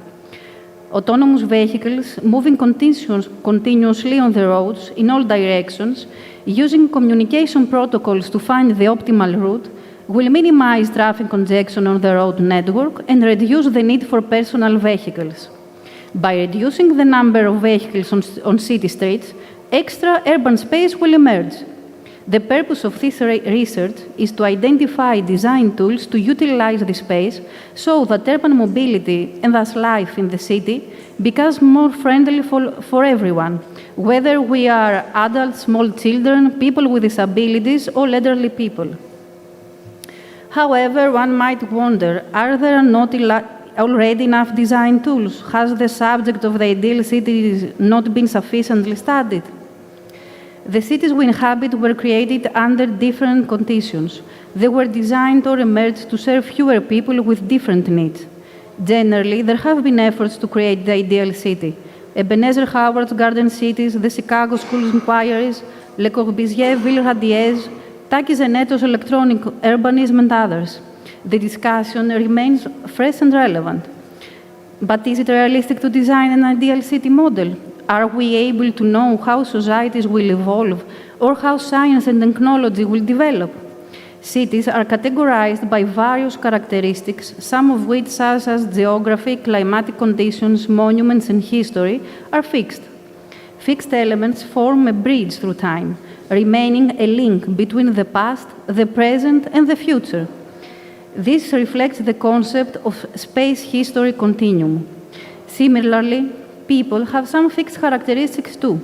Autonomous vehicles moving continuously on the roads in all directions, using communication protocols to find the optimal route, will minimize traffic congestion on the road network and reduce the need for personal vehicles. By reducing the number of vehicles on city streets, extra urban space will emerge. The purpose of this research is to identify design tools to utilize the space so that urban mobility and thus life in the city becomes more friendly for everyone, whether we are adults, small children, people with disabilities, or elderly people. However, one might wonder, are there not already enough design tools? Has the subject of the ideal city not been sufficiently studied? The cities we inhabit were created under different conditions. They were designed or emerged to serve fewer people with different needs. Generally, there have been efforts to create the ideal city. Ebenezer Howard's Garden Cities, the Chicago School Inquiries, Le Corbusier Ville Radieuse, Taki Zeneto's Electronic Urbanism, and others. The discussion remains fresh and relevant. But is it realistic to design an ideal city model? Are we able to know how societies will evolve or how science and technology will develop? Cities are categorized by various characteristics, some of which, such as geography, climatic conditions, monuments, and history, are fixed. Fixed elements form a bridge through time, remaining a link between the past, the present, and the future. This reflects the concept of space-history continuum. Similarly, people have some fixed characteristics too.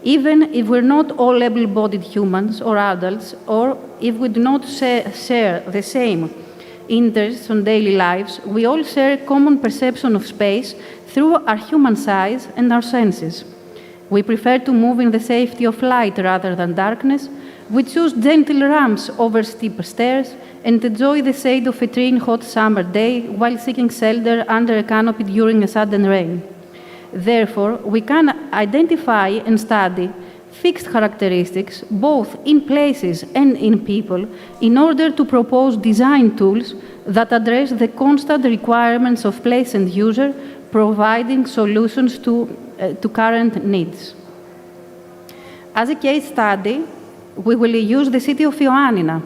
even if we're not all able-bodied humans or adults, or if we do not share the same interests on daily lives, we all share common perception of space through our human size and our senses. We prefer to move in the safety of light rather than darkness. We choose gentle ramps over steep stairs and enjoy the shade of a tree in hot summer day while seeking shelter under a canopy during a sudden rain. Therefore, we can identify and study fixed characteristics, both in places and in people, in order to propose design tools that address the constant requirements of place and user, providing solutions to current needs. As a case study, we will use the city of Ioannina.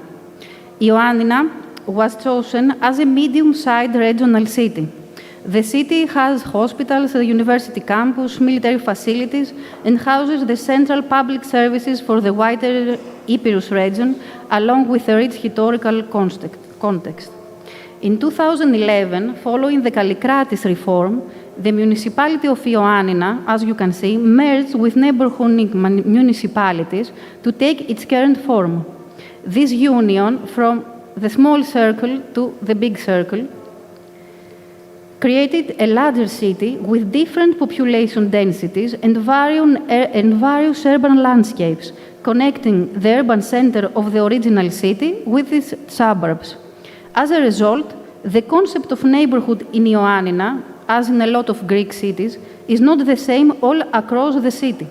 Ioannina was chosen as a medium-sized regional city. The city has hospitals, a university campus, military facilities, and houses the central public services for the wider Epirus region, along with a rich historical context. In 2011, following the Kallikratis reform, the municipality of Ioannina, as you can see, merged with neighborhood municipalities to take its current form. This union, from the small circle to the big circle, created a larger city with different population densities and various urban landscapes, connecting the urban center of the original city with its suburbs. As a result, the concept of neighborhood in Ioannina, as in a lot of Greek cities, is not the same all across the city.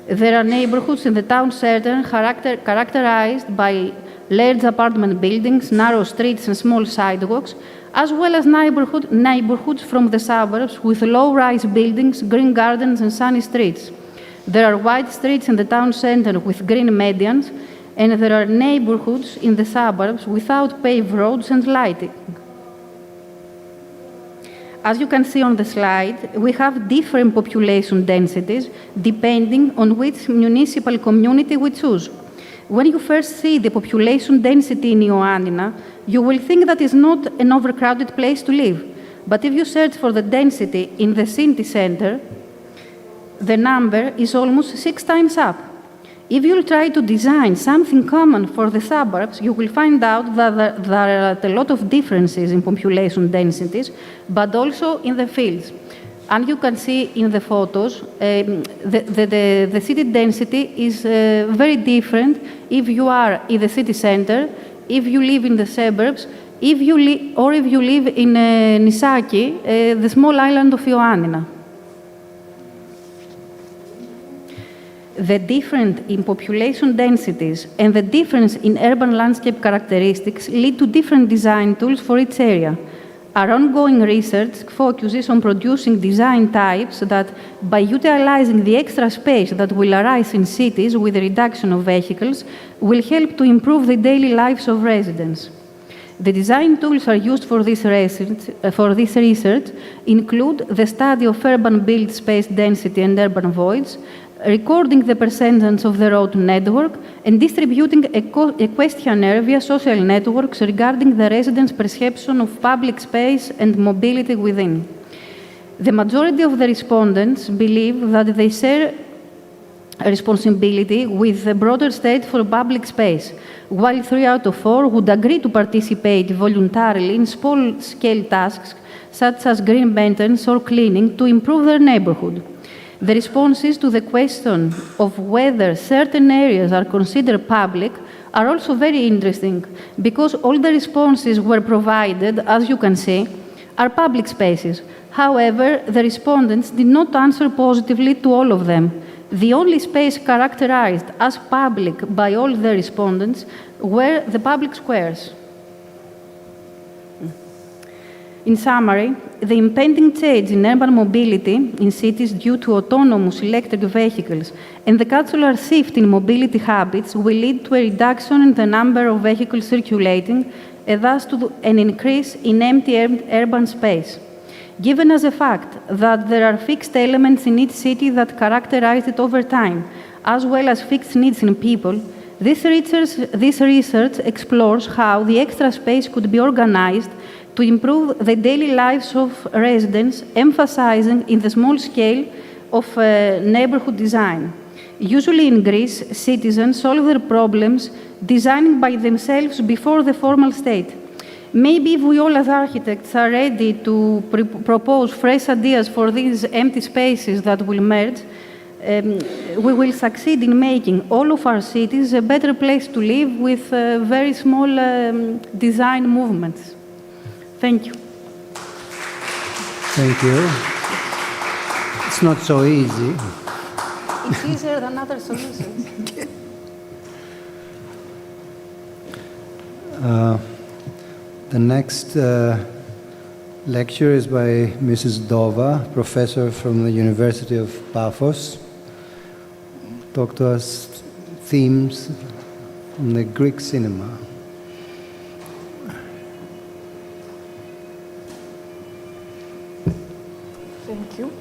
There are neighborhoods in the town center characterized by large apartment buildings, narrow streets, and small sidewalks, as well as neighborhoods from the suburbs with low-rise buildings, green gardens, and sunny streets. There are wide streets in the town center with green medians, and there are neighborhoods in the suburbs without paved roads and lighting. As you can see on the slide, we have different population densities depending on which municipal community we choose. When you first see the population density in Ioannina, you will think that it's not an overcrowded place to live. But if you search for the density in the city center, the number is almost 6 times up. If you try to design something common for the suburbs, you will find out that there are a lot of differences in population densities, but also in the fields. And you can see in the photos, the city density is very different if you are in the city center, if you live in the suburbs, if you live in Nisaki, the small island of Ioannina. The difference in population densities and the difference in urban landscape characteristics lead to different design tools for each area. Our ongoing research focuses on producing design types that, by utilizing the extra space that will arise in cities with the reduction of vehicles, will help to improve the daily lives of residents. The design tools are used for this research include the study of urban built space density and urban voids, recording the percentage of the road network, and distributing a questionnaire via social networks regarding the residents' perception of public space and mobility within. The majority of the respondents believe that they share a responsibility with the broader state for public space, while 3 out of 4 would agree to participate voluntarily in small-scale tasks such as green maintenance or cleaning to improve their neighborhood. The responses to the question of whether certain areas are considered public are also very interesting, because all the responses were provided, as you can see, are public spaces. However, the respondents did not answer positively to all of them. The only space characterized as public by all the respondents were the public squares. In summary, the impending change in urban mobility in cities due to autonomous electric vehicles and the cultural shift in mobility habits will lead to a reduction in the number of vehicles circulating and thus to an increase in empty urban space. Given as a fact that there are fixed elements in each city that characterize it over time, as well as fixed needs in people, this research explores how the extra space could be organized to improve the daily lives of residents, emphasizing in the small scale of neighborhood design. Usually in Greece, citizens solve their problems designing by themselves before the formal state. Maybe if we all as architects are ready to propose fresh ideas for these empty spaces that will merge, we will succeed in making all of our cities a better place to live with very small design movements. Thank you. Thank you. It's not so easy. It's easier than other solutions. The next lecture is by Mrs. Dova, professor from the University of Paphos. Talk to us themes from the Greek cinema. Thank you.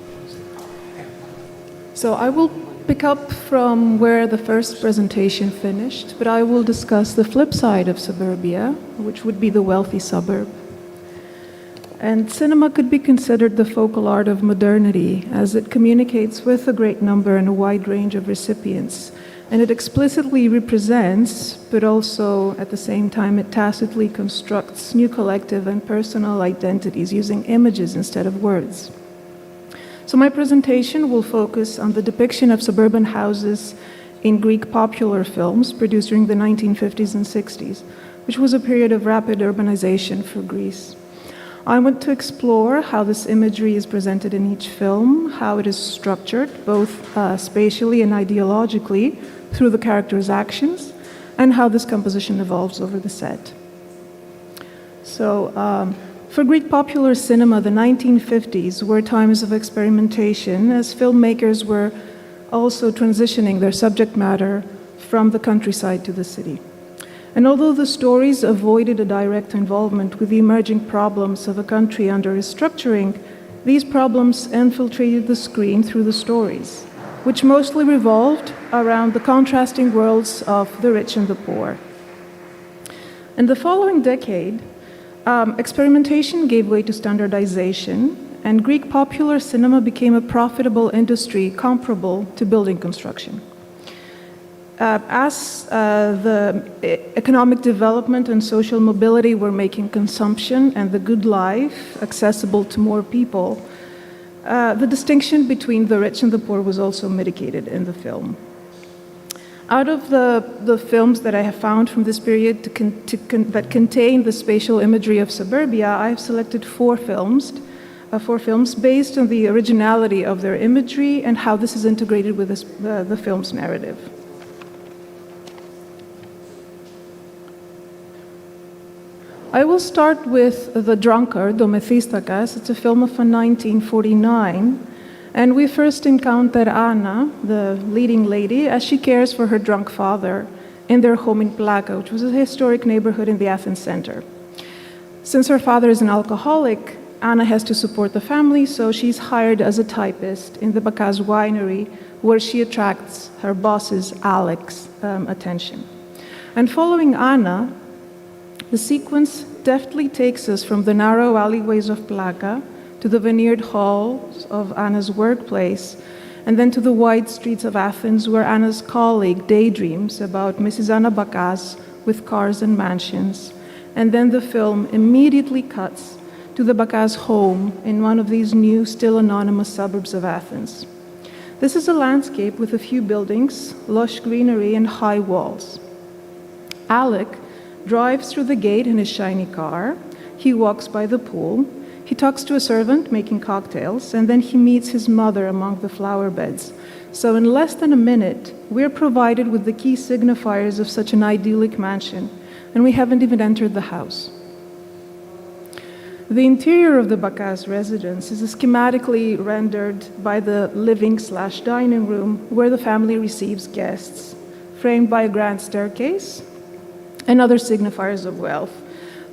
So I will pick up from where the first presentation finished, but I will discuss the flip side of suburbia, which would be the wealthy suburb. And cinema could be considered the focal art of modernity, as it communicates with a great number and a wide range of recipients. And it explicitly represents, but also at the same time it tacitly constructs new collective and personal identities using images instead of words. So my presentation will focus on the depiction of suburban houses in Greek popular films produced during the 1950s and 60s, which was a period of rapid urbanization for Greece. I want to explore how this imagery is presented in each film, how it is structured, both spatially and ideologically, through the characters' actions, and how this composition evolves over the set. So, for Greek popular cinema, the 1950s were times of experimentation as filmmakers were also transitioning their subject matter from the countryside to the city. And although the stories avoided a direct involvement with the emerging problems of a country under restructuring, these problems infiltrated the screen through the stories, which mostly revolved around the contrasting worlds of the rich and the poor. In the following decade, experimentation gave way to standardization, and Greek popular cinema became a profitable industry comparable to building construction. As the economic development and social mobility were making consumption and the good life accessible to more people, the distinction between the rich and the poor was also mitigated in the film. Out of the films that I have found from this period that contain the spatial imagery of suburbia, I have selected four films based on the originality of their imagery and how this is integrated with the film's narrative. I will start with The Drunkard, O Methistakas. It's a film of 1949. And we first encounter Anna, the leading lady, as she cares for her drunk father in their home in Plaka, which was a historic neighborhood in the Athens center. Since her father is an alcoholic, Anna has to support the family, so she's hired as a typist in the Bakaz winery, where she attracts her boss's, Alex's, attention. And following Anna, the sequence deftly takes us from the narrow alleyways of Plaka to the veneered halls of Anna's workplace, and then to the wide streets of Athens where Anna's colleague daydreams about Mrs. Anna Bakaz with cars and mansions. And then the film immediately cuts to the Bakaz home in one of these new, still anonymous suburbs of Athens. This is a landscape with a few buildings, lush greenery, and high walls. Alec drives through the gate in his shiny car. He walks by the pool. He talks to a servant making cocktails, and then he meets his mother among the flower beds. So in less than a minute, we're provided with the key signifiers of such an idyllic mansion, and we haven't even entered the house. The interior of the Bakaz residence is schematically rendered by the living/dining room where the family receives guests, framed by a grand staircase and other signifiers of wealth.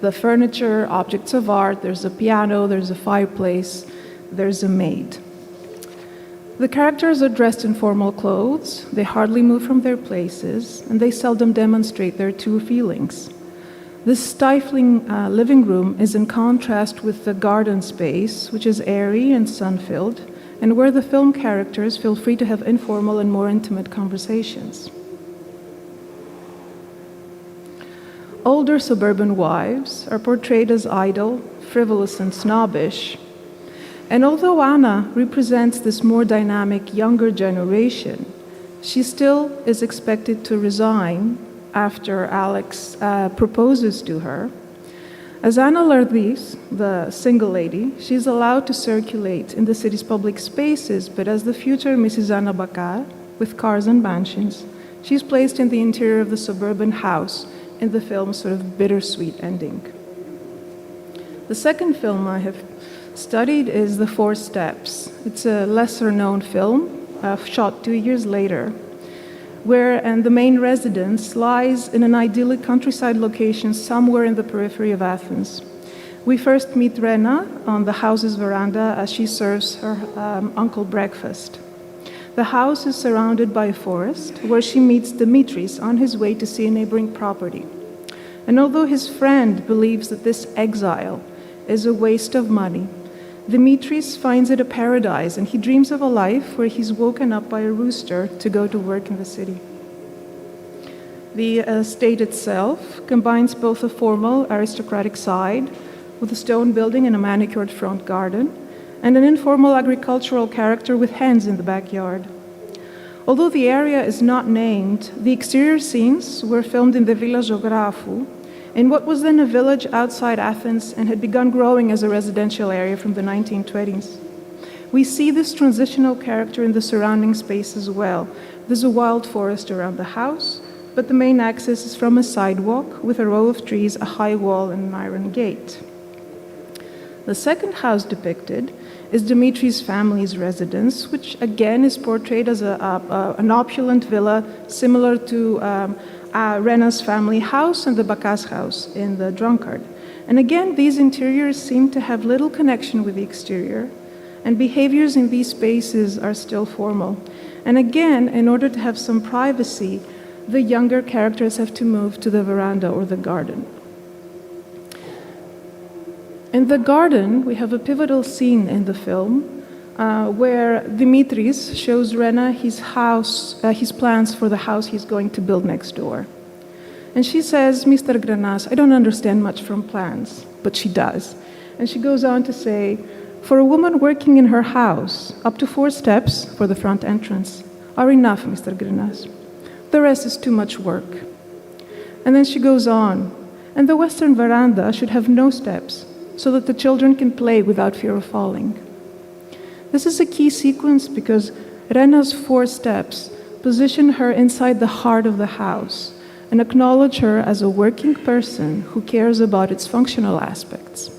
The furniture, objects of art, there's a piano, there's a fireplace, there's a maid. The characters are dressed in formal clothes, they hardly move from their places, and they seldom demonstrate their true feelings. This stifling living room is in contrast with the garden space, which is airy and sun-filled, and where the film characters feel free to have informal and more intimate conversations. Older suburban wives are portrayed as idle, frivolous, and snobbish. And although Anna represents this more dynamic younger generation, she still is expected to resign after Alex proposes to her. As Anna Lardis, the single lady, she's allowed to circulate in the city's public spaces, but as the future Mrs. Anna Bakar, with cars and mansions, she's placed in the interior of the suburban house in the film's sort of bittersweet ending. The second film I have studied is The Four Steps. It's a lesser-known film shot 2 years later, and the main residence lies in an idyllic countryside location somewhere in the periphery of Athens. We first meet Rena on the house's veranda as she serves her uncle breakfast. The house is surrounded by a forest where she meets Dimitris on his way to see a neighboring property. And although his friend believes that this exile is a waste of money, Dimitris finds it a paradise, and he dreams of a life where he's woken up by a rooster to go to work in the city. The estate itself combines both a formal aristocratic side with a stone building and a manicured front garden, and an informal agricultural character with hens in the backyard. Although the area is not named, the exterior scenes were filmed in the Villa Zographou, in what was then a village outside Athens and had begun growing as a residential area from the 1920s. We see this transitional character in the surrounding space as well. There's a wild forest around the house, but the main access is from a sidewalk with a row of trees, a high wall, and an iron gate. The second house depicted is Dimitri's family's residence, which again is portrayed as an opulent villa similar to Rena's family house and the Bakas house in The Drunkard. And again, these interiors seem to have little connection with the exterior, and behaviors in these spaces are still formal. And again, in order to have some privacy, the younger characters have to move to the veranda or the garden. In the garden, we have a pivotal scene in the film where Dimitris shows Rena his house, his plans for the house he's going to build next door. And she says, "Mr. Granas, I don't understand much from plans," but she does. And she goes on to say, "For a woman working in her house, up to 4 steps for the front entrance are enough, Mr. Granas. The rest is too much work." And then she goes on, "And the western veranda should have no steps, so that the children can play without fear of falling." This is a key sequence because Rena's 4 steps position her inside the heart of the house and acknowledge her as a working person who cares about its functional aspects.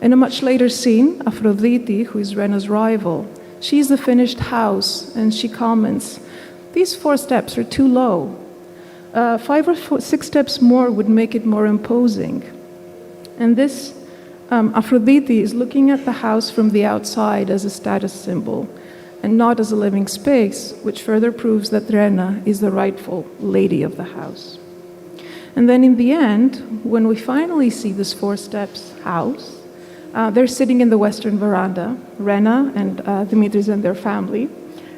In a much later scene, Aphrodite, who is Rena's rival, sees the finished house and she comments, "These 4 steps are too low. 5 or 6 steps more would make it more imposing." And this Aphrodite is looking at the house from the outside as a status symbol and not as a living space, which further proves that Rena is the rightful lady of the house. And then in the end, when we finally see this 4 steps house, they're sitting in the western veranda, Rena and Dimitris and their family,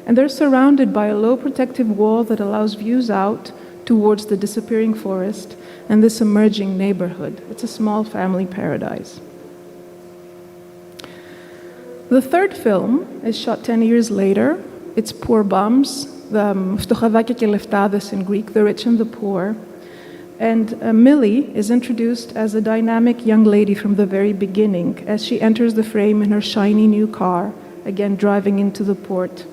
and they're surrounded by a low protective wall that allows views out towards the disappearing forest and this emerging neighborhood. It's a small family paradise. The third film is shot 10 years later. It's Poor Bums, the Φτωχαδάκια και Λεφτάδες in Greek, the rich and the poor. And Millie is introduced as a dynamic young lady from the very beginning as she enters the frame in her shiny new car, again driving into the port.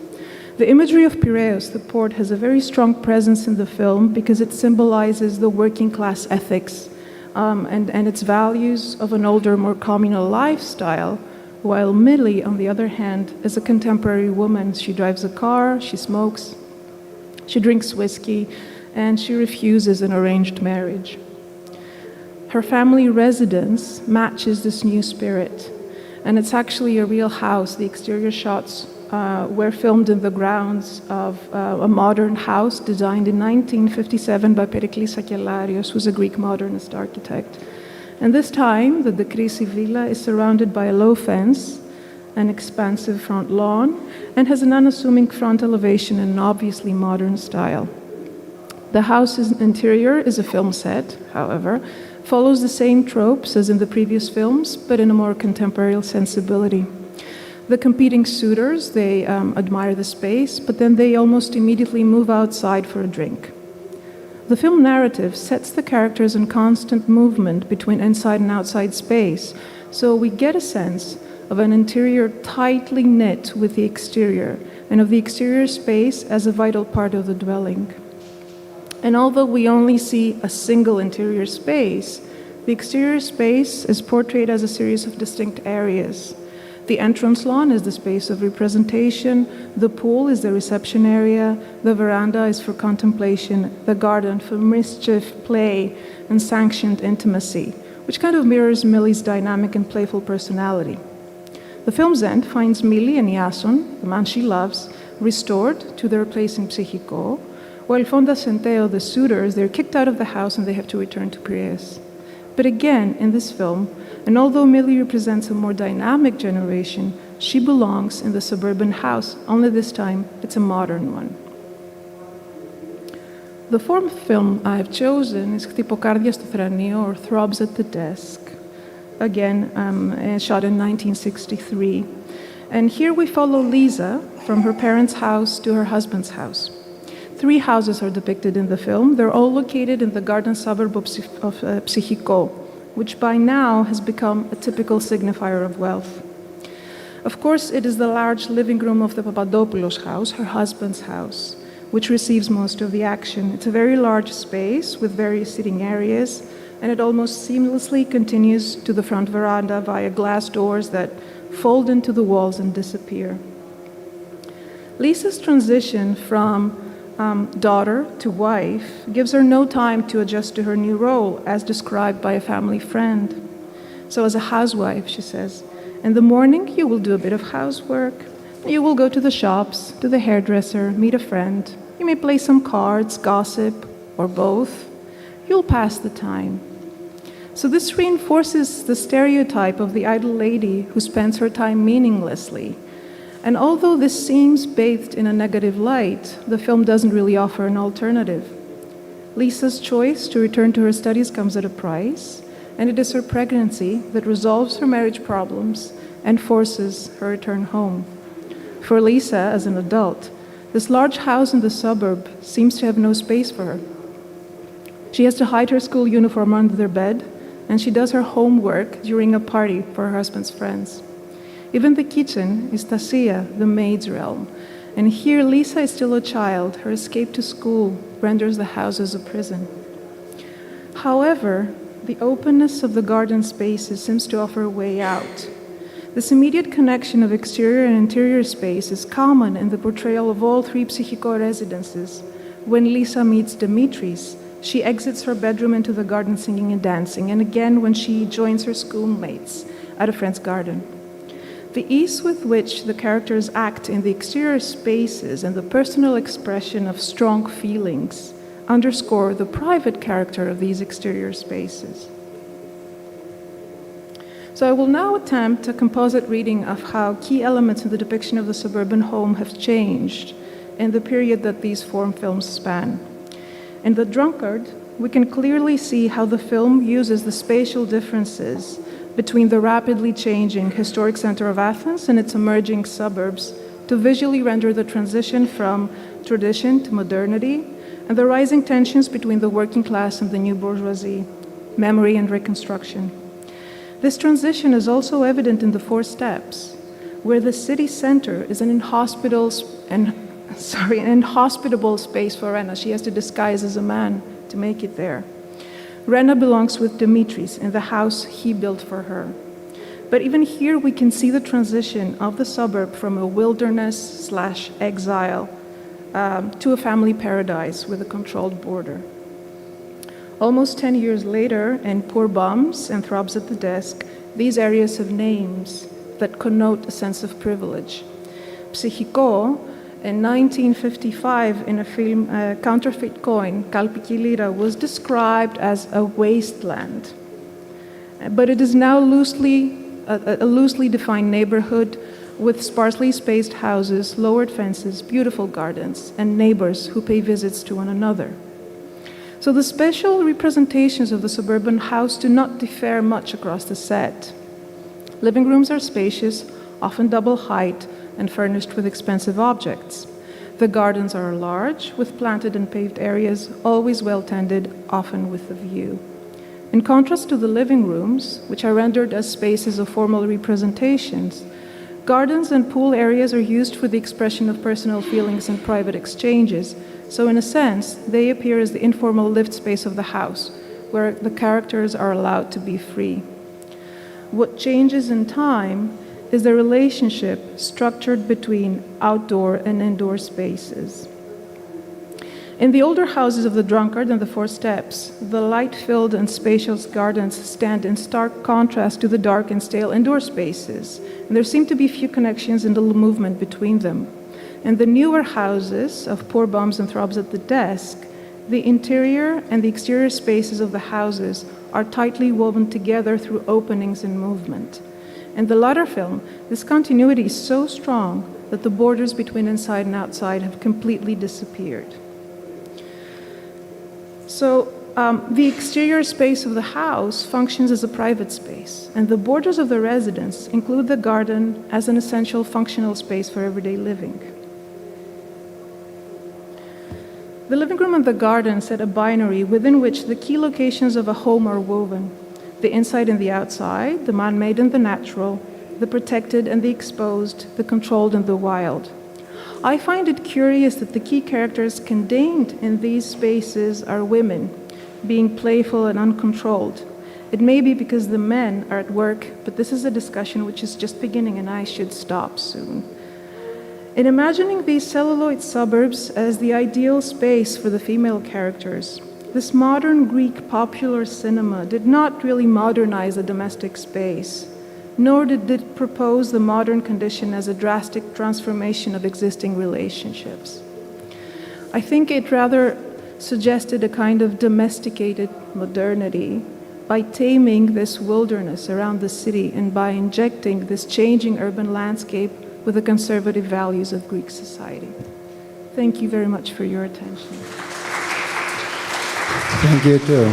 The imagery of Piraeus, the port, has a very strong presence in the film because it symbolizes the working class ethics and its values of an older, more communal lifestyle, while Millie, on the other hand, is a contemporary woman. She drives a car, she smokes, she drinks whiskey, and she refuses an arranged marriage. Her family residence matches this new spirit, and it's actually a real house. The exterior shots were filmed in the grounds of a modern house designed in 1957 by Periklis Sakellarios, who's a Greek modernist architect. And this time, the Dekrisi villa is surrounded by a low fence, an expansive front lawn, and has an unassuming front elevation in an obviously modern style. The house's interior is a film set, however, follows the same tropes as in the previous films, but in a more contemporary sensibility. The competing suitors, they admire the space, but then they almost immediately move outside for a drink. The film narrative sets the characters in constant movement between inside and outside space, so we get a sense of an interior tightly knit with the exterior, and of the exterior space as a vital part of the dwelling. And although we only see a single interior space, the exterior space is portrayed as a series of distinct areas. The entrance lawn is the space of representation, the pool is the reception area, the veranda is for contemplation, the garden for mischief, play, and sanctioned intimacy, which kind of mirrors Millie's dynamic and playful personality. The film's end finds Millie and Iason, the man she loves, restored to their place in Psychiko, while Fondas and Theo, the suitors, they're kicked out of the house and they have to return to Piraeus. But again, in this film, and although Millie represents a more dynamic generation, she belongs in the suburban house, only this time it's a modern one. The fourth film I have chosen is Χτυποκάρδια στο θρανείο, or Throbs at the Desk, again shot in 1963. And here we follow Lisa from her parents' house to her husband's house. 3 houses are depicted in the film. They're all located in the garden suburb of Psychiko, which by now has become a typical signifier of wealth. Of course, it is the large living room of the Papadopoulos house, her husband's house, which receives most of the action. It's a very large space with various sitting areas, and it almost seamlessly continues to the front veranda via glass doors that fold into the walls and disappear. Lisa's transition from daughter to wife gives her no time to adjust to her new role, as described by a family friend. So as a housewife, she says, in the morning you will do a bit of housework, you will go to the shops, to the hairdresser, meet a friend, you may play some cards, gossip, or both. You'll pass the time. So this reinforces the stereotype of the idle lady who spends her time meaninglessly. And although this seems bathed in a negative light, the film doesn't really offer an alternative. Lisa's choice to return to her studies comes at a price, and it is her pregnancy that resolves her marriage problems and forces her return home. For Lisa, as an adult, this large house in the suburb seems to have no space for her. She has to hide her school uniform under their bed, and she does her homework during a party for her husband's friends. Even the kitchen is Tasia, the maid's realm. And here Lisa is still a child. Her escape to school renders the house as a prison. However, the openness of the garden spaces seems to offer a way out. This immediate connection of exterior and interior space is common in the portrayal of all 3 Psychiko residences. When Lisa meets Dimitris, she exits her bedroom into the garden singing and dancing, and again when she joins her schoolmates at a friend's garden. The ease with which the characters act in the exterior spaces and the personal expression of strong feelings underscore the private character of these exterior spaces. So I will now attempt a composite reading of how key elements in the depiction of the suburban home have changed in the period that these 4 films span. In The Drunkard, we can clearly see how the film uses the spatial differences between the rapidly changing historic center of Athens and its emerging suburbs to visually render the transition from tradition to modernity and the rising tensions between the working class and the new bourgeoisie, memory and reconstruction. This transition is also evident in the 4 steps, where the city center is an inhospitable space for Rena. She has to disguise as a man to make it there. Rena belongs with Dimitris in the house he built for her. But even here we can see the transition of the suburb from a wilderness/exile to a family paradise with a controlled border. Almost 10 years later, in Poor Bums and Throbs at the Desk, these areas have names that connote a sense of privilege. Psychiko, in 1955, in a film, Counterfeit Coin, Kalpiki Lira, was described as a wasteland. But it is now a loosely defined neighborhood with sparsely spaced houses, lowered fences, beautiful gardens, and neighbors who pay visits to one another. So the spatial representations of the suburban house do not differ much across the set. Living rooms are spacious, often double height, and furnished with expensive objects. The gardens are large, with planted and paved areas, always well tended, often with a view. In contrast to the living rooms, which are rendered as spaces of formal representations, gardens and pool areas are used for the expression of personal feelings and private exchanges, so in a sense, they appear as the informal lived space of the house, where the characters are allowed to be free. What changes in time is the relationship structured between outdoor and indoor spaces. In the older houses of the drunkard and the Four Steps, the light-filled and spacious gardens stand in stark contrast to the dark and stale indoor spaces, and there seem to be few connections and little movement between them. In the newer houses of poor bums and throbs at the desk, the interior and the exterior spaces of the houses are tightly woven together through openings and movement. In the latter film, this continuity is so strong that the borders between inside and outside have completely disappeared. So the exterior space of the house functions as a private space, and the borders of the residence include the garden as an essential functional space for everyday living. The living room and the garden set a binary within which the key locations of a home are woven: the inside and the outside, the man-made and the natural, the protected and the exposed, the controlled and the wild. I find it curious that the key characters contained in these spaces are women, being playful and uncontrolled. It may be because the men are at work, but this is a discussion which is just beginning and I should stop soon. In imagining these celluloid suburbs as the ideal space for the female characters, this modern Greek popular cinema did not really modernize the domestic space, nor did it propose the modern condition as a drastic transformation of existing relationships. I think it rather suggested a kind of domesticated modernity by taming this wilderness around the city and by injecting this changing urban landscape with the conservative values of Greek society. Thank you very much for your attention. Thank you too.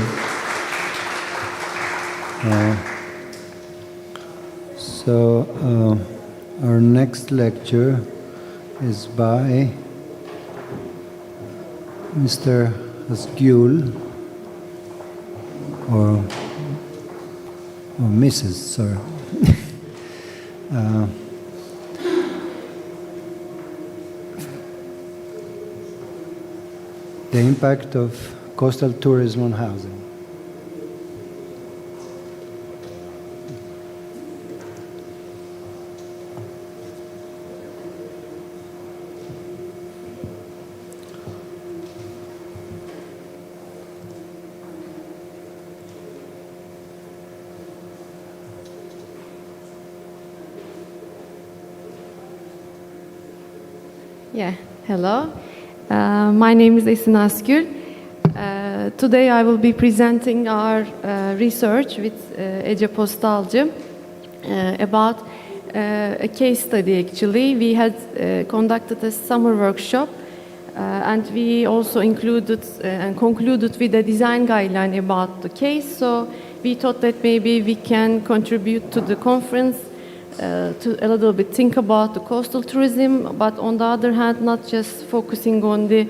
Our next lecture is by Mr. Asgyul, or Mrs., sorry. The impact of coastal tourism on housing. Yeah, hello. My name is Esin Asgül. Today I will be presenting our research with Ece Postalcı about a case study actually. We had conducted a summer workshop and we also included and concluded with a design guideline about the case. So we thought that maybe we can contribute to the conference to a little bit think about the coastal tourism, but on the other hand, not just focusing on the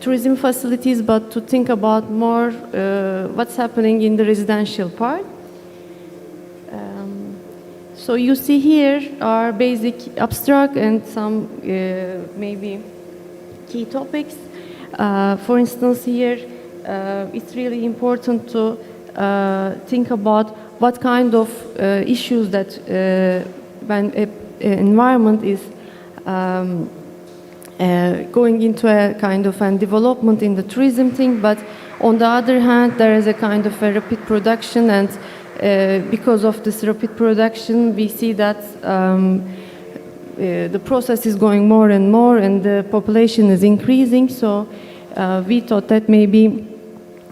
tourism facilities, but to think about more what's happening in the residential part. So you see here are basic abstract and some maybe key topics. For instance, here it's really important to think about what kind of issues that when an environment is going into a kind of a development in the tourism thing, but on the other hand, there is a kind of a rapid production, and because of this rapid production, we see that the process is going more and more, and the population is increasing. So we thought that maybe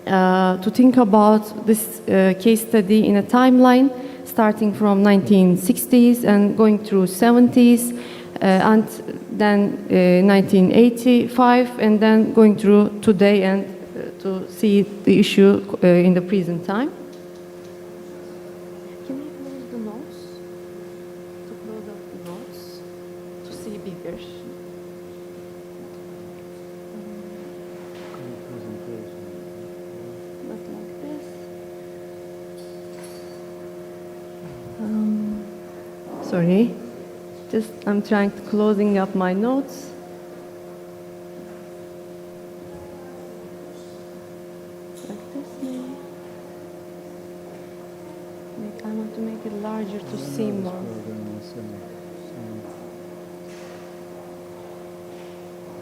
to think about this case study in a timeline, starting from 1960s and going through 70s, and then 1985, and then going through today and to see the issue in the present time. Can you close the notes? To close up the notes to see bigger. Not like this. Sorry, just I'm trying to closing up my notes. Like this, maybe. I want to make it larger to see more.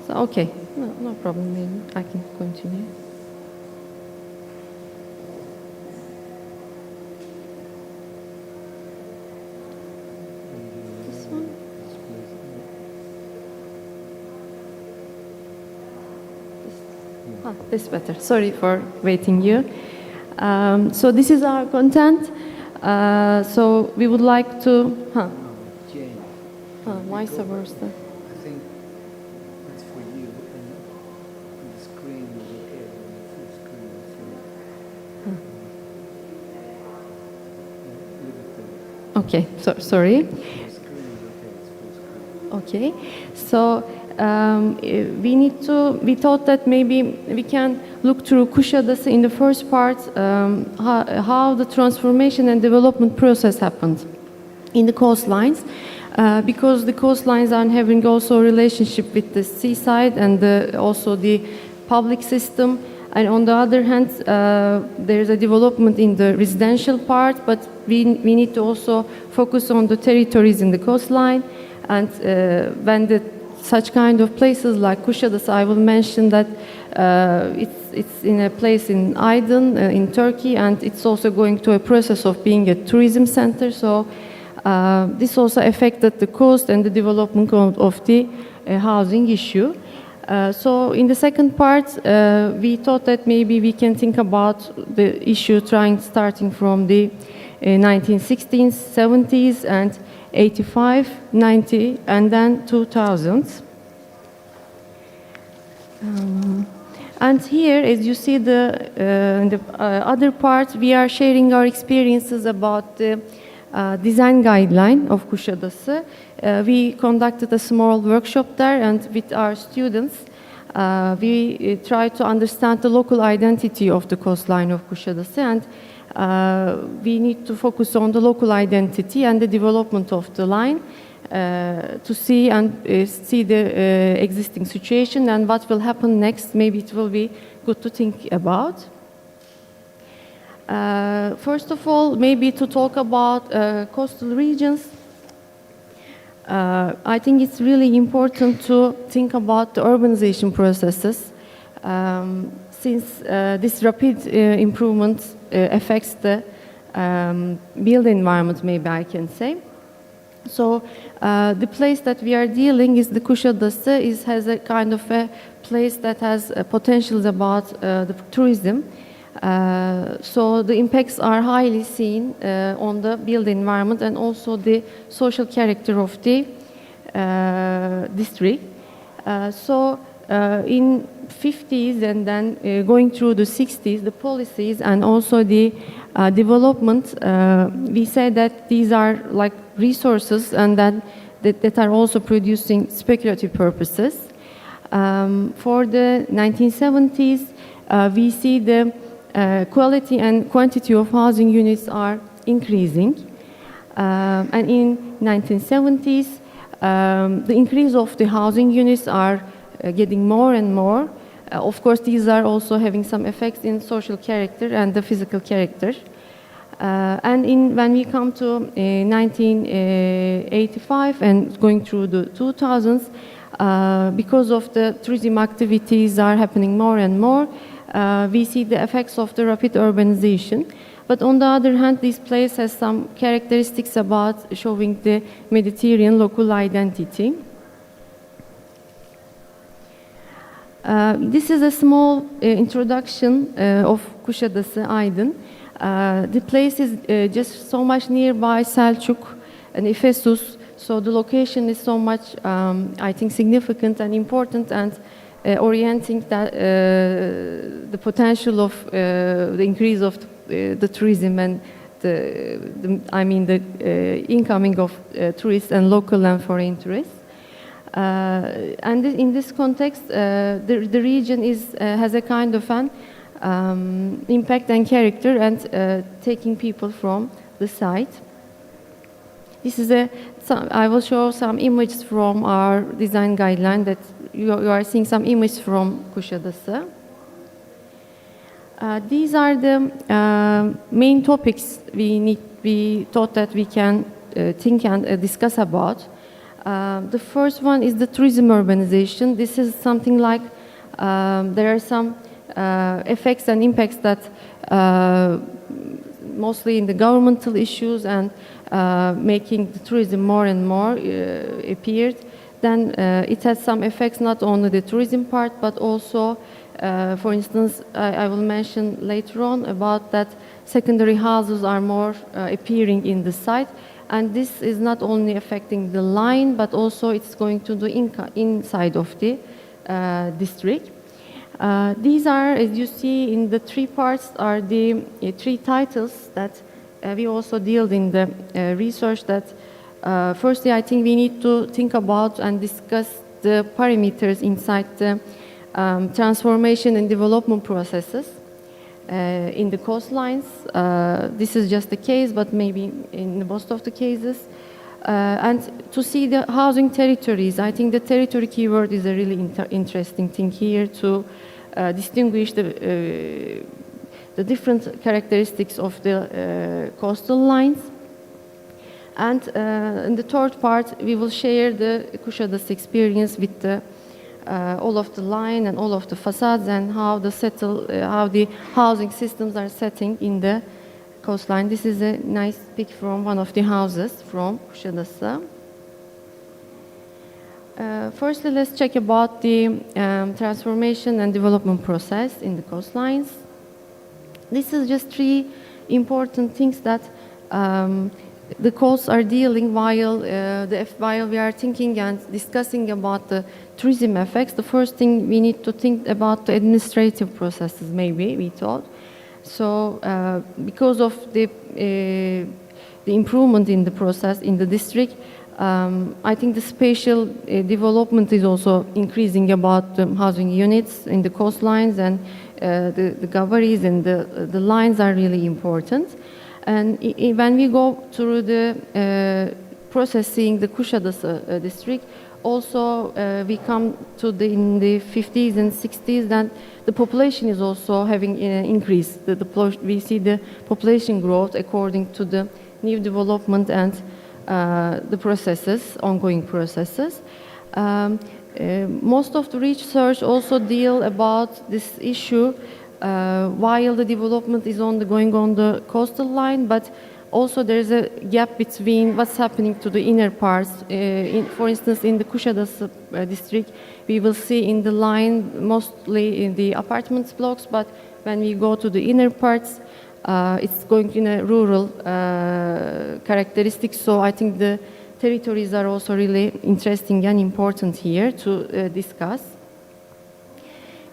So, okay, no problem, maybe I can continue. This one? This better. Sorry for waiting you. So this is our content. So we would like to, vice versa. I think that's for you, and the screen is okay. The full screen is Okay, sorry. Okay, so we thought that maybe we can look through Kuşadası in the first part, how the transformation and development process happened in the coastlines, because the coastlines are having also a relationship with the seaside and also the public system. And on the other hand, there's a development in the residential part, but we need to also focus on the territories in the coastline. And when such kind of places like Kuşadası, I will mention that it's in a place in Aydın, in Turkey, and it's also going to a process of being a tourism center. So this also affected the coast and the development of the housing issue. So in the second part, we thought that maybe we can think about the issue starting from the 1960s, 70s, and 85, 90, and then 2000s. And here, as you see in the other part, we are sharing our experiences about the design guideline of Kuşadası. We conducted a small workshop there, and with our students, we tried to understand the local identity of the coastline of Kuşadası, and we need to focus on the local identity and the development of the line to see the existing situation and what will happen next. Maybe it will be good to think about. First of all, maybe to talk about coastal regions. I think it's really important to think about the urbanization processes, since this rapid improvement affects the built environment, maybe I can say. So the place that we are dealing is the Kuşadası has a kind of a place that has potentials about the tourism. So the impacts are highly seen on the built environment and also the social character of the district. So in 50s and then going through the 60s, the policies and also the development, we say that these are like resources and that are also producing speculative purposes. For the 1970s, we see the quality and quantity of housing units are increasing. And in 1970s, the increase of the housing units are getting more and more. Of course, these are also having some effects in social character and the physical character. And when we come to 1985 and going through the 2000s, because of the tourism activities are happening more and more, we see the effects of the rapid urbanization. But on the other hand, this place has some characteristics about showing the Mediterranean local identity. This is a small introduction of Kuşadası, Aydın. The place is just so much nearby Selçuk and Ephesus, so the location is so much, I think, significant and important, and orienting that, the potential of the increase of the tourism and the incoming of tourists and local and foreign tourists. And in this context, the region has a kind of an impact and character, and taking people from the site. This is I will show some images from our design guideline that you are seeing some images from Kuşadası. These are the main topics we thought that we can think and discuss about. The first one is the tourism urbanization. This is something like there are some effects and impacts that mostly in the governmental issues and making the tourism more and more appeared. Then it has some effects not only the tourism part, but also, for instance, I will mention later on about that secondary houses are more appearing in the site. And this is not only affecting the line, but also it's going to the inside of the district. These are, as you see in the three parts, are the three titles that we also deal in the research. That firstly, I think we need to think about and discuss the parameters inside the transformation and development processes in the coastlines. This is just the case, but maybe in most of the cases. And to see the housing territories, I think the territory keyword is a really interesting thing here to distinguish the different characteristics of the coastal lines. And in the third part, we will share the Kuşadası experience with the all of the line and all of the facades and how the housing systems are setting in the coastline. This is a nice pic from one of the houses from Kuşadası. Firstly, let's check about the transformation and development process in the coastlines. This is just three important things that the coasts are dealing while we are thinking and discussing about the tourism effects. The first thing we need to think about the administrative processes, maybe we thought. So because of the improvement in the process in the district, I think the spatial development is also increasing about the housing units in the coastlines, and the galleries and the lines are really important. And when we go through the processing the Kuşadası district, also we come to in the 50s and 60s, that the population is also having increased. We see the population growth according to the new development and the processes, ongoing processes. Most of the research also deal about this issue while the development is going on the coastal line, but also there is a gap between what's happening to the inner parts. For instance, in the Kuşadası district, we will see in the line mostly in the apartment blocks, but when we go to the inner parts, it's going in a rural characteristics. So I think the territories are also really interesting and important here to discuss.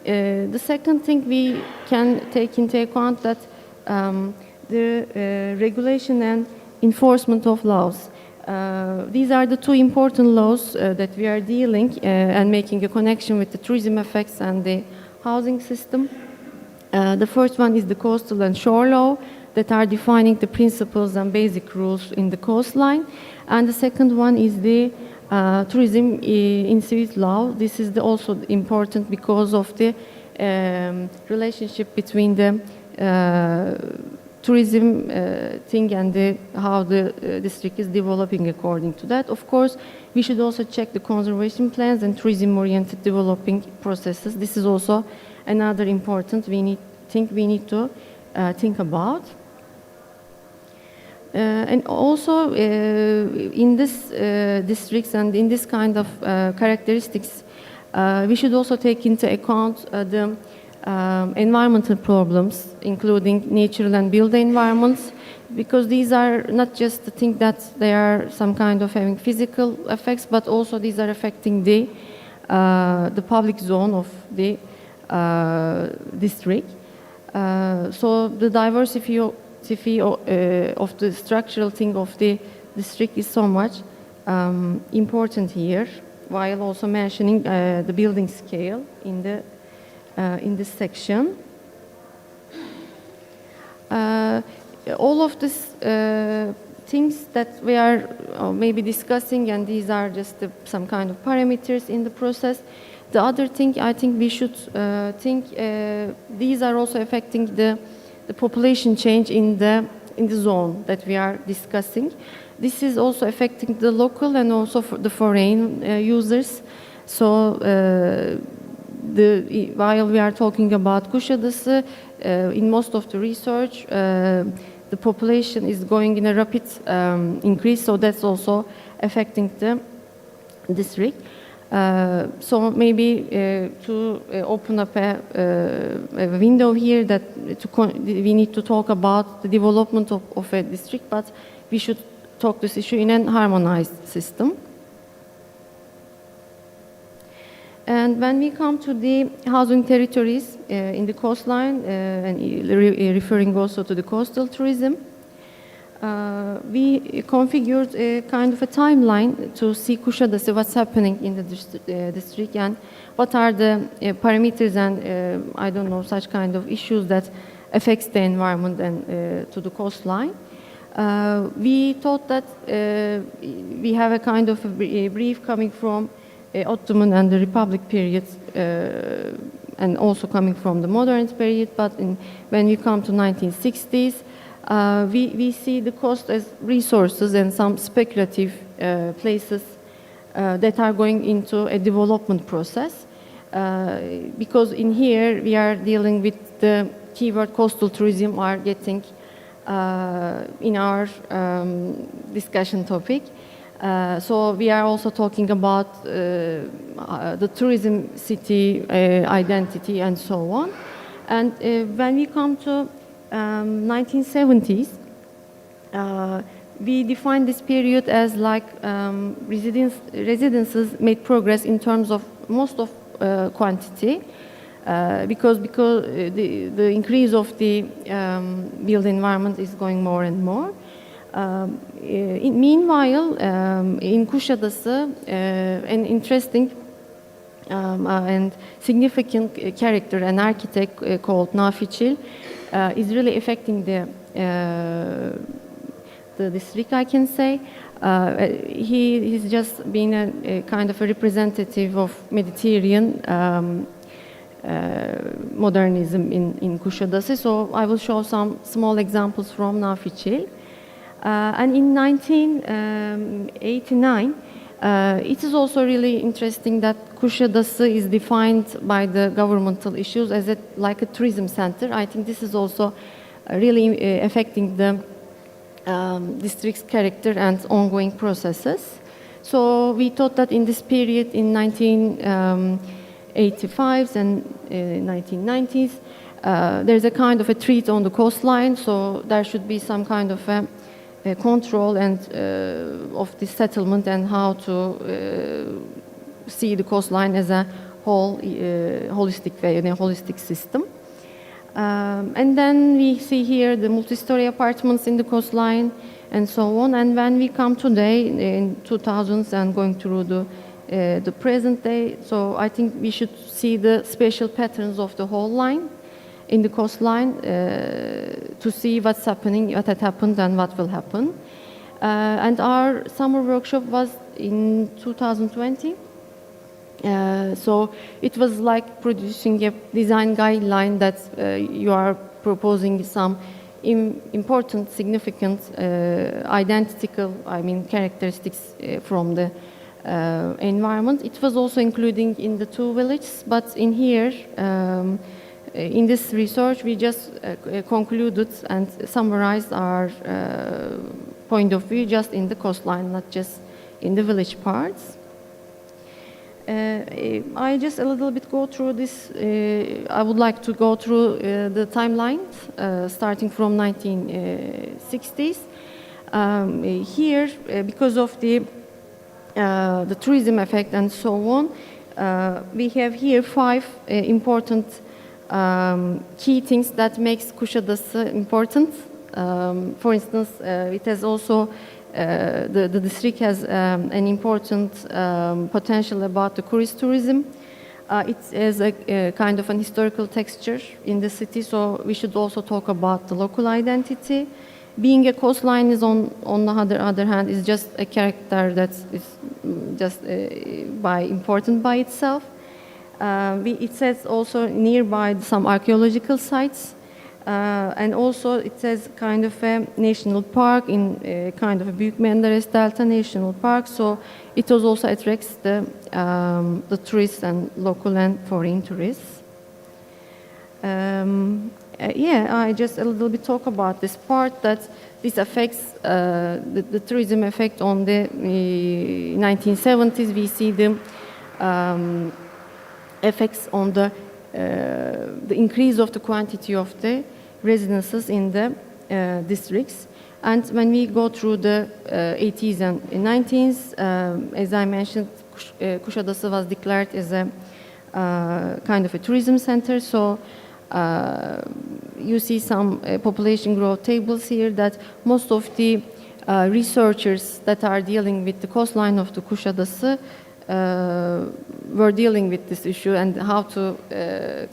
The second thing we can take into account that the regulation and enforcement of laws. These are the two important laws that we are dealing and making a connection with the tourism effects and the housing system. The first one is the coastal and shore law that are defining the principles and basic rules in the coastline. And the second one is the tourism institute law. This is also important because of the relationship between the tourism thing and how the district is developing according to that. Of course, we should also check the conservation plans and tourism-oriented developing processes. This is also another important we need to think about. And also in this districts and in this kind of characteristics, we should also take into account the environmental problems, including natural and built environments, because these are not just the thing that they are some kind of having physical effects, but also these are affecting the public zone of the district. So the diversity of the structural thing of the district is so much important here, while also mentioning the building scale in this section. All of these things that we are maybe discussing, and these are just some kind of parameters in the process. The other thing I think we should think, these are also affecting the population change in the zone that we are discussing. This is also affecting the local and also for the foreign users. So while we are talking about Kuşadası, in most of the research, the population is going in a rapid increase, so that's also affecting the district. So maybe to open up a window here that we need to talk about the development of a district, but we should talk this issue in a harmonized system. And when we come to the housing territories in the coastline, and referring also to the coastal tourism, we configured a kind of a timeline to see Kuşadası, what's happening in the district, and what are the parameters and I don't know, such kind of issues that affects the environment and to the coastline. We thought that we have a kind of a brief coming from Ottoman and the Republic periods, and also coming from the modern period, but when we come to 1960s, we see the coast as resources and some speculative places that are going into a development process. Because in here we are dealing with the keyword coastal tourism are getting in our discussion topic. So we are also talking about the tourism city identity and so on. And when we come to 1970s, we define this period as like residences made progress in terms of most of quantity, because the increase of the built environment is going more and more. Meanwhile, in Kuşadası, an interesting and significant character, an architect called Nafiçil, is really affecting the district, I can say. He's just been a kind of a representative of Mediterranean modernism in Kuşadası. So I will show some small examples from Nafiçil. And in 1989, it is also really interesting that Kuşadası is defined by the governmental issues as like a tourism center. I think this is also really affecting the district's character and ongoing processes. So we thought that in this period, in 1985s and 1990s, there's a kind of a threat on the coastline, so there should be some kind of a control and of the settlement and how to see the coastline as a whole, holistic way, in a holistic system. And then we see here the multi-story apartments in the coastline and so on. And when we come today in 2000s and going through the present day, so I think we should see the spatial patterns of the whole line in the coastline to see what's happening, what had happened and what will happen. And our summer workshop was in 2020. So it was like producing a design guideline that you are proposing some important, significant, identical, characteristics from the environment. It was also including in the two villages, but in here, in this research, we just concluded and summarized our point of view just in the coastline, not just in the village parts. I just a little bit go through this. I would like to go through the timeline starting from 1960s. Here, because of the tourism effect and so on, we have here 5 important key things that makes Kuşadası important. For instance, it has also the district has an important potential about the cruise tourism. It has a kind of an historical texture in the city, so we should also talk about the local identity. Being a coastline is on the other hand is just a character that is just important by itself. It says also nearby some archaeological sites. And also it says kind of a national park in kind of a Büyük Menderes Delta National Park, so it also attracts the tourists and local and foreign tourists. Yeah, I just a little bit talk about this part that this affects the tourism effect on the 1970s. We see the effects on the increase of the quantity of the residences in the districts. And when we go through the 80s and 90s, as I mentioned, Kuşadası was declared as a kind of a tourism center. So you see some population growth tables here that most of the researchers that are dealing with the coastline of the Kuşadası were dealing with this issue and how to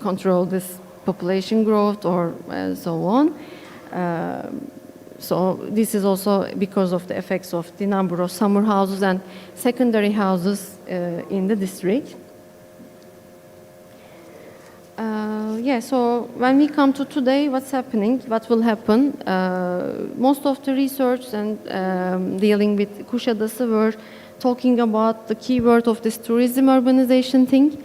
control this population growth or so on. So this is also because of the effects of the number of summer houses and secondary houses in the district. Yeah, so when we come to today, what's happening, what will happen? Most of the research and dealing with Kuşadası were talking about the keyword of this tourism urbanization thing,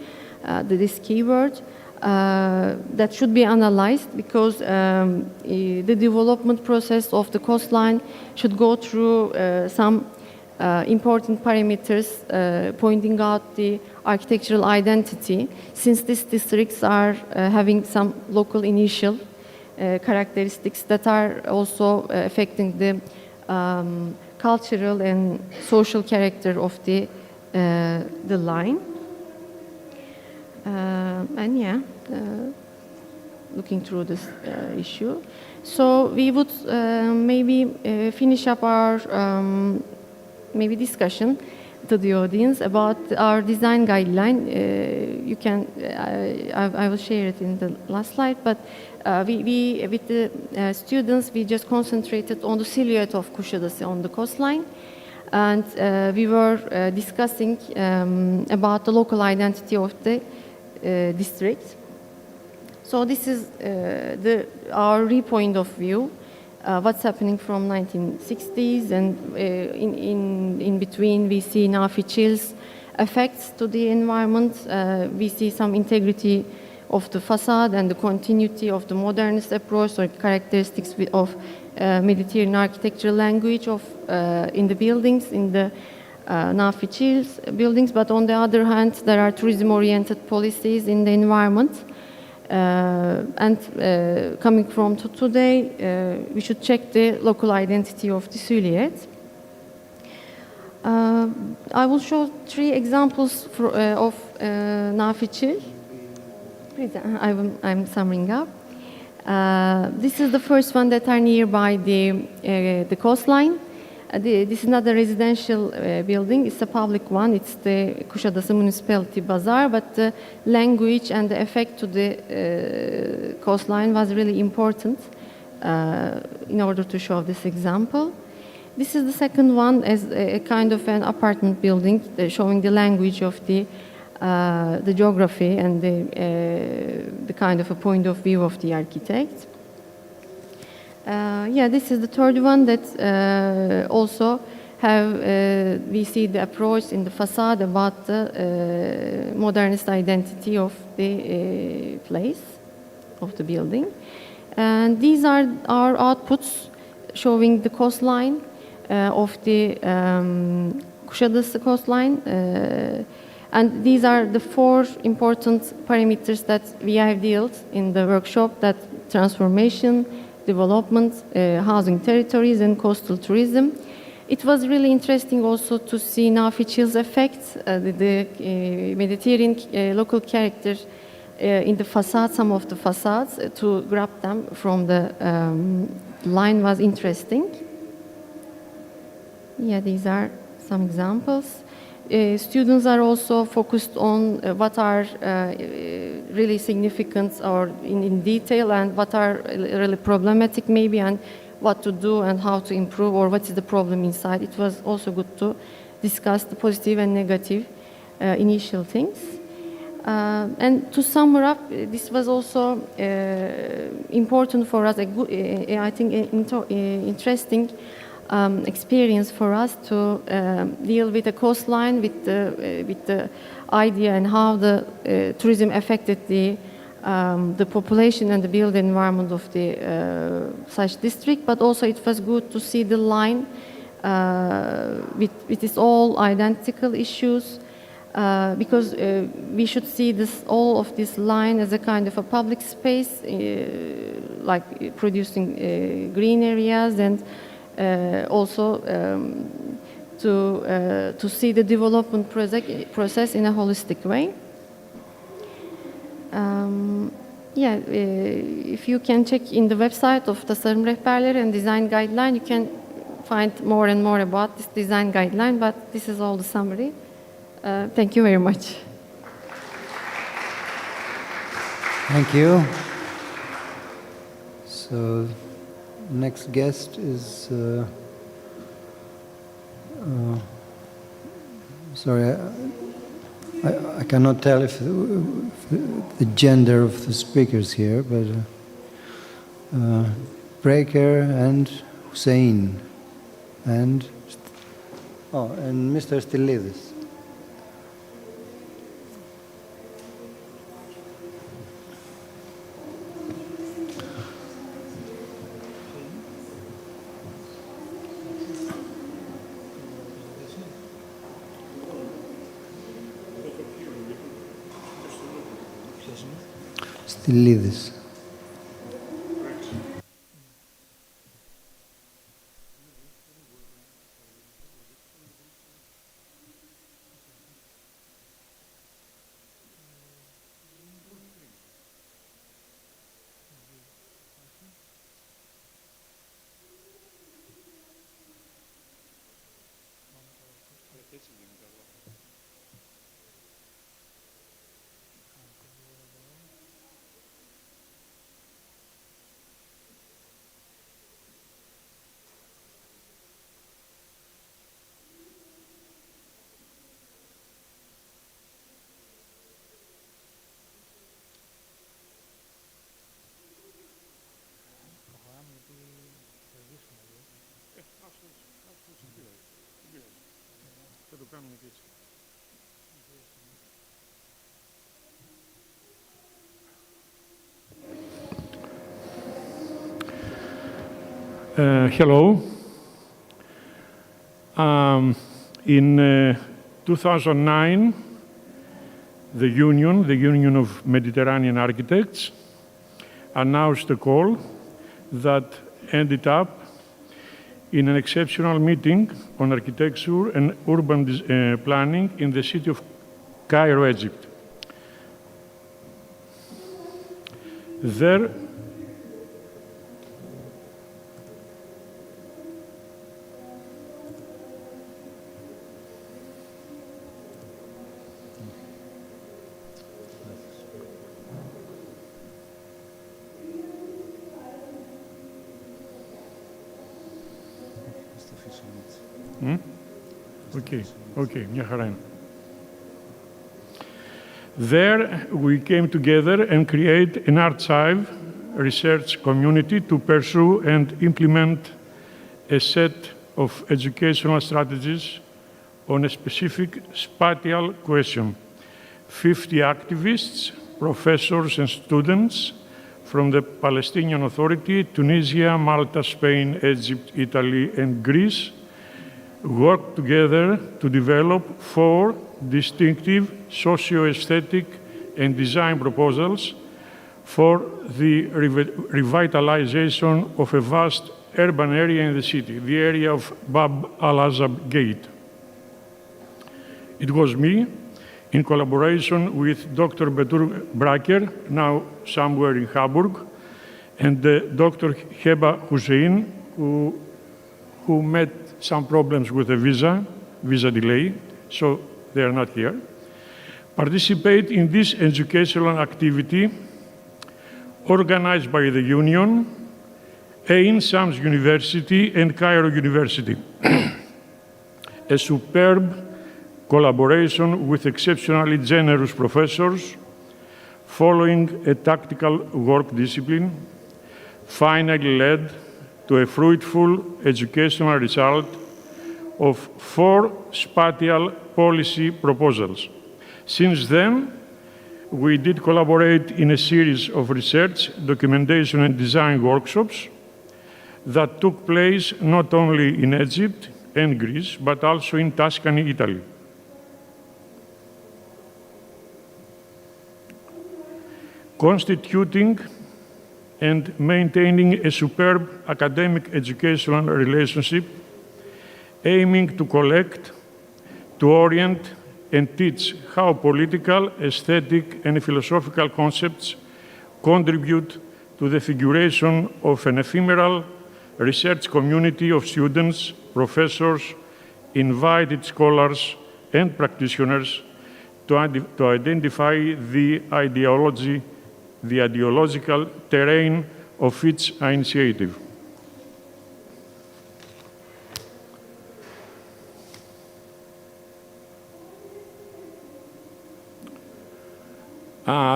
this keyword that should be analyzed because the development process of the coastline should go through some important parameters pointing out the architectural identity, since these districts are having some local initial characteristics that are also affecting the cultural and social character of the line. And yeah, looking through this issue. So we would maybe finish up our maybe discussion to the audience about our design guideline. You can, I will share it in the last slide, but we with the students, we just concentrated on the silhouette of Kuşadası on the coastline. And we were discussing about the local identity of the district. So this is our point of view. What's happening from 1960s, and in between we see Nafi Chil's effects to the environment. We see some integrity of the facade and the continuity of the modernist approach or characteristics of Mediterranean architectural language of in the buildings, in the Nafi Chil's buildings. But on the other hand, there are tourism-oriented policies in the environment. Coming from to today, we should check the local identity of the silhouette. I will show 3 examples of Nafi Chil. I'm summing up. This is the first one that are nearby the coastline. This is not a residential building, it's a public one. It's the Kuşadası Municipality Bazaar, but the language and the effect to the coastline was really important in order to show this example. This is the second one as a kind of an apartment building showing the language of the geography and the kind of a point of view of the architect. Yeah, this is the third one that also have, we see the approach in the facade about the modernist identity of the place, of the building. And these are our outputs showing the coastline of the Kuşadası coastline. And these are the 4 important parameters that we have dealt in the workshop, that transformation, development, housing territories, and coastal tourism. It was really interesting also to see now Fitchell's effect, the Mediterranean local character in the facade, some of the facades, to grab them from the line was interesting. Yeah, these are some examples. Students are also focused on what are really significant or in detail, and what are really problematic maybe, and what to do and how to improve, or what is the problem inside. It was also good to discuss the positive and negative initial things. And to sum up, this was also important for us, I think interesting experience for us to deal with the coastline, with the idea and how the tourism affected the population and the built environment of the such district. But also it was good to see the line with its all identical issues, because we should see all of this line as a kind of a public space, like producing green areas, and also to see the development process in a holistic way. If you can check in the website of Tasarım Rehberleri and Design Guideline, you can find more and more about this design guideline, but this is all the summary. Thank you very much. Thank you. So, next guest is, sorry, I cannot tell if the gender of the speakers here, but Breaker and Hussein, and Mr. Styliadis. Styliadis. Hello. In 2009, the Union of Mediterranean Architects, announced a call that ended up in an exceptional meeting on architecture and urban planning in the city of Cairo, Egypt. There, Okay, μια χαρά είναι. There we came together and create an archive research community to pursue and implement a set of educational strategies on a specific spatial question. 50 activists, professors and students from the Palestinian Authority, Tunisia, Malta, Spain, Egypt, Italy and Greece worked together to develop 4 distinctive socio-aesthetic and design proposals for the revitalization of a vast urban area in the city, the area of Bab al-Azab Gate. It was me, in collaboration with Dr. Betur Braker, now somewhere in Hamburg, and Dr. Heba Hussein, who met some problems with the visa delay, so they are not here, participate in this educational activity organized by the Union, Ain Shams University and Cairo University. A superb collaboration with exceptionally generous professors, following a tactical work discipline, finally led to a fruitful educational result of 4 spatial policy proposals. Since then, we did collaborate in a series of research, documentation, and design workshops that took place not only in Egypt and Greece, but also in Tuscany, Italy. Constituting and maintaining a superb academic educational relationship, aiming to collect, to orient, and teach how political, aesthetic, and philosophical concepts contribute to the figuration of an ephemeral research community of students, professors, invited scholars, and practitioners to identify the ideological terrain of its initiative.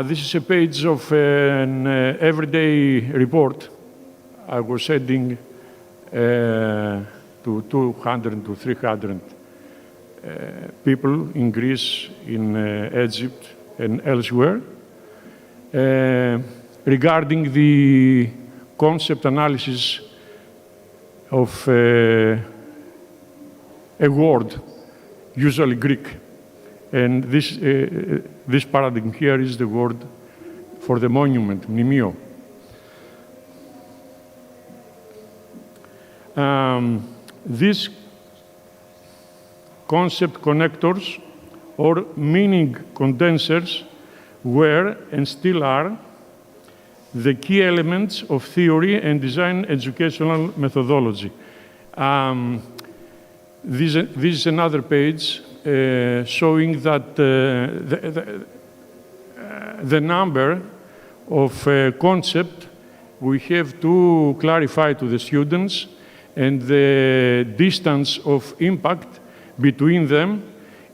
This is a page of an everyday report. I was heading to 200 to 300 people in Greece, in Egypt, and elsewhere, regarding the concept analysis of a word, usually Greek. And this paradigm here is the word for the monument, mnemio. These concept connectors or meaning condensers were and still are the key elements of theory and design educational methodology. This is another page showing that the number of concepts we have to clarify to the students and the distance of impact between them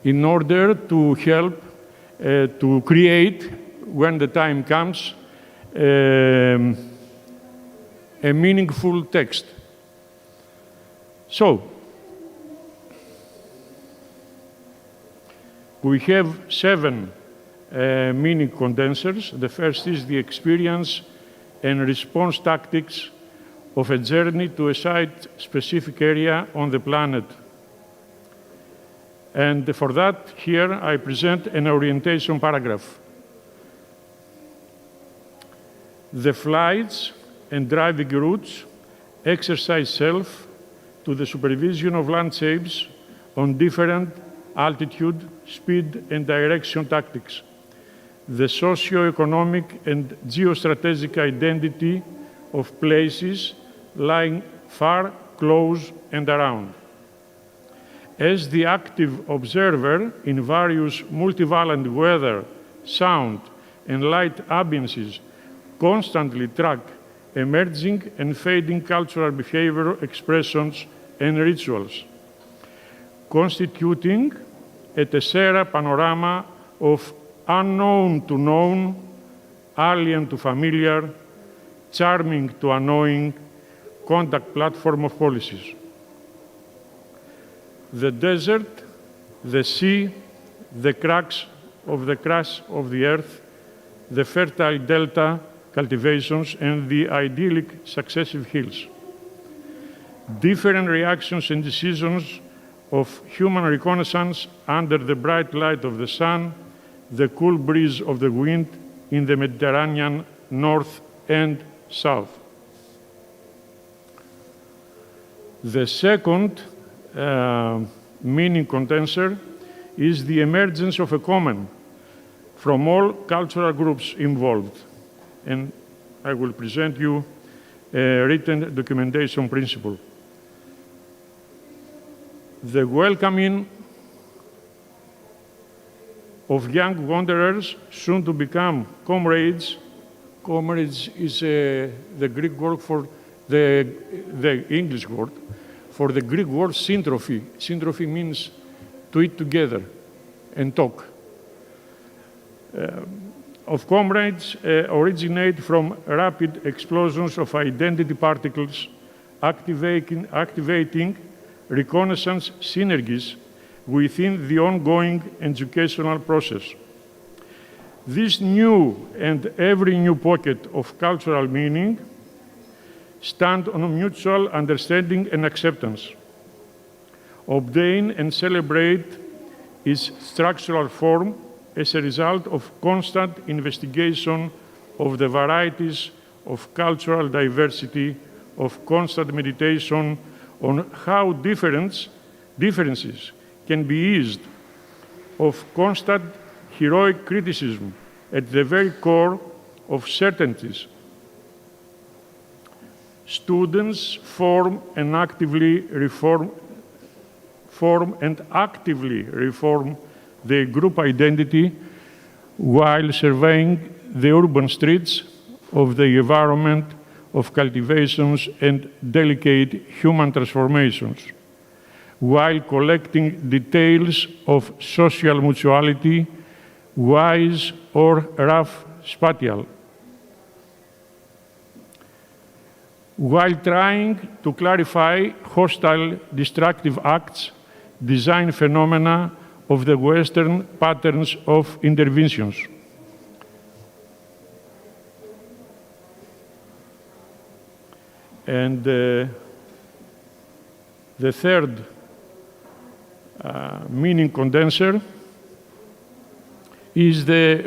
in order to help to create, when the time comes, a meaningful text. So, we have 7 meaning condensers. The first is the experience and response tactics of a journey to a site-specific area on the planet. And for that, here I present an orientation paragraph. The flights and driving routes exercise self to the supervision of landscapes on different altitude, speed, and direction tactics. The socio-economic and geostrategic identity of places lying far, close, and around. As the active observer in various multivalent weather, sound, and light ambiances constantly track emerging and fading cultural behavior expressions and rituals, constituting a tessera panorama of unknown to known, alien to familiar, charming to annoying, contact platform of policies. The desert, the sea, the cracks of the earth, the fertile delta cultivations, and the idyllic successive hills. Different reactions and decisions of human reconnaissance under the bright light of the sun, the cool breeze of the wind in the Mediterranean north and south. The second meaning condenser is the emergence of a common from all cultural groups involved. And I will present you a written documentation principle. The welcoming of young wanderers soon to become comrades. Comrades is the Greek word for the English word for the Greek word syntrophy. Syntrophy means to eat together and talk. Of comrades originate from rapid explosions of identity particles, activating reconnaissance synergies within the ongoing educational process. This new and every new pocket of cultural meaning stand on a mutual understanding and acceptance. Obtain and celebrate its structural form as a result of constant investigation of the varieties of cultural diversity, of constant meditation on how differences can be eased, of constant heroic criticism at the very core of certainties. Students form and actively reform their group identity while surveying the urban streets of the environment of cultivations and delicate human transformations, while collecting details of social mutuality, wise or rough spatial, while trying to clarify hostile destructive acts, design phenomena of the Western patterns of interventions. And the third meaning condenser is the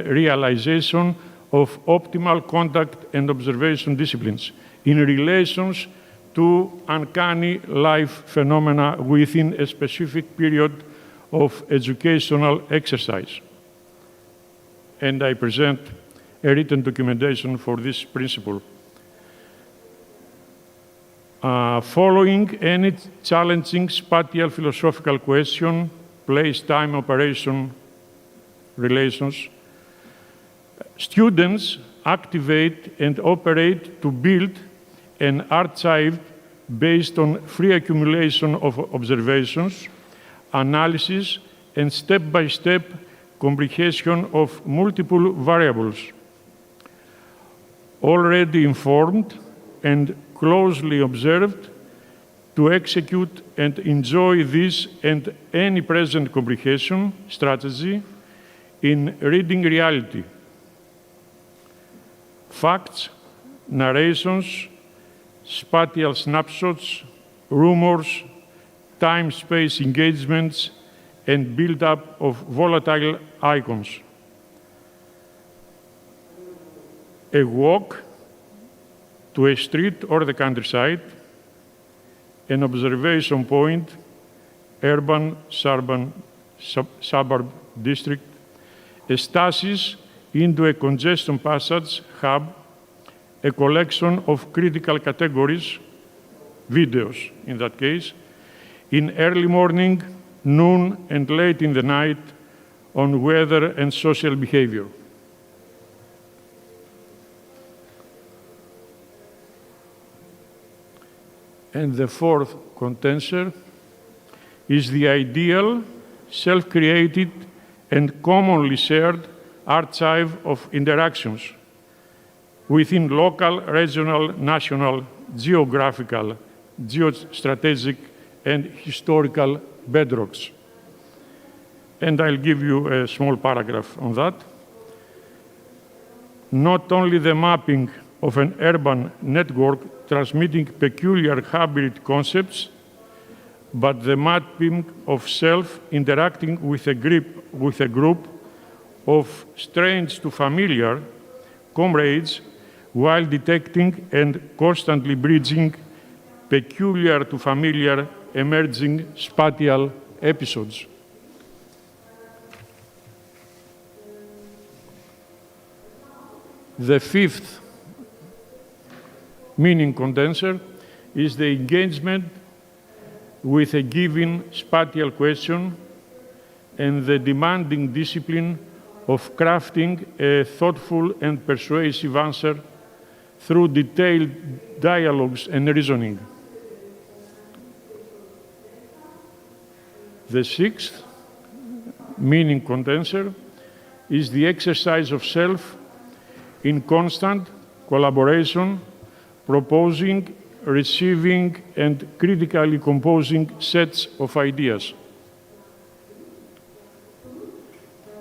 realization of optimal contact and observation disciplines in relations to uncanny life phenomena within a specific period of educational exercise. And I present a written documentation for this principle. Following any challenging spatial philosophical question, place-time operation relations, students activate and operate to build an archive based on free accumulation of observations, analysis, and step-by-step comprehension of multiple variables. Already informed and closely observed to execute and enjoy this and any present comprehension strategy in reading reality. Facts, narrations, spatial snapshots, rumors, time-space engagements, and build-up of volatile icons. A walk to a street or the countryside, an observation point, urban, suburb district, a stasis into a congestion passage hub, a collection of critical categories, videos in that case, in early morning, noon, and late in the night on weather and social behavior. And the fourth condenser is the ideal, self-created, and commonly shared archive of interactions within local, regional, national, geographical, geostrategic, and historical bedrocks. And I'll give you a small paragraph on that. Not only the mapping of an urban network transmitting peculiar hybrid concepts, but the mapping of self interacting with a group of strange to familiar comrades while detecting and constantly bridging peculiar to familiar emerging spatial episodes. The fifth meaning condenser is the engagement with a given spatial question and the demanding discipline of crafting a thoughtful and persuasive answer through detailed dialogues and reasoning. The sixth meaning condenser is the exercise of self in constant collaboration, proposing, receiving, and critically composing sets of ideas.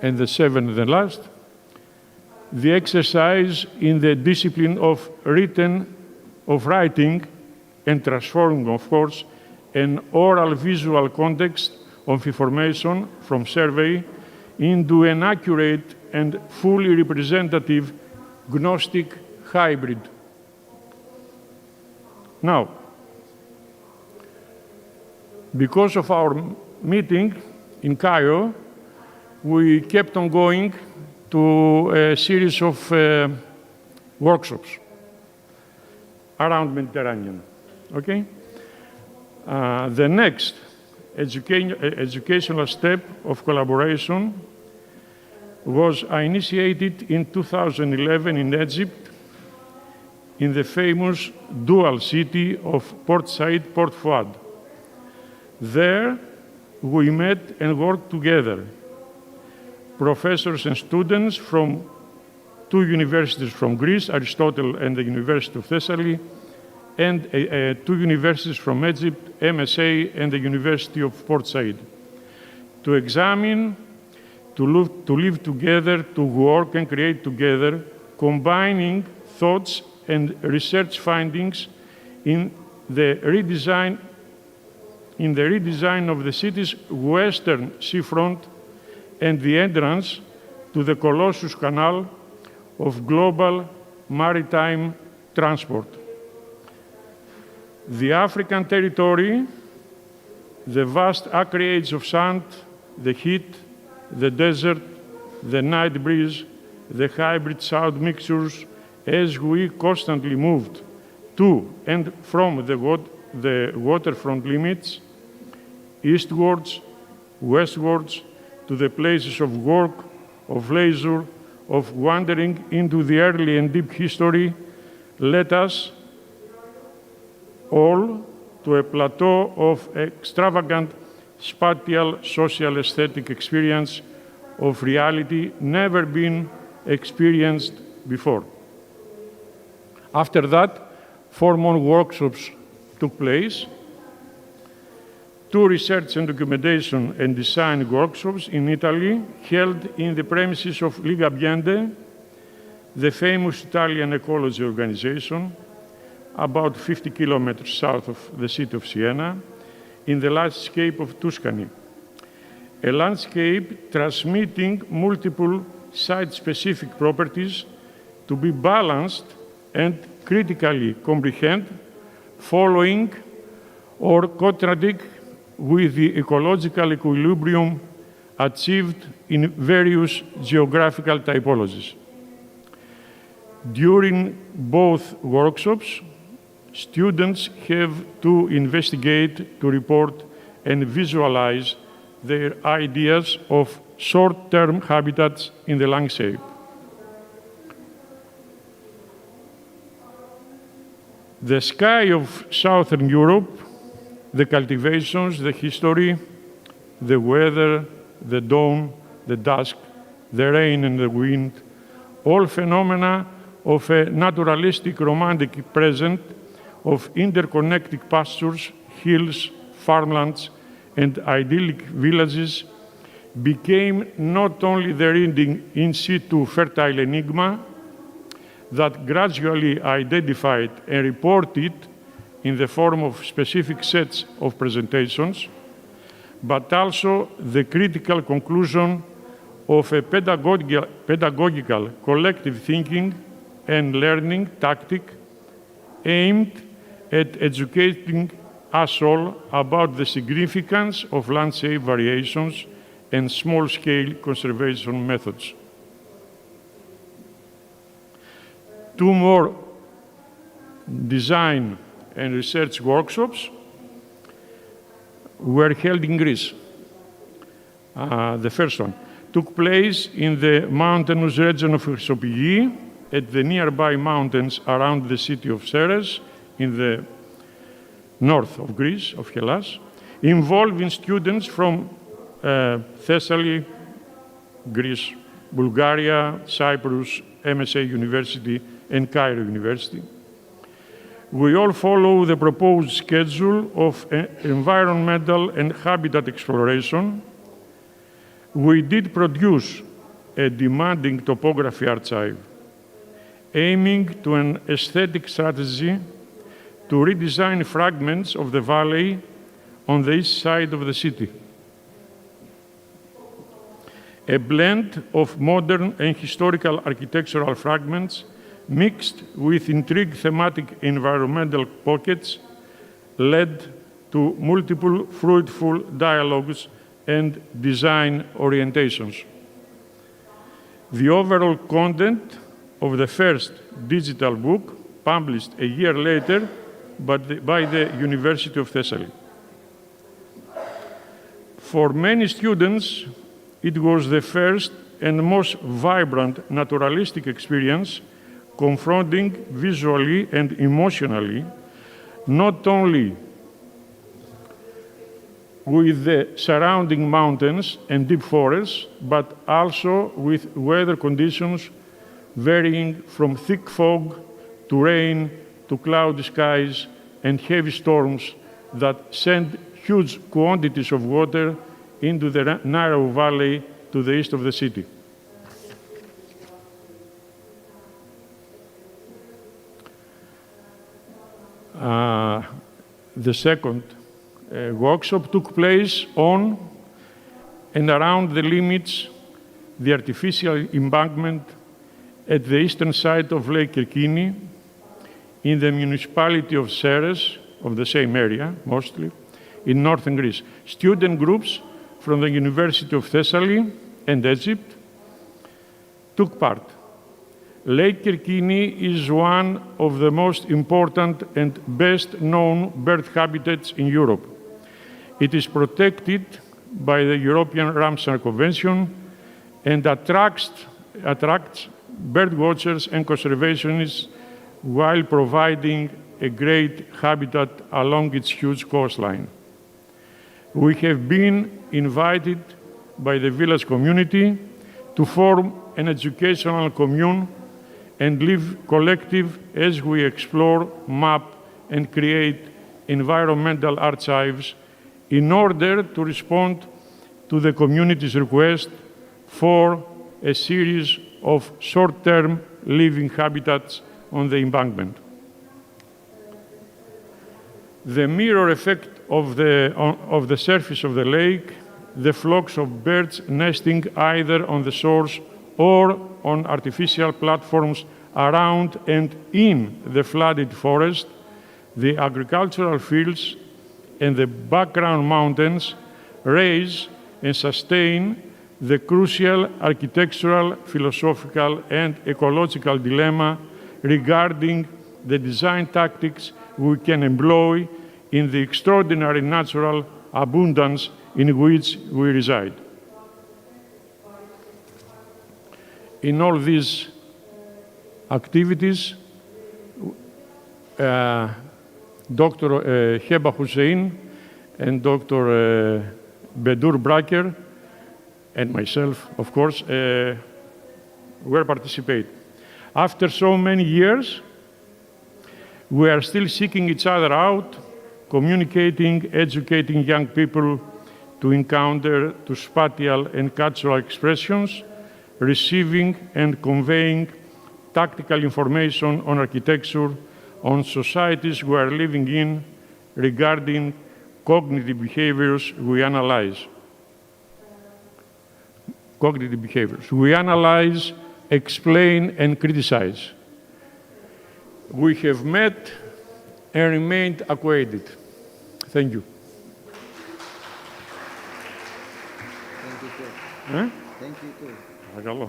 And the seventh and last, the exercise in the discipline of writing and transforming, of course, an oral visual context of information from survey into an accurate and fully representative Gnostic hybrid. Now, because of our meeting in Cairo, we kept on going to a series of workshops around Mediterranean, okay? The next educational step of collaboration was initiated in 2011 in Egypt, in the famous dual city of Port Said, Port Fouad. There, we met and worked together, professors and students from two universities from Greece, Aristotle and the University of Thessaly, and two universities from Egypt, MSA and the University of Port Said, to examine, to live together, to work and create together, combining thoughts and research findings in the redesign of the city's western seafront and the entrance to the Colossus Canal of global maritime transport. The African territory, the vast acreage of sand, the heat, the desert, the night breeze, the hybrid sound mixtures, as we constantly moved to and from the waterfront limits, eastwards, westwards, to the places of work, of leisure, of wandering into the early and deep history, led us all to a plateau of extravagant spatial social aesthetic experience of reality never been experienced before. After that, 4 more workshops took place, 2 research and documentation and design workshops in Italy held in the premises of Liga Ambiente, the famous Italian ecology organization, about 50 kilometers south of the city of Siena, in the landscape of Tuscany. A landscape transmitting multiple site-specific properties to be balanced and critically comprehend, following or contradict with the ecological equilibrium achieved in various geographical typologies. During both workshops, students have to investigate, to report, and visualize their ideas of short-term habitats in the landscape. The sky of Southern Europe, the cultivations, the history, the weather, the dawn, the dusk, the rain and the wind, all phenomena of a naturalistic romantic present of interconnected pastures, hills, farmlands, and idyllic villages became not only the reading in situ fertile enigma that gradually identified and reported in the form of specific sets of presentations, but also the critical conclusion of a pedagogical collective thinking and learning tactic aimed at educating us all about the significance of landscape variations and small-scale conservation methods. 2 more design and research workshops were held in Greece. The first one took place in the mountainous region of Chrysopygi, at the nearby mountains around the city of Ceres, in the north of Greece, of Hellas, involving students from Thessaly, Greece, Bulgaria, Cyprus, MSA University, and Cairo University. We all follow the proposed schedule of environmental and habitat exploration. We did produce a demanding topography archive, aiming to an aesthetic strategy to redesign fragments of the valley on the east side of the city. A blend of modern and historical architectural fragments mixed with intriguing thematic environmental pockets led to multiple fruitful dialogues and design orientations. The overall content of the first digital book, published a year later by the University of Thessaly. For many students, it was the first and most vibrant naturalistic experience, confronting visually and emotionally not only with the surrounding mountains and deep forests, but also with weather conditions varying from thick fog to rain to cloudy skies and heavy storms that send huge quantities of water into the narrow valley to the east of the city. The second workshop took place on and around the limits, the artificial embankment at the eastern side of Lake Kirkini, in the municipality of Ceres, of the same area, mostly, in northern Greece. Student groups from the University of Thessaly and Egypt took part. Lake Kirkini is one of the most important and best-known bird habitats in Europe. It is protected by the European Ramsar Convention and attracts bird watchers and conservationists while providing a great habitat along its huge coastline. We have been invited by the village community to form an educational commune and live collective as we explore, map, and create environmental archives in order to respond to the community's request for a series of short-term living habitats on the embankment. The mirror effect of the surface of the lake, the flocks of birds nesting either on the shores or on artificial platforms around and in the flooded forest, the agricultural fields and the background mountains raise and sustain the crucial architectural, philosophical, and ecological dilemma regarding the design tactics we can employ in the extraordinary natural abundance in which we reside. In all these activities, Dr. Heba Hussein and Dr. Bedur Braker and myself, of course, were participating. After so many years, we are still seeking each other out, communicating, educating young people to encounter to spatial and cultural expressions, receiving and conveying tactical information on architecture, on societies we are living in regarding cognitive behaviors we analyze. Cognitive behaviors. We analyze, explain, and criticize. We have met and remained acquainted. Thank you. Thank you too. Huh? Thank you too. Παρακαλώ.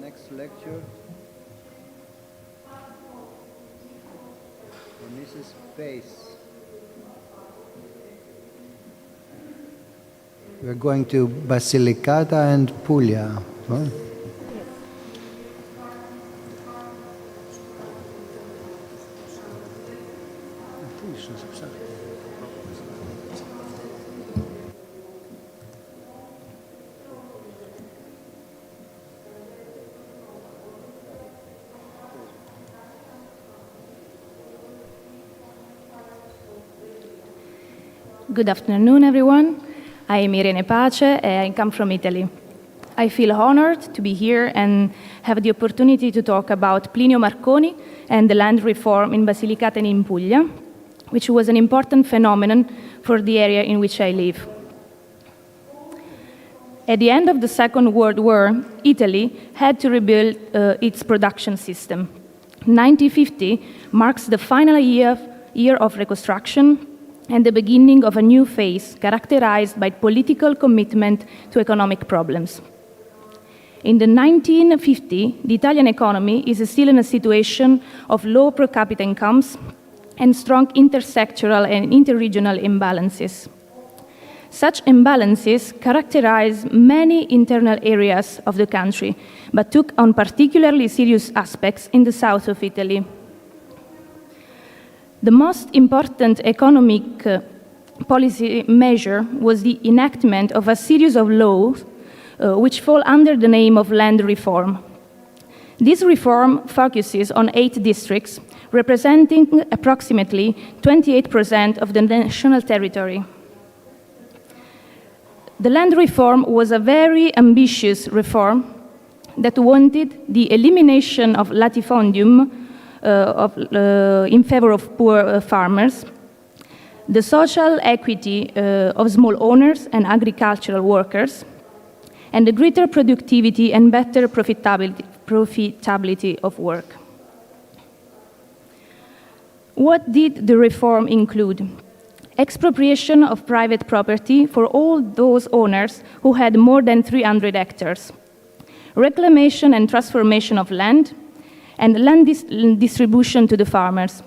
Next lecture. Mrs. Pace. We're going to Basilicata and Puglia. Huh? Good afternoon, everyone. I am Irene Pace, and I come from Italy. I feel honored to be here and have the opportunity to talk about Plinio Marconi and the land reform in Basilicata and in Puglia, which was an important phenomenon for the area in which I live. At the end of the Second World War, Italy had to rebuild its production system. 1950 marks the final year of reconstruction and the beginning of a new phase characterized by political commitment to economic problems. In the 1950s, the Italian economy is still in a situation of low per capita incomes and strong intersectoral and interregional imbalances. Such imbalances characterize many internal areas of the country, but took on particularly serious aspects in the south of Italy. The most important economic policy measure was the enactment of a series of laws which fall under the name of land reform. This reform focuses on 8 districts, representing approximately 28% of the national territory. The land reform was a very ambitious reform that wanted the elimination of latifundium in favor of poor farmers, the social equity of small owners and agricultural workers, and the greater productivity and better profitability of work. What did the reform include? Expropriation of private property for all those owners who had more than 300 hectares, reclamation and transformation of land, and land distribution to the farmers.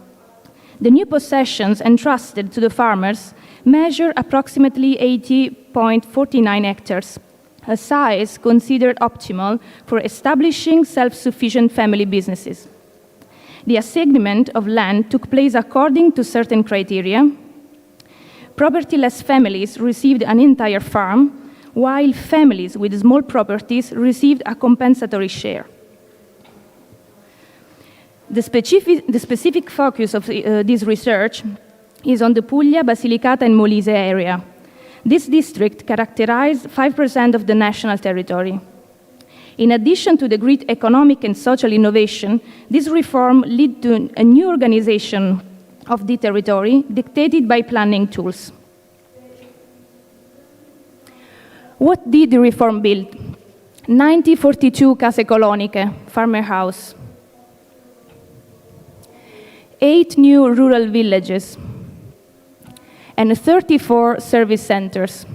The new possessions entrusted to the farmers measure approximately 80.49 hectares, a size considered optimal for establishing self-sufficient family businesses. The assignment of land took place according to certain criteria. Propertyless families received an entire farm, while families with small properties received a compensatory share. The specific focus of this research is on the Puglia, Basilicata, and Molise area. This district characterized 5% of the national territory. In addition to the great economic and social innovation, this reform led to a new organization of the territory dictated by planning tools. What did the reform build? 9042 case coloniche, farmer house. 8 new rural villages, and 34 service centers.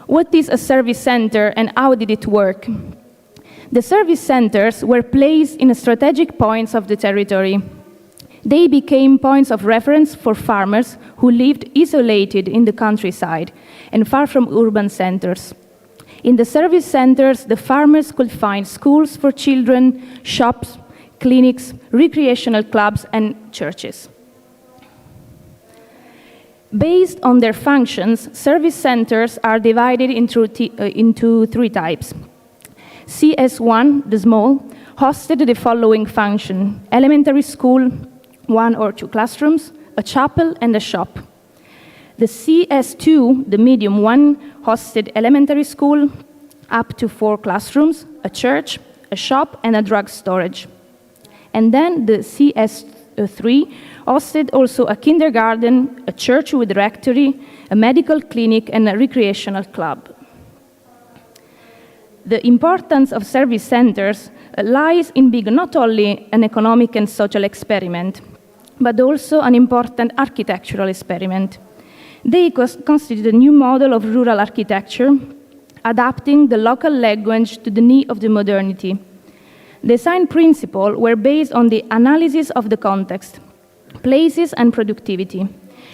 What is a service center and how did it work? The service centers were placed in strategic points of the territory. They became points of reference for farmers who lived isolated in the countryside and far from urban centers. In the service centers, the farmers could find schools for children, shops, clinics, recreational clubs, and churches. Based on their functions, service centers are divided into 3 types. CS1, the small, hosted the following function: elementary school, 1 or 2 classrooms, a chapel, and a shop. The CS2, the medium one, hosted elementary school, up to 4 classrooms, a church, a shop, and a drug storage. And then the CS3 hosted also a kindergarten, a church with rectory, a medical clinic, and a recreational club. The importance of service centers lies in being not only an economic and social experiment, but also an important architectural experiment. They constitute a new model of rural architecture, adapting the local language to the need of the modernity. Design principles were based on the analysis of the context, places, and productivity.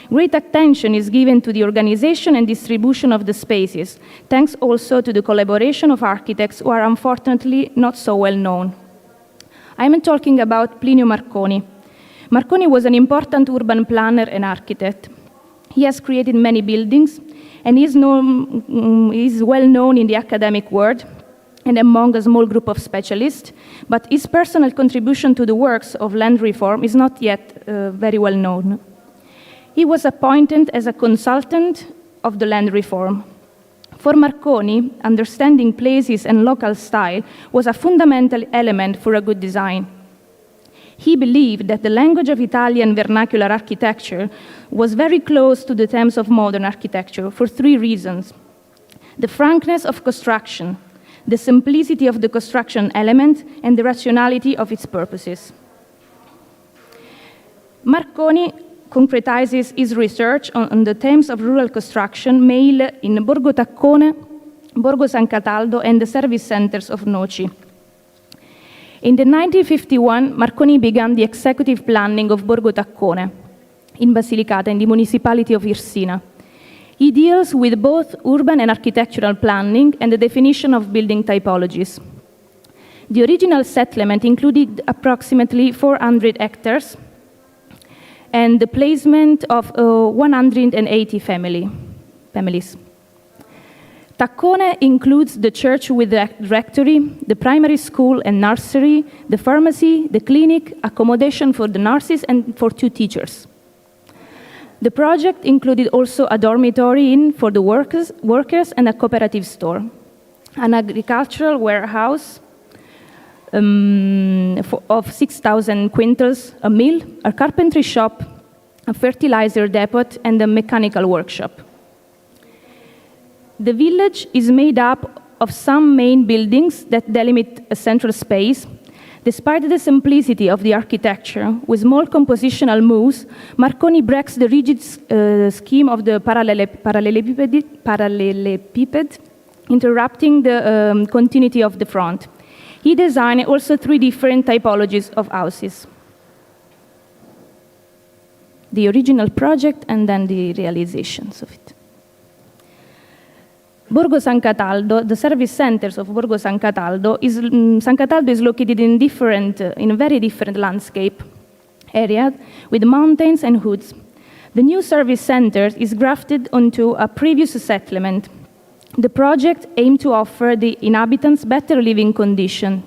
Great attention is given to the organization and distribution of the spaces, thanks also to the collaboration of architects who are unfortunately not so well known. I am talking about Plinio Marconi. Marconi was an important urban planner and architect. He has created many buildings and is well known in the academic world and among a small group of specialists, but his personal contribution to the works of land reform is not yet very well known. He was appointed as a consultant of the land reform. For Marconi, understanding places and local style was a fundamental element for a good design. He believed that the language of Italian vernacular architecture was very close to the themes of modern architecture for three reasons: the frankness of construction, the simplicity of the construction element, and the rationality of its purposes. Marconi concretizes his research on the themes of rural construction made in Borgo Taccone, Borgo San Cataldo, and the service centers of Noci. In 1951, Marconi began the executive planning of Borgo Taccone in Basilicata, in the municipality of Irsina. He deals with both urban and architectural planning and the definition of building typologies. The original settlement included approximately 400 hectares and the placement of 180 families. Taccone includes the church with the rectory, the primary school and nursery, the pharmacy, the clinic, accommodation for the nurses and for 2 teachers. The project included also a dormitory inn for the workers and a cooperative store, an agricultural warehouse of 6,000 quintals, a mill, a carpentry shop, a fertilizer depot, and a mechanical workshop. The village is made up of some main buildings that delimit a central space. Despite the simplicity of the architecture, with small compositional moves, Marconi breaks the rigid scheme of the parallelepiped, interrupting the continuity of the front. He designed also 3 different typologies of houses: the original project and then the realizations of it. Borgo San Cataldo, the service centers of Borgo San Cataldo is located in a very different landscape area with mountains and woods. The new service center is grafted onto a previous settlement. The project aimed to offer the inhabitants better living conditions.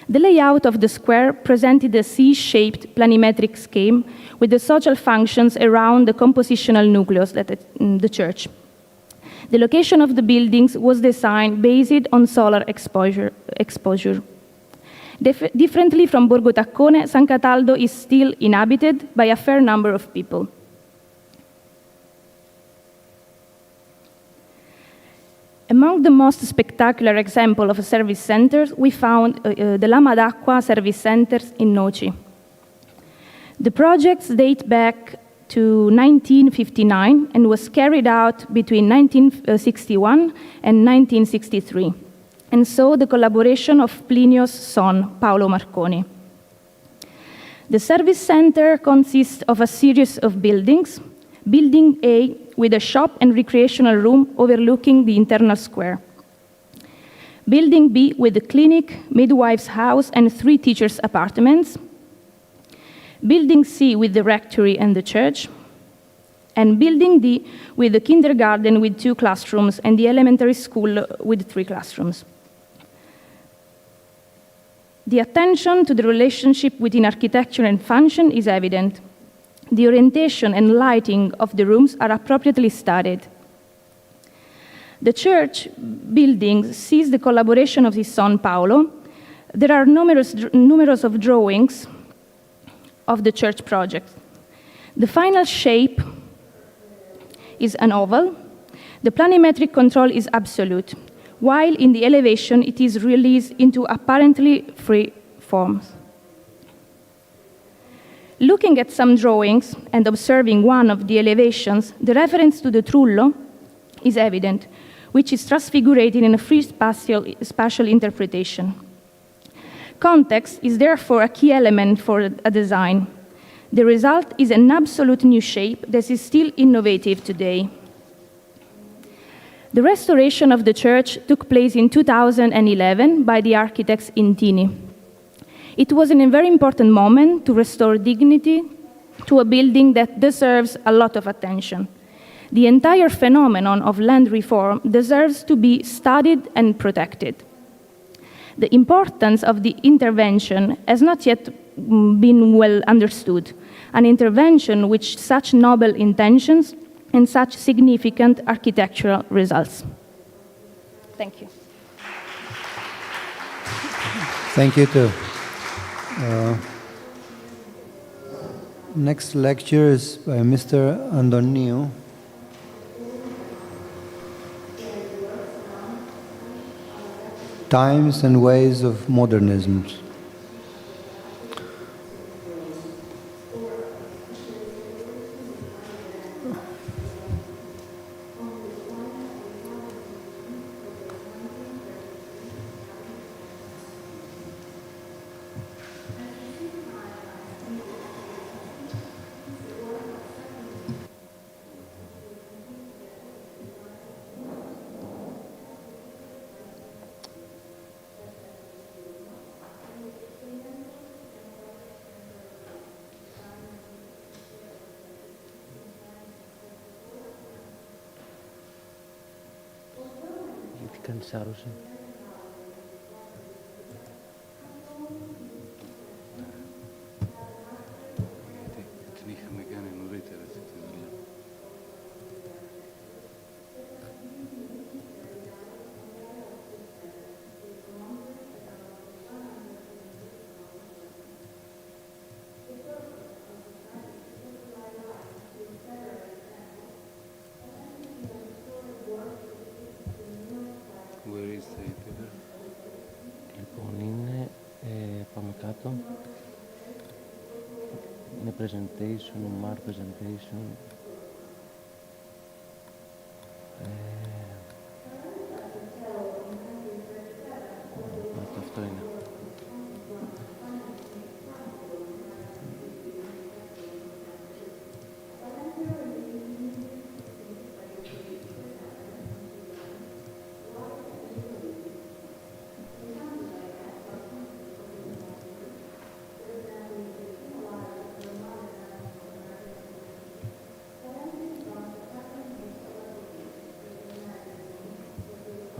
The layout of the square presented a C-shaped planimetric scheme with the social functions around the compositional nucleus, the church. The location of the buildings was designed based on solar exposure. Differently from Borgo Taccone, San Cataldo is still inhabited by a fair number of people. Among the most spectacular examples of service centers, we found the Lama d'Acqua service centers in Noci. The projects date back to 1959 and was carried out between 1961 and 1963, and saw the collaboration of Plinio's son, Paolo Marconi. The service center consists of a series of buildings. Building A with a shop and recreational room overlooking the internal square. Building B with the clinic, midwife's house, and 3 teachers' apartments. Building C with the rectory and the church. And Building D with the kindergarten with 2 classrooms and the elementary school with 3 classrooms. The attention to the relationship between architecture and function is evident. The orientation and lighting of the rooms are appropriately studied. The church building sees the collaboration of his son Paolo There are numerous of drawings of the church project. The final shape is an oval. The planimetric control is absolute, while in the elevation it is released into apparently free forms. Looking at some drawings and observing one of the elevations, the reference to the trullo is evident, which is transfigurated in a free spatial interpretation. Context is therefore a key element for a design. The result is an absolute new shape that is still innovative today. The restoration of the church took place in 2011 by the architects Intini. It was a very important moment to restore dignity to a building that deserves a lot of attention. The entire phenomenon of land reform deserves to be studied and protected. The importance of the intervention has not yet been well understood, an intervention with such noble intentions and such significant architectural results. Thank you. Thank you too. Next lecture is by Mr. Antoniou. Times and Ways of Modernism. Σάρωσε. Την είχαμε κάνει νωρίτερα αυτή τη δουλειά. Λοιπόν, είναι, πάμε κάτω, είναι presentation, Umar presentation, αυτό είναι.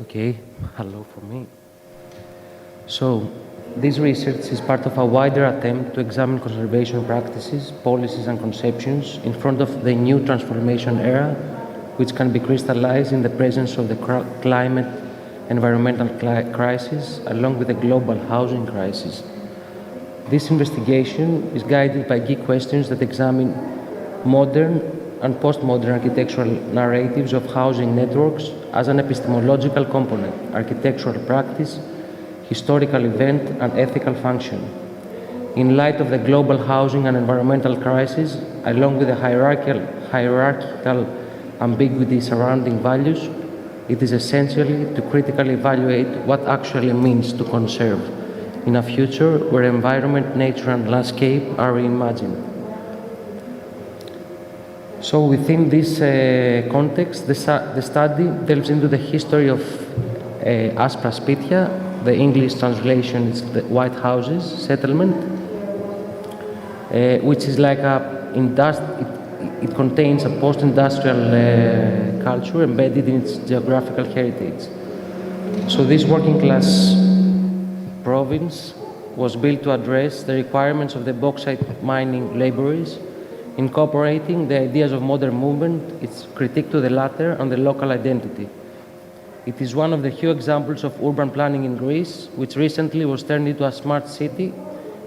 Okay, hello for me. So, this research is part of a wider attempt to examine conservation practices, policies and conceptions in front of the new transformation era, which can be crystallized in the presence of the climate environmental crisis, along with the global housing crisis. This investigation is guided by key questions that examine modern and postmodern architectural narratives of housing networks as an epistemological component, architectural practice, historical event, and ethical function. In light of the global housing and environmental crisis, along with the hierarchical ambiguity surrounding values, it is essential to critically evaluate what actually means to conserve in a future where environment, nature, and landscape are reimagined. So within this context, the study delves into the history of Aspra Spitia. The English translation is the White Houses settlement, which is like it contains a post-industrial culture embedded in its geographical heritage. So this working class province was built to address the requirements of the bauxite mining laborers, incorporating the ideas of modern movement, its critique to the latter, and the local identity. It is one of the few examples of urban planning in Greece, which recently was turned into a smart city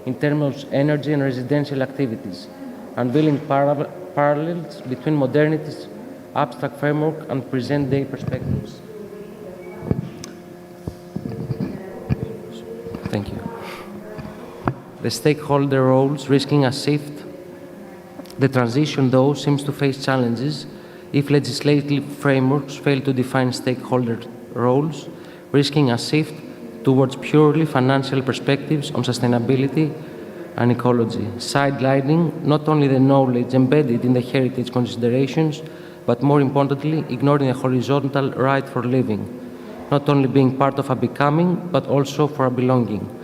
in terms of energy and residential activities, unveiling parallels between modernity's abstract framework and present-day perspectives. Thank you. The stakeholder roles risking a shift. The transition, though, seems to face challenges if legislative frameworks fail to define stakeholder roles, risking a shift towards purely financial perspectives on sustainability and ecology, sidelining not only the knowledge embedded in the heritage considerations, but more importantly, ignoring a horizontal right for living, not only being part of a becoming, but also for a belonging.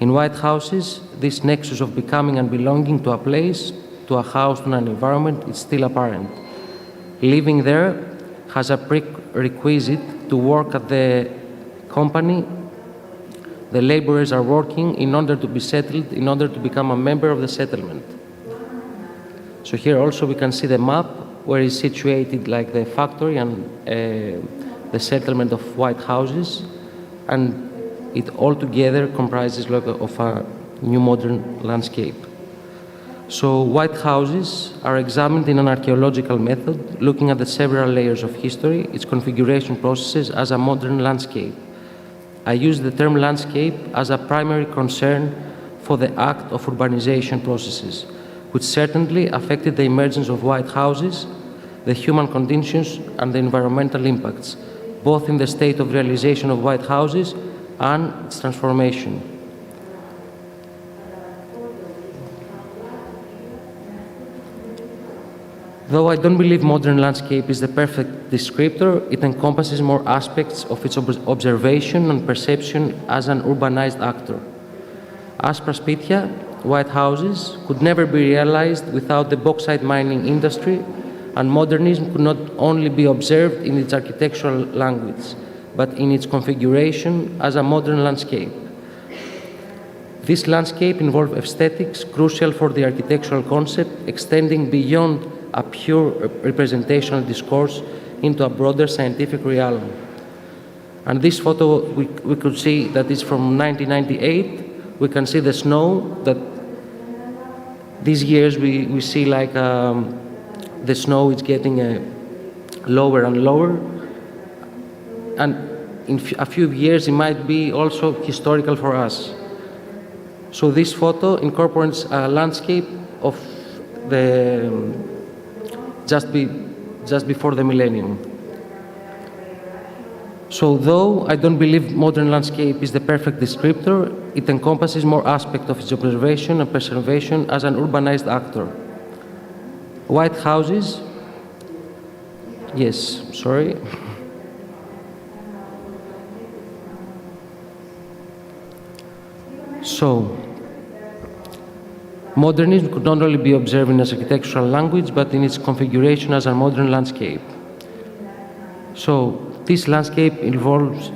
In White Houses, this nexus of becoming and belonging to a place, to a house, to an environment is still apparent. Living there has a prerequisite to work at the company. The laborers are working in order to be settled, in order to become a member of the settlement. So here also we can see the map where it's situated, like the factory and the settlement of White Houses, and it all together comprises of a new modern landscape. So White Houses are examined in an archaeological method, looking at the several layers of history, its configuration processes as a modern landscape. I use the term landscape as a primary concern for the act of urbanization processes, which certainly affected the emergence of White Houses, the human conditions, and the environmental impacts, both in the state of realization of White Houses and its transformation. Though I don't believe modern landscape is the perfect descriptor, it encompasses more aspects of its observation and perception as an urbanized actor. As Praspitia, White Houses could never be realized without the bauxite mining industry, and modernism could not only be observed in its architectural language, but in its configuration as a modern landscape. This landscape involves aesthetics crucial for the architectural concept, extending beyond a pure representational discourse into a broader scientific realm. And this photo, we could see that is from 1998. We can see the snow, that these years we see like the snow is getting lower and lower. And in a few years, it might be also historical for us. So this photo incorporates a landscape of the just before the millennium. So though I don't believe modern landscape is the perfect descriptor, it encompasses more aspects of its observation and preservation as an urbanized actor. White Houses, yes, sorry. So, modernism could not only be observed in its architectural language, but in its configuration as a modern landscape. So, this landscape involves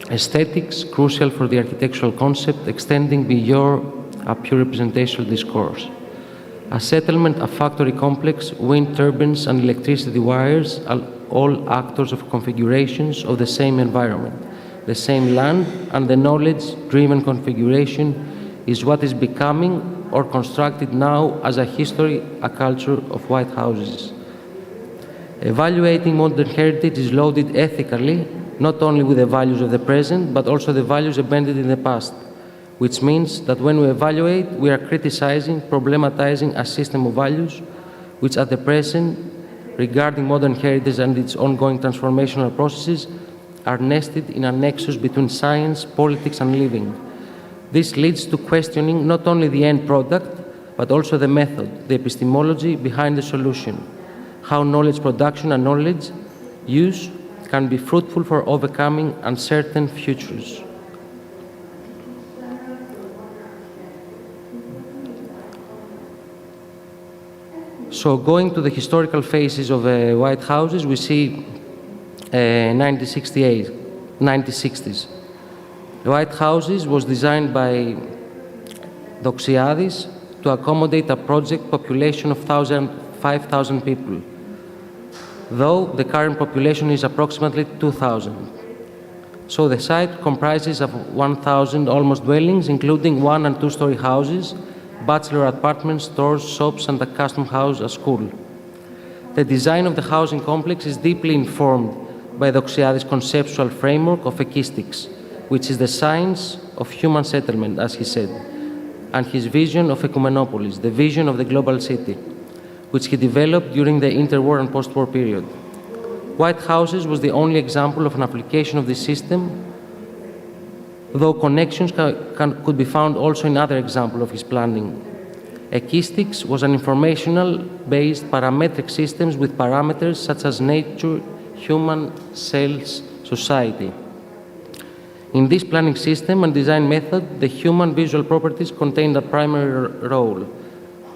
aesthetics crucial for the architectural concept, extending beyond a pure representational discourse. A settlement, a factory complex, wind turbines, and electricity wires are all actors of configurations of the same environment, the same land, and the knowledge-driven configuration is what is becoming or constructed now as a history, a culture of White Houses. Evaluating modern heritage is loaded ethically, not only with the values of the present, but also the values embedded in the past, which means that when we evaluate, we are criticizing, problematizing a system of values which at the present, regarding modern heritage and its ongoing transformational processes, are nested in a nexus between science, politics, and living. This leads to questioning not only the end product, but also the method, the epistemology behind the solution, how knowledge production and knowledge use can be fruitful for overcoming uncertain futures. So going to the historical phases of the White Houses, we see 1960s. The White Houses was designed by Doxiadis to accommodate a project population of 5,000 people. though the current population is approximately 2,000. So the site comprises of 1,000 almost dwellings, including 1- and 2-story houses, bachelor apartments, stores, shops, and a custom house, a school. The design of the housing complex is deeply informed by Doxiadis' conceptual framework of ekistics, which is the science of human settlement, as he said, and his vision of ecumenopolis, the vision of the global city, which he developed during the interwar and post-war period. White houses was the only example of an application of this system, though connections could be found also in other examples of his planning. Ekistics was an informational-based parametric systems with parameters such as nature, human, cells, society. In this planning system and design method, the human visual properties contained a primary role.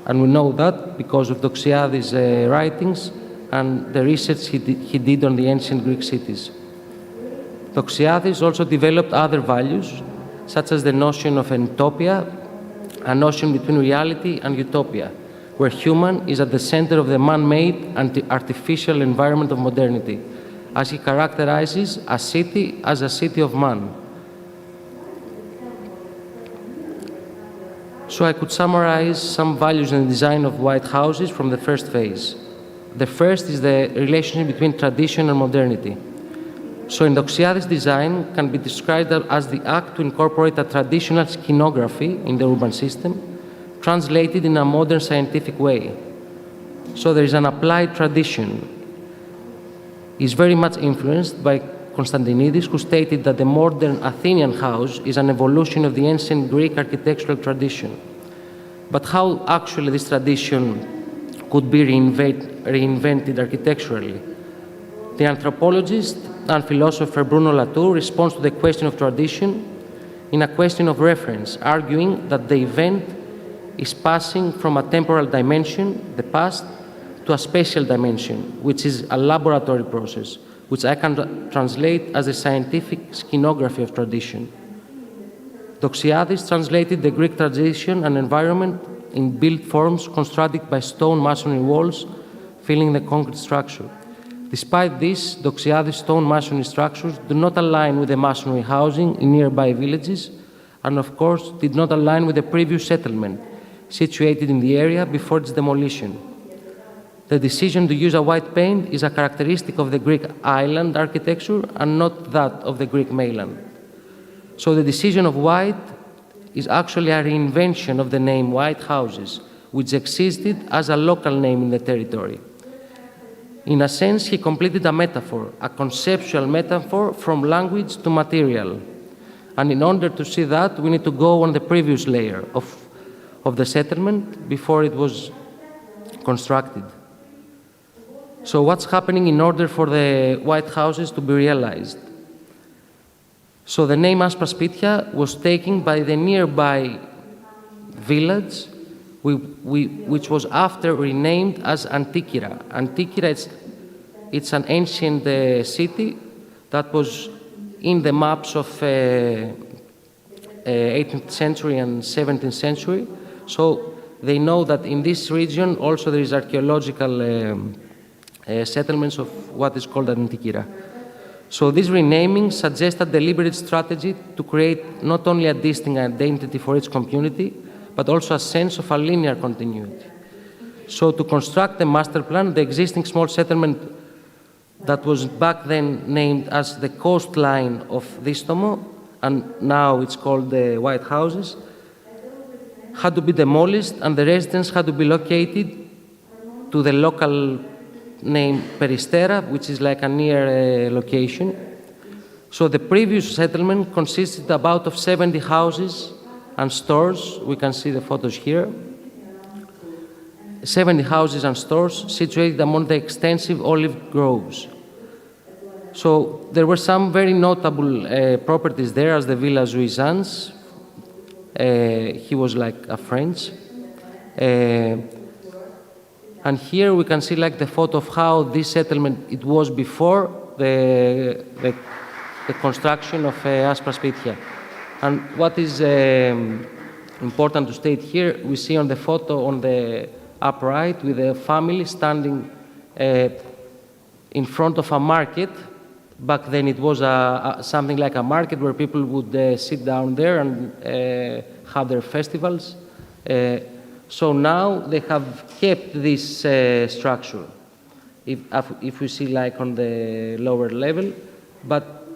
And we know that because of Doxiadis' writings and the research he did on the ancient Greek cities. Doxiadis also developed other values, such as the notion of an utopia, a notion between reality and utopia, where human is at the center of the man-made and artificial environment of modernity, as he characterizes a city as a city of man. So I could summarize some values in the design of white houses from the first phase. The first is the relationship between tradition and modernity. So in Doxiadis' design can be described as the act to incorporate a traditional scenography in the urban system, translated in a modern scientific way. So there is an applied tradition. It's very much influenced by Constantinidis, who stated that the modern Athenian house is an evolution of the ancient Greek architectural tradition. But how actually this tradition could be reinvented architecturally? The anthropologist and philosopher Bruno Latour responds to the question of tradition in a question of reference, arguing that the event is passing from a temporal dimension, the past, to a spatial dimension, which is a laboratory process, which I can translate as a scientific scenography of tradition. Doxiadis translated the Greek tradition and environment in built forms constructed by stone masonry walls filling the concrete structure. Despite this, Doxiadis' stone masonry structures do not align with the masonry housing in nearby villages, and of course did not align with the previous settlement situated in the area before its demolition. The decision to use a white paint is a characteristic of the Greek island architecture and not that of the Greek mainland. So the decision of white is actually a reinvention of the name white houses, which existed as a local name in the territory. In a sense, he completed a metaphor, a conceptual metaphor from language to material. And in order to see that, we need to go on the previous layer of the settlement before it was constructed. So what's happening in order for the white houses to be realized? So the name Aspaspitia was taken by the nearby village, which was after renamed as Antikyra. Antikyra, it's an ancient city that was in the maps of 18th century and 17th century. So they know that in this region also there is archaeological settlements of what is called Antikyra. So this renaming suggests a deliberate strategy to create not only a distinct identity for its community, but also a sense of a linear continuity. So to construct the master plan, the existing small settlement that was back then named as the coastline of Distomo, and now it's called the White Houses, had to be demolished and the residents had to be located to the local name Peristera, which is like a near location. So the previous settlement consisted about of 70 houses and stores. We can see the photos here. 70 houses and stores situated among the extensive olive groves. So there were some very notable properties there, as the Villa Zuizans. He was like a French. And here we can see like the photo of how this settlement, it was before the construction of Aspaspitia. And what is important to state here, we see on the photo on the upright with the family standing in front of a market. Back then it was something like a market where people would sit down there and have their festivals. So now they have kept this structure, if we see like on the lower level, but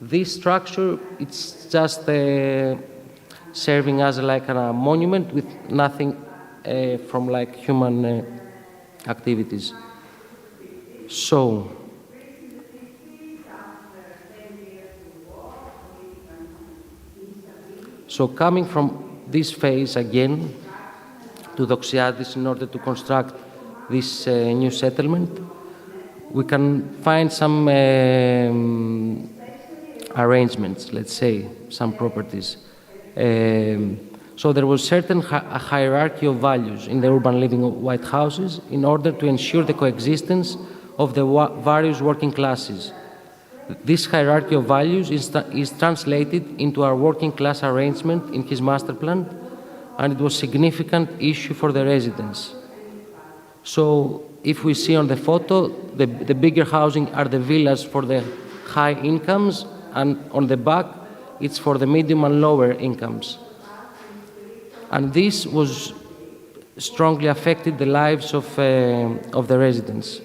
this structure, it's just serving as like a monument with nothing from like human activities. So, coming from this phase again to Doxiadis in order to construct this new settlement, we can find some arrangements, let's say, some properties. So there was a hierarchy of values in the urban living of white houses in order to ensure the coexistence of the various working classes. This hierarchy of values is translated into our working class arrangement in his master plan, and it was a significant issue for the residents. So if we see on the photo, the bigger housing are the villas for the high incomes, and on the back, it's for the medium and lower incomes. And this was strongly affected the lives of the residents.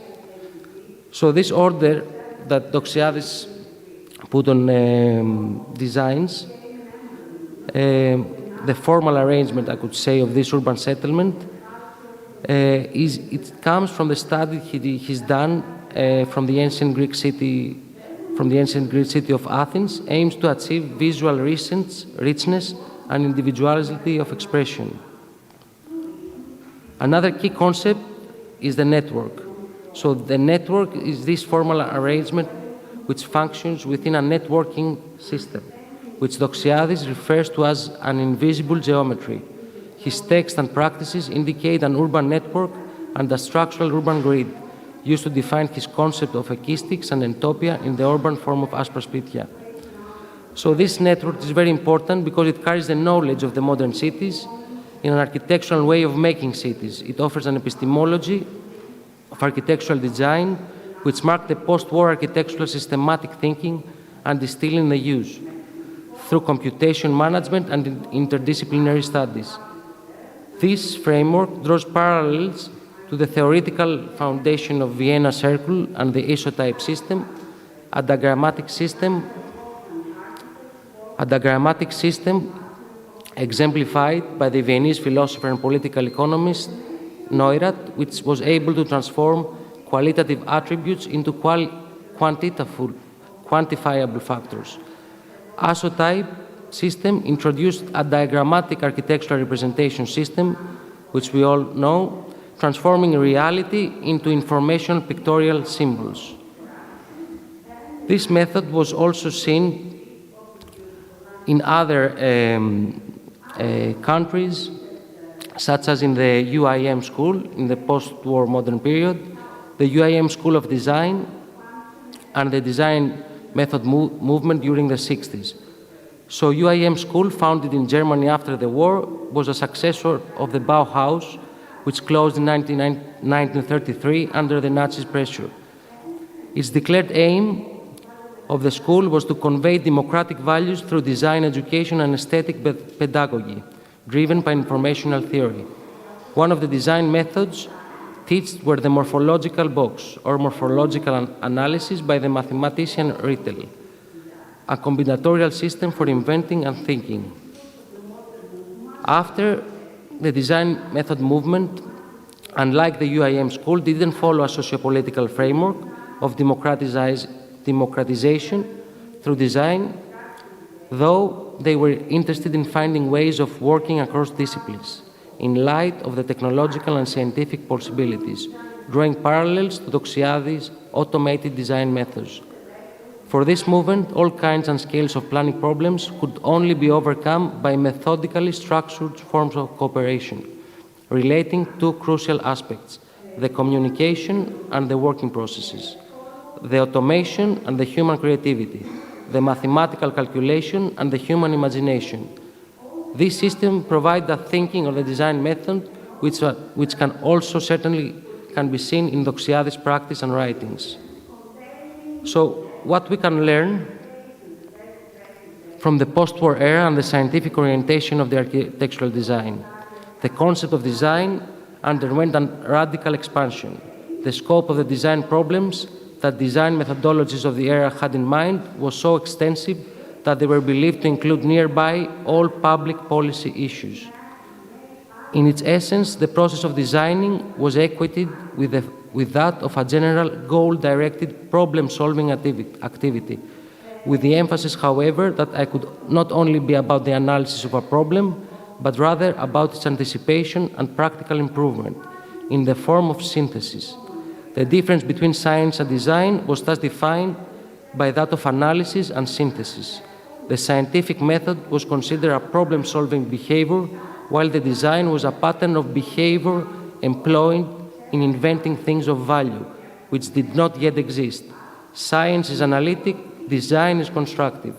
So this order that Doxiadis put on designs, the formal arrangement, I could say, of this urban settlement, it comes from the study he's done from the ancient Greek city of Athens, aims to achieve visual richness and individuality of expression. Another key concept is the network. So the network is this formal arrangement which functions within a networking system, which Doxiadis refers to as an invisible geometry. His text and practices indicate an urban network and a structural urban grid, used to define his concept of acoustics and entopia in the urban form of aspraspitia. So this network is very important because it carries the knowledge of the modern cities in an architectural way of making cities. It offers an epistemology of architectural design which marked the post-war architectural systematic thinking and is still in the use through computation management and interdisciplinary studies. This framework draws parallels to the theoretical foundation of Vienna Circle and the isotype system, a diagrammatic system exemplified by the Viennese philosopher and political economist Neurath, which was able to transform qualitative attributes into quantifiable factors. Isotype system introduced a diagrammatic architectural representation system, which we all know, transforming reality into informational pictorial symbols. This method was also seen in other countries, such as in the UIM school in the post-war modern period, the UIM school of design, and the design method movement during the 60s. So UIM school, founded in Germany after the war, was a successor of the Bauhaus, which closed in 1933 under the Nazis' pressure. Its declared aim of the school was to convey democratic values through design education and aesthetic pedagogy, driven by informational theory. One of the design methods taught were the morphological box, or morphological analysis by the mathematician Rittel, a combinatorial system for inventing and thinking. After the design method movement, unlike the UIM school, didn't follow a sociopolitical framework of democratization through design, though they were interested in finding ways of working across disciplines in light of the technological and scientific possibilities, drawing parallels to Doxiadis' automated design methods. For this movement, all kinds and scales of planning problems could only be overcome by methodically structured forms of cooperation, relating two crucial aspects: the communication and the working processes, the automation and the human creativity, the mathematical calculation and the human imagination. This system provides the thinking of the design method, which can also certainly be seen in Doxiadis' practice and writings. So what we can learn from the post-war era and the scientific orientation of the architectural design. The concept of design underwent a radical expansion. The scope of the design problems that design methodologies of the era had in mind was so extensive that they were believed to include nearby all public policy issues. In its essence, the process of designing was equated with that of a general goal-directed problem-solving activity, with the emphasis, however, that I could not only be about the analysis of a problem, but rather about its anticipation and practical improvement in the form of synthesis. The difference between science and design was thus defined by that of analysis and synthesis. The scientific method was considered a problem-solving behavior, while the design was a pattern of behavior employed in inventing things of value, which did not yet exist. Science is analytic, design is constructive.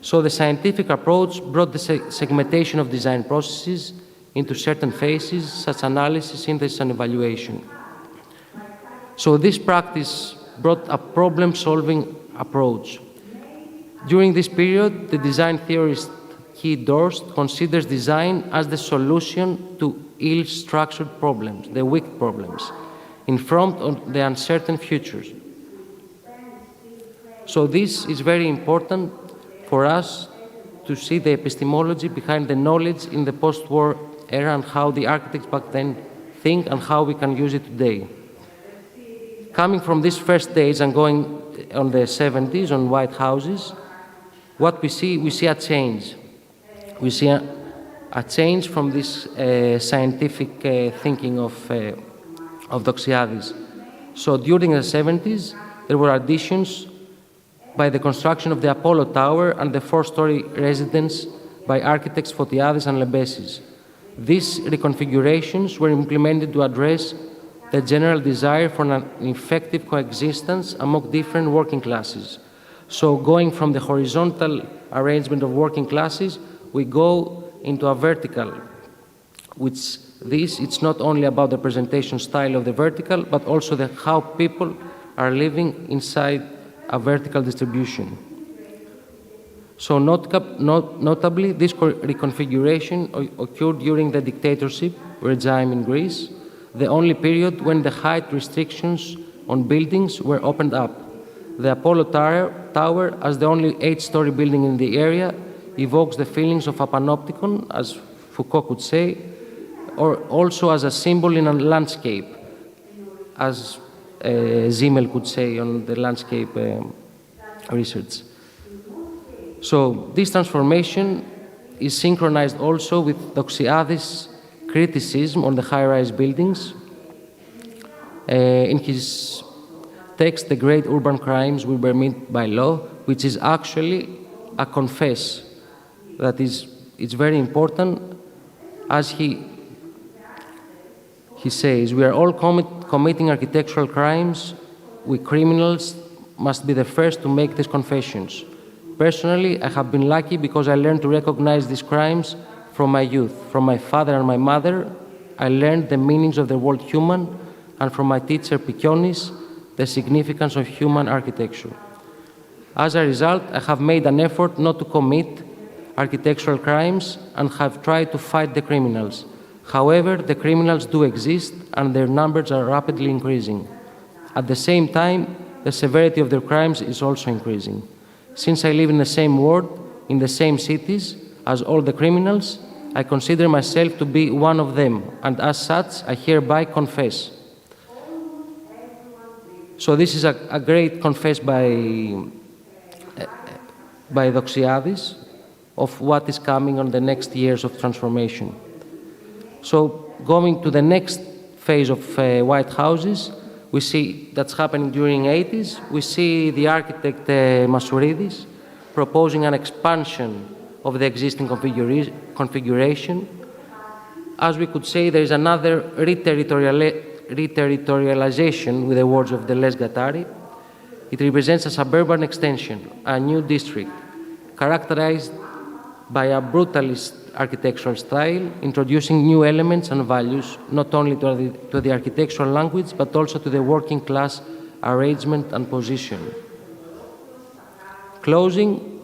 So the scientific approach brought the segmentation of design processes into certain phases, such as analysis, synthesis, and evaluation. So this practice brought a problem-solving approach. During this period, the design theorist Guy Dorst considers design as the solution to ill-structured problems, the weak problems, in front of the uncertain futures. So this is very important for us to see the epistemology behind the knowledge in the post-war era and how the architects back then think and how we can use it today. Coming from this first stage and going on the 70s on white houses, what we see a change. We see a change from this scientific thinking of Doxiadis. So during the 70s, there were additions by the construction of the Apollo Tower and the 4-story residence by architects Fotiadis and Lebesis. These reconfigurations were implemented to address the general desire for an effective coexistence among different working classes. So going from the horizontal arrangement of working classes, we go into a vertical, which it's not only about the presentation style of the vertical, but also how people are living inside a vertical distribution. So notably, this reconfiguration occurred during the dictatorship regime in Greece, the only period when the height restrictions on buildings were opened up. The Apollo Tower, as the only 8-story building in the area, evokes the feelings of a panopticon, as Foucault could say, or also as a symbol in a landscape, as Zimmel could say on the landscape research. So this transformation is synchronized also with Doxiadis' criticism on the high-rise buildings. In his text, The Great Urban Crimes Will Be Met by Law, which is actually a confess. That is, it's very important, as he says, we are all committing architectural crimes. We criminals must be the first to make these confessions. Personally, I have been lucky because I learned to recognize these crimes from my youth. From my father and my mother, I learned the meanings of the word human, and from my teacher Pikionis, the significance of human architecture. As a result, I have made an effort not to commit architectural crimes and have tried to fight the criminals. However, the criminals do exist and their numbers are rapidly increasing. At the same time, the severity of their crimes is also increasing. Since I live in the same world, in the same cities as all the criminals, I consider myself to be one of them, and as such, I hereby confess. So this is a great confess by Doxiadis of what is coming on the next years of transformation. So going to the next phase of white houses, we see that's happening during the 80s. We see the architect Masouridis proposing an expansion of the existing configuration. As we could say, there is another reterritorialization, with the words of Deleuze Guattari. It represents a suburban extension, a new district, characterized by a brutalist architectural style, introducing new elements and values, not only to the architectural language, but also to the working class arrangement, and position. Closing,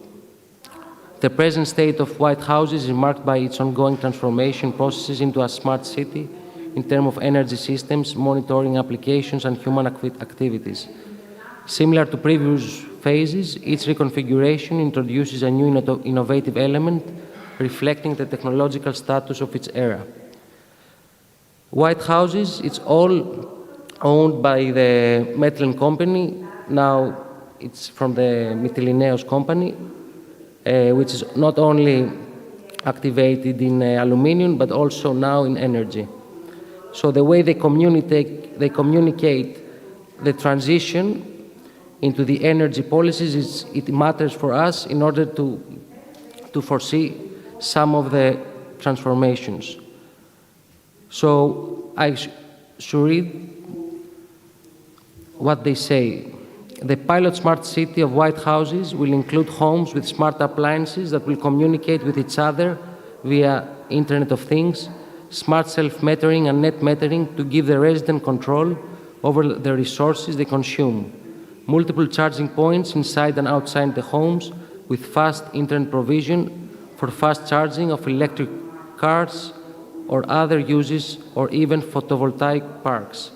the present state of white houses is marked by its ongoing transformation processes into a smart city in terms of energy systems, monitoring applications, and human activities. Similar to previous phases, each reconfiguration introduces a new innovative element reflecting the technological status of its era. White houses, it's all owned by the Metlin company. Now it's from the Mytilineos company, which is not only activated in aluminium, but also now in energy. So the way they communicate the transition into the energy policies, it matters for us in order to foresee some of the transformations. So I should read what they say. The pilot smart city of white houses will include homes with smart appliances that will communicate with each other via Internet of Things, smart self-metering and net metering to give the resident control over the resources they consume, multiple charging points inside and outside the homes with fast internet provision for fast charging of electric cars or other uses, or even photovoltaic parks.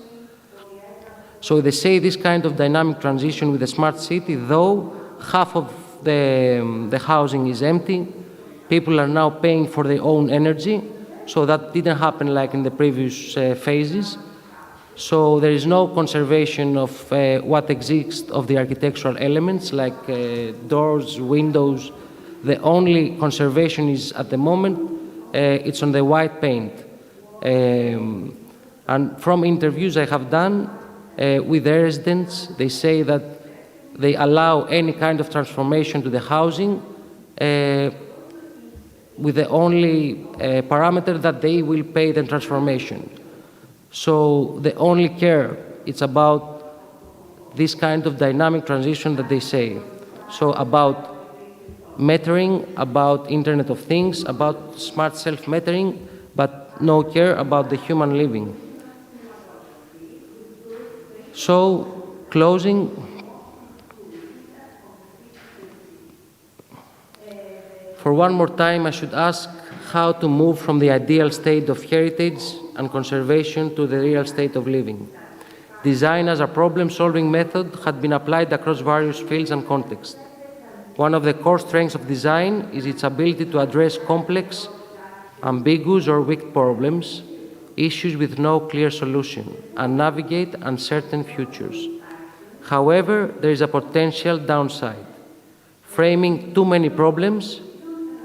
So they say this kind of dynamic transition with a smart city, though half of the housing is empty, people are now paying for their own energy, so that didn't happen like in the previous phases. So there is no conservation of what exists of the architectural elements like doors, windows. The only conservation is at the moment, it's on the white paint. And from interviews I have done with the residents, they say that they allow any kind of transformation to the housing with the only parameter that they will pay the transformation. So the only care, it's about this kind of dynamic transition that they say. So about metering, about Internet of Things, about smart self-metering, but no care about the human living. So, closing, for one more time, I should ask how to move from the ideal state of heritage and conservation to the real state of living. Design as a problem-solving method had been applied across various fields and contexts. One of the core strengths of design is its ability to address complex, ambiguous or weak problems, issues with no clear solution, and navigate uncertain futures. However, there is a potential downside. Framing too many problems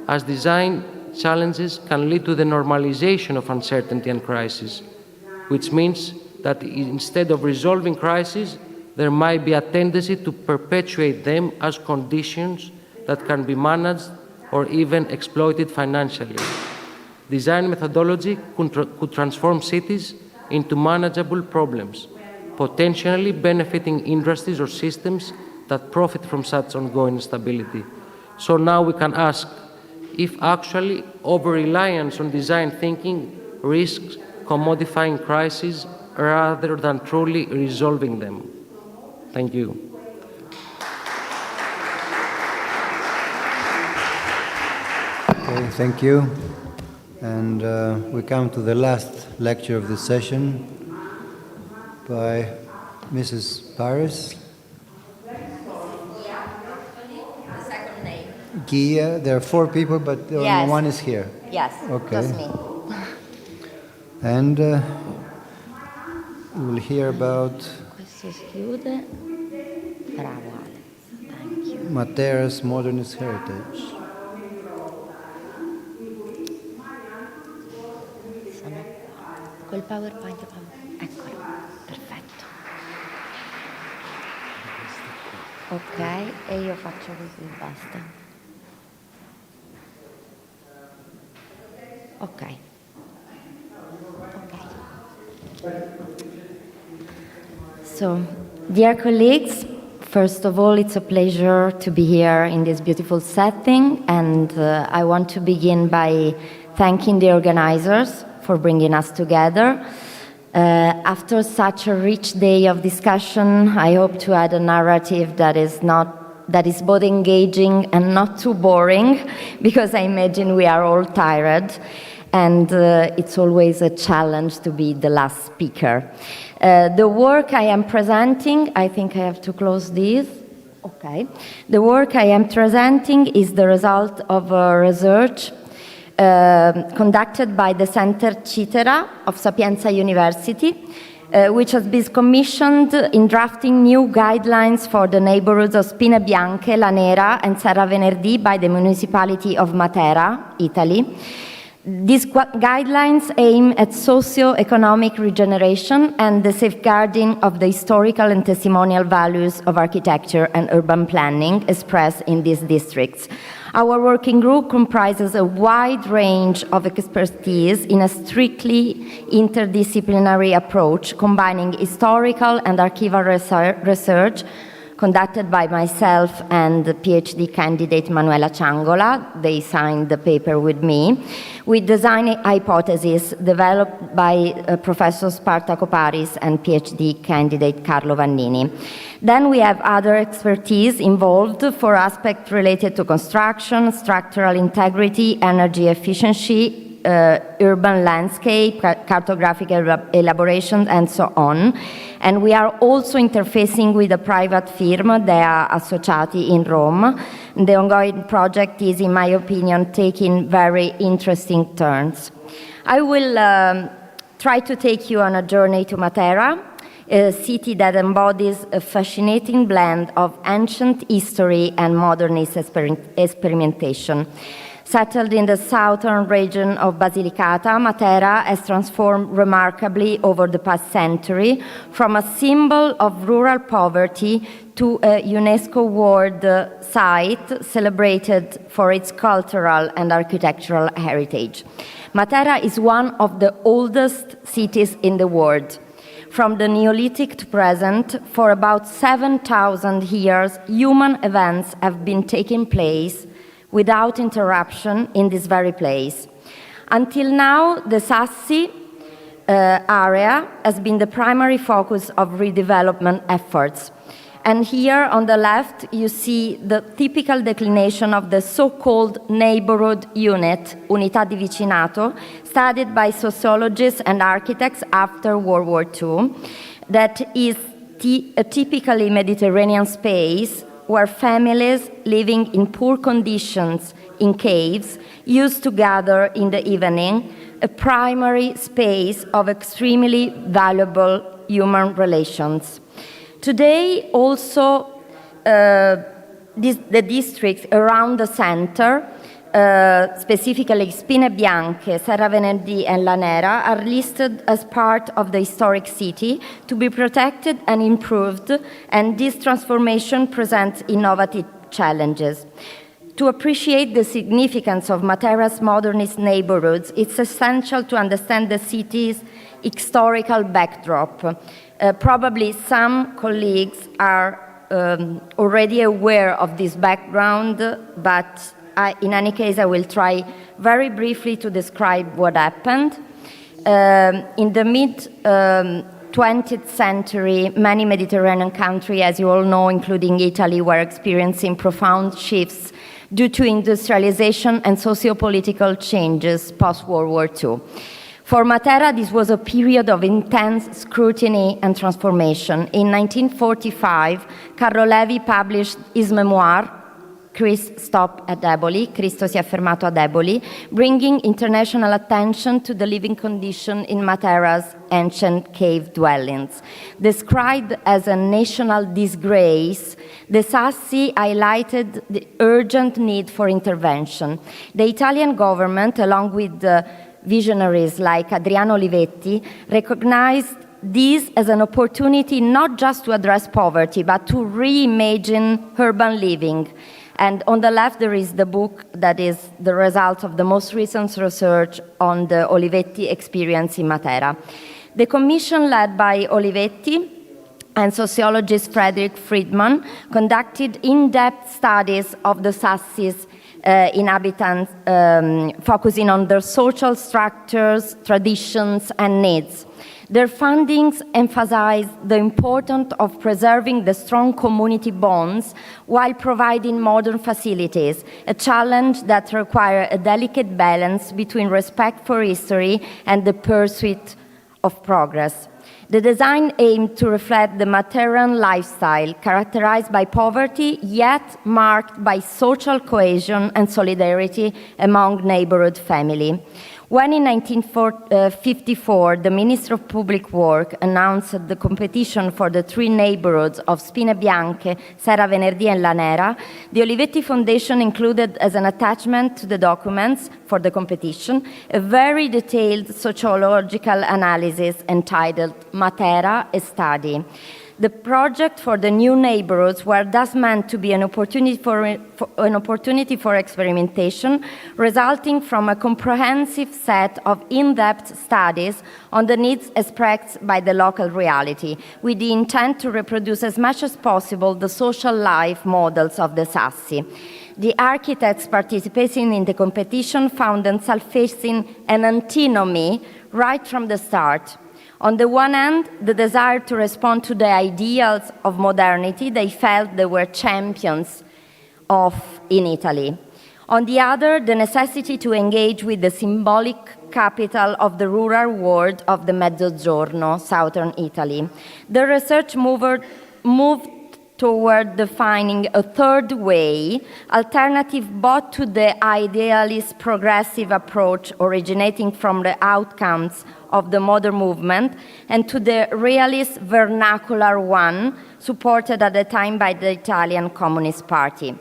as design challenges can lead to the normalization of uncertainty and crisis, which means that instead of resolving crises, there might be a tendency to perpetuate them as conditions that can be managed or even exploited financially. Design methodology could transform cities into manageable problems, potentially benefiting industries or systems that profit from such ongoing instability. So now we can ask if actually over-reliance on design thinking risks commodifying crises rather than truly resolving them. Thank you. Okay, thank you. And we come to the last lecture of the session by Mrs. Paris. The second name. Gia. There are 4 people, but only one is here. Yes, okay. just me. And we will hear about Questo si chiude. Bravo Alex. Thank you. Matera's modernist heritage. Quel PowerPoint, eccolo, perfetto. Ok, e io faccio così, basta. Ok. So, dear colleagues, first of all, it's a pleasure to be here in this beautiful setting, and I want to begin by thanking the organizers for bringing us together. After such a rich day of discussion, I hope to add a narrative that is both engaging and not too boring, because I imagine we are all tired, and it's always a challenge to be the last speaker. The work I am presenting, I think I have to close this. Okay. The work I am presenting is the result of a research conducted by the Center Citera of Sapienza University, which has been commissioned in drafting new guidelines for the neighborhoods of Spine Bianche, La Nera, and Serra Venerdì by the municipality of Matera, Italy. These guidelines aim at socio-economic regeneration and the safeguarding of the historical and testimonial values of architecture and urban planning expressed in these districts. Our working group comprises a wide range of expertise in a strictly interdisciplinary approach, combining historical and archival research conducted by myself and the PhD candidate Manuela Ciangola. They signed the paper with me, with design hypotheses developed by Professor Spartaco Paris and PhD candidate Carlo Vannini. Then we have other expertise involved for aspects related to construction, structural integrity, energy efficiency, urban landscape, cartographic elaboration, and so on. And we are also interfacing with a private firm, Dea Associati in Rome. The ongoing project is, in my opinion, taking very interesting turns. I will try to take you on a journey to Matera, a city that embodies a fascinating blend of ancient history and modernist experimentation. Settled in the southern region of Basilicata, Matera has transformed remarkably over the past century from a symbol of rural poverty to a UNESCO World Site celebrated for its cultural and architectural heritage. Matera is one of the oldest cities in the world. From the Neolithic to present, for about 7,000 years, human events have been taking place without interruption in this very place. Until now, the Sassi area has been the primary focus of redevelopment efforts. And here on the left, you see the typical declination of the so-called neighborhood unit, Unità di Vicinato, studied by sociologists and architects after World War II, that is a typically Mediterranean space where families living in poor conditions in caves used to gather in the evening, a primary space of extremely valuable human relations. Today, also, the districts around the center, specifically Spine Bianche, Serra Venerdì, and La Nera, are listed as part of the historic city to be protected and improved, and this transformation presents innovative challenges. To appreciate the significance of Matera's modernist neighborhoods, it's essential to understand the city's historical backdrop. Probably some colleagues are already aware of this background, but in any case, I will try very briefly to describe what happened. In the mid-20th century, many Mediterranean countries, as you all know, including Italy, were experiencing profound shifts due to industrialization and socio-political changes post-World War II. For Matera, this was a period of intense scrutiny and transformation. In 1945, Carlo Levi published his memoir, Cristo si è affermato ad Eboli, bringing international attention to the living condition in Matera's ancient cave dwellings. Described as a national disgrace, the Sassi highlighted the urgent need for intervention. The Italian government, along with the visionaries like Adriano Olivetti, recognized this as an opportunity not just to address poverty, but to reimagine urban living. And on the left, there is the book that is the result of the most recent research on the Olivetti experience in Matera. The commission led by Olivetti and sociologist Frederick Friedman conducted in-depth studies of the Sassis inhabitants, focusing on their social structures, traditions, and needs. Their findings emphasize the importance of preserving the strong community bonds while providing modern facilities, a challenge that requires a delicate balance between respect for history and the pursuit of progress. The design aimed to reflect the Materan lifestyle, characterized by poverty, yet marked by social cohesion and solidarity among neighborhood families. When in 1954, the Minister of Public Work announced the competition for the three neighborhoods of Spine Bianche, Serra Venerdì, and La Nera, the Olivetti Foundation included as an attachment to the documents for the competition a very detailed sociological analysis entitled Matera, a Study. The project for the new neighborhoods were thus meant to be an opportunity for experimentation, resulting from a comprehensive set of in-depth studies on the needs expressed by the local reality, with the intent to reproduce as much as possible the social life models of the Sassi. The architects participating in the competition found themselves facing an antinomy right from the start. On the one hand, the desire to respond to the ideals of modernity they felt they were champions of in Italy. On the other, the necessity to engage with the symbolic capital of the rural world of the Mezzogiorno, southern Italy. The research moved toward defining a third way, alternative both to the idealist progressive approach originating from the outcomes of the modern movement and to the realist vernacular one supported at the time by the Italian Communist Party.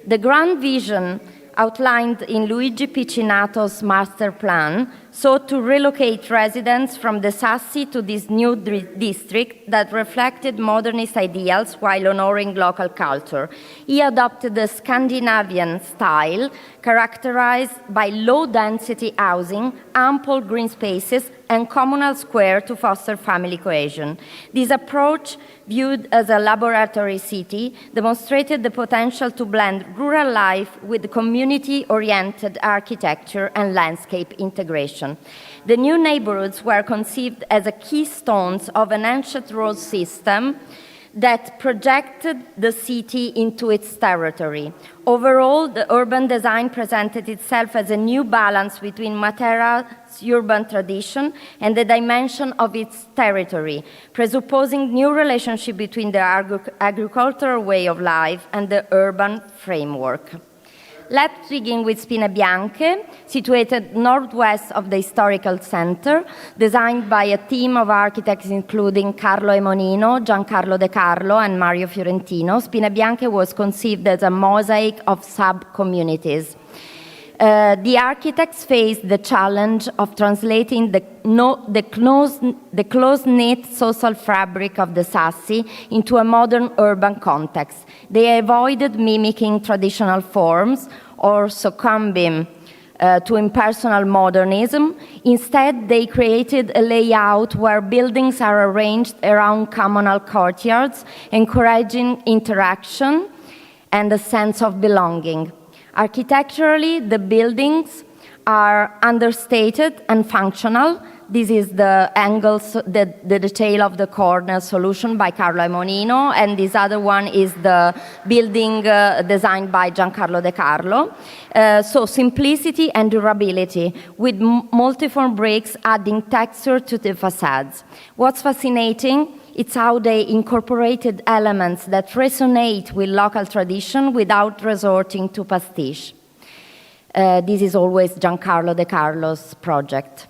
The grand vision outlined in Luigi Piccinato's master plan sought to relocate residents from the Sassi to this new district that reflected modernist ideals while honoring local culture. He adopted the Scandinavian style, characterized by low-density housing, ample green spaces, and communal square to foster family cohesion. This approach, viewed as a laboratory city, demonstrated the potential to blend rural life with community-oriented architecture and landscape integration. The new neighborhoods were conceived as a keystones of an ancient road system that projected the city into its territory. Overall, the urban design presented itself as a new balance between Matera's urban tradition and the dimension of its territory, presupposing new relationship between the agricultural way of life and the urban framework. Let's begin with Spine Bianche, situated northwest of the historical center, designed by a team of architects including Carlo Emonino, Giancarlo De Carlo, and Mario Fiorentino. Spine Bianche was conceived as a mosaic of sub-communities. The architects faced the challenge of translating the close-knit social fabric of the Sassi into a modern urban context. They avoided mimicking traditional forms or succumbing to impersonal modernism. Instead, they created a layout where buildings are arranged around communal courtyards, encouraging interaction and a sense of belonging. Architecturally, the buildings are understated and functional. This is the angles, the detail of the corner solution by Carlo Emonino, and this other one is the building designed by Giancarlo De Carlo. So simplicity and durability, with multiform bricks adding texture to the facades. What's fascinating, it's how they incorporated elements that resonate with local tradition without resorting to pastiche. This is always Giancarlo De Carlo's project.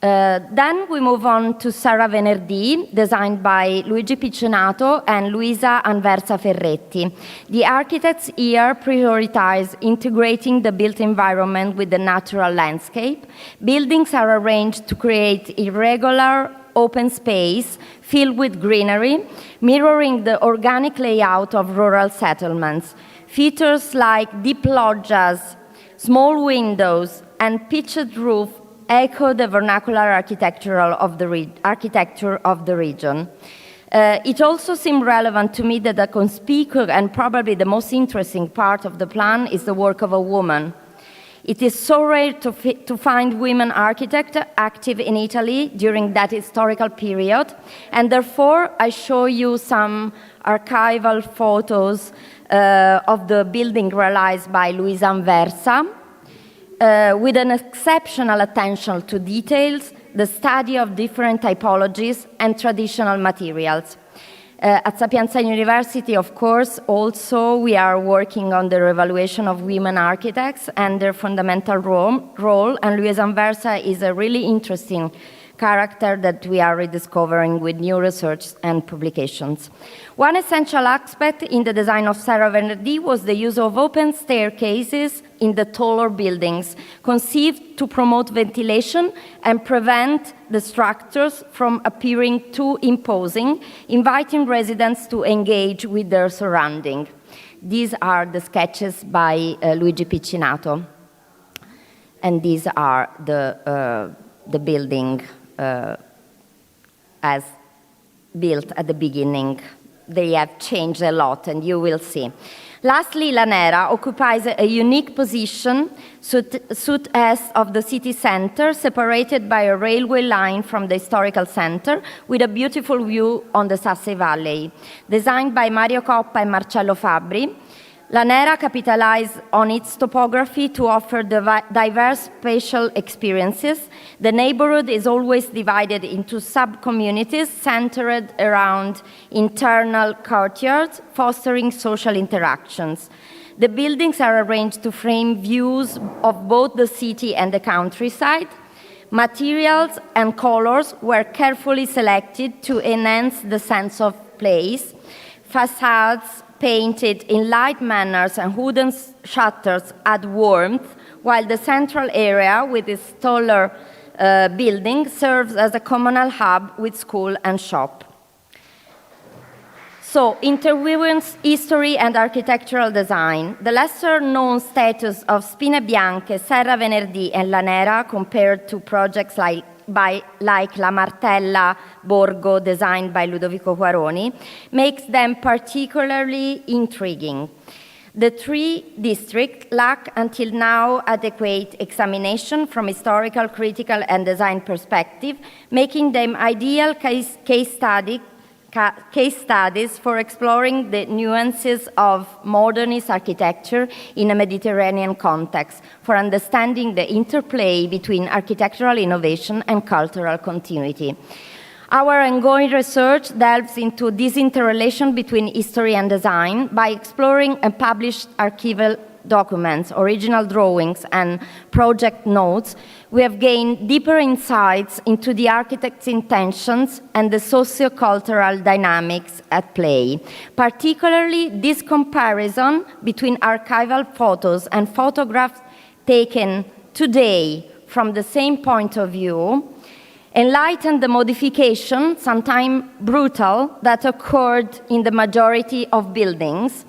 Then we move on to Serra Venerdì, designed by Luigi Piccinnato and Luisa Anversa Ferretti. The architects here prioritize integrating the built environment with the natural landscape. Buildings are arranged to create irregular open space filled with greenery, mirroring the organic layout of rural settlements. Features like deep loggias, small windows, and pitched roof echo the vernacular architecture of the region. It also seemed relevant to me that the conspicuous and probably the most interesting part of the plan is the work of a woman. It is so rare to find women architects active in Italy during that historical period, and therefore I show you some archival photos of the building realized by Luisa Anversa, with an exceptional attention to details, the study of different typologies and traditional materials. At Sapienza University, of course, also we are working on the revaluation of women architects and their fundamental role, and Luisa Anversa is a really interesting character that we are rediscovering with new research and publications. One essential aspect in the design of Serra Venerdì was the use of open staircases in the taller buildings, conceived to promote ventilation and prevent the structures from appearing too imposing, inviting residents to engage with their surrounding. These are the sketches by Luigi Piccinato, and these are the building as built at the beginning. They have changed a lot, and you will see. Lastly, La Nera occupies a unique position southeast of the city center, separated by a railway line from the historical center, with a beautiful view on the Sasse Valley. Designed by Mario Coppa and Marcello Fabbri, La Nera capitalized on its topography to offer diverse spatial experiences. The neighborhood is always divided into sub-communities centered around internal courtyards, fostering social interactions. The buildings are arranged to frame views of both the city and the countryside. Materials and colors were carefully selected to enhance the sense of place. Facades painted in light manners and wooden shutters add warmth, while the central area with its taller building serves as a communal hub with school and shop. So, interweaving history and architectural design. The lesser-known status of Spine Bianche, Serra Venerdì, and La Nera compared to projects like La Martella Borgo, designed by Ludovico Guaroni, makes them particularly intriguing. The three districts lack until now adequate examination from historical, critical, and design perspective, making them ideal case studies for exploring the nuances of modernist architecture in a Mediterranean context, for understanding the interplay between architectural innovation and cultural continuity. Our ongoing research delves into this interrelation between history and design by exploring unpublished archival documents, original drawings, and project notes. We have gained deeper insights into the architect's intentions and the socio-cultural dynamics at play. Particularly, this comparison between archival photos and photographs taken today from the same point of view enlightened the modification, sometimes brutal, that occurred in the majority of buildings,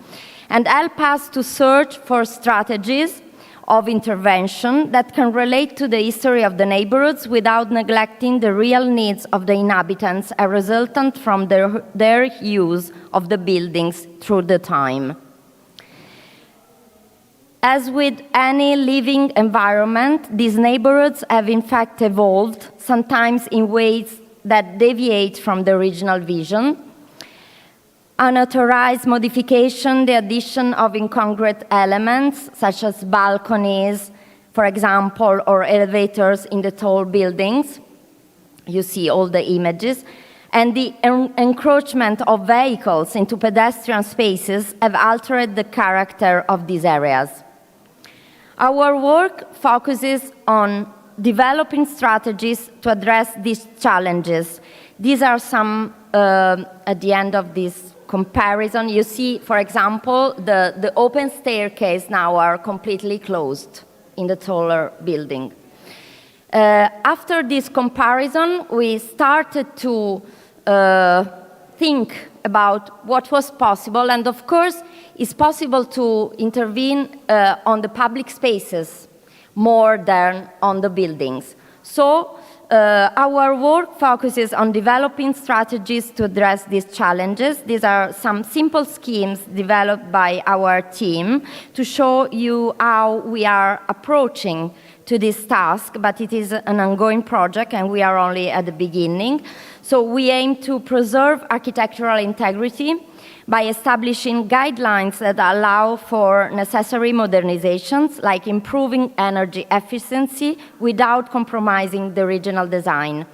and help us to search for strategies of intervention that can relate to the history of the neighborhoods without neglecting the real needs of the inhabitants as resultant from their use of the buildings through the time. As with any living environment, these neighborhoods have in fact evolved, sometimes in ways that deviate from the original vision. Unauthorized modification, the addition of incongruent elements, such as balconies, for example, or elevators in the tall buildings. You see all the images. And the encroachment of vehicles into pedestrian spaces have altered the character of these areas. Our work focuses on developing strategies to address these challenges. These are some, at the end of this comparison, you see, for example, the open staircase now are completely closed in the taller building. After this comparison, we started to think about what was possible, and of course, it's possible to intervene on the public spaces more than on the buildings. So our work focuses on developing strategies to address these challenges. These are some simple schemes developed by our team to show you how we are approaching to this task, but it is an ongoing project and we are only at the beginning. So we aim to preserve architectural integrity by establishing guidelines that allow for necessary modernizations, like improving energy efficiency without compromising the original design.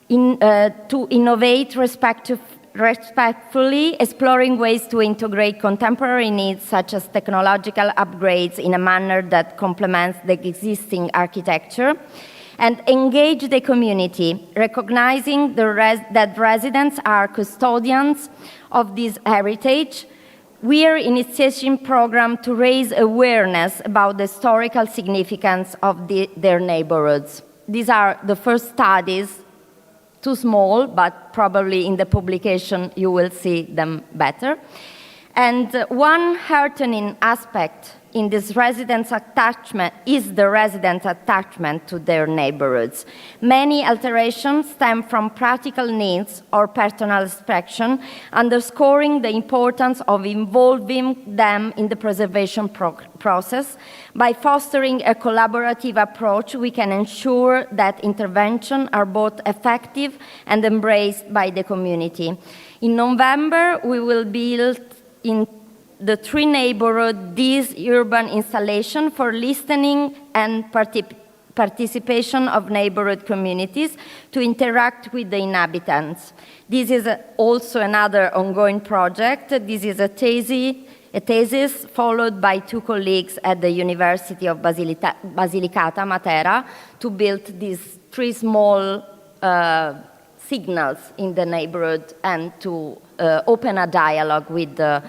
To innovate respectfully, exploring ways to integrate contemporary needs such as technological upgrades in a manner that complements the existing architecture, and engage the community, recognizing that residents are custodians of this heritage. We are initiating a program to raise awareness about the historical significance of their neighborhoods. These are the first studies, too small, but probably in the publication you will see them better. And one heartening aspect in this residents' attachment is the residents' attachment to their neighborhoods. Many alterations stem from practical needs or personal aspiration, underscoring the importance of involving them in the preservation process. By fostering a collaborative approach, we can ensure that interventions are both effective and embraced by the community. In November, we will build in the 3 neighborhoods this urban installation for listening and participation of neighborhood communities to interact with the inhabitants. This is also another ongoing project. This is a thesis followed by 2 colleagues at the University of Basilicata, Matera, to build these 3 small signals in the neighborhood and to open a dialogue with the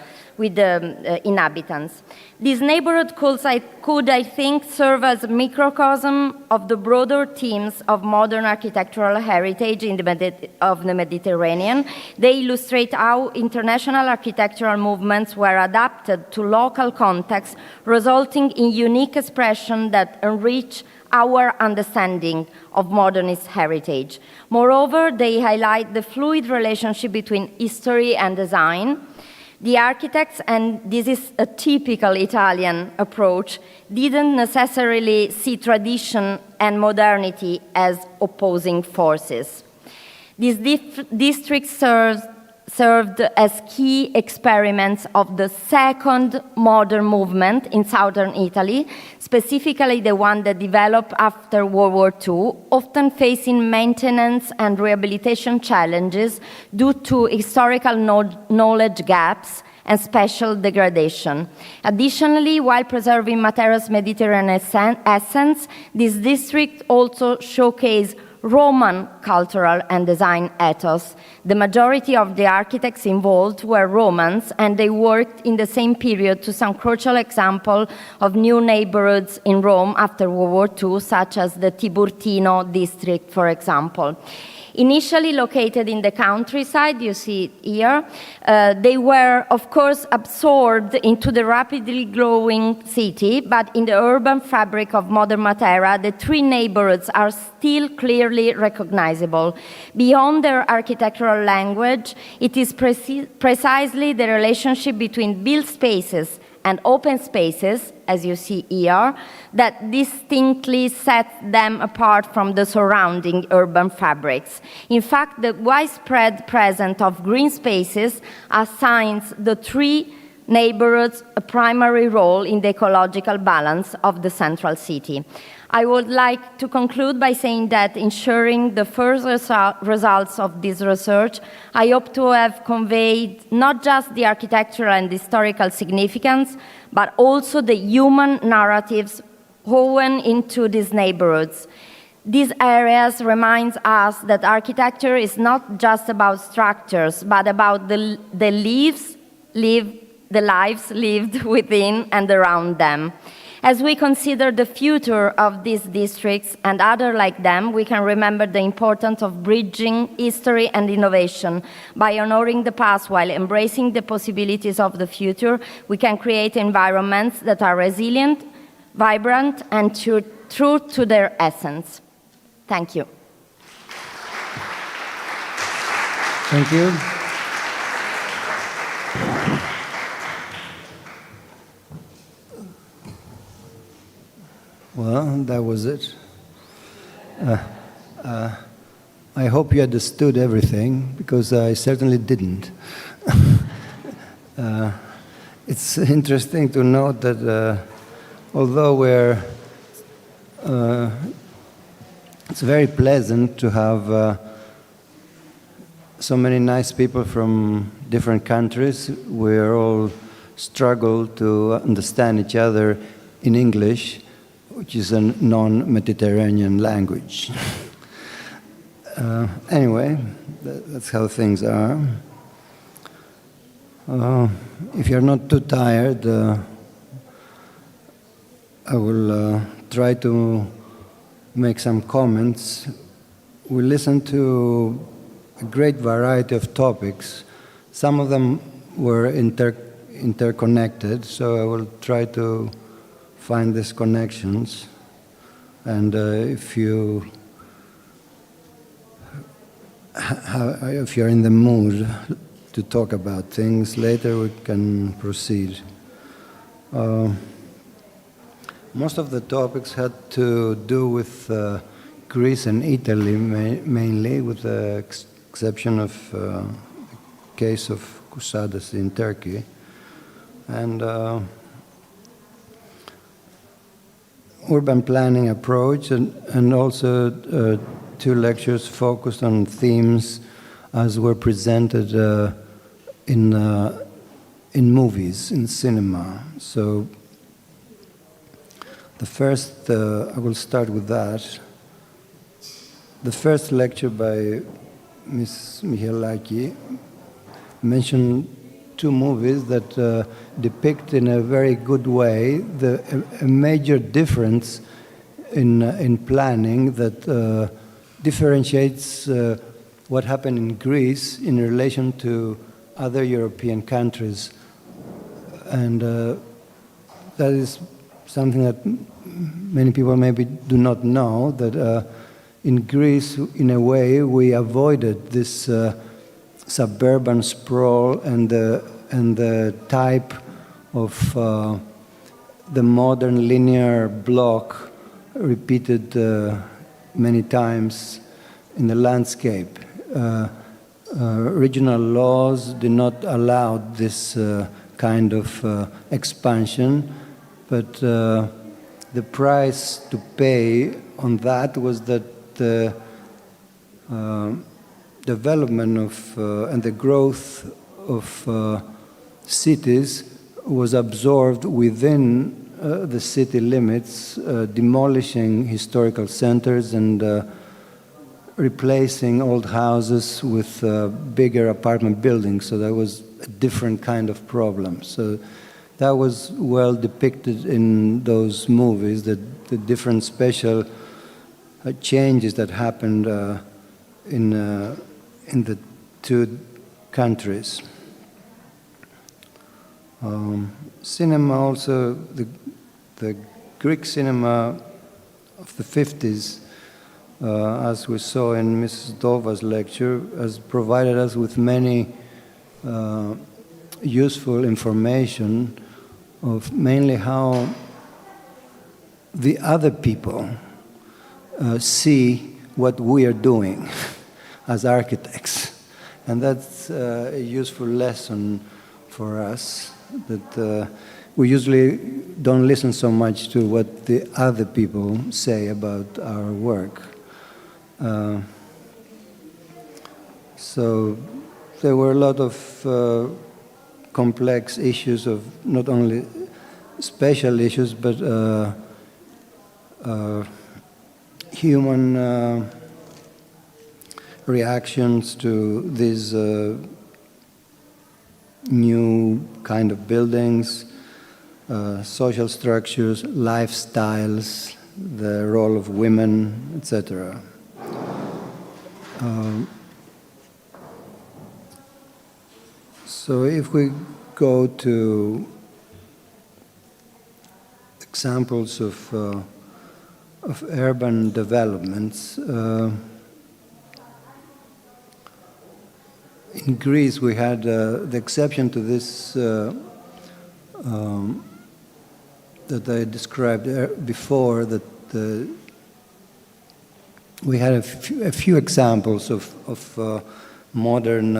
inhabitants. This neighborhood could, I think, serve as a microcosm of the broader themes of modern architectural heritage of the Mediterranean. They illustrate how international architectural movements were adapted to local contexts, resulting in unique expression that enrich our understanding of modernist heritage. Moreover, they highlight the fluid relationship between history and design. The architects, and this is a typical Italian approach, didn't necessarily see tradition and modernity as opposing forces. This district served as key experiments of the second modern movement in southern Italy, specifically the one that developed after World War II, often facing maintenance and rehabilitation challenges due to historical knowledge gaps and spatial degradation. Additionally, while preserving Matera's Mediterranean essence, this district also showcased Roman cultural and design ethos. The majority of the architects involved were Romans, and they worked in the same period to some crucial examples of new neighborhoods in Rome after World War II, such as the Tiburtino district, for example. Initially located in the countryside, you see it here, they were, of course, absorbed into the rapidly growing city, but in the urban fabric of modern Matera, the 3 neighborhoods are still clearly recognizable. Beyond their architectural language, it is precisely the relationship between built spaces and open spaces, as you see here, that distinctly sets them apart from the surrounding urban fabrics. In fact, the widespread presence of green spaces assigns the 3 neighborhoods a primary role in the ecological balance of the central city. I would like to conclude by saying that ensuring the first results of this research, I hope to have conveyed not just the architectural and historical significance, but also the human narratives woven into these neighborhoods. These areas remind us that architecture is not just about structures, but about the lives lived within and around them. As we consider the future of these districts and others like them, we can remember the importance of bridging history and innovation. By honoring the past while embracing the possibilities of the future, we can create environments that are resilient, vibrant, and true to their essence. Thank you. Thank you. Well, that was it. I hope you understood everything, because I certainly didn't. It's interesting to note that although it's very pleasant to have so many nice people from different countries, we all struggle to understand each other in English, which is a non-Mediterranean language. Anyway, that's how things are. If you're not too tired, I will try to make some comments. We listened to a great variety of topics. Some of them were interconnected, so I will try to find these connections. And if you're in the mood to talk about things later, we can proceed. Most of the topics had to do with Greece and Italy mainly, with the exception of the case of Kusadas in Turkey. And urban planning approach, and also 2 lectures focused on themes as were presented in movies, in cinema. So the first, I will start with that. The first lecture by Ms. Michalaki mentioned 2 movies that depict in a very good way a major difference in planning that differentiates what happened in Greece in relation to other European countries. And that is something that many people maybe do not know, that in Greece, in a way, we avoided this suburban sprawl and the type of the modern linear block repeated many times in the landscape. Regional laws did not allow this kind of expansion, but the price to pay on that was that the development of and the growth of cities was absorbed within the city limits, demolishing historical centers and replacing old houses with bigger apartment buildings. So that was a different kind of problem. So that was well depicted in those movies, the different special changes that happened in the 2 countries. Cinema also, the Greek cinema of the 50s, as we saw in Mrs. Dova's lecture, has provided us with many useful information of mainly how the other people see what we are doing as architects. And that's a useful lesson for us, that we usually don't listen so much to what the other people say about our work. So there were a lot of complex issues of not only special issues, but human reactions to these new kind of buildings, social structures, lifestyles, the role of women, etc. So if we go to examples of urban developments, in Greece, we had the exception to this that I described before, that we had a few examples of modern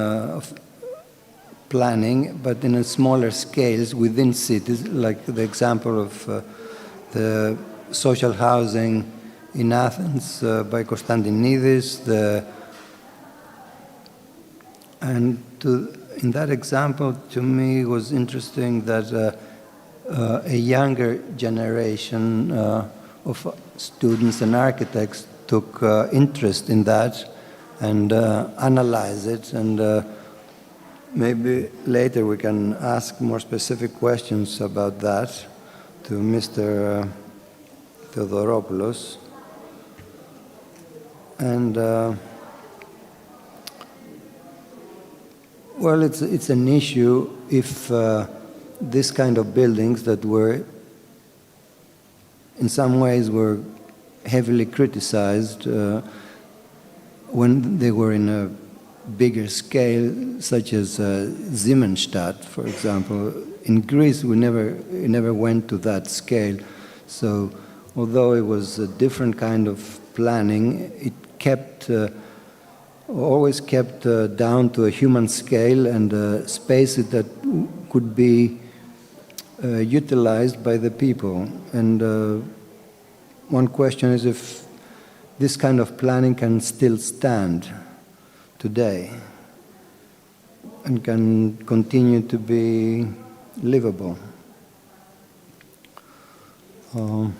planning, but in a smaller scales within cities, like the example of the social housing in Athens by Konstantinidis, in that example, to me, it was interesting that a younger generation of students and architects took interest in that and analyzed it. And maybe later we can ask more specific questions about that to Mr. Theodoropoulos. And well, it's an issue if this kind of buildings that were, in some ways, were heavily criticized when they were in a bigger scale, such as Siemensstadt, for example. In Greece, it never went to that scale. So, although it was a different kind of planning, it always kept down to a human scale and spaces that could be utilized by the people. And one question is if this kind of planning can still stand today and can continue to be livable. The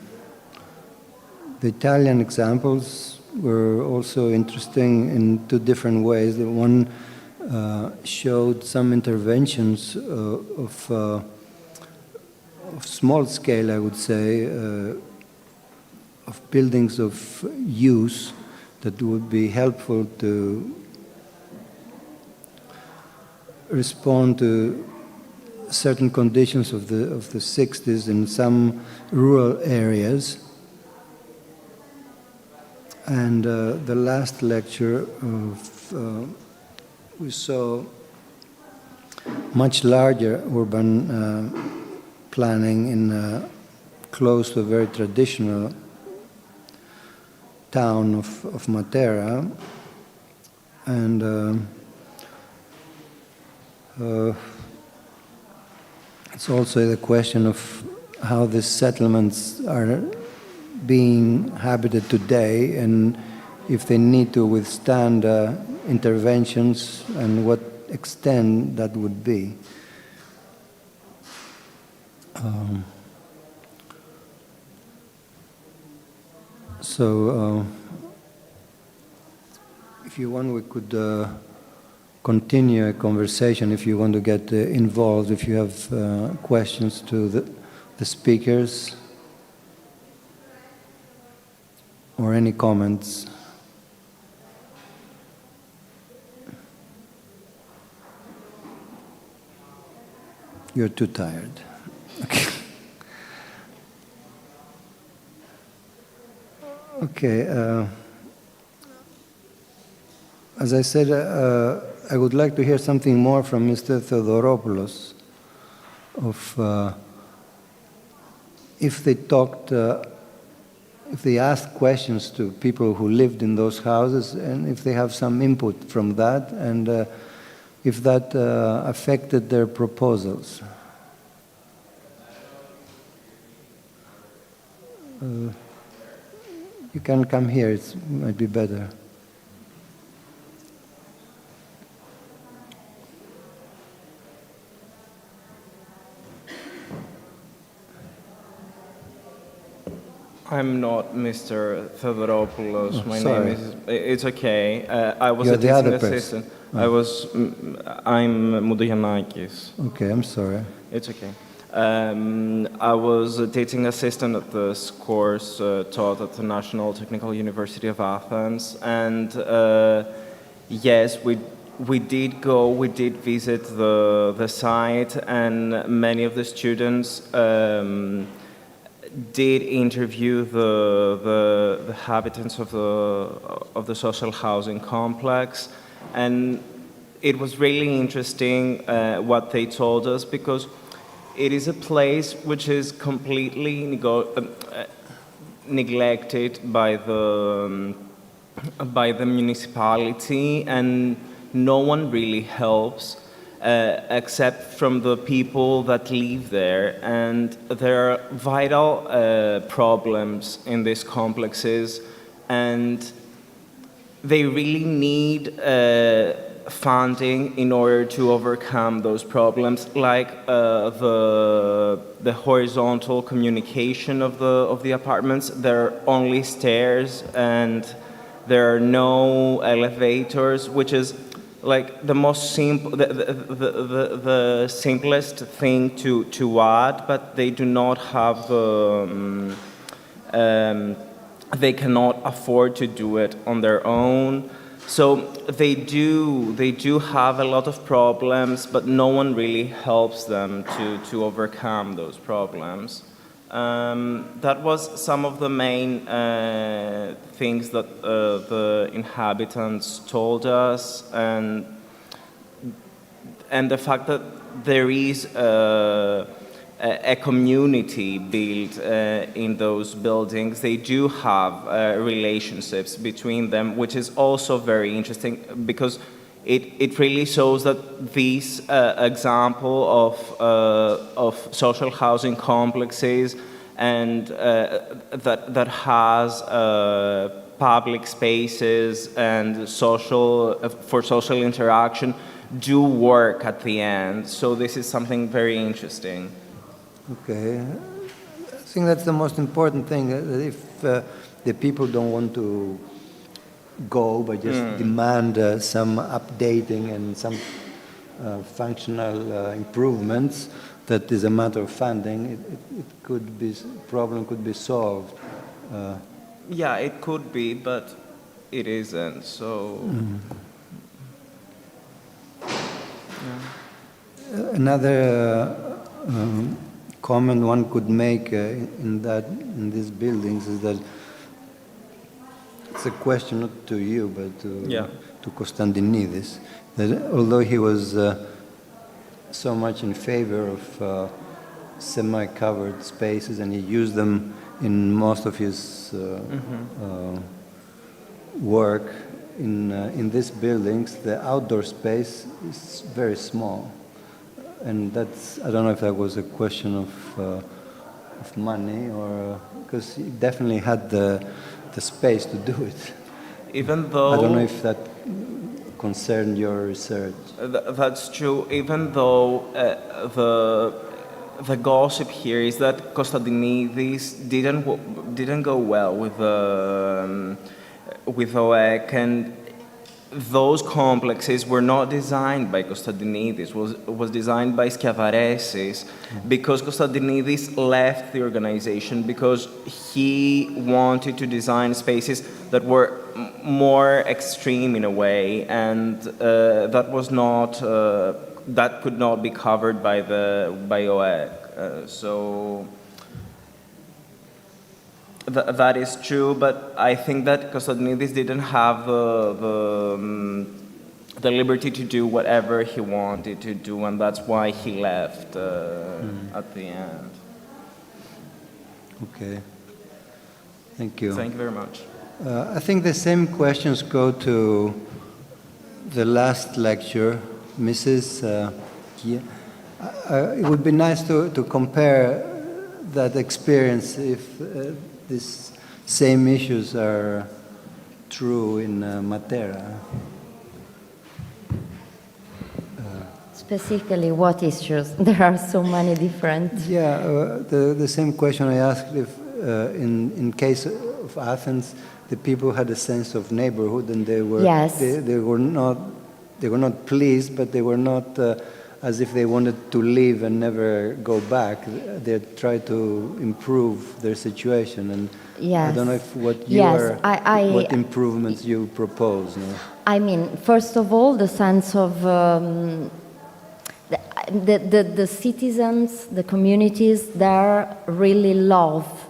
Italian examples were also interesting in two different ways. The one showed some interventions of small scale, I would say, of buildings of use that would be helpful to respond to certain conditions of the 60s in some rural areas. And the last lecture, we saw much larger urban planning in close to a very traditional town of Matera. And it's also the question of how these settlements are being habited today and if they need to withstand interventions and what extent that would be. So if you want, we could continue a conversation if you want to get involved, if you have questions to the speakers or any comments. You're too tired. Okay. Okay. As I said, I would like to hear something more from Mr. Theodoropoulos of if they talked, if they asked questions to people who lived in those houses and if they have some input from that and if that affected their proposals. You can come here, it might be better. I'm not Mr. Theodoropoulos. Oh, My sorry. name is. It's okay. I was You're a the teaching other assistant. person. I'm Moudogiannakis. Okay, I'm sorry. It's okay. I was a teaching assistant at this course taught at the National Technical University of Athens, and yes, we did go. We did visit the site, and many of the students did interview the habitants of the social housing complex, and it was really interesting what they told us, because it is a place which is completely neglected by the municipality, and no one really helps except from the people that live there. And there are vital problems in these complexes, and they really need funding in order to overcome those problems, like the horizontal communication of the apartments. There are only stairs and there are no elevators, which is like the most simple, the simplest thing to add, but they do not have the they cannot afford to do it on their own. So they do have a lot of problems, but no one really helps them to overcome those problems. That was some of the main things that the inhabitants told us, and the fact that there is a community built in those buildings. They do have relationships between them, which is also very interesting, because it really shows that this example of social housing complexes and that has public spaces and for social interaction do work at the end. So this is something very interesting. Okay, I think that's the most important thing. If the people don't want to go, but just demand some updating and some functional improvements, that is a matter of funding. It could be, problem could be solved. Yeah, it could be, but it isn't. So. Yeah. Another comment one could make in these buildings is that it's a question not to you but to Kostandinidis, that although he was so much in favor of semi-covered spaces and he used them in most of his work, in these buildings the outdoor space is very small. And that's, I don't know if that was a question of money, or because he definitely had the space to do it. Even though I don't know if that concerned your research. That's true. Even though the gossip here is that Kostandinidis didn't go well with OEC, and those complexes were not designed by Kostandinidis, was designed by Skiavaresis, because Kostandinidis left the organization because he wanted to design spaces that were more extreme in a way, and that was not that could not be covered by OEC. So that is true, but I think that Kostandinidis didn't have the liberty to do whatever he wanted to do, and that's why he left at the end. Okay. Thank you. Thank you very much. I think the same questions go to the last lecture, Mrs. Kia. It would be nice to compare that experience if these same issues are true in Matera. Specifically, what issues? There are so many different. Yeah, the same question I asked if in case of Athens, the people had a sense of neighborhood and they were they were not pleased, but they were not as if they wanted to leave and never go back. They tried to improve their situation, and I don't know if what what improvements you propose. No? I mean, first of all, the sense of the citizens, the communities there really love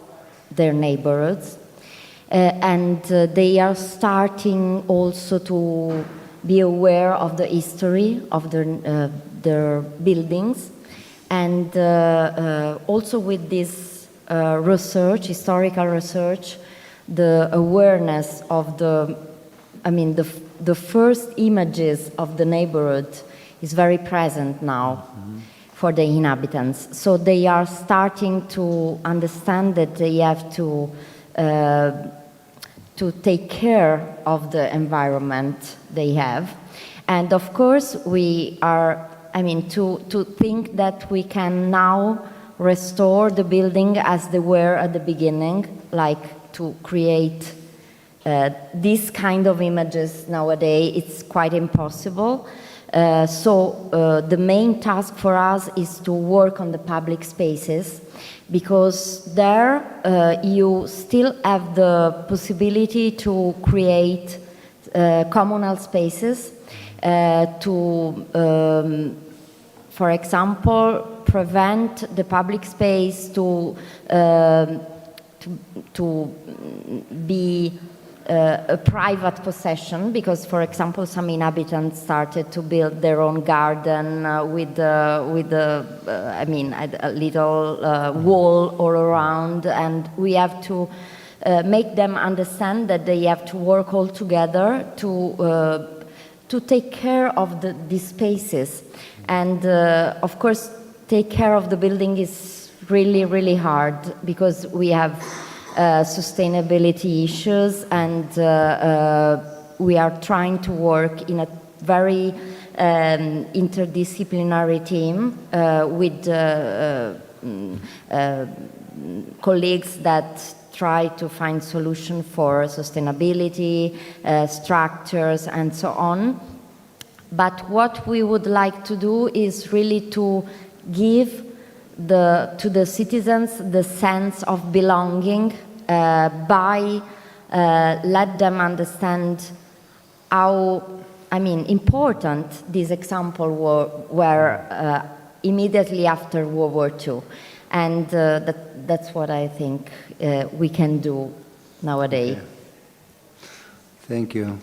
their neighborhoods, and they are starting also to be aware of the history of their buildings. And also with this research, historical research, the awareness of the first images of the neighborhood is very present now for the inhabitants. So they are starting to understand that they have to take care of the environment they have. And of course, we are, to think that we can now restore the building as they were at the beginning, like to create these kind of images nowadays, it's quite impossible. So the main task for us is to work on the public spaces, because there you still have the possibility to create communal spaces to, for example, prevent the public space to be a private possession, because, for example, some inhabitants started to build their own garden with a little wall all around, and we have to make them understand that they have to work all together to take care of these spaces. And of course, take care of the building is really, really hard, because we have sustainability issues, and we are trying to work in a very interdisciplinary team with colleagues that try to find solutions for sustainability, structures, and so on. But what we would like to do is really to give to the citizens the sense of belonging by let them understand how important these examples were immediately after World War II. And that's what I think we can do nowadays. Okay. Thank you.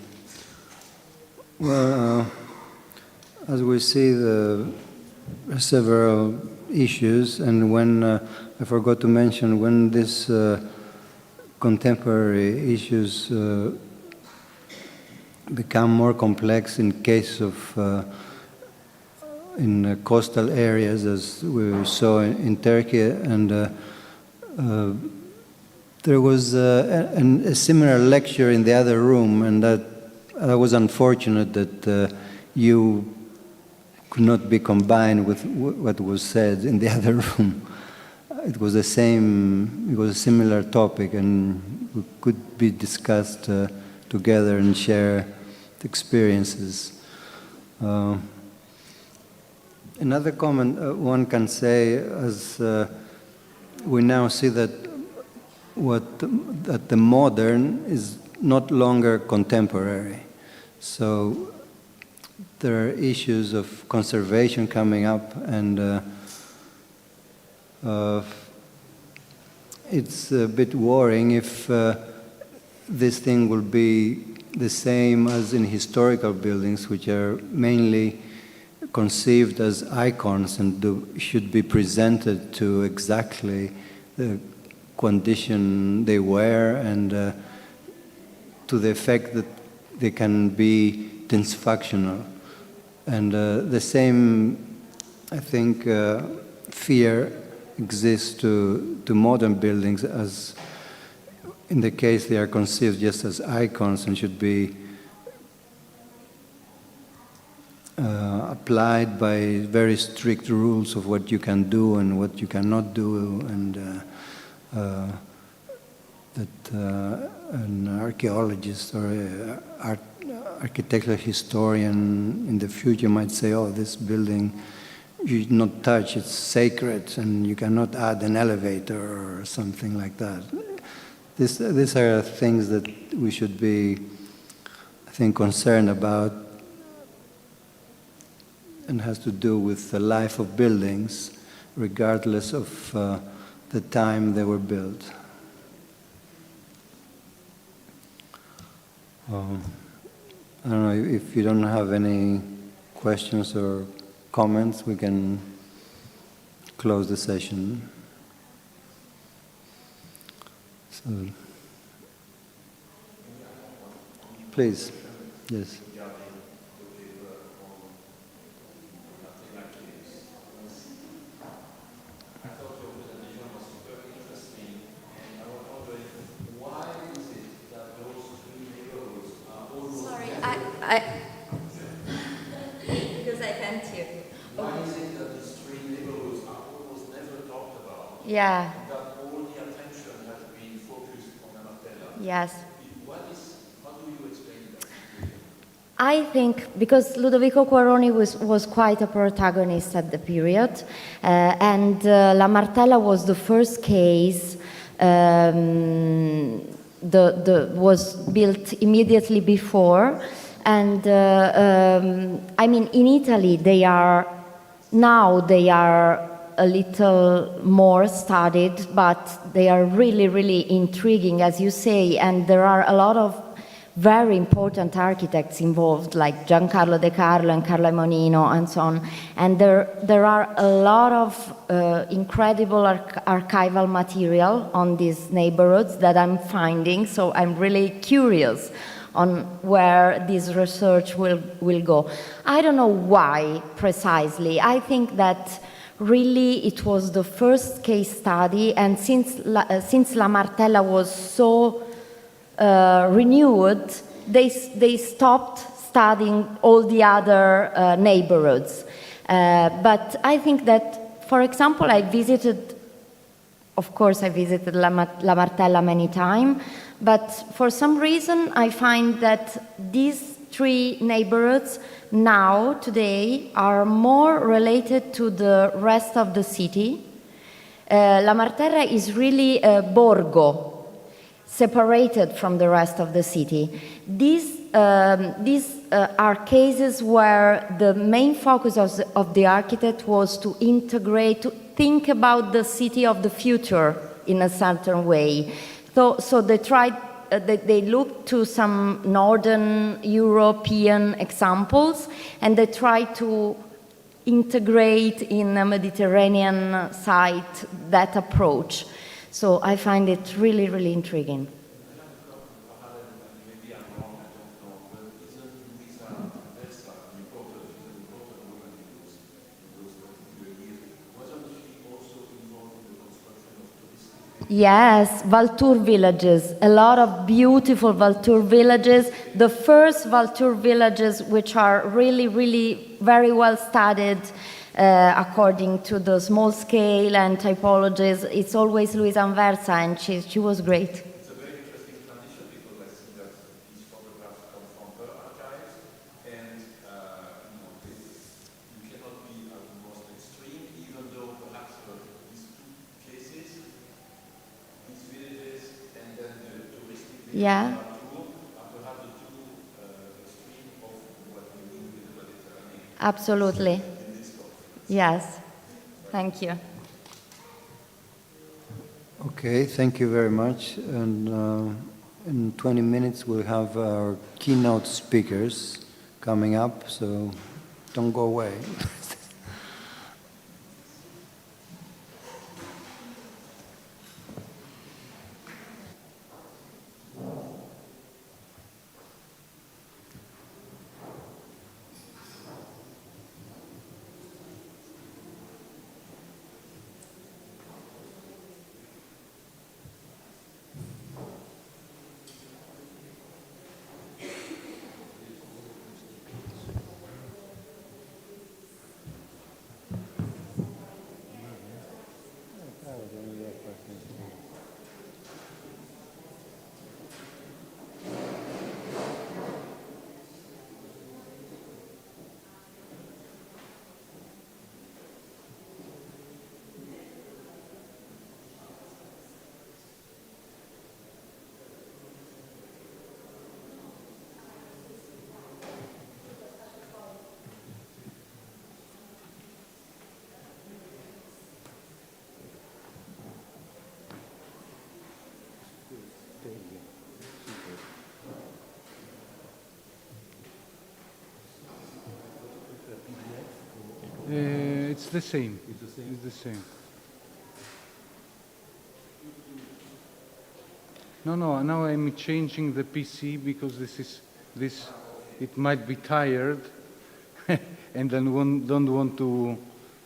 Well, as we see, there are several issues, and when I forgot to mention, when these contemporary issues become more complex in case of in coastal areas, as we saw in Turkey, and there was a similar lecture in the other room, and that was unfortunate that you could not be combined with what was said in the other room. It was a similar topic, and we could be discussed together and share the experiences. Another comment one can say, as we now see that that the modern is not longer contemporary. So there are issues of conservation coming up, and it's a bit worrying if this thing will be the same as in historical buildings, which are mainly conceived as icons and should be presented to exactly the condition they were, and to the effect that they can be dysfunctional. And the same, I think, fear exists to modern buildings, as in the case they are conceived just as icons and should be applied by very strict rules of what you can do and what you cannot do, and that an archaeologist or an architectural historian in the future might say, oh, this building you should not touch, it's sacred, and you cannot add an elevator or something like that. These are things that we should be, I think, concerned about, and has to do with the life of buildings, regardless of the time they were built. I don't know if you don't have any questions or comments, we can close the session. So, please, yes. Because I can't hear. Why is it that these three neighborhoods are almost never talked about? Yeah. That all the attention has been focused on La Martella. Yes. How do you explain that? I think because Ludovico Quaroni was quite a protagonist at the period, and La Martella was the first case was built immediately before. And I mean, in Italy, they are a little more studied, but they are really, really intriguing, as you say. And there are a lot of very important architects involved, like Giancarlo De Carlo and Carlo Monino and so on. And there are a lot of incredible archival material on these neighborhoods that I'm finding. So I'm really curious on where this research will go. I don't know why precisely. I think that really it was the first case study, and since La Martella was so renewed, they stopped studying all the other neighborhoods. But I think that, for example, of course I visited La Martella many times, but for some reason I find that these three neighborhoods now, today, are more related to the rest of the city. La Martella is really a borgo, separated from the rest of the city. These are cases where the main focus of the architect was to integrate, to think about the city of the future in a certain way. So they tried, they looked to some Northern European examples, and they tried to integrate in a Mediterranean site that approach. So I find it really, really intriguing. Yes, Valtour villages, a lot of beautiful Valtour villages. The first Valtour villages, which are really, really very well studied according to the small scale and typologies. It's always Luisa Anversa, and she was great. It's a very interesting tradition because I see that these photographs come from her archives, and you cannot be at the most extreme, even though perhaps these two cases, these villages, and then the touristic villages Yeah. are perhaps the two extremes of what we do with the Mediterranean. Absolutely. Yes. Thank you. Okay, thank you very much. And in 20 minutes, we'll have our keynote speakers coming up, so don't go away. it's the same. It's the same. No, now I'm changing the PC because it might be tired and then don't want to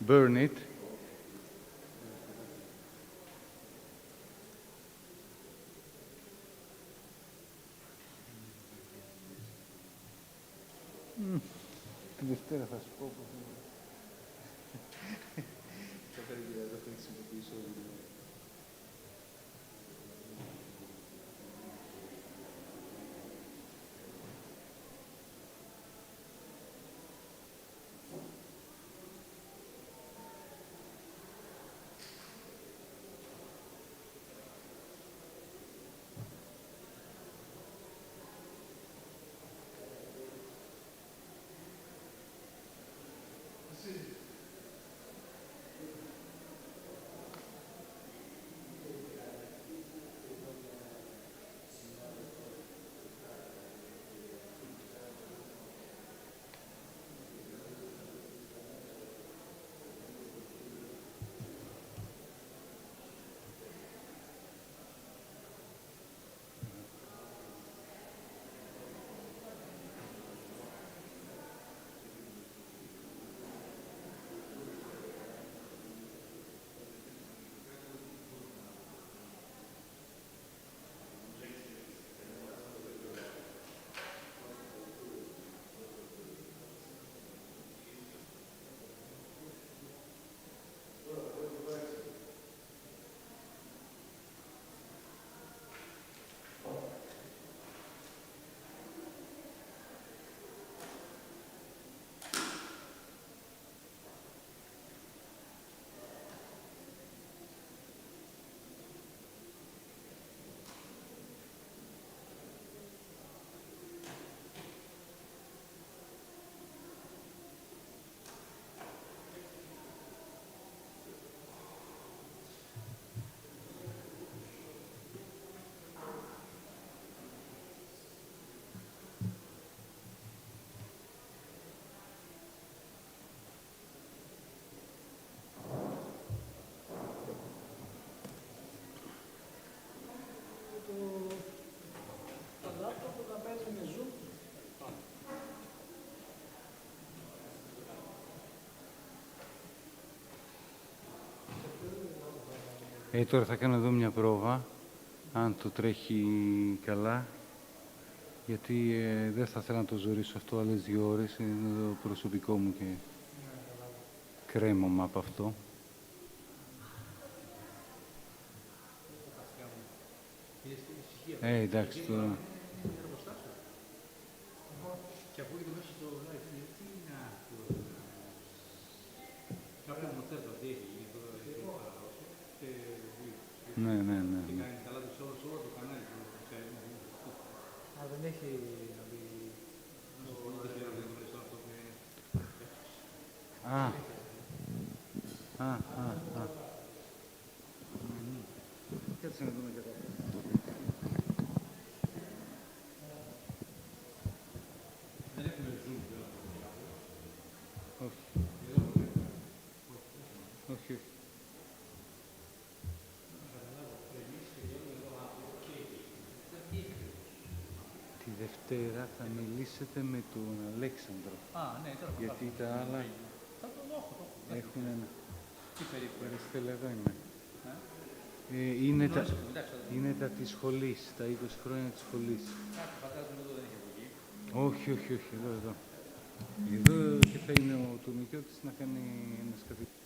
burn it. Τη Δευτέρα θα σου πω πώς είναι. Θα το χρησιμοποιήσω. Τώρα θα κάνω εδώ μια πρόβα, αν το τρέχει καλά, γιατί δεν θα ήθελα να το ζωρίσω αυτό άλλες 2 ώρες, είναι το προσωπικό μου και κρέμωμα από αυτό. Εντάξει τώρα. Και ακούγεται μέσα στο live, τι είναι αυτό. Κάποιο μοντέλο δείχνει το παραδόση και Ναι. και κάνει καλά το όλο το κανάλι του. Δεν έχει να μπει. Κάτσε να δούμε και αυτό. Δεν έχουμε zoom τώρα. Όχι. Τη Δευτέρα θα μιλήσετε με τον Αλέξανδρο. Γιατί τα άλλα έχουν ένα. Τι περίπου. Εδώ είναι. Είναι τα της σχολής, τα 20 χρόνια της σχολής. Όχι, εδώ. Εδώ και θα είναι ο Τουρνικιώτης να κάνει ένας καθηγητής.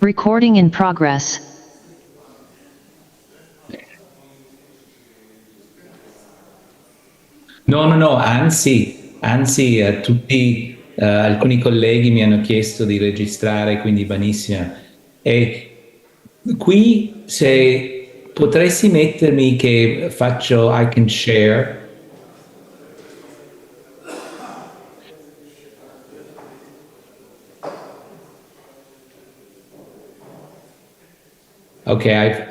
Recording in progress. No, anzi, alcuni colleghi mi hanno chiesto di registrare, quindi benissimo. E qui se potresti mettermi che faccio I can share. Okay,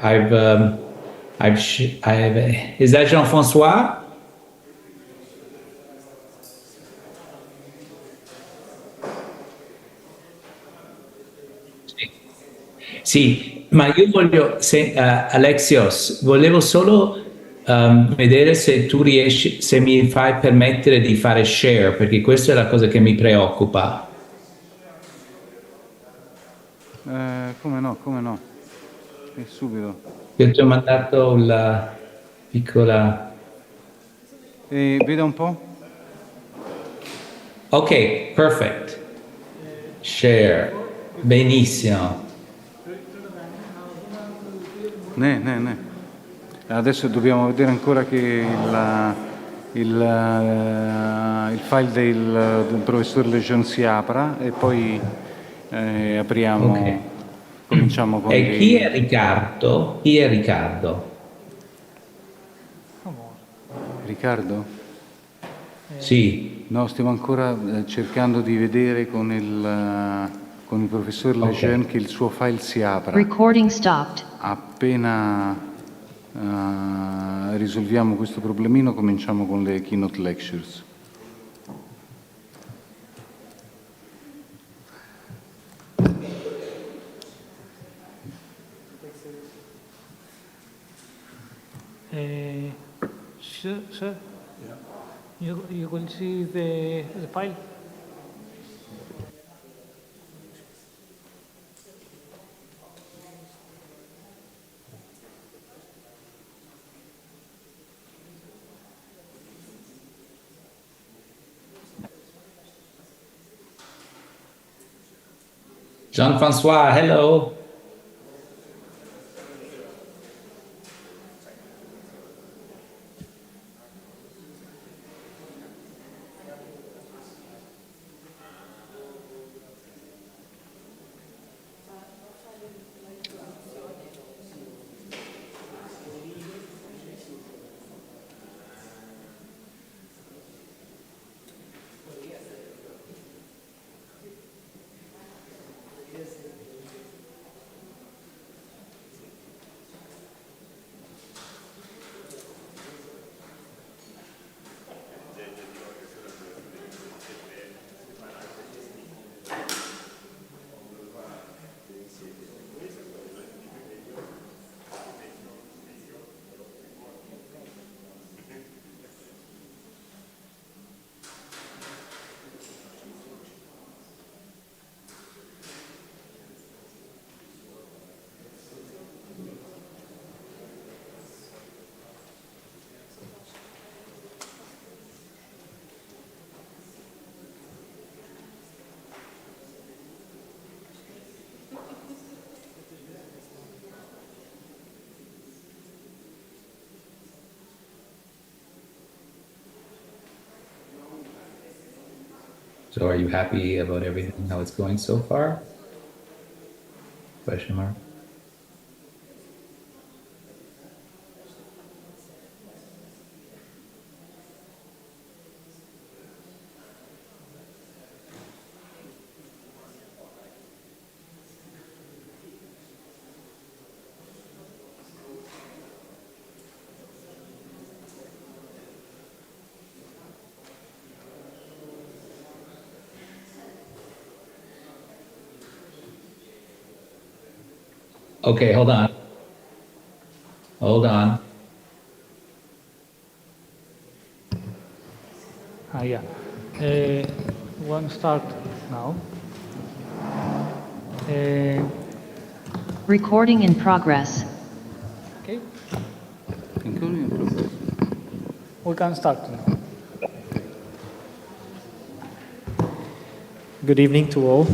is that Jean-François? Sì, ma io voglio, Alexios, volevo solo vedere se tu riesci, se mi fai permettere di fare share, perché questa è la cosa che mi preoccupa. Come no? Subito. Io ti ho mandato la piccola... Veda un po'. Ok, perfect. Share. Benissimo. Ne. Adesso dobbiamo vedere ancora che il file del professor Lejeune si apra e poi apriamo, Okay. cominciamo con E chi è Riccardo? Chi è Riccardo? Riccardo? Sì. No, stiamo ancora cercando di vedere con il professor Lejeune che il suo file si apra. Recording stopped. Appena risolviamo questo problemino cominciamo con le keynote lectures. Sir, you will see the file. Jean-François, hello. So are you happy about everything, how it's going so far? Question mark. Okay, hold on. Yeah. One start now. Recording in progress. Okay. We can start now. Good evening to all.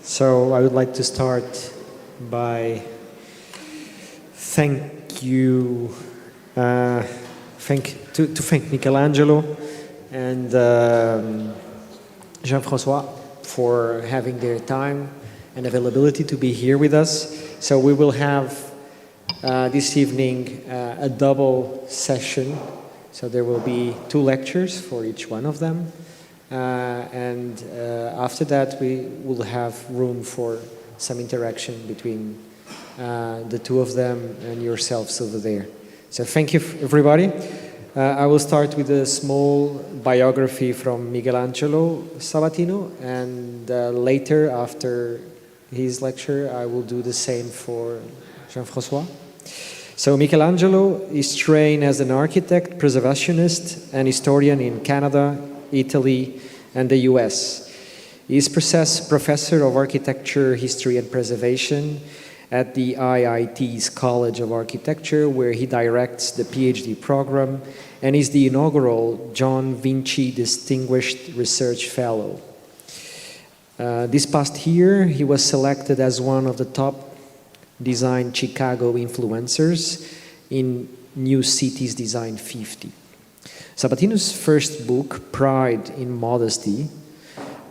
So I would like to start by thank Michelangelo and Jean-François for having their time and availability to be here with us. So we will have this evening a double session. So there will be 2 lectures for each one of them. And after that, we will have room for some interaction between the 2 of them and yourselves over there. So thank you, everybody. I will start with a small biography from Michelangelo Sabatino, and later, after his lecture, I will do the same for Jean-François. So Michelangelo is trained as an architect, preservationist, and historian in Canada, Italy, and the US. He is professor of architecture, history, and preservation at the IIT's College of Architecture, where he directs the PhD program and is the inaugural John Vinci Distinguished Research Fellow. This past year, he was selected as one of the top Design Chicago influencers in New Cities Design 50. Sabatino's first book, Pride in Modesty,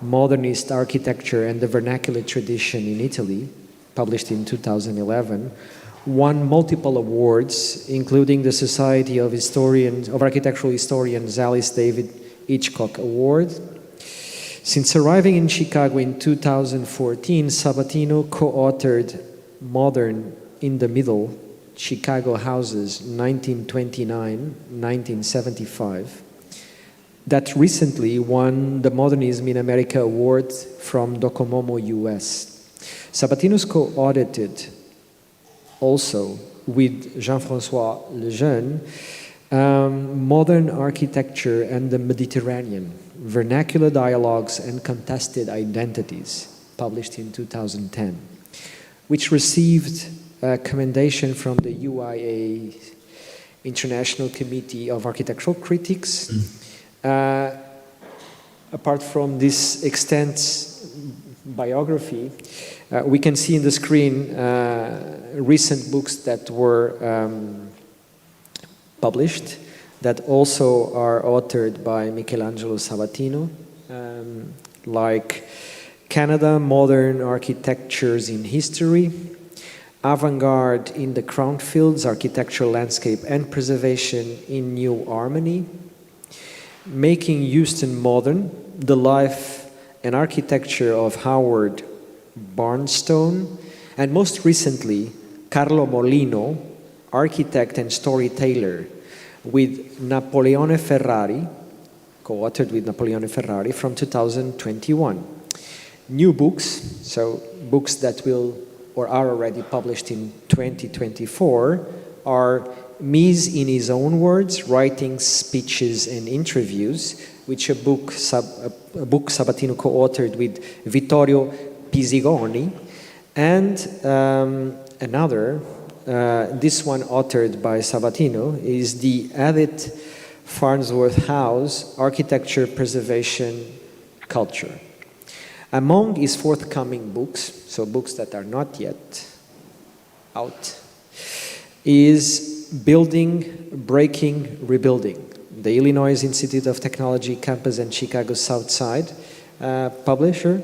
Modernist Architecture and the Vernacular Tradition in Italy, published in 2011, won multiple awards, including the Society of Architectural Historians Alice David Hitchcock Award. Since arriving in Chicago in 2014, Sabatino co-authored Modern in the Middle, Chicago Houses 1929-1975, that recently won the Modernism in America Award from Docomomo US. Sabatino's co-audited also with Jean-François Lejeune, Modern Architecture and the Mediterranean, Vernacular Dialogues and Contested Identities, published in 2010, which received a commendation from the UIA International Committee of Architectural Critics. Apart from this extensive biography, we can see in the screen recent books that were published that also are authored by Michelangelo Sabatino, like Canada, Modern Architectures in History, Avant-Garde in the Crownfields, Architectural Landscape and Preservation in New Harmony, Making Houston Modern, The Life and Architecture of Howard Barnstone, and most recently, Carlo Molino, Architect and Storyteller, with Napoleone Ferrari, co-authored with Napoleone Ferrari from 2021. New books, so books that will or are already published in 2024, are Mise in His Own Words, Writings, Speeches and Interviews, which a book Sabatino co-authored with Vittorio Pisigoni, and another, this one authored by Sabatino, is the Edith Farnsworth House, Architecture, Preservation, Culture. Among his forthcoming books, so books that are not yet out, is Building, Breaking, Rebuilding, the Illinois Institute of Technology campus and Chicago South Side publisher,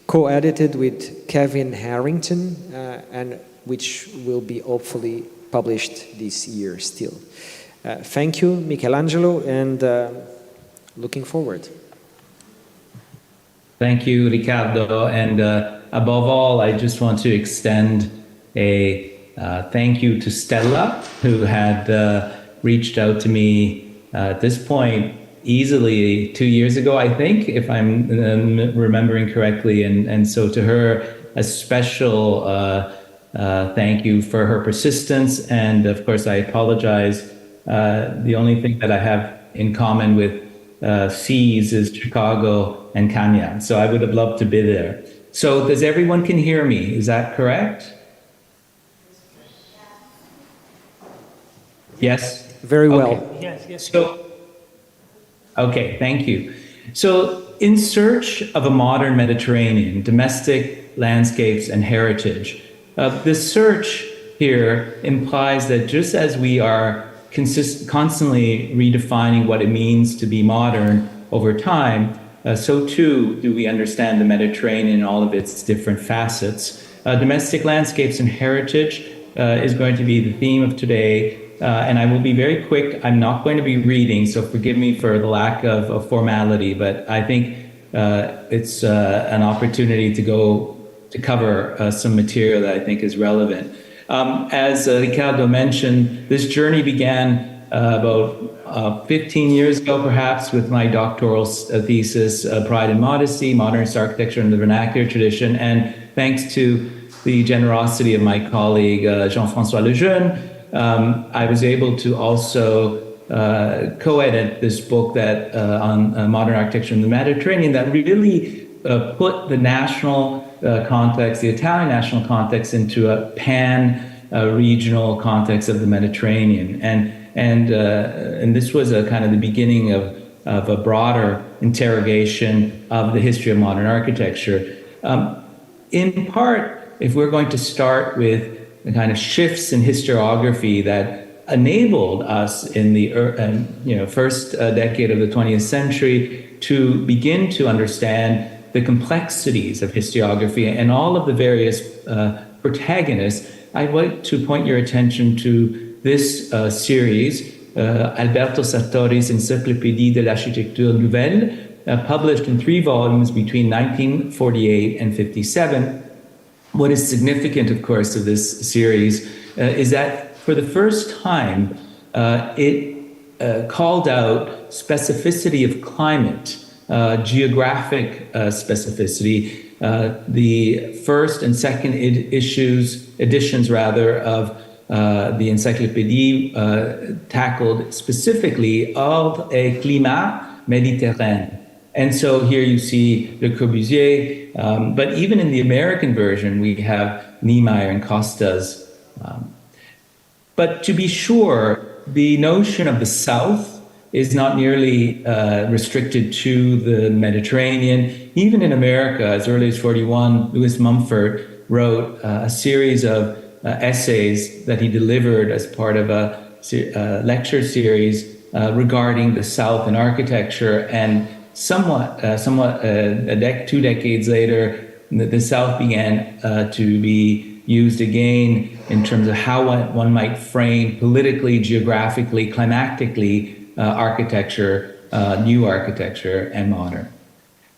co-edited with Kevin Harrington, and which will be hopefully published this year still. Thank you, Michelangelo, and looking forward. Thank you, Riccardo. And above all, I just want to extend a thank you to Stella, who had reached out to me at this point easily 2 years ago, I think, if I'm remembering correctly. And so to her, a special thank you for her persistence. And of course, I apologize. The only thing that I have in common with C's is Chicago and Chania. So I would have loved to be there. So does everyone can hear me? Is that correct? Yes? Very well. Okay. Yes. So, okay, thank you. So in search of a modern Mediterranean, domestic landscapes and heritage, The search here implies that just as we are constantly redefining what it means to be modern over time, so too do we understand the Mediterranean in all of its different facets. Domestic landscapes and heritage is going to be the theme of today, and I will be very quick. I'm not going to be reading, so forgive me for the lack of formality, but I think it's an opportunity to cover some material that I think is relevant. As Ricardo mentioned, this journey began about 15 years ago, perhaps, with my doctoral thesis, Pride and Modesty, Modernist Architecture in the Vernacular Tradition. And thanks to the generosity of my colleague, Jean-François Lejeune, I was able to also co-edit this book that on modern architecture in the Mediterranean that really put the national context, the Italian national context, into a pan-regional context of the Mediterranean. And this was a kind of the beginning of a broader interrogation of the history of modern architecture. In part, if we're going to start with the kind of shifts in historiography that enabled us in the first decade of the 20th century to begin to understand the complexities of historiography and all of the various protagonists, I'd like to point your attention to this series, Alberto Sartori's Encyclopédie de l'Architecture Nouvelle, published in 3 volumes between 1948 and 57. What is significant, of course, of this series is that for the first time, it called out specificity of climate, geographic specificity. The first and second editions of the Encyclopédie tackled specifically of a climat méditerranéen. And so here you see Le Corbusier, but even in the American version, we have Niemeyer and Costas. But to be sure, the notion of the South is not merely restricted to the Mediterranean. Even in America, as early as 1941, Louis Mumford wrote a series of essays that he delivered as part of a lecture series regarding the South in architecture. And somewhat 2 decades later, the South began to be used again in terms of how one might frame politically, geographically, climatically architecture, new architecture, and modern.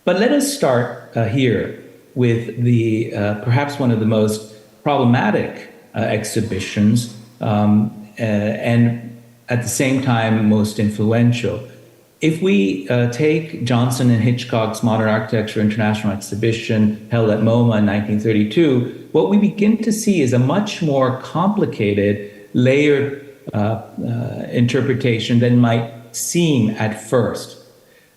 But let us start here with the perhaps one of the most problematic exhibitions and at the same time most influential. If we take Johnson and Hitchcock's Modern Architecture International Exhibition held at MoMA in 1932, what we begin to see is a much more complicated, layered interpretation than might seem at first.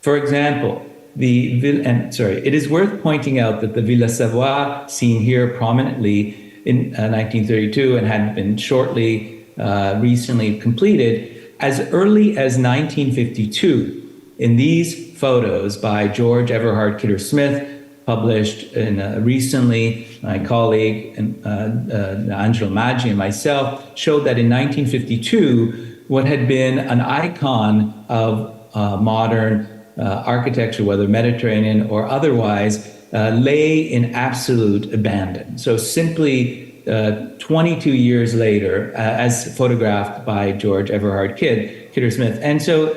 For example, it is worth pointing out that the Villa Savoie, seen here prominently in 1932 and had been recently completed, as early as 1952, in these photos by George Everhard Kidder-Smith, published recently, my colleague Angelo Maggi and myself showed that in 1952, what had been an icon of modern architecture, whether Mediterranean or otherwise, lay in absolute abandon. So simply 22 years later, as photographed by George Everhard Kidder-Smith. And so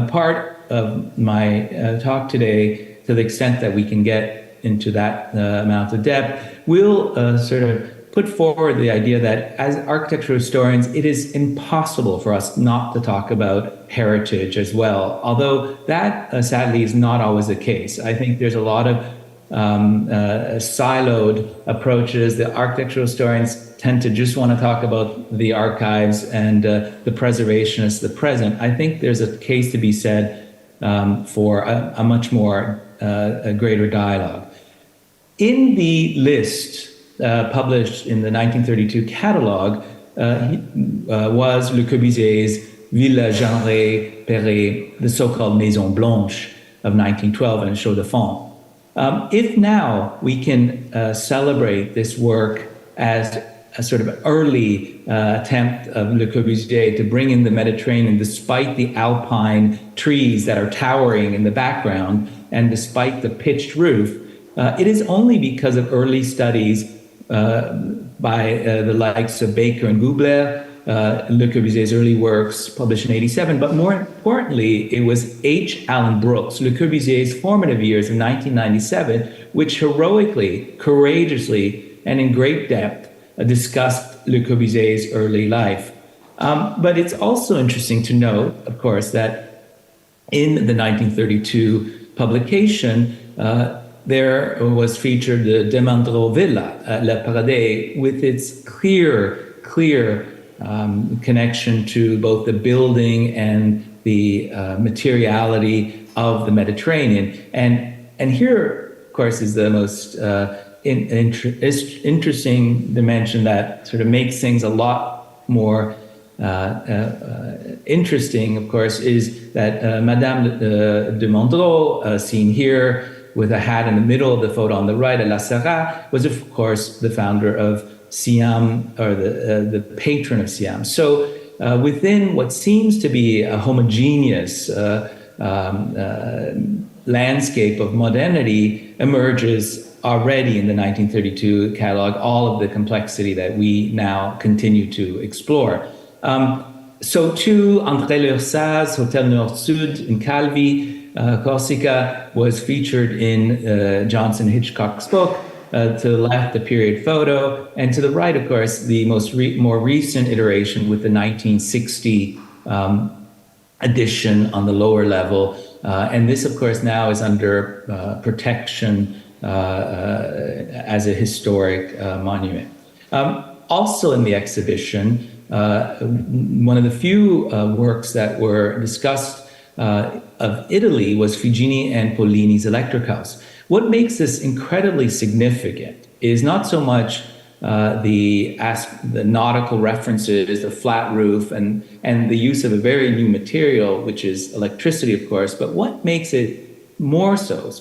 part of my talk today, to the extent that we can get into that amount of depth, will sort of put forward the idea that as architectural historians, it is impossible for us not to talk about heritage as well, although that sadly is not always the case. I think there's a lot of siloed approaches. The architectural historians tend to just want to talk about the archives and the preservationists, the present. I think there's a case to be said for a much more a greater dialogue. In the list published in the 1932 catalog was Le Corbusier's Villa Jeanneret Perret, the so-called Maison Blanche of 1912 and Chaux de Fonds. If now we can celebrate this work as a sort of early attempt of Le Corbusier to bring in the Mediterranean despite the alpine trees that are towering in the background and despite the pitched roof, it is only because of early studies by the likes of Baker and Gubler, Le Corbusier's early works published in 87, but more importantly, it was H. Allen Brooks, Le Corbusier's formative years in 1997, which heroically, courageously, and in great depth discussed Le Corbusier's early life. But it's also interesting to note, of course, that in the 1932 publication, there was featured the De Mandreau Villa at La Paradis with its clear connection to both the building and the materiality of the Mediterranean. And here, of course, is the most interesting dimension that sort of makes things a lot more interesting, of course, is that Madame de Mandreau, seen here with a hat in the middle of the photo on the right, at La Sarraz, was of course the founder of Siam, or the patron of Siam. So within what seems to be a homogeneous landscape of modernity emerges already in the 1932 catalog all of the complexity that we now continue to explore. So too, André Leursaz, Hotel Nord-Sud in Calvi, Corsica, was featured in Johnson Hitchcock's book. To the left, the period photo, and to the right, of course, the more recent iteration with the 1960 edition on the lower level. And this, of course, now is under protection as a historic monument. Also in the exhibition, one of the few works that were discussed of Italy was Figini and Pollini's Electric House. What makes this incredibly significant is not so much the nautical references, the flat roof, and the use of a very new material, which is electricity, of course, but what makes it more so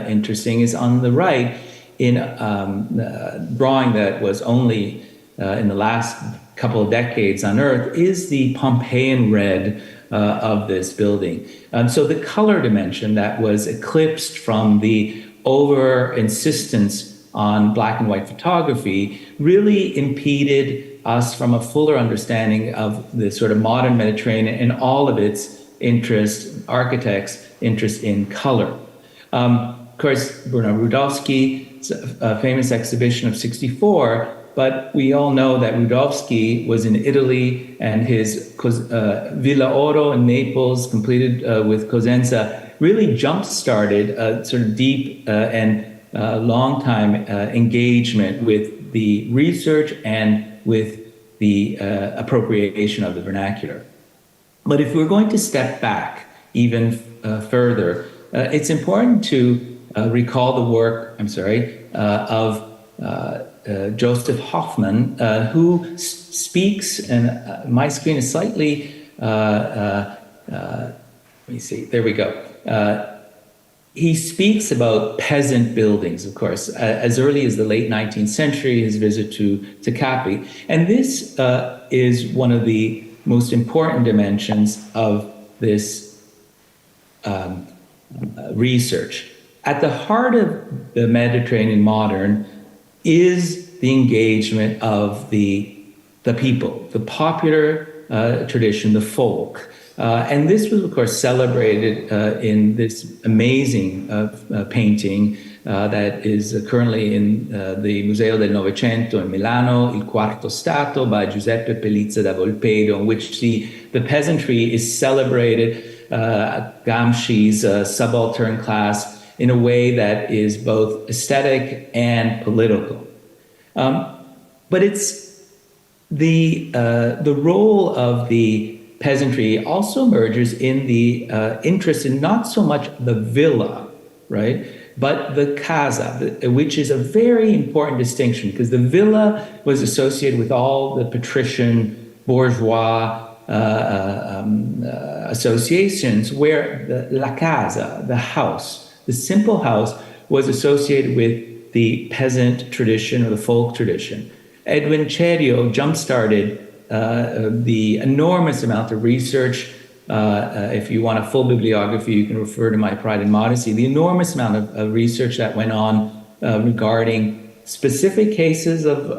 interesting is on the right, in a drawing that was only in the last couple of decades unearthed, is the Pompeian red of this building. So the color dimension that was eclipsed from the over insistence on black and white photography really impeded us from a fuller understanding of the sort of modern Mediterranean and all of its interest, architects' interest in color. Of course, Bruno Rudolphsky's famous exhibition of '64, but we all know that Rudolphsky was in Italy, and his Villa Oro in Naples, completed with Cosenza, really jump-started a sort of deep and long-time engagement with the research and with the appropriation of the vernacular. But if we're going to step back even further, it's important to recall the work, of Joseph Hoffman, who speaks, and my screen is slightly, let me see, there we go. He speaks about peasant buildings, of course, as early as the late 19th century, his visit to Capi. And this is one of the most important dimensions of this research. At the heart of the Mediterranean modern is the engagement of the people, the popular tradition, the folk. And this was, of course, celebrated in this amazing painting that is currently in the Museo del Novecento in Milano, Il Quarto Stato by Giuseppe Pellizza da Volpedo, in which the peasantry is celebrated, Gramsci's subaltern class, in a way that is both aesthetic and political. But it's the role of the peasantry also emerges in the interest in not so much the villa, right, but the casa, which is a very important distinction, because the villa was associated with all the patrician, bourgeois associations, where la casa, the house, the simple house, was associated with the peasant tradition or the folk tradition. Edwin Cerio jump-started the enormous amount of research. If you want a full bibliography, you can refer to my Pride and Modesty. The enormous amount of research that went on regarding specific cases of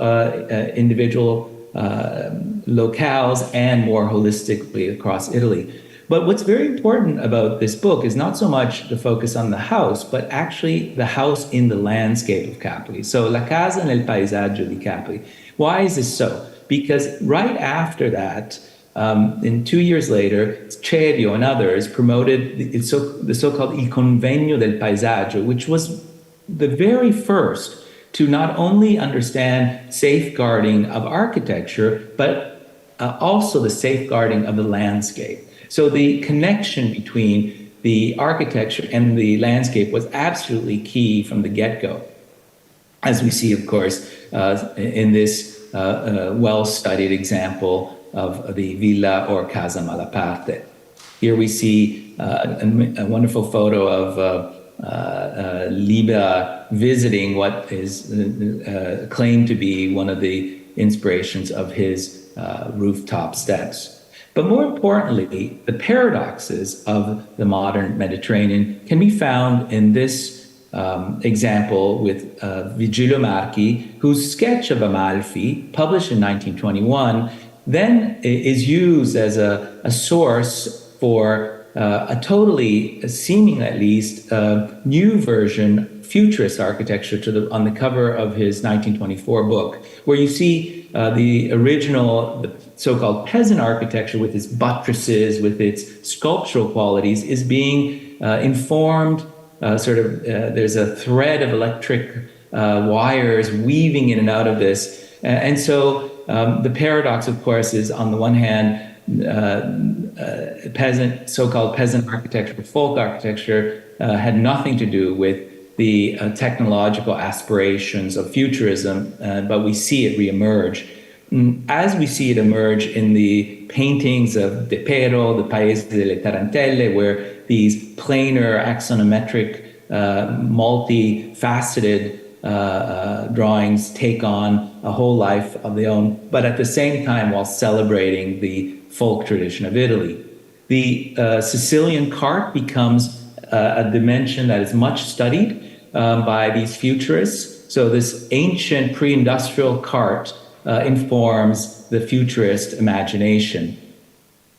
individual locales and more holistically across Italy. But what's very important about this book is not so much the focus on the house, but actually the house in the landscape of Capri. So La casa nel paesaggio di Capri. Why is this so? Because right after that, in 2 years later, Cerio and others promoted the so-called Il Convegno del Paesaggio, which was the very first to not only understand safeguarding of architecture, but also the safeguarding of the landscape. So the connection between the architecture and the landscape was absolutely key from the get-go, as we see, of course, in this well-studied example of the Villa or Casa Malaparte. Here we see a wonderful photo of Liba visiting what is claimed to be one of the inspirations of his rooftop steps. But more importantly, the paradoxes of the modern Mediterranean can be found in this example with Vigilio Marchi, whose sketch of Amalfi, published in 1921, then is used as a source for a totally, seeming at least, new version, futurist architecture on the cover of his 1924 book, where you see the original, the so-called peasant architecture with its buttresses, with its sculptural qualities, is being informed, there's a thread of electric wires weaving in and out of this. And so the paradox, of course, is on the one hand, so-called peasant architecture, folk architecture, had nothing to do with the technological aspirations of futurism, but we see it reemerge. As we see it emerge in the paintings of De Pero, the Paese delle Tarantelle, where these planar, axonometric, multifaceted drawings take on a whole life of their own, but at the same time while celebrating the folk tradition of Italy. The Sicilian cart becomes a dimension that is much studied by these futurists. So this ancient pre-industrial cart informs the futurist imagination.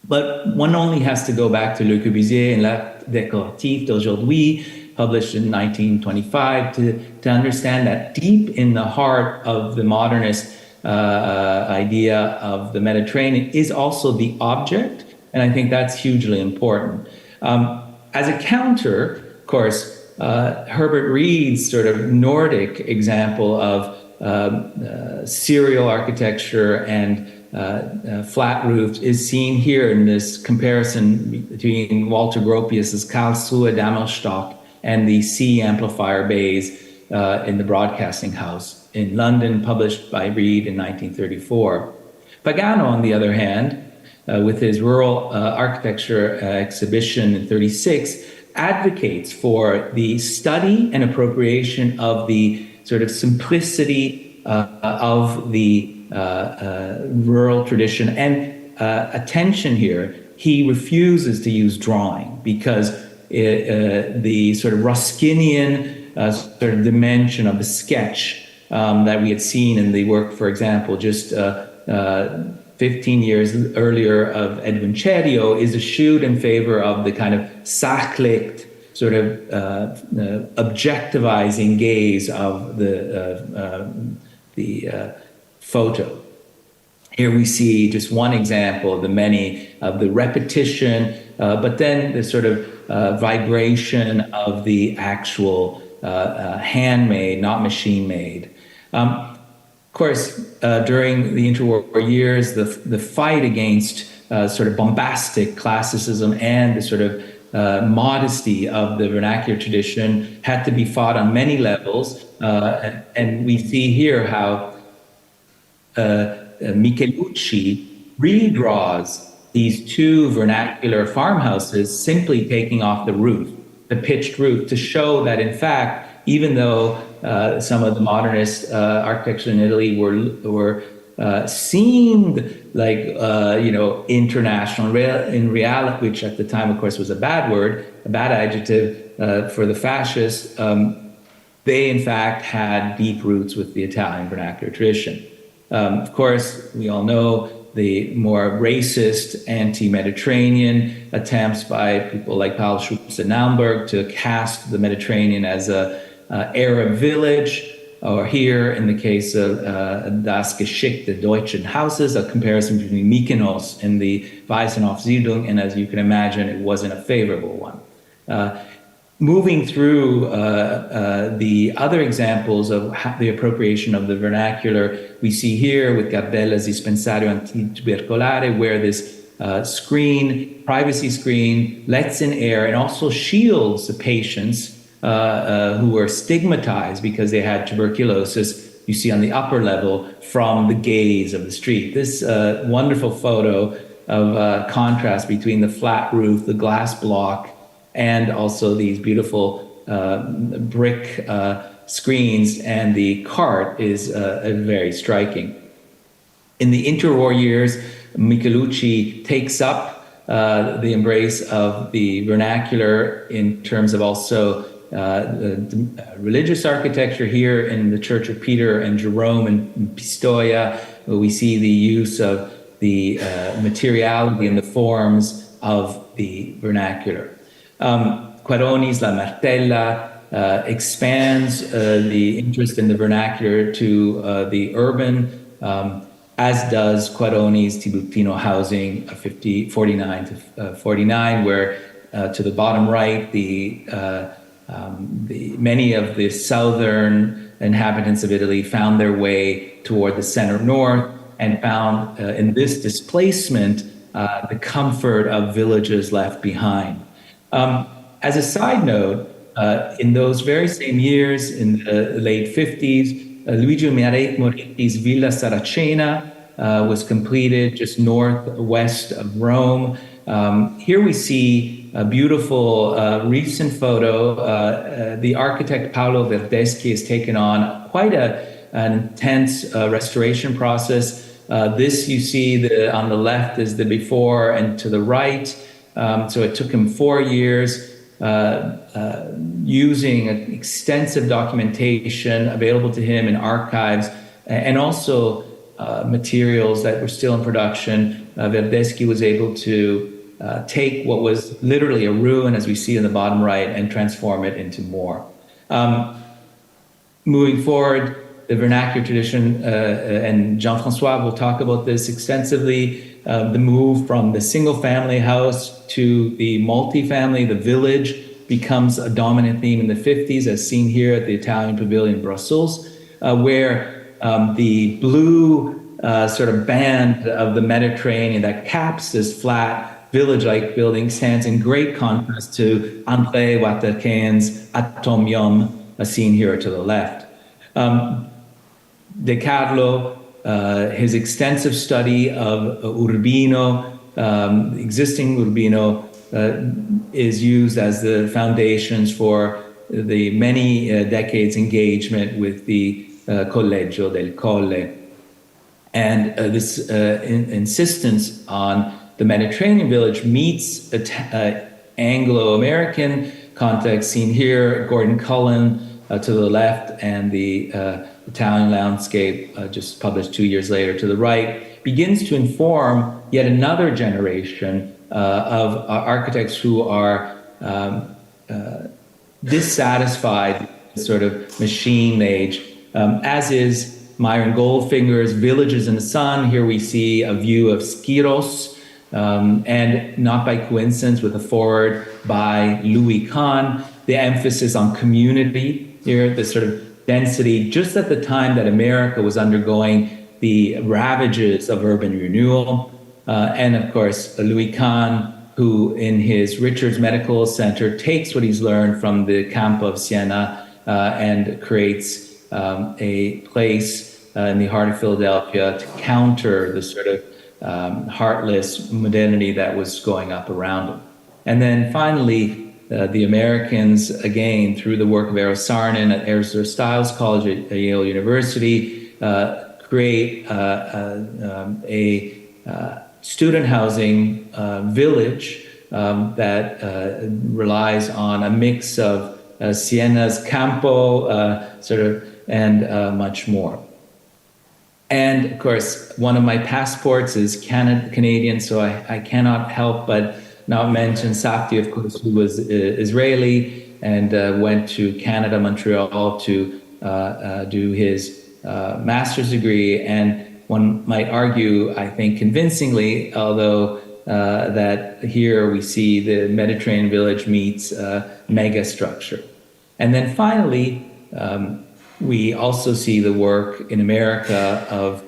But one only has to go back to Le Corbusier and L'Art décoratif d'aujourd'hui, published in 1925, to understand that deep in the heart of the modernist idea of the Mediterranean is also the object, and I think that's hugely important. As a counter, of course, Herbert Reed's sort of Nordic example of serial architecture and flat roofed is seen here in this comparison between Walter Gropius's Karlsruhe Dammelstock and the C amplifier bays in the Broadcasting House in London, published by Reed in 1934. Pagano, on the other hand, with his rural architecture exhibition in 1936, advocates for the study and appropriation of the sort of simplicity of the rural tradition. And attention here, he refuses to use drawing because the sort of Ruskinian sort of dimension of the sketch that we had seen in the work, for example, just 15 years earlier of Edwin Cerio, is eschewed in favor of the kind of sachlicht, sort of objectivizing gaze of the photo. Here we see just one example of the many of the repetition, but then the sort of vibration of the actual handmade, not machine-made. Of course, during the interwar years, the fight against sort of bombastic classicism and the sort of modesty of the vernacular tradition had to be fought on many levels. And we see here how Michelucci redraws these two vernacular farmhouses simply taking off the roof, the pitched roof, to show that in fact even though some of the modernist architecture in Italy were seemed like international in reality, which at the time, of course, was a bad word, a bad adjective for the fascists. They, in fact, had deep roots with the Italian vernacular tradition. Of course, we all know the more racist, anti-Mediterranean attempts by people like Paul Schultz in Naumburg to cast the Mediterranean as a Arab village, or here in the case of Das Geschickte Deutschen Houses, a comparison between Mykonos and the Weissenhof-Siedlung, and as you can imagine, it wasn't a favorable one. Moving through the other examples of the appropriation of the vernacular, we see here with Gabella's Dispensario Antitubercolare, where this privacy screen, lets in air and also shields the patients who were stigmatized because they had tuberculosis, you see on the upper level, from the gaze of the street. This wonderful photo of contrast between the flat roof, the glass block, and also these beautiful brick screens and the cart is very striking. In the interwar years, Michelucci takes up the embrace of the vernacular in terms of also religious architecture. Here in the Church of Peter and Jerome in Pistoia, where we see the use of the materiality and the forms of the vernacular. Quaroni's La Martella expands the interest in the vernacular to the urban, as does Quaroni's Tiburtino housing 49 to 49, where to the bottom right, many of the southern inhabitants of Italy found their way toward the center north and found in this displacement the comfort of villages left behind. As a side note, in those very same years, in the late 50s, Luigi Moretti's Villa Saracena was completed just northwest of Rome. Here we see a beautiful recent photo. The architect Paolo Verdeschi has taken on quite an intense restoration process. This you see on the left is the before, and to the right. So it took him 4 years using extensive documentation available to him in archives and also materials that were still in production. Verdeschi was able to take what was literally a ruin, as we see in the bottom right, and transform it into more. Moving forward, the vernacular tradition, and Jean-François will talk about this extensively, the move from the single-family house to the multi-family, the village, becomes a dominant theme in the 50s, as seen here at the Italian Pavilion in Brussels, where the blue sort of band of the Mediterranean that caps this flat village-like building stands in great contrast to André Watercain's Atom Yum, seen here to the left. De Carlo, his extensive study of Urbino, existing Urbino, is used as the foundations for the many decades engagement with the Collegio del Colle. And this insistence on the Mediterranean village meets Anglo-American context seen here, Gordon Cullen to the left, and the Italian landscape just published 2 years later to the right, begins to inform yet another generation of architects who are dissatisfied with sort of machine age, as is Myron Goldfinger's Villages in the Sun. Here we see a view of Skyros, and not by coincidence with a foreword by Louis Kahn, the emphasis on community here, the sort of density, just at the time that America was undergoing the ravages of urban renewal. And of course, Louis Kahn, who in his Richards Medical Center takes what he's learned from the CAM of Chania and creates a place in the heart of Philadelphia to counter the sort of heartless modernity that was going up around him. And then finally, the Americans, again, through the work of Eros Saarinen at Ezra Stiles College at Yale University, create a student housing village that relies on a mix of Siena's campo, and much more. And of course, one of my passports is Canadian, so I cannot help but not mention Safti, of course, who was Israeli and went to Canada, Montreal to do his master's degree. And one might argue, I think convincingly, although that here we see the Mediterranean village meets mega structure. And then finally, we also see the work in America of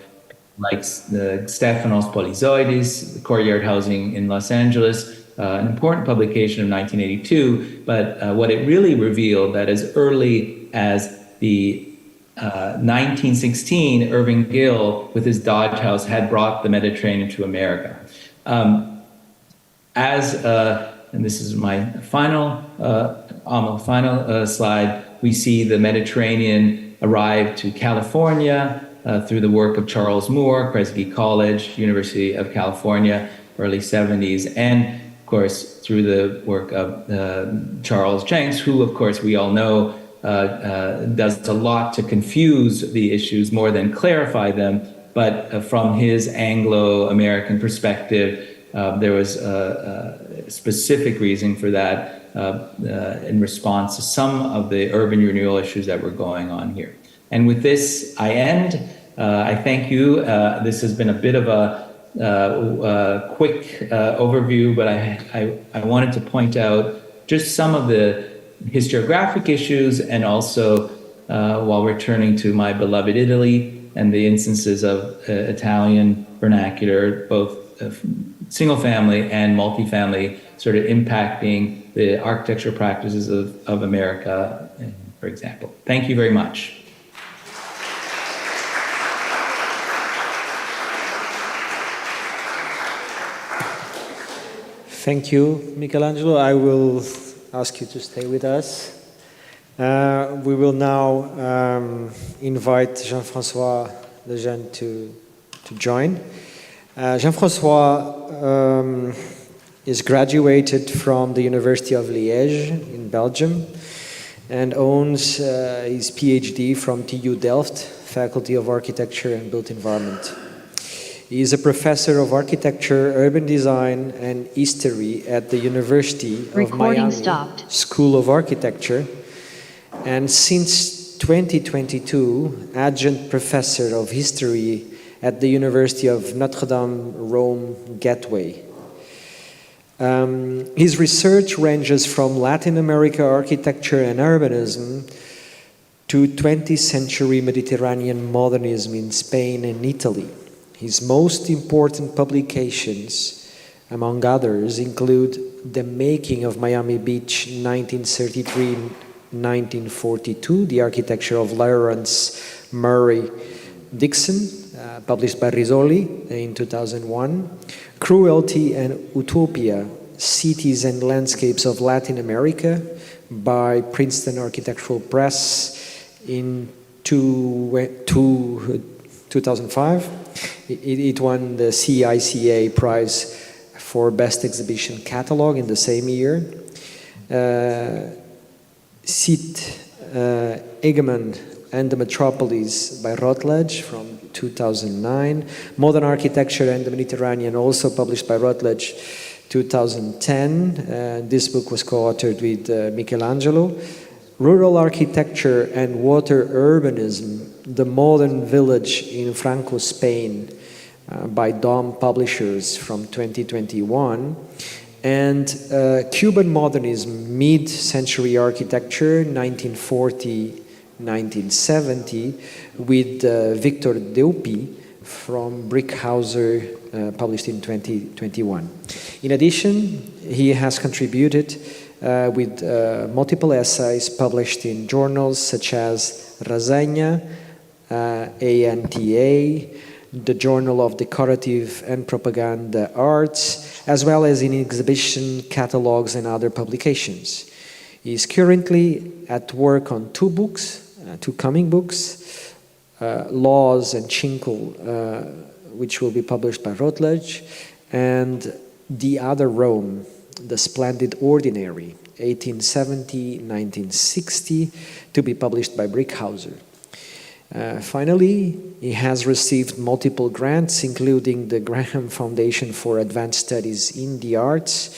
like the Stefanos Polizoidis, the Courtyard Housing in Los Angeles, an important publication of 1982, but what it really revealed that as early as the 1916, Irving Gill, with his Dodge House, had brought the Mediterranean to America. And this is my final slide, we see the Mediterranean arrive to California through the work of Charles Moore, Kresge College, University of California, early 70s, and of course through the work of Charles Jenks, who of course we all know does a lot to confuse the issues more than clarify them, but from his Anglo-American perspective, there was a specific reason for that in response to some of the urban renewal issues that were going on here. And with this, I end. I thank you. This has been a bit of a quick overview, but I wanted to point out just some of the historiographic issues, and also while returning to my beloved Italy and the instances of Italian vernacular, both single family and multifamily, sort of impacting the architecture practices of America, for example. Thank you very much. Thank you, Michelangelo. I will ask you to stay with us. We will now invite Jean-François Lejeune to join. Jean-François is graduated from the University of Liège in Belgium and owns his PhD from TU Delft, Faculty of Architecture and Built Environment. He is a professor of architecture, urban design, and history at the University of Miami School of Architecture, and since 2022, adjunct professor of history at the University of Notre Dame Rome Gateway. His research ranges from Latin America architecture and urbanism to 20th century Mediterranean modernism in Spain and Italy. His most important publications, among others, include The Making of Miami Beach 1933-1942, The Architecture of Lawrence Murray Dixon, published by Rizzoli in 2001, Cruelty and Utopia, Cities and Landscapes of Latin America, by Princeton Architectural Press in 2005. It won the CICA Prize for Best Exhibition Catalog in the same year. Cite Egeman and the Metropolis by Routledge from 2009. Modern Architecture and the Mediterranean, also published by Routledge, 2010. This book was co-authored with Michelangelo. Rural Architecture and Water Urbanism, The Modern Village in Franco, Spain, by Dom Publishers from 2021. And Cuban Modernism, Mid-Century Architecture, 1940-1970, with Victor Deupi from Brickhauser, published in 2021. In addition, he has contributed with multiple essays published in journals such as Rasenha, ANTA, the Journal of Decorative and Propaganda Arts, as well as in exhibition catalogs and other publications. He is currently at work on two books, two coming books, Laws and Chinkel, which will be published by Routledge, and The Other Rome, The Splendid Ordinary, 1870-1960, to be published by Brickhauser. Finally, he has received multiple grants, including the Graham Foundation for Advanced Studies in the Arts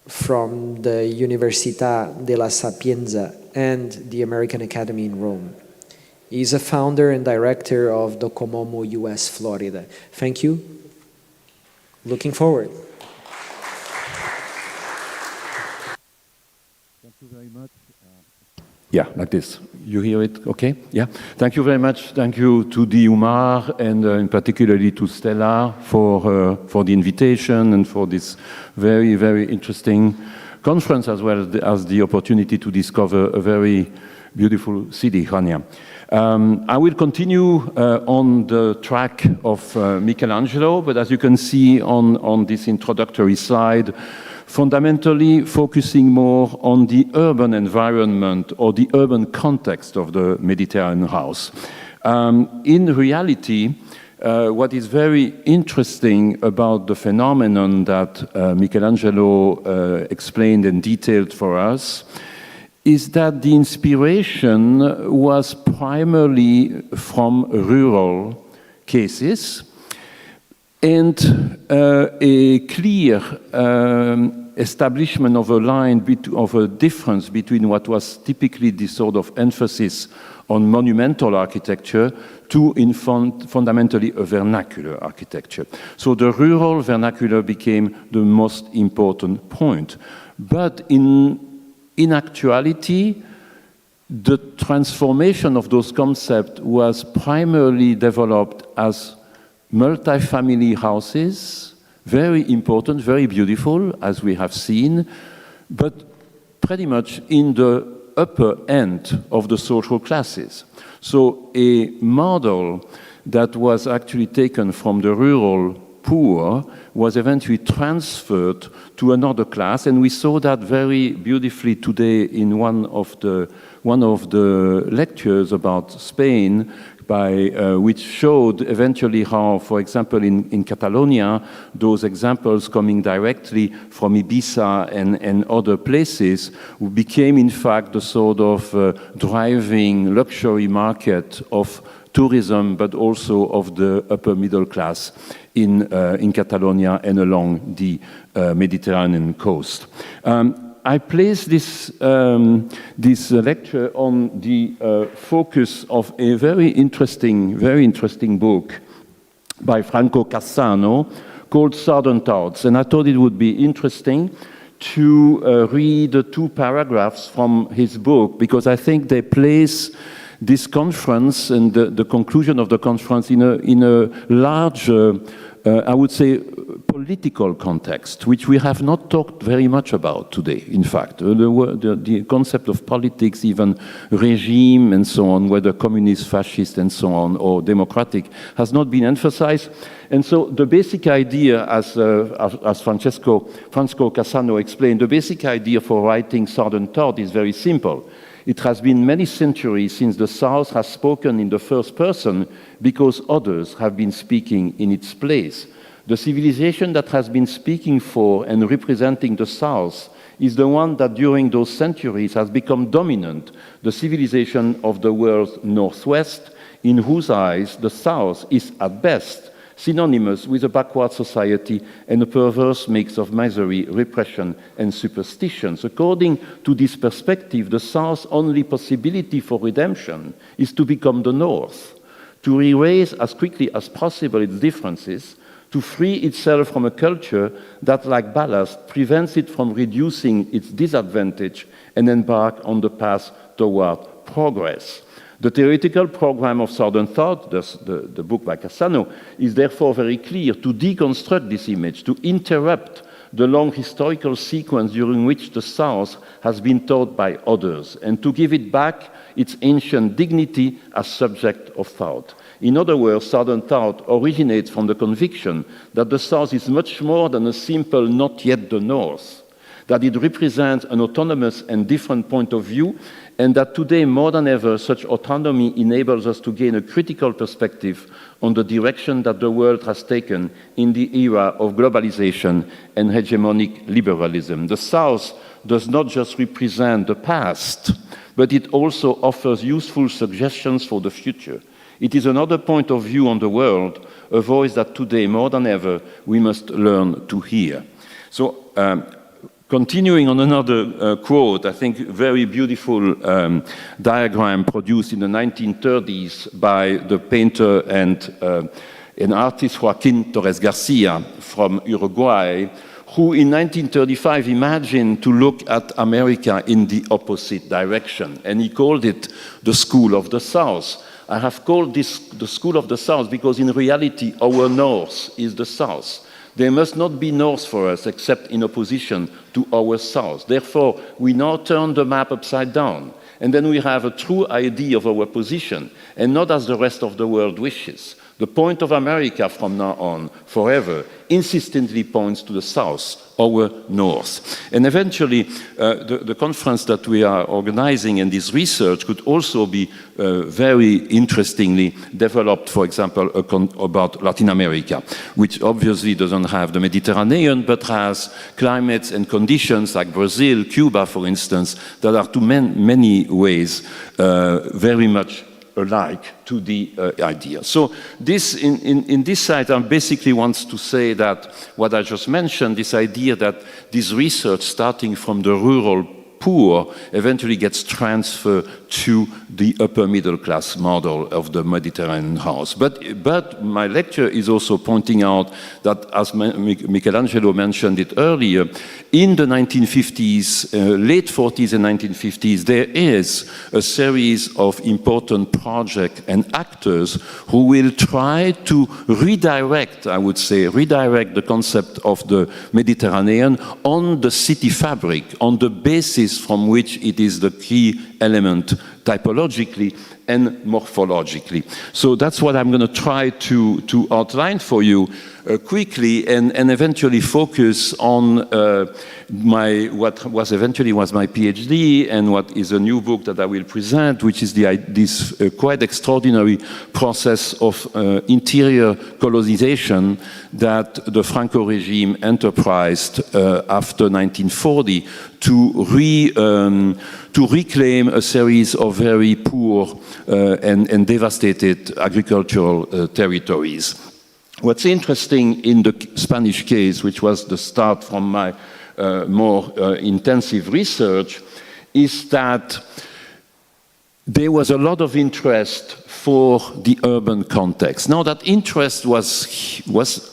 from the Università della Sapienza and the American Academy in Rome. He is a founder and director of Docomomo US Florida. Thank you. Looking forward. Thank you very much. Yeah, like this. You hear it? Okay? Yeah. Thank you very much. Thank you to the Umar and in particularly to Stella for the invitation and for this very, very interesting conference, as well as the opportunity to discover a very beautiful city, Chania. I will continue on the track of Michelangelo, but as you can see on this introductory slide, fundamentally focusing more on the urban environment or the urban context of the Mediterranean house. In reality, what is very interesting about the phenomenon that Michelangelo explained and detailed for us is that the inspiration was primarily from rural cases, and a clear establishment of a line, of a difference between what was typically the sort of emphasis on monumental architecture to fundamentally a vernacular architecture. So the rural vernacular became the most important point. But in actuality, the transformation of those concepts was primarily developed as multi-family houses, very important, very beautiful, as we have seen, but pretty much in the upper end of the social classes. So a model that was actually taken from the rural poor was eventually transferred to another class, and we saw that very beautifully today in one of the lectures about Spain, which showed eventually how, for example, in Catalonia, those examples coming directly from Ibiza and other places became in fact the sort of driving luxury market of tourism, but also of the upper middle class in Catalonia and along the Mediterranean coast. I placed this lecture on the focus of a very interesting book by Franco Cassano called Southern Thoughts, and I thought it would be interesting to read the two paragraphs from his book, because I think they place this conference and the conclusion of the conference in a large, I would say, political context, which we have not talked very much about today, in fact. The concept of politics, even regime and so on, whether communist, fascist and so on, or democratic, has not been emphasized. And so the basic idea, as Franco Cassano explained, the basic idea for writing Southern Thought is very simple. It has been many centuries since the South has spoken in the first person because others have been speaking in its place. The civilization that has been speaking for and representing the South is the one that during those centuries has become dominant, the civilization of the world's Northwest, in whose eyes the South is at best synonymous with a backward society and a perverse mix of misery, repression, and superstitions. According to this perspective, the South's only possibility for redemption is to become the North, to erase as quickly as possible its differences, to free itself from a culture that, like ballast, prevents it from reducing its disadvantage and embark on the path toward progress. The theoretical program of Southern Thought, the book by Cassano, is therefore very clear: to deconstruct this image, to interrupt the long historical sequence during which the South has been taught by others, and to give it back its ancient dignity as subject of thought. In other words, Southern thought originates from the conviction that the South is much more than a simple not yet the North, that it represents an autonomous and different point of view, and that today more than ever such autonomy enables us to gain a critical perspective on the direction that the world has taken in the era of globalization and hegemonic liberalism. The South does not just represent the past, but it also offers useful suggestions for the future. It is another point of view on the world, a voice that today more than ever we must learn to hear. So, continuing on another quote, I think very beautiful diagram produced in the 1930s by the painter and an artist Joaquin Torres Garcia from Uruguay, who in 1935 imagined to look at America in the opposite direction, and he called it the School of the South. I have called this the School of the South because in reality our North is the South. There must not be North for us except in opposition to our South. Therefore, we now turn the map upside down, and then we have a true idea of our position, and not as the rest of the world wishes. The point of America from now on, forever, insistently points to the South, our North. And eventually, the conference that we are organizing and this research could also be very interestingly developed, for example, about Latin America, which obviously doesn't have the Mediterranean, but has climates and conditions like Brazil, Cuba, for instance, that are to many ways very much alike to the idea. So this, in this side, I basically wants to say that what I just mentioned, this idea that this research starting from the rural poor eventually gets transferred to the upper middle class model of the Mediterranean house. But my lecture is also pointing out that, as Michelangelo mentioned it earlier, in the 1950s, late 40s and 1950s, there is a series of important projects and actors who will try to redirect, I would say, redirect the concept of the Mediterranean on the city fabric, on the basis from which it is the key element typologically and morphologically. So that's what I'm going to try to outline for you quickly and eventually focus on what was eventually was my PhD and what is a new book that I will present, which is this quite extraordinary process of interior colonization that the Franco regime enterprised after 1940 to reclaim a series of very poor and devastated agricultural territories. What's interesting in the Spanish case, which was the start from my more intensive research, is that there was a lot of interest for the urban context. Now that interest was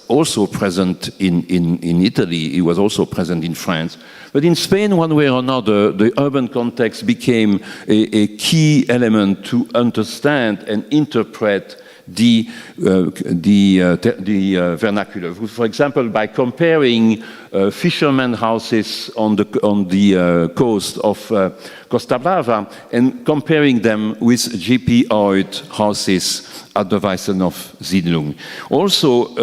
also present in Italy, it was also present in France, but in Spain, one way or another, the urban context became a key element to understand and interpret the vernacular. For example, by comparing fishermen houses on the coast of Costa Brava and comparing them with GP-oid houses at the Weissen of Siedlung. Also,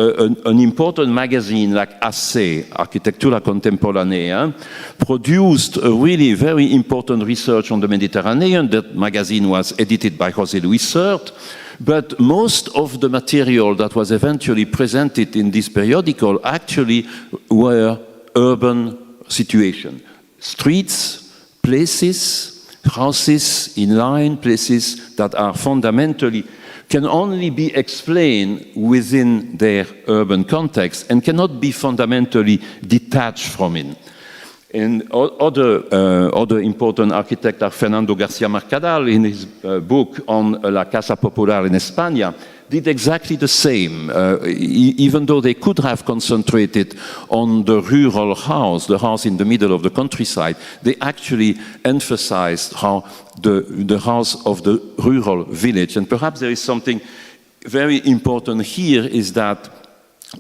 an important magazine like AC, Architectura Contemporanea, produced a really very important research on the Mediterranean. That magazine was edited by José Luis Sert. But most of the material that was eventually presented in this periodical actually were urban situations. Streets, places, houses in line, places that are fundamentally can only be explained within their urban context and cannot be fundamentally detached from it. And other important architects are Fernando García Mercadal, in his book on La Casa Popular in España, did exactly the same. Even though they could have concentrated on the rural house, the house in the middle of the countryside, they actually emphasized how the house of the rural village. And perhaps there is something very important here, is that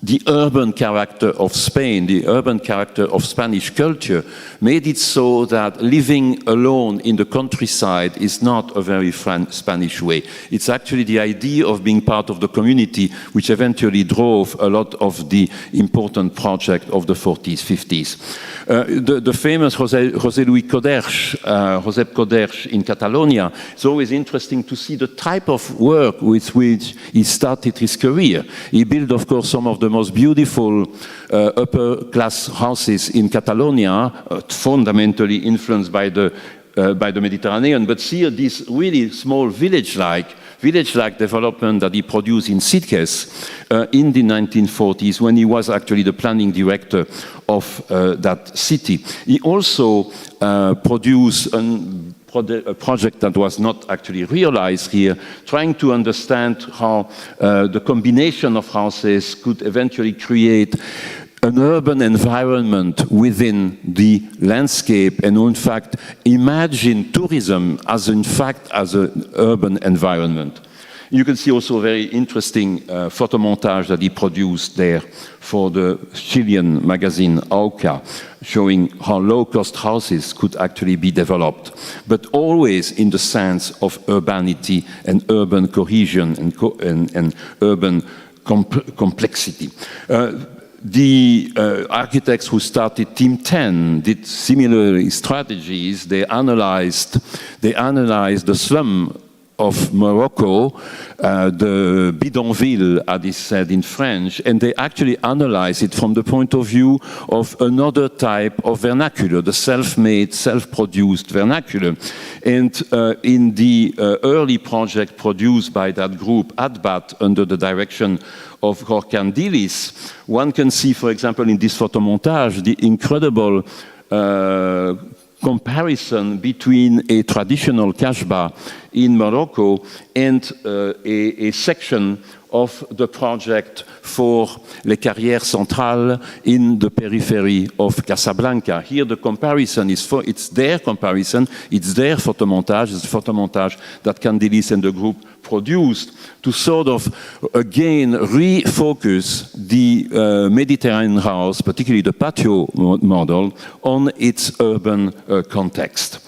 the urban character of Spain, the urban character of Spanish culture, made it so that living alone in the countryside is not a very Spanish way. It's actually the idea of being part of the community which eventually drove a lot of the important projects of the 40s, 50s. The famous José Luis Coderch, Josep Coderch in Catalonia, it's always interesting to see the type of work with which he started his career. He built, of course, some of the most beautiful upper-class houses in Catalonia, fundamentally influenced by the Mediterranean. But see this really small village-like development that he produced in Sitges in the 1940s when he was actually the planning director of that city. He also produced a project that was not actually realized here, trying to understand how the combination of houses could eventually create an urban environment within the landscape, and in fact imagine tourism as an urban environment. You can see also a very interesting photo montage that he produced there for the Chilean magazine Auca, showing how low-cost houses could actually be developed, but always in the sense of urbanity and urban cohesion and urban complexity. The architects who started Team 10 did similar strategies. They analyzed the slum of Morocco, the bidonville, as is said in French, and they actually analyze it from the point of view of another type of vernacular, the self-made, self-produced vernacular. And in the early project produced by that group, ADBAT, under the direction of Gorkan Dilis, one can see, for example, in this photo montage, the incredible comparison between a traditional kasbah in Morocco and a section of the project for Les Carrières Centrales in the periphery of Casablanca. Here the comparison it's their comparison, it's their photomontage, it's a photomontage that Candilis and the group produced to sort of, again, refocus the Mediterranean house, particularly the patio model, on its urban context.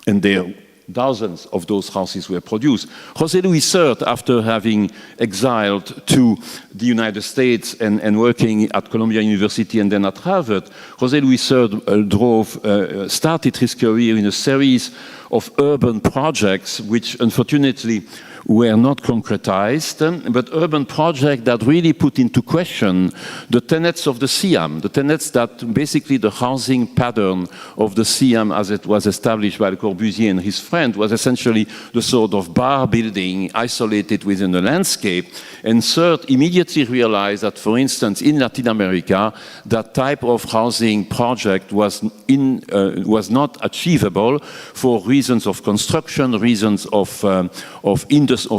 And there dozens of those houses were produced. José Luis III, after having exiled to the United States and working at Columbia University and then at Harvard, José Luis III started his career in a series of urban projects which unfortunately were not concretized, but urban projects that really put into question the tenets of the CAM, the tenets that basically the housing pattern of the CAM as it was established by Le Corbusier and his friend was essentially the sort of bar building isolated within the landscape. And third, immediately realized that, for instance, in Latin America, that type of housing project was not achievable for reasons of construction, reasons of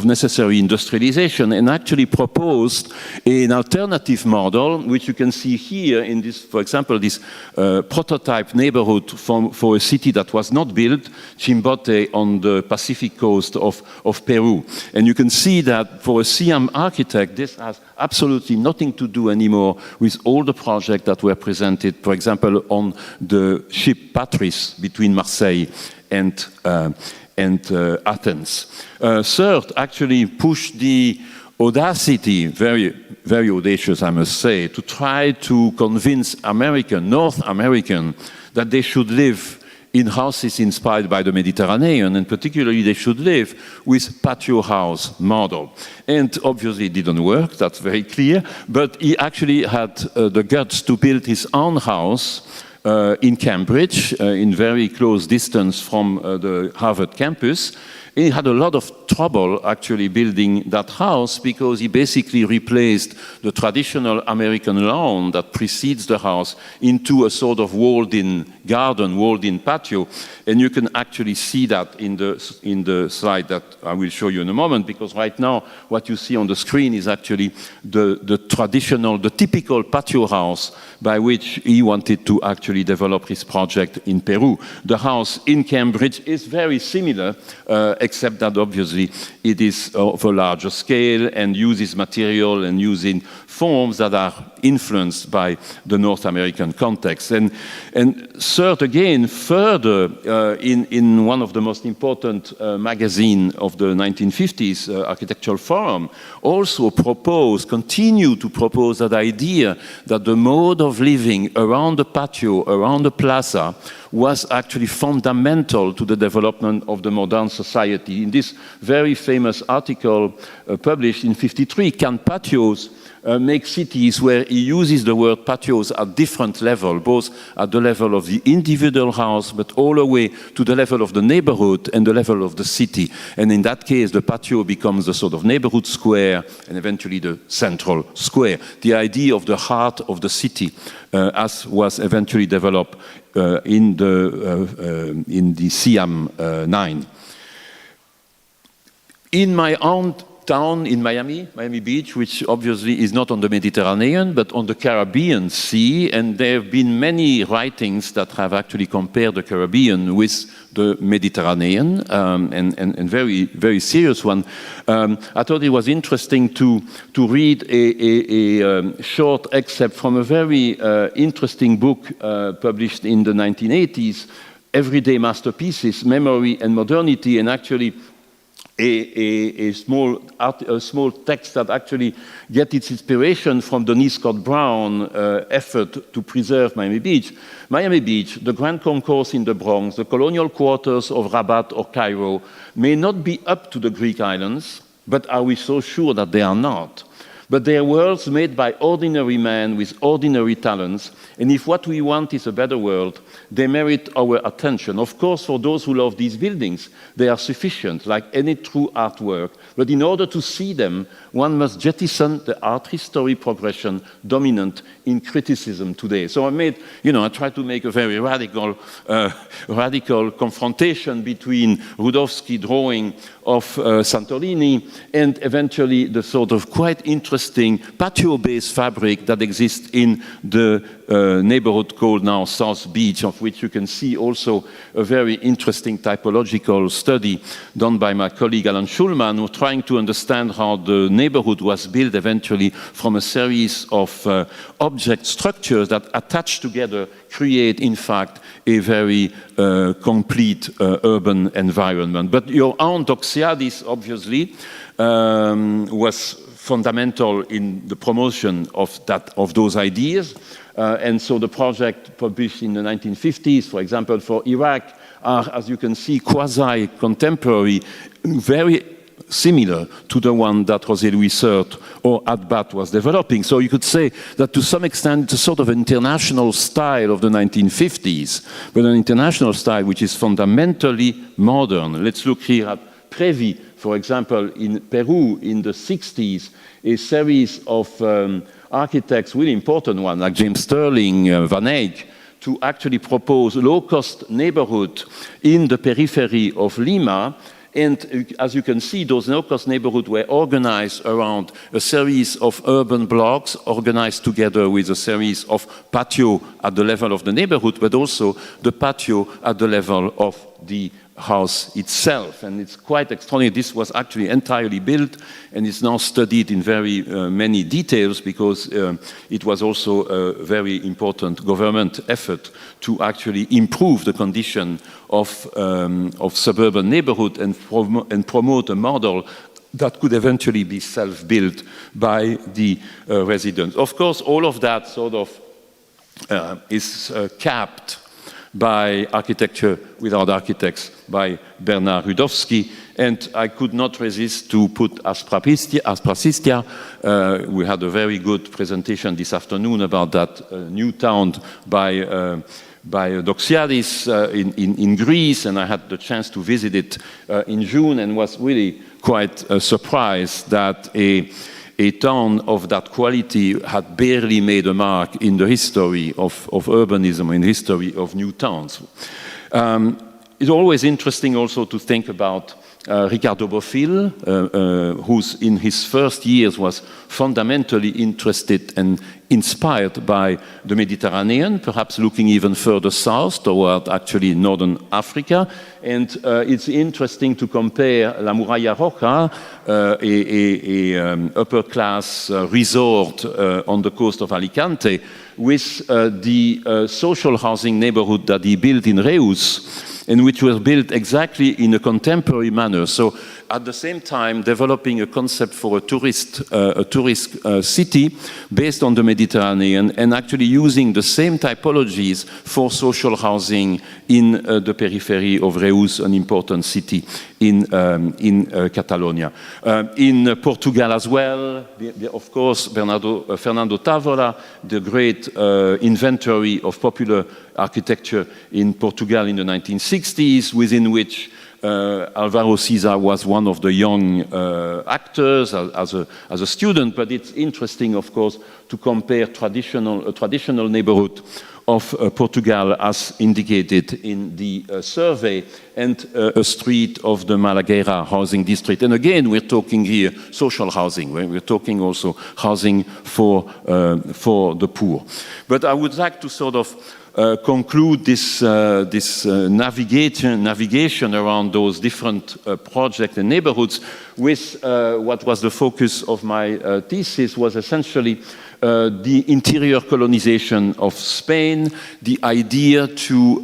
necessary industrialization, and actually proposed an alternative model, which you can see here in this, for example, this prototype neighborhood for a city that was not built, Chimbote, on the Pacific coast of Peru. And you can see that for a CAM architect, this has absolutely nothing to do anymore with all the projects that were presented, for example, on the ship Patrice between Marseille and Athens. Third, actually pushed the audacity, very, very audacious, I must say, to try to convince North American, that they should live in houses inspired by the Mediterranean, and particularly they should live with patio house model. And obviously it didn't work, that's very clear, but he actually had the guts to build his own house in Cambridge, in very close distance from the Harvard campus. He had a lot of trouble actually building that house because he basically replaced the traditional American lawn that precedes the house into a sort of walled-in garden, walled-in patio. And you can actually see that in the slide that I will show you in a moment, because right now what you see on the screen is actually the traditional, the typical patio house by which he wanted to actually develop his project in Peru. The house in Cambridge is very similar, except that obviously it is of a larger scale and uses material and using forms that are influenced by the North American context. And third, again, further, in one of the most important magazines of the 1950s, Architectural Forum, also continue to propose that idea that the mode of living around the patio, around the plaza, was actually fundamental to the development of the modern society. In this very famous article published in '53, Can Patios Make Cities, where he uses the word patios at different levels, both at the level of the individual house, but all the way to the level of the neighborhood and the level of the city. And in that case, the patio becomes the sort of neighborhood square and eventually the central square. The idea of the heart of the city, as was eventually developed in the CAM 9. In my own town in Miami Beach, which obviously is not on the Mediterranean, but on the Caribbean Sea, and there have been many writings that have actually compared the Caribbean with the Mediterranean, and very, very serious one. I thought it was interesting to read a short excerpt from a very interesting book published in the 1980s, Everyday Masterpieces, Memory and Modernity, and actually a small text that actually gets its inspiration from the Scott Brown effort to preserve Miami Beach. Miami Beach, the Grand Concourse in the Bronx, the colonial quarters of Rabat or Cairo may not be up to the Greek islands, but are we so sure that they are not? But they are worlds made by ordinary men with ordinary talents, and if what we want is a better world, they merit our attention. Of course, for those who love these buildings, they are sufficient, like any true artwork. But in order to see them, one must jettison the art history progression dominant in criticism today. So I tried to make a very radical confrontation between Rudowski's drawing of Santorini and eventually the sort of quite interesting patio-based fabric that exists in the neighborhood called now South Beach, of which you can see also a very interesting typological study done by my colleague Alan Schulman, who was trying to understand how the neighborhood was built eventually from a series of object structures that attached together create, in fact, a very complete urban environment. But your own Doxiadis, obviously, was fundamental in the promotion of those ideas. And so the project published in the 1950s, for example, for Iraq, are, as you can see, quasi-contemporary, very similar to the one that José Luis Sert or Adbat was developing. So you could say that to some extent it's a sort of international style of the 1950s, but an international style which is fundamentally modern. Let's look here at Previ, for example, in Peru in the 60s, a series of architects, really important ones, like James Sterling, Van Eyck, to actually propose low-cost neighborhood in the periphery of Lima. And as you can see, those low-cost neighborhoods were organized around a series of urban blocks, organized together with a series of patio at the level of the neighborhood, but also the patio at the level of the house itself. And it's quite extraordinary. This was actually entirely built and is now studied in very many details because it was also a very important government effort to actually improve the condition of suburban neighborhood and promote a model that could eventually be self-built by the residents. Of course, all of that sort of is capped by Architecture Without Architects by Bernard Rudowski, and I could not resist to put Asprasistia. We had a very good presentation this afternoon about that new town by Doxiadis in Greece, and I had the chance to visit it in June and was really quite surprised that a town of that quality had barely made a mark in the history of urbanism, in the history of new towns. It's always interesting also to think about Ricardo Bofill, who in his first years was fundamentally interested and inspired by the Mediterranean, perhaps looking even further south toward actually northern Africa. And it's interesting to compare La Muralla Roja, upper-class resort on the coast of Alicante, with the social housing neighborhood that he built in Reus, and which was built exactly in a contemporary manner. So at the same time developing a concept for a tourist city based on the Mediterranean, and actually using the same typologies for social housing in the periphery of Reus, an important city in Catalonia. In Portugal as well, of course, Fernando Távora, the great inventory of popular architecture in Portugal in the 1960s, within which Álvaro Siza was one of the young actors as a student. But it's interesting, of course, to compare a traditional neighborhood of Portugal as indicated in the survey, and a street of the Malagueira housing district. And again, we're talking here social housing. We're talking also housing for the poor. But I would like to sort of conclude this navigation around those different projects and neighborhoods with what was the focus of my thesis, was essentially the interior colonization of Spain, the idea to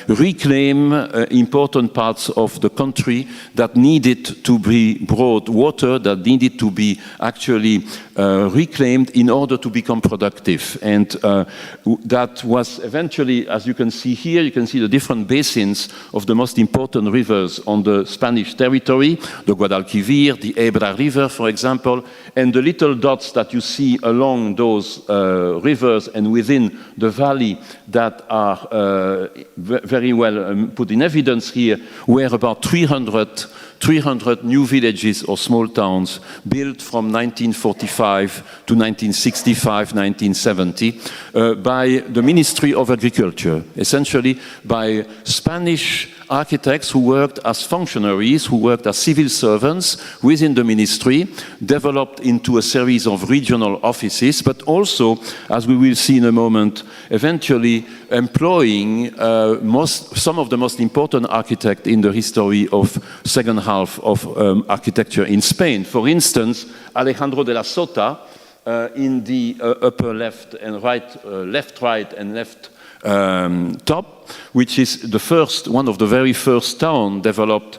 reclaim important parts of the country that needed to be brought water, that needed to be actually reclaimed in order to become productive. And that was eventually, as you can see here, you can see the different basins of the most important rivers on the Spanish territory, the Guadalquivir, the Ebra River, for example, and the little dots that you see along those rivers and within the valley that are very well put in evidence here, were about 300 new villages or small towns built from 1945 to 1965, 1970 by the Ministry of Agriculture, essentially by Spanish architects who worked as functionaries, who worked as civil servants within the ministry, developed into a series of regional offices, but also, as we will see in a moment, eventually employing some of the most important architects in the history of second half of architecture in Spain. For instance, Alejandro de la Sota, in the upper left and right, left, right, and left top, which is one of the very first towns developed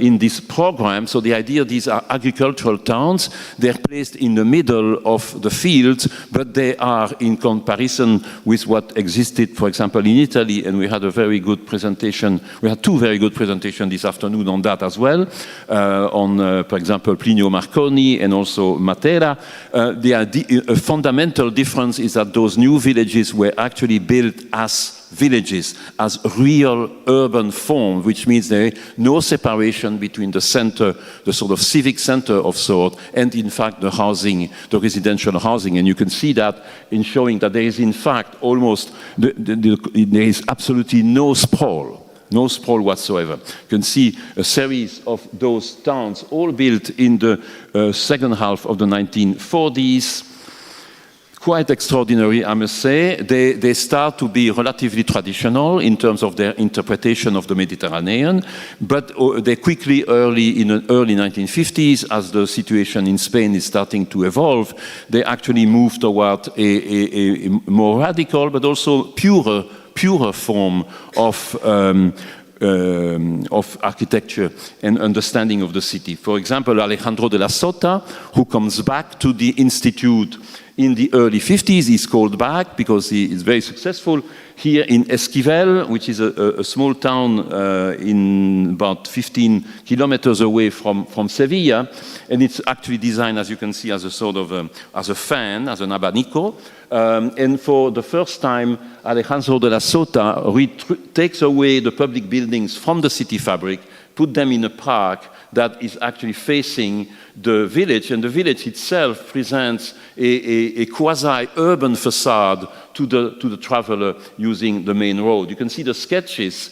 in this program. So the idea, these are agricultural towns. They're placed in the middle of the fields, but they are in comparison with what existed, for example, in Italy. And we had a very good presentation. We had two very good presentations this afternoon on that as well, on, for example, Plinio Marconi and also Matera. A fundamental difference is that those new villages were actually built as villages, as real urban form, which means there is no separation between the center, the sort of civic center of sort, and in fact the housing, the residential housing. And you can see that in showing that there is in fact almost, there is absolutely no sprawl whatsoever. You can see a series of those towns all built in the second half of the 1940s. Quite extraordinary, I must say. They start to be relatively traditional in terms of their interpretation of the Mediterranean, but they quickly, in the early 1950s, as the situation in Spain is starting to evolve, they actually move toward a more radical, but also purer form of architecture and understanding of the city. For example, Alejandro de la Sota, who comes back to the Institute in the early 50s, he's called back because he is very successful here in Esquivel, which is a small town in about 15 kilometers away from Sevilla. And it's actually designed, as you can see, as a sort of as a fan, as an abanico. And for the first time, Alejandro de la Sota takes away the public buildings from the city fabric, put them in a park that is actually facing the village, and the village itself presents a quasi-urban facade to the traveler using the main road. You can see the sketches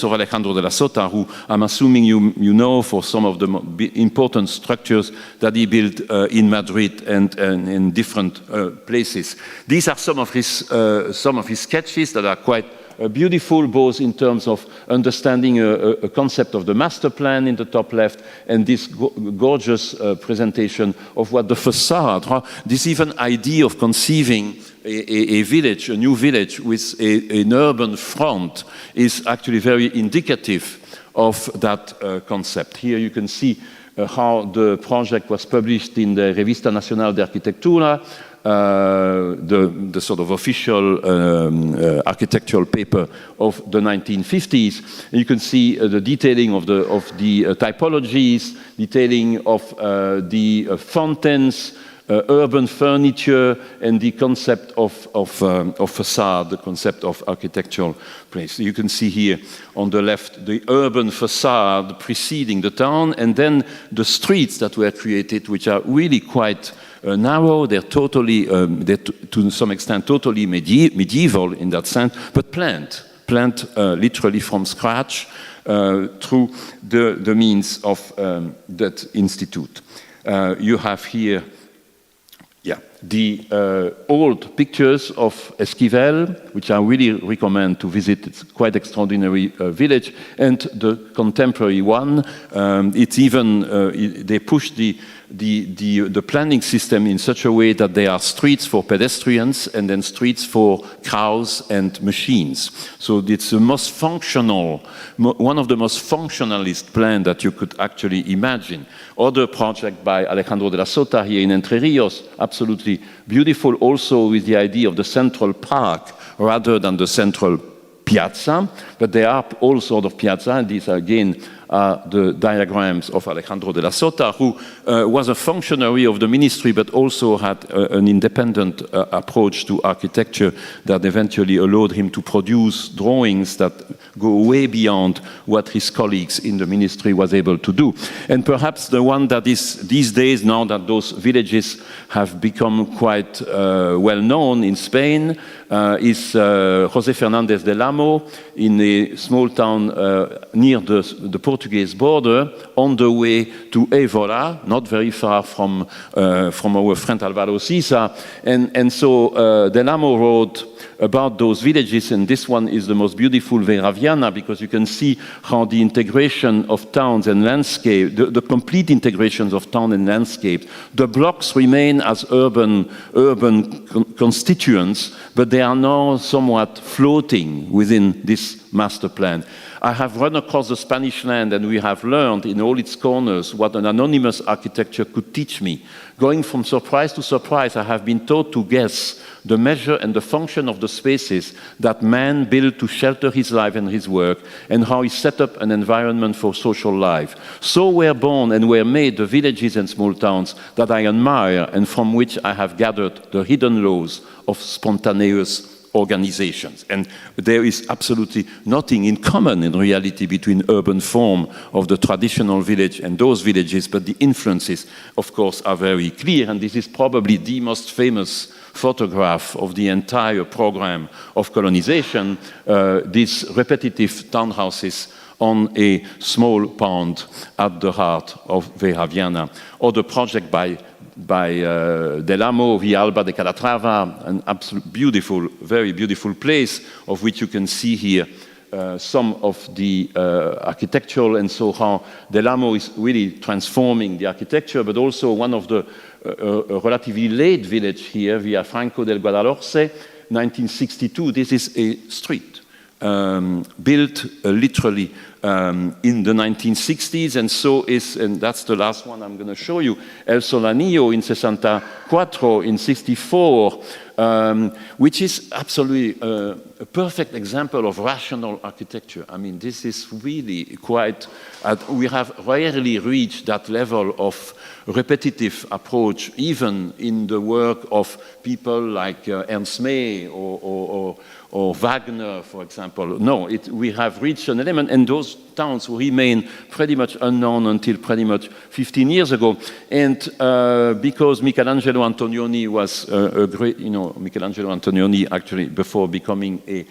of Alejandro de la Sota, who I'm assuming you know for some of the important structures that he built in Madrid and in different places. These are some of his sketches that are quite beautiful, both in terms of understanding a concept of the master plan in the top left, and this gorgeous presentation of what the facade, this even idea of conceiving a village, a new village with an urban front, is actually very indicative of that concept. Here you can see how the project was published in the Revista Nacional de Arquitectura, the sort of official architectural paper of the 1950s. And you can see the detailing of the typologies, detailing of the fountains, urban furniture, and the concept of facade, the concept of architectural place. You can see here on the left the urban facade preceding the town, and then the streets that were created, which are really quite narrow. They're totally, to some extent, totally medieval in that sense, but planned literally from scratch through the means of that institute. You have here the old pictures of Esquivel, which I really recommend to visit. It's quite extraordinary village, and the contemporary one. It's even they push the planning system in such a way that there are streets for pedestrians and then streets for cows and machines. So it's the most functional, one of the most functionalist plans that you could actually imagine. Other project by Alejandro de la Sota here in Entre Rios, absolutely beautiful, also with the idea of the central park rather than the central piazza, but there are all sorts of piazza, and these again are the diagrams of Alejandro de la Sota, who was a functionary of the ministry, but also had an independent approach to architecture that eventually allowed him to produce drawings that go way beyond what his colleagues in the ministry was able to do. And perhaps the one that is these days, now that those villages have become quite well known in Spain, is José Fernández del Amo in a small town near the Portuguese border, on the way to Évora, not very far from our friend Álvaro Siza. And so Del Amo wrote about those villages, and this one is the most beautiful Veraviana, because you can see how the integration of towns and landscape, the complete integrations of town and landscape, the blocks remain as urban constituents, but they are now somewhat floating within this master plan. I have run across the Spanish land, and we have learned in all its corners what an anonymous architecture could teach me. Going from surprise to surprise, I have been taught to guess the measure and the function of the spaces that man built to shelter his life and his work, and how he set up an environment for social life. So were born and were made the villages and small towns that I admire, and from which I have gathered the hidden laws of spontaneous organizations. And there is absolutely nothing in common in reality between urban form of the traditional village and those villages, but the influences, of course, are very clear. And this is probably the most famous photograph of the entire program of colonization, these repetitive townhouses on a small pond at the heart of Veraviana. Or the project by Del Amo, Villalba de Calatrava, an absolute beautiful, very beautiful place, of which you can see here some of the architectural, and so how Del Amo is really transforming the architecture, but also one of the relatively late village here, Villafranco del Guadalhorce, 1962. This is a street built literally in the 1960s, and so is, and that's the last one I'm going to show you, El Solanillo in 64 in 64, which is absolutely a perfect example of rational architecture. I mean, this is really quite, we have rarely reached that level of repetitive approach, even in the work of people like Ernst May or Wagner, for example. No, we have reached an element, and those towns who remain pretty much unknown until pretty much 15 years ago. And because Michelangelo Antonioni was a great, Michelangelo Antonioni actually, before becoming a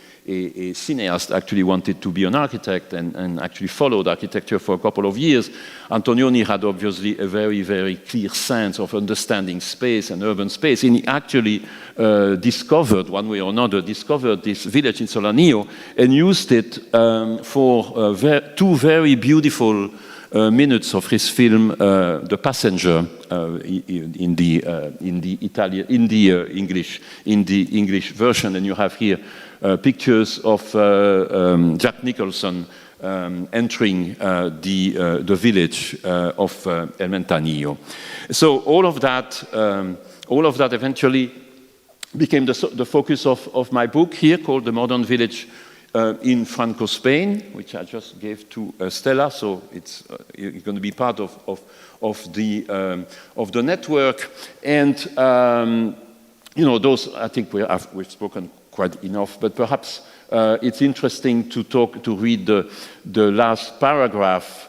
cineast, actually wanted to be an architect and actually followed architecture for a couple of years. Antonioni had obviously a very, very clear sense of understanding space and urban space. And he actually discovered, one way or another, this village in Solanio and used it for two very beautiful minutes of his film, The Passenger, in the English version. And you have here pictures of Jack Nicholson entering the village of El Mentanillo. So all of that eventually became the focus of my book here, called The Modern Village in Franco Spain, which I just gave to Stella. So it's going to be part of the network. And those, I think we've spoken quite enough, but perhaps it's interesting to read the last paragraph.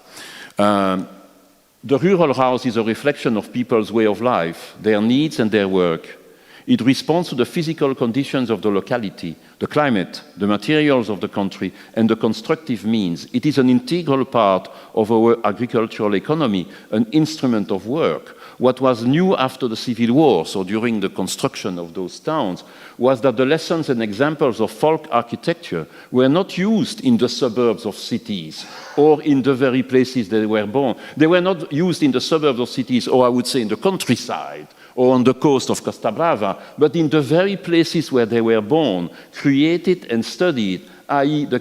The rural house is a reflection of people's way of life, their needs and their work. It responds to the physical conditions of the locality, the climate, the materials of the country, and the constructive means. It is an integral part of our agricultural economy, an instrument of work. What was new after the Civil War, so during the construction of those towns, was that the lessons and examples of folk architecture were not used in the suburbs of cities or in the very places they were born. They were not used in the suburbs of cities, or I would say in the countryside, or on the coast of Costa Brava, but in the very places where they were born, created and studied, i.e. the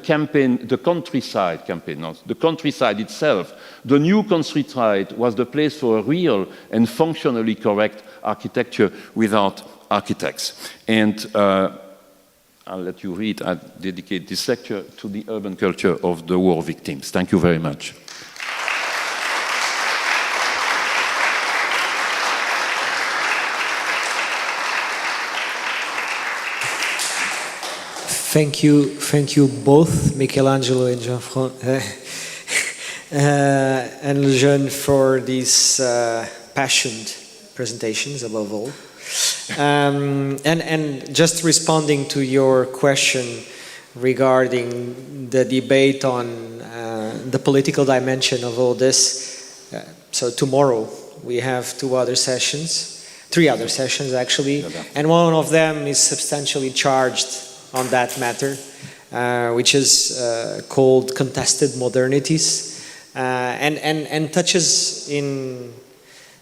countryside campaign, not the countryside itself. The new countryside was the place for a real and functionally correct architecture without architects. And I'll let you read. I dedicate this lecture to the urban culture of the war victims. Thank you very much. Thank you both, Michelangelo and and Lejeune, for these passionate presentations, above all. And just responding to your question regarding the debate on the political dimension of all this. So tomorrow we have three other sessions actually, and one of them is substantially charged on that matter, which is called Contested Modernities, and touches in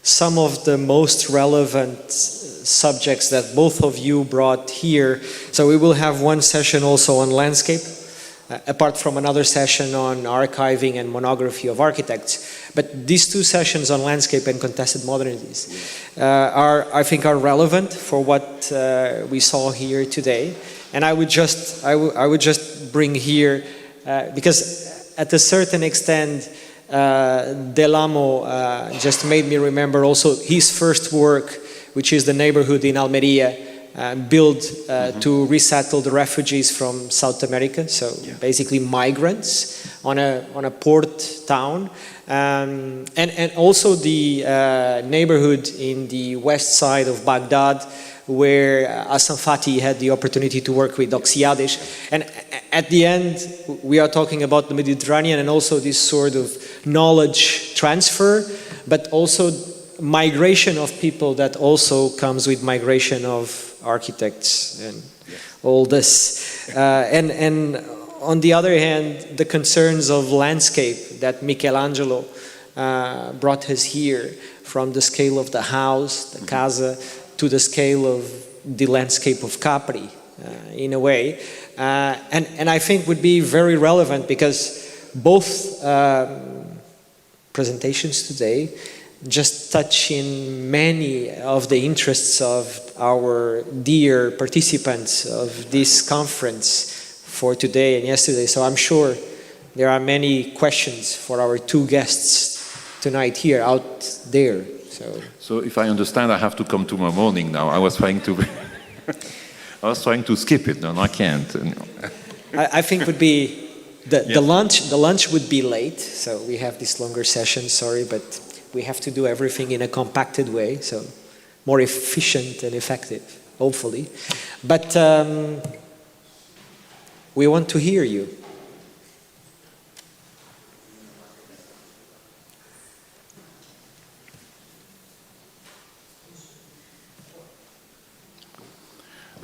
some of the most relevant subjects that both of you brought here. So we will have one session also on landscape, apart from another session on archiving and monography of architects. But these two sessions on landscape and contested modernities I think are relevant for what we saw here today. And I would just bring here, because at a certain extent, Delamo just made me remember also his first work, which is the neighborhood in Almeria, built to resettle the refugees from South America, so basically migrants on a port town, and also the neighborhood in the west side of Baghdad, where Hassan Fati had the opportunity to work with Oxiades. And at the end, we are talking about the Mediterranean and also this sort of knowledge transfer, but also migration of people that also comes with migration of architects and all this. And on the other hand, the concerns of landscape that Michelangelo brought us here, from the scale of the house, the casa, to the scale of the landscape of Capri, in a way. And I think would be very relevant, because both presentations today just touch in many of the interests of our dear participants of this conference for today and yesterday. So I'm sure there are many questions for our two guests tonight here, out there. So if I understand, I have to come tomorrow morning now. I was trying to skip it, and I can't. I think would be The lunch would be late, so we have this longer session, sorry, but we have to do everything in a compacted way, so more efficient and effective, hopefully. But we want to hear you.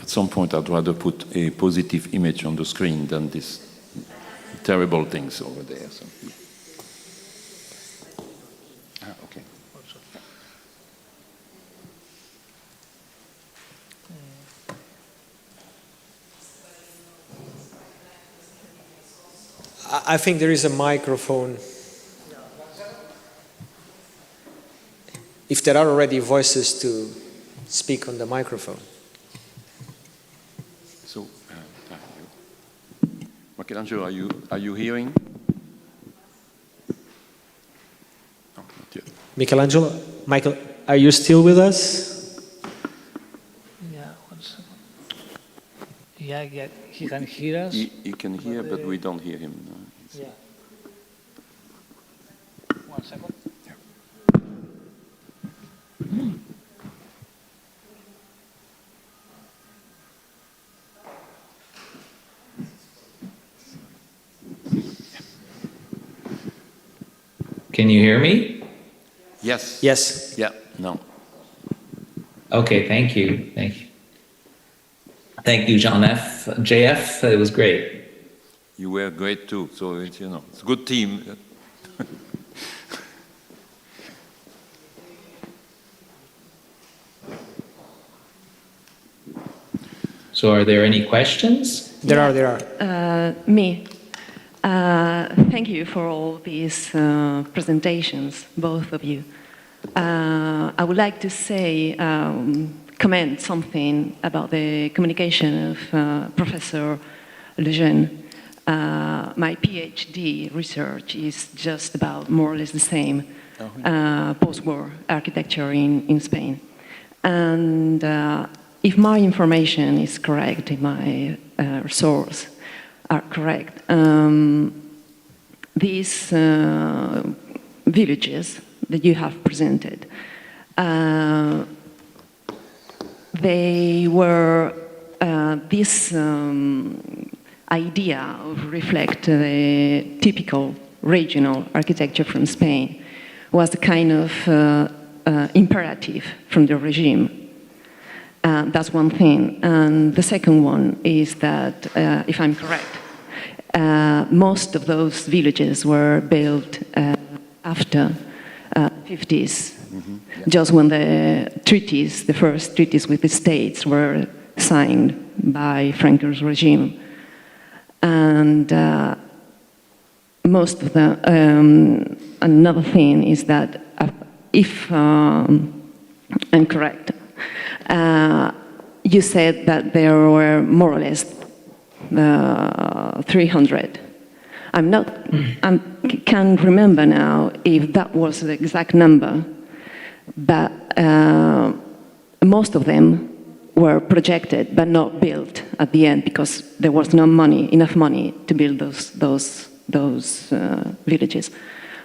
At some point, I'd rather put a positive image on the screen than these terrible things over there. So. Okay. I think there is a microphone. If there are already voices to speak on the microphone. So, Michelangelo, are you hearing? No, not yet. Michelangelo, Michael, are you still with us? Yeah, 1 second. Yeah, he can hear us. He can hear, but we don't hear him. Yeah. 1 second. Can you hear me? Yes. Yes. Yeah, no. Okay, thank you. Thank you. Thank you, JF, it was great. You were great too, so it's, it's a good team. So are there any questions? There are. Me. Thank you for all these presentations, both of you. I would like to say, comment something about the communication of Professor Lejeune. My PhD research is just about more or less the same, post-war architecture in Spain. And if my information is correct, if my sources are correct, these villages that you have presented, they were this idea of reflect the typical regional architecture from Spain was a kind of imperative from the regime. That's one thing. And the second one is that, if I'm correct, most of those villages were built after 50s, just when the treaties, the first treaties with the states were signed by Franco's regime. And most of the, another thing is that if I'm correct, you said that there were more or less 300. I can't remember now if that was the exact number, but most of them were projected but not built at the end because there was no money, enough money to build those villages.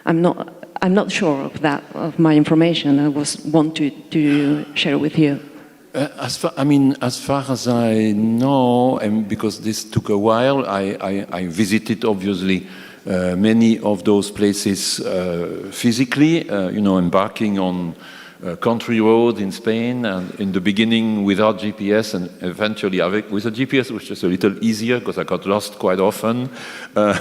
I'm not sure of that, of my information. I want to share with you. As far as I know, and because this took a while, I visited obviously many of those places physically, embarking on a country road in Spain, and in the beginning without GPS, and eventually with a GPS, which is a little easier because I got lost quite often. But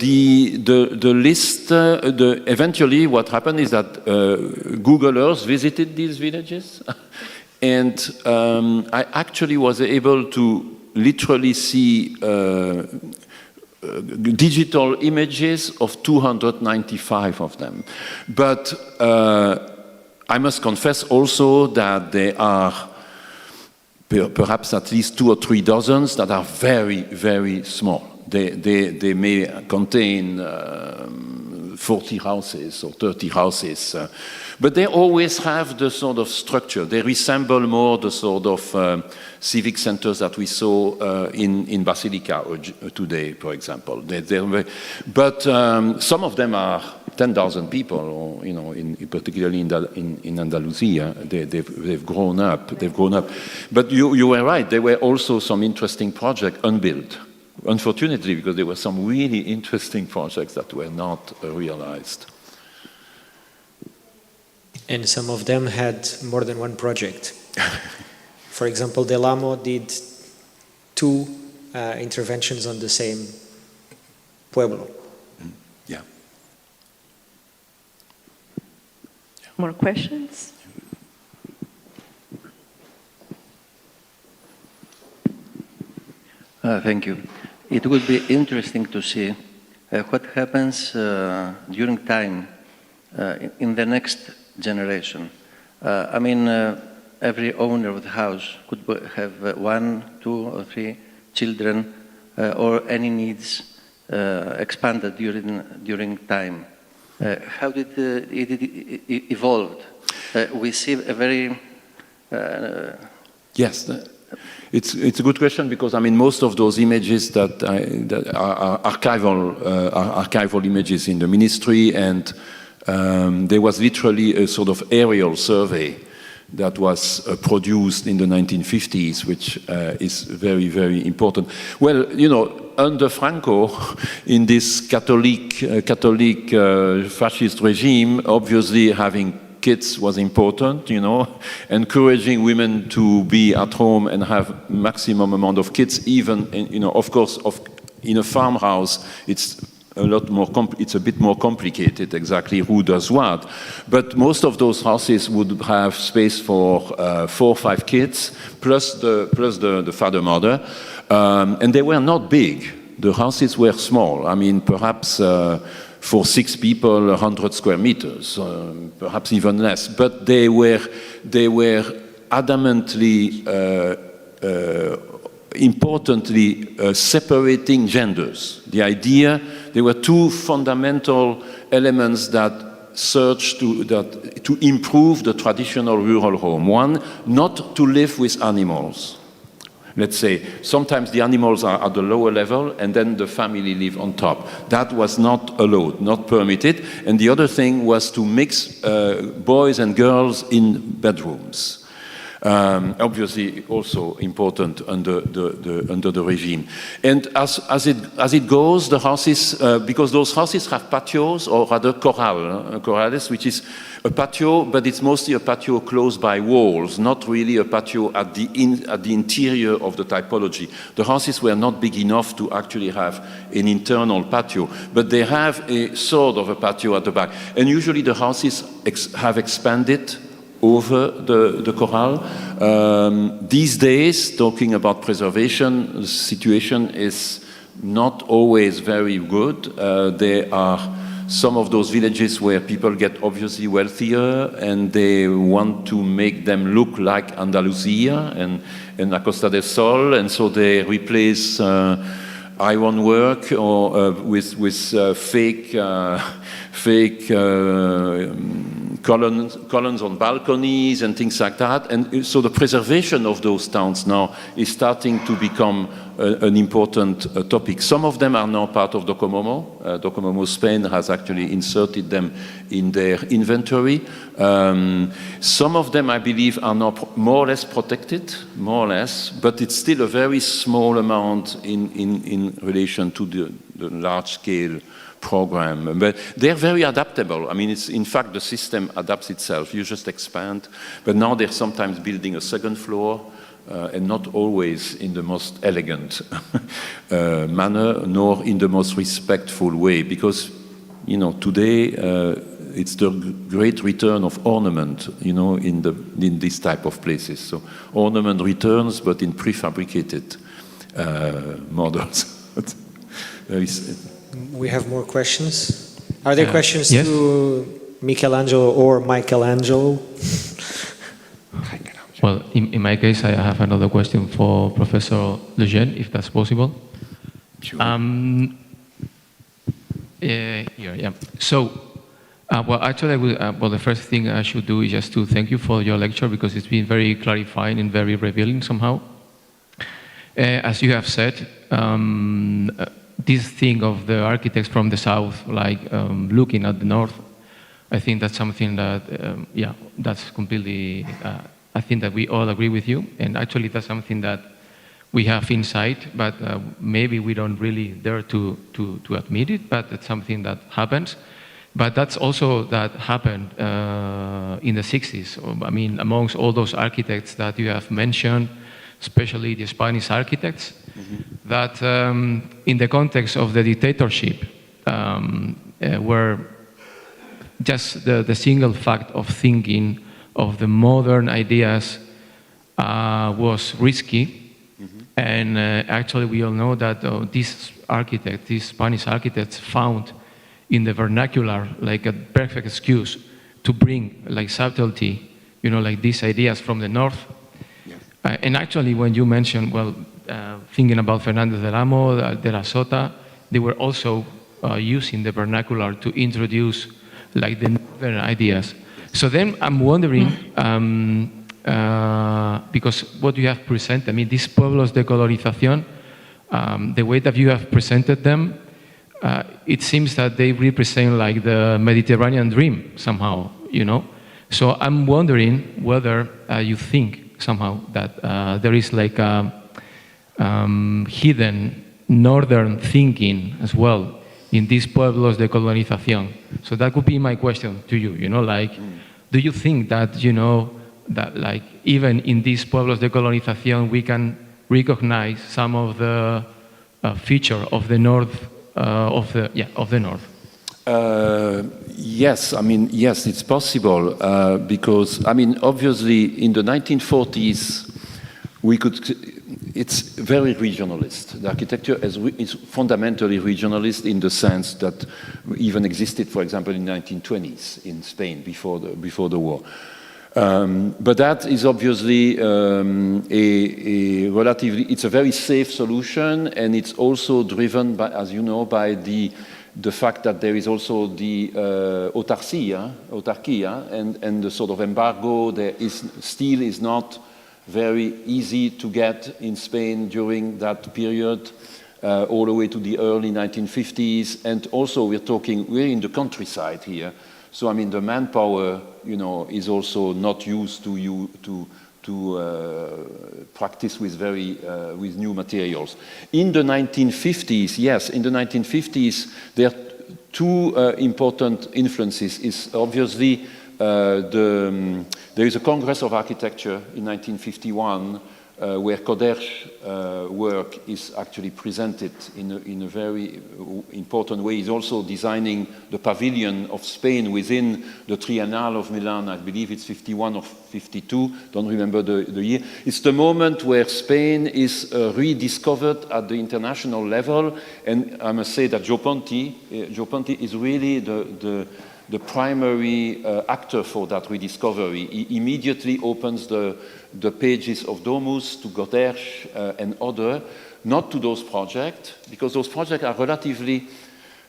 the list, eventually what happened is that Google Earth visited these villages, and I actually was able to literally see digital images of 295 of them. But I must confess also that there are perhaps at least 2 or 3 dozens that are very, very small. They may contain 4 40 houses or 30 houses. But they always have the sort of structure. They resemble more the sort of civic centers that we saw in Basilica today, for example. But some of them are 10,000 people, or, you know, particularly in Andalusia. They've grown up. But you were right. There were also some interesting projects unbuilt. Unfortunately, because there were some really interesting projects that were not realized. And some of them had more than one project. For example, Del Amo did 2 interventions on the same pueblo. Yeah. More questions? Thank you. It would be interesting to see what happens during time in the next generation. I mean, every owner of the house could have 1, 2, or 3 children, or any needs expanded during time. How did it evolve? We see a very yes. It's a good question, because I mean most of those images that are archival images in the ministry, and there was literally a sort of aerial survey that was produced in the 1950s, which is very, very important. Well, you know, under Franco, in this Catholic fascist regime, obviously having kids was important, you know, encouraging women to be at home and have maximum amount of kids, even, you know, of course, in a farmhouse, it's a lot more, it's a bit more complicated exactly who does what. But most of those houses would have space for 4 or 5 kids, plus the father, mother, and they were not big. The houses were small. I mean, perhaps for 6 people, 100 square meters, perhaps even less. But they were adamantly, importantly separating genders. The idea, there were 2 fundamental elements that searched to improve the traditional rural home. One, not to live with animals. Let's say, sometimes the animals are at the lower level and then the family live on top. That was not allowed, not permitted. And the other thing was to mix boys and girls in bedrooms. Obviously also important under the regime. And as it goes, the houses, because those houses have patios, or rather corrales, which is a patio, but it's mostly a patio closed by walls, not really a patio at the interior of the typology. The houses were not big enough to actually have an internal patio, but they have a sort of a patio at the back. And usually the houses have expanded over the corral. These days, talking about preservation, the situation is not always very good. There are some of those villages where people get obviously wealthier and they want to make them look like Andalusia and La Costa del Sol, and so they replace ironwork or with fake columns on balconies and things like that. And so the preservation of those towns now is starting to become an important topic. Some of them are now part of Docomomo. Docomomo Spain has actually inserted them in their inventory. Some of them, I believe, are now more or less protected, more or less, but it's still a very small amount in relation to the large-scale program. But they're very adaptable. I mean, it's, in fact, the system adapts itself. You just expand. But now they're sometimes building a second floor, and not always in the most elegant manner, nor in the most respectful way. Because, you know, today it's the great return of ornament, you know, in this type of places. So ornament returns, but in prefabricated models. We have more questions. Are there questions to Michelangelo or Michelangelo? Well, in my case, I have another question for Professor Lejeune, if that's possible. Sure. Here, yeah. So, well, actually, well, the first thing I should do is just to thank you for your lecture because it's been very clarifying and very revealing somehow. As you have said, this thing of the architects from the south, like looking at the north, I think that's something that, yeah, that's completely, I think that we all agree with you. And actually, that's something that we have inside, but maybe we don't really dare to admit it, but it's something that happens. But that's also that happened in the 60s. I mean, amongst all those architects that you have mentioned, especially the Spanish architects, that in the context of the dictatorship, where just the single fact of thinking of the modern ideas was risky. And actually, we all know that these architects, these Spanish architects, found in the vernacular like a perfect excuse to bring like subtlety, you know, like these ideas from the north. And actually, when you mentioned, well, thinking about Fernández del Amo, de la Sota, they were also using the vernacular to introduce like the northern ideas. So then I'm wondering, because what you have presented, I mean, these pueblos de colonización, the way that you have presented them, it seems that they represent like the Mediterranean dream somehow, you know? So I'm wondering whether you think somehow that there is like a hidden northern thinking as well in these pueblos de colonización. So that could be my question to you, you know, like, do you think that, you know, that like even in these pueblos de colonización we can recognize some of the feature of the north, of the north? Yes, I mean, yes, it's possible because, I mean, obviously in the 1940s, it's very regionalist. The architecture is fundamentally regionalist in the sense that even existed, for example, in the 1920s in Spain before the war. But that is obviously a relatively, it's a very safe solution, and it's also driven by, as you know, by the fact that there is also the autarkia, and the sort of embargo. Steel is not very easy to get in Spain during that period, all the way to the early 1950s. And also we're in the countryside here. So I mean, the manpower, you know, is also not used to practice with with new materials. In the 1950s, yes, in the 1950s, there are two important influences. Is obviously there is a Congress of Architecture in 1951 where Coderch's work is actually presented in a very important way. He's also designing the pavilion of Spain within the Triennale of Milan. I believe it's 51 or 52, don't remember the year. It's the moment where Spain is rediscovered at the international level, and I must say that Gio Ponti is really the primary actor for that rediscovery. He immediately opens the pages of Domus to Goderch and other, not to those projects, because those projects are relatively,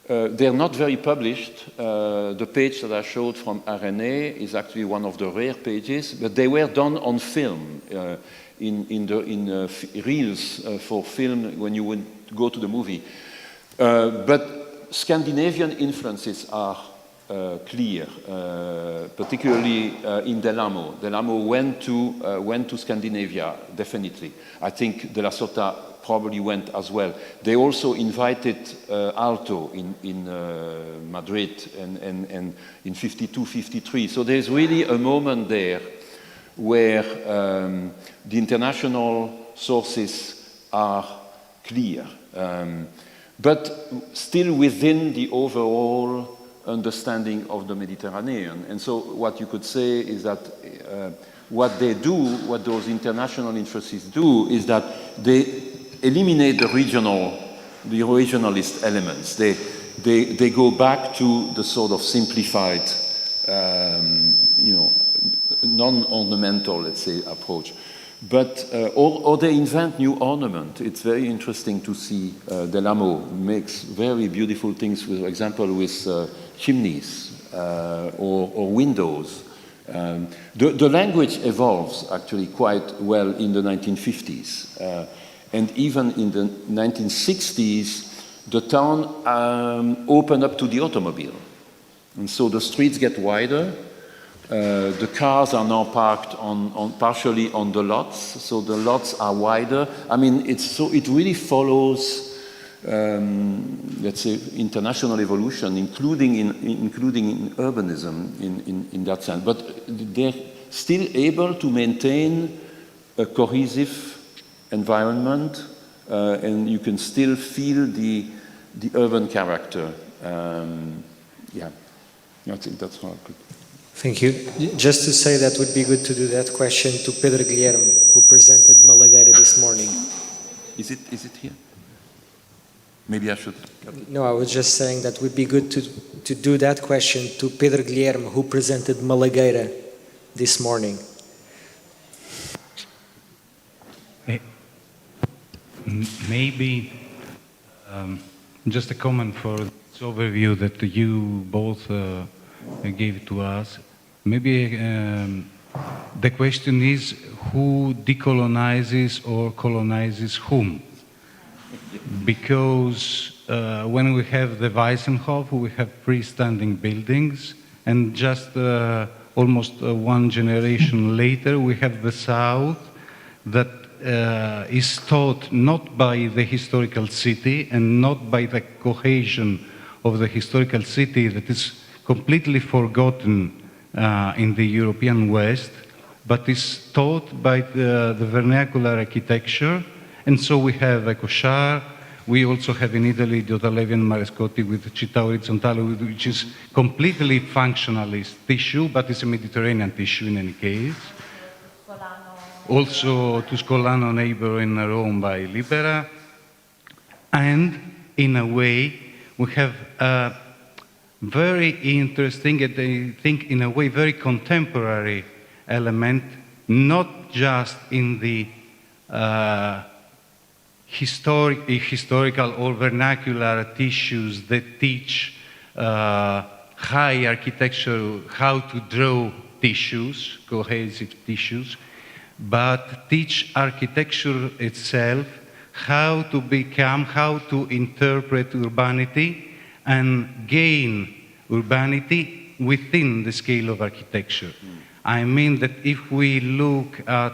they're not very published. The page that I showed from RNA is actually one of the rare pages, but they were done on film, in reels for film when you would go to the movie. But Scandinavian influences are clear, particularly in Del Amo. Del Amo went to Scandinavia, definitely. I think De La Sota probably went as well. They also invited Alto in Madrid and in 52, 53. So there's really a moment there where the international sources are clear, but still within the overall understanding of the Mediterranean. And so what you could say is that what those international interests do is that they eliminate the regionalist elements. They go back to the sort of simplified, non-ornamental, let's say, approach. But, or they invent new ornament. It's very interesting to see Delamo makes very beautiful things, for example, with chimneys or windows. The language evolves actually quite well in the 1950s. And even in the 1960s, the town opened up to the automobile. And so the streets get wider. The cars are now parked partially on the lots, so the lots are wider. I mean, it really follows, let's say, international evolution, including in urbanism in that sense. But they're still able to maintain a cohesive environment, and you can still feel the urban character. Yeah, I think that's how I could. Thank you. Just to say that would be good to do that question to Pedro Guilherme, who presented Malagueira this morning. Is it here? Maybe I should. No, I was just saying that would be good to do that question to Pedro Guilherme, who presented Malagueira this morning. Maybe just a comment for this overview that you both gave to us. Maybe the question is who decolonizes or colonizes whom? Because when we have the Weissenhof, we have freestanding buildings, and just almost one generation later, we have the South that is taught not by the historical city and not by the cohesion of the historical city that is completely forgotten in the European West, but is taught by the vernacular architecture. And so we have Ecosciar. We also have in Italy Diottalevi Marescotti with Città Orizzontale, which is completely functionalist tissue, but it's a Mediterranean tissue in any case. Also Tuscolano neighbor in Rome by Libera. And in a way, we have a very interesting, and I think in a way very contemporary element, not just in the historical or vernacular tissues that teach high architecture, how to draw tissues, cohesive tissues, but teach architecture itself, how to become, how to interpret urbanity and gain urbanity within the scale of architecture. I mean that if we look at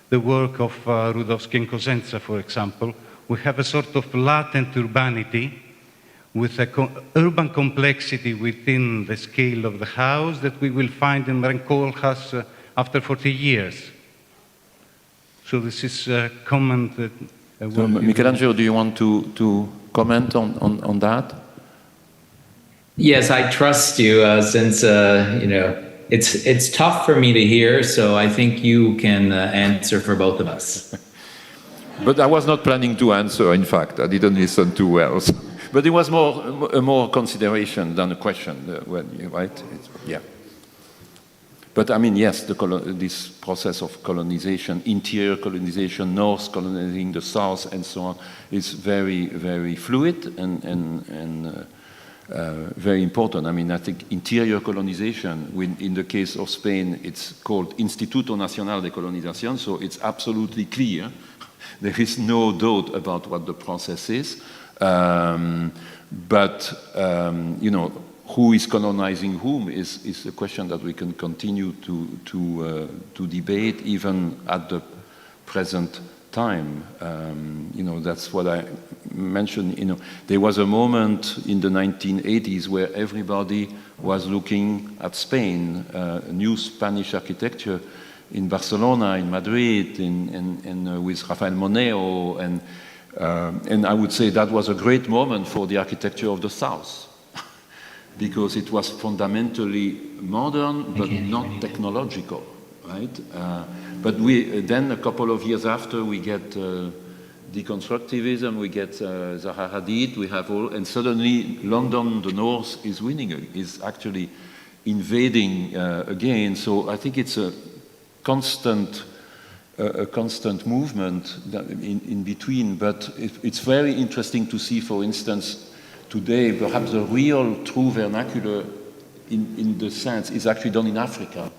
the work of Rudowski and Cosenza, for example, we have a sort of latent urbanity with an urban complexity within the scale of the house that we will find in Koolhaas after 40 years. So this is a comment that... Michelangelo, do you want to comment on that? Yes, I trust you since, you know, it's tough for me to hear, so I think you can answer for both of us. But I was not planning to answer, in fact. I didn't listen too well. But it was more consideration than a question, right? Yeah. But I mean, yes, this process of colonization, interior colonization, north colonizing the south, and so on, is very, very fluid and very important. I mean, I think interior colonization, in the case of Spain, it's called Instituto Nacional de Colonización, so it's absolutely clear. There is no doubt about what the process is. But, you know, who is colonizing whom is a question that we can continue to debate even at the present time. You know, that's what I mentioned. You know, there was a moment in the 1980s where everybody was looking at Spain, new Spanish architecture in Barcelona, in Madrid, and with Rafael Moneo, and I would say that was a great moment for the architecture of the South. Because it was fundamentally modern, but not technological, right? But then a couple of years after, we get deconstructivism, we get Zaha Hadid, we have all, and suddenly London, the North, is winning, is actually invading again. So I think it's a constant a constant movement in between. But it's very interesting to see, for instance, today, perhaps the real true vernacular in the sense is actually done in Africa.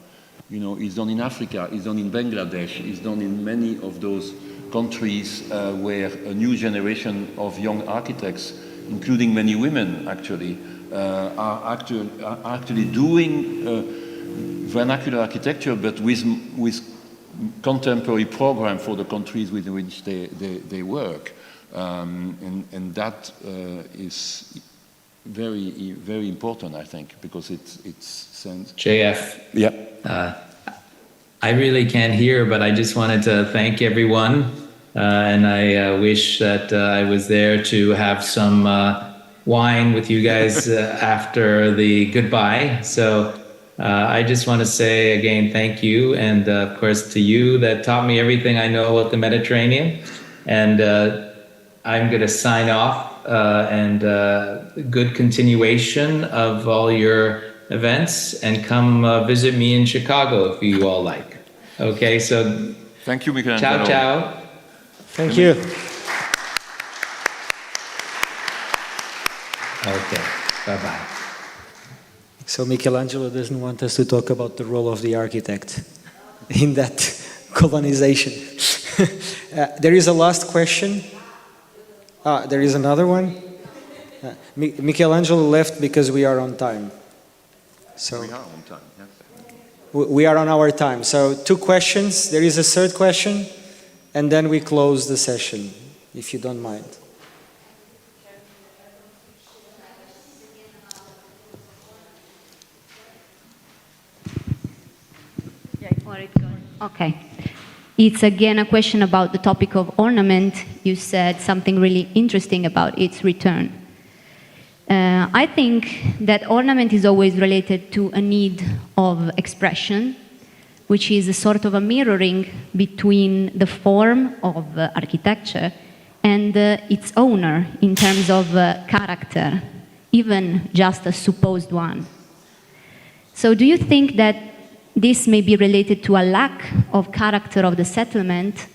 You know, it's done in Africa, it's done in Bangladesh, it's done in many of those countries where a new generation of young architects, including many women actually, are actually doing vernacular architecture, but with contemporary program for the countries with which they work. And that is very important, I think, because it's sends... JF. Yeah. I really can't hear, but I just wanted to thank everyone. And I wish that I was there to have some wine with you guys after the goodbye. So I just want to say again, thank you. And of course to you that taught me everything I know about the Mediterranean. And I'm going to sign off and good continuation of all your events, and come visit me in Chicago if you all like. Okay, so thank you, Michelangelo. Ciao, ciao. Thank you. Okay, bye-bye. So Michelangelo doesn't want us to talk about the role of the architect in that colonization. There is a last question. There is another one. Michelangelo left because we are on time. So we are on time, yes. We are on our time. So 2 questions. There is a third question, and then we close the session, if you don't mind. Okay. It's again a question about the topic of ornament. You said something really interesting about its return. I think that ornament is always related to a need of expression, which is a sort of a mirroring between the form of architecture and its owner in terms of character, even just a supposed one. So do you think that this may be related to a lack of character of the settlement,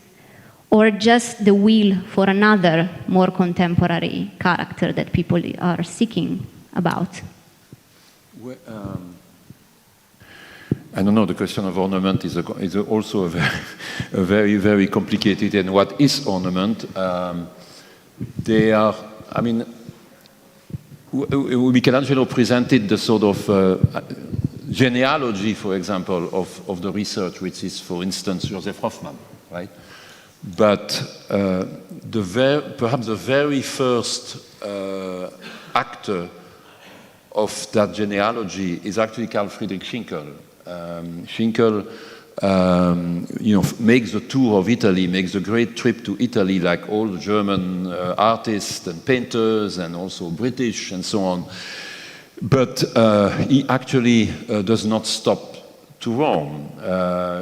or just the will for another, more contemporary character that people are seeking about? Well, I don't know, the question of ornament is also a very, very complicated. And what is ornament? They are, I mean, Michelangelo presented the sort of genealogy, for example, of the research, which is, for instance, Joseph Hoffman, right? But perhaps the very first actor of that genealogy is actually Carl Friedrich Schinkel. Schinkel, makes the tour of Italy, makes the great trip to Italy, like all the German artists and painters, and also British and so on. But he actually does not stop to Rome.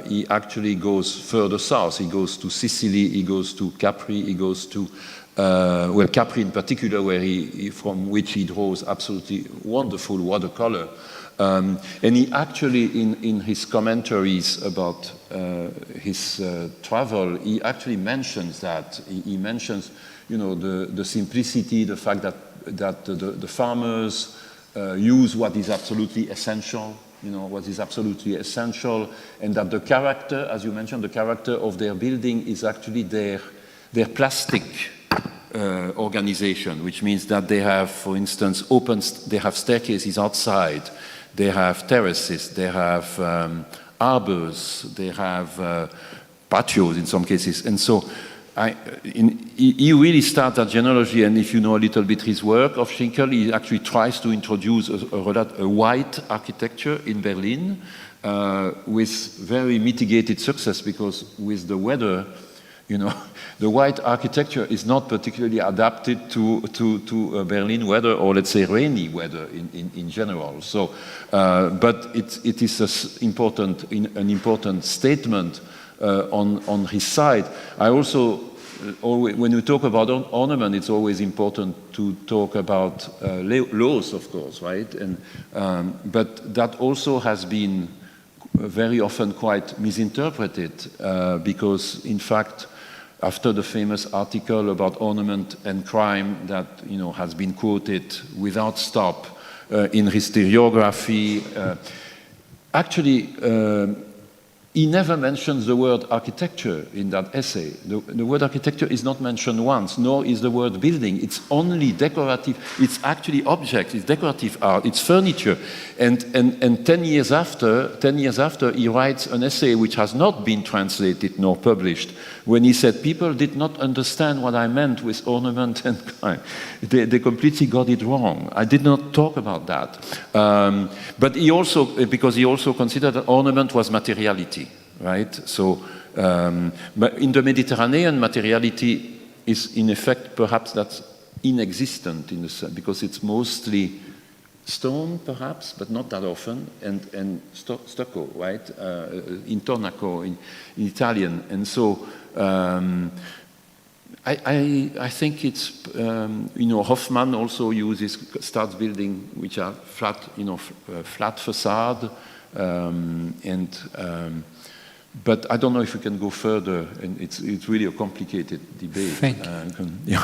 He actually goes further south. He goes to Sicily, he goes to Capri, he goes to, Capri in particular, from which he draws absolutely wonderful watercolor. And he actually, in his commentaries about his travel, he actually mentions that. He mentions, the simplicity, the fact that the farmers use what is absolutely essential, what is absolutely essential, and that the character, as you mentioned, the character of their building is actually their plastic organization, which means that they have, for instance, they have staircases outside, they have terraces, they have arbors, they have patios in some cases. And so he really starts that genealogy, and if you know a little bit his work of Schinkel, he actually tries to introduce a white architecture in Berlin with very mitigated success, because with the weather, the white architecture is not particularly adapted to Berlin weather, or let's say rainy weather in general. So, but it is an important statement on his side. I also, when you talk about ornament, it's always important to talk about laws, of course, right? And but that also has been very often quite misinterpreted because, in fact, after the famous article about ornament and crime that has been quoted without stop in historiography, actually he never mentions the word architecture in that essay. The word architecture is not mentioned once, nor is the word building. It's only decorative. It's actually objects. It's decorative art. It's furniture. And 10 years after, he writes an essay which has not been translated nor published, when he said people did not understand what I meant with ornament and crime. They completely got it wrong. I did not talk about that. But he also, because he also considered that ornament was materiality. Right? So, but in the Mediterranean, materiality is in effect perhaps that's inexistent in the sense because it's mostly stone, perhaps, but not that often, and stucco, right? Intonaco in Italian, and so I think it's Hoffmann also starts building which are flat, flat facade, but I don't know if we can go further, and it's really a complicated debate. Thank you.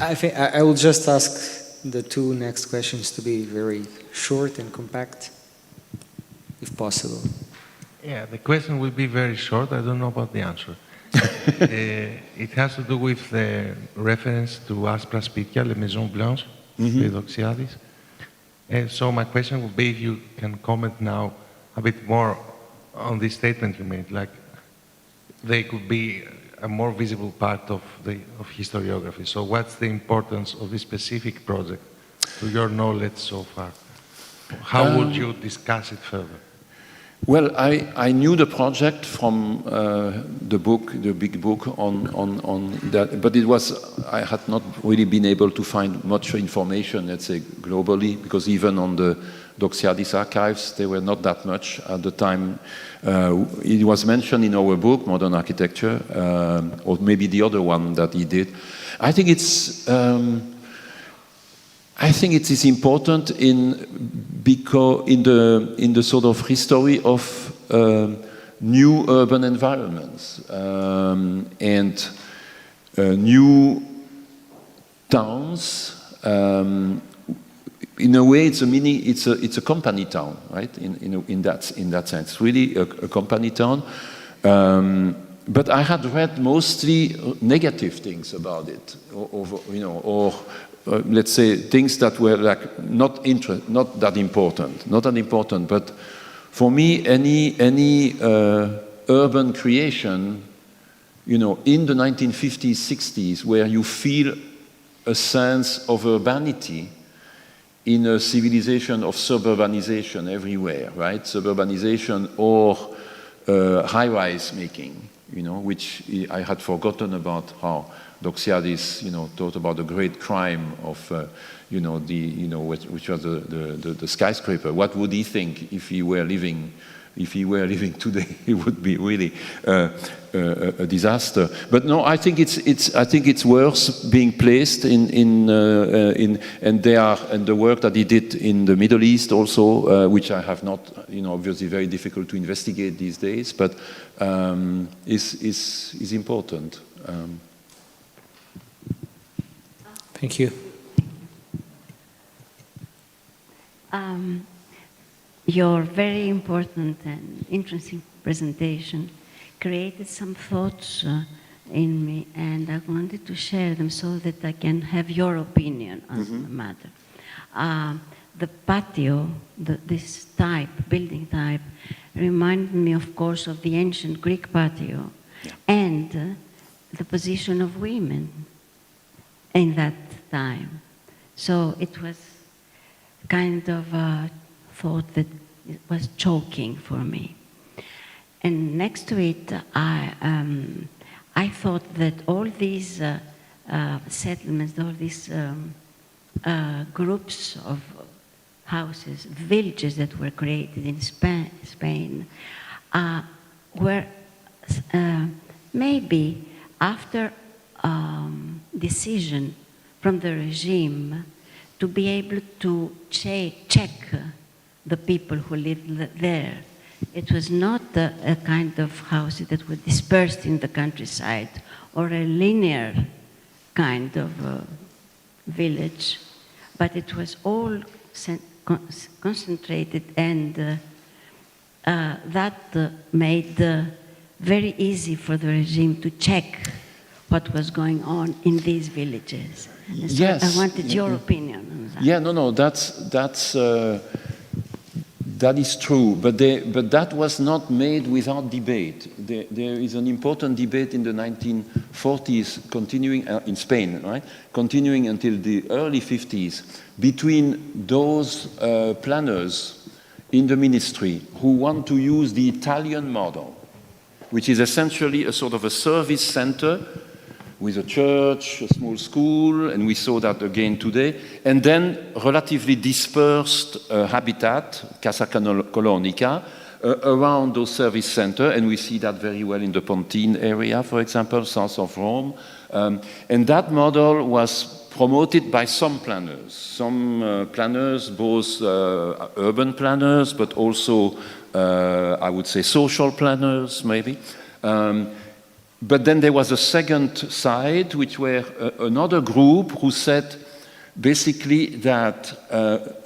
I think I will just ask the two next questions to be very short and compact, if possible. Yeah, the question will be very short. I don't know about the answer. It has to do with the reference to Aspra Spitia, Les Maisons Blanches, the Doxiadis. And so my question would be if you can comment now a bit more on this statement you made, like they could be a more visible part of historiography. So what's the importance of this specific project to your knowledge so far? How would you discuss it further? Well, I knew the project from the book, the big book on that, but I had not really been able to find much information, let's say, globally, because even on the Doxiadis archives, there were not that much at the time. It was mentioned in our book, Modern Architecture, or maybe the other one that he did. I think it is important in the sort of history of new urban environments and new towns. In a way, it's a company town, right? In that sense, really a company town. But I had read mostly negative things about it, or let's say things that were like not that important. But for me, any urban creation, in the 1950s, 60s, where you feel a sense of urbanity in a civilization of suburbanization everywhere, right? Suburbanization or high-rise making, which I had forgotten about how Doxiadis, thought about the great crime of, which was the skyscraper. What would he think if he were living today? It would be really a disaster. But no, I think it's worth being placed in and the work that he did in the Middle East also, which I have not, obviously very difficult to investigate these days, but is important. Thank you. Your very important and interesting presentation created some thoughts in me, and I wanted to share them so that I can have your opinion on the matter. The patio, this building type, reminded me, of course, of the ancient Greek patio and the position of women in that time. So it was kind of a thought that it was choking for me. And next to it, I thought that all these settlements, all these groups of houses, villages that were created in Spain, were maybe after decision from the regime to be able to check the people who lived there, It was not a kind of houses that were dispersed in the countryside or a linear kind of village, but it was all concentrated, and that made very easy for the regime to check what was going on in these villages. And so Yes. I wanted your opinion on that. Yeah, no, that is true, but that was not made without debate. There is an important debate in the 1940s, continuing in Spain, right? Continuing until the early 50s, between those planners in the ministry who want to use the Italian model, which is essentially a sort of a service center with a church, a small school, and we saw that again today, and then relatively dispersed habitat, Casa Colonica, around those service centers, and we see that very well in the Pontine area, for example, south of Rome. And that model was promoted by some planners, both urban planners, but also, I would say, social planners, maybe. But then there was a second side, which were another group who said basically that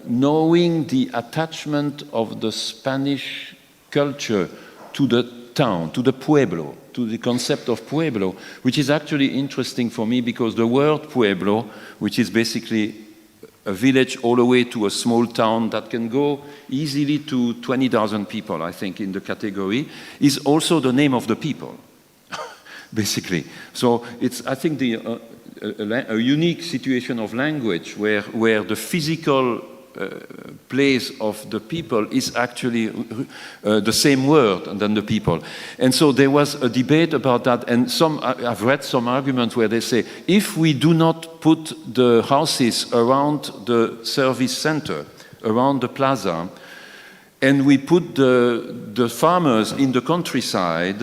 knowing the attachment of the Spanish culture to the town, to the pueblo, to the concept of pueblo, which is actually interesting for me because the word pueblo, which is basically a village all the way to a small town that can go easily to 20,000 people, I think, in the category, is also the name of the people. Basically. So it's, I think, a unique situation of language where the physical place of the people is actually the same word than the people. And so there was a debate about that, and I've read some arguments where they say, if we do not put the houses around the service center, around the plaza, and we put the farmers in the countryside,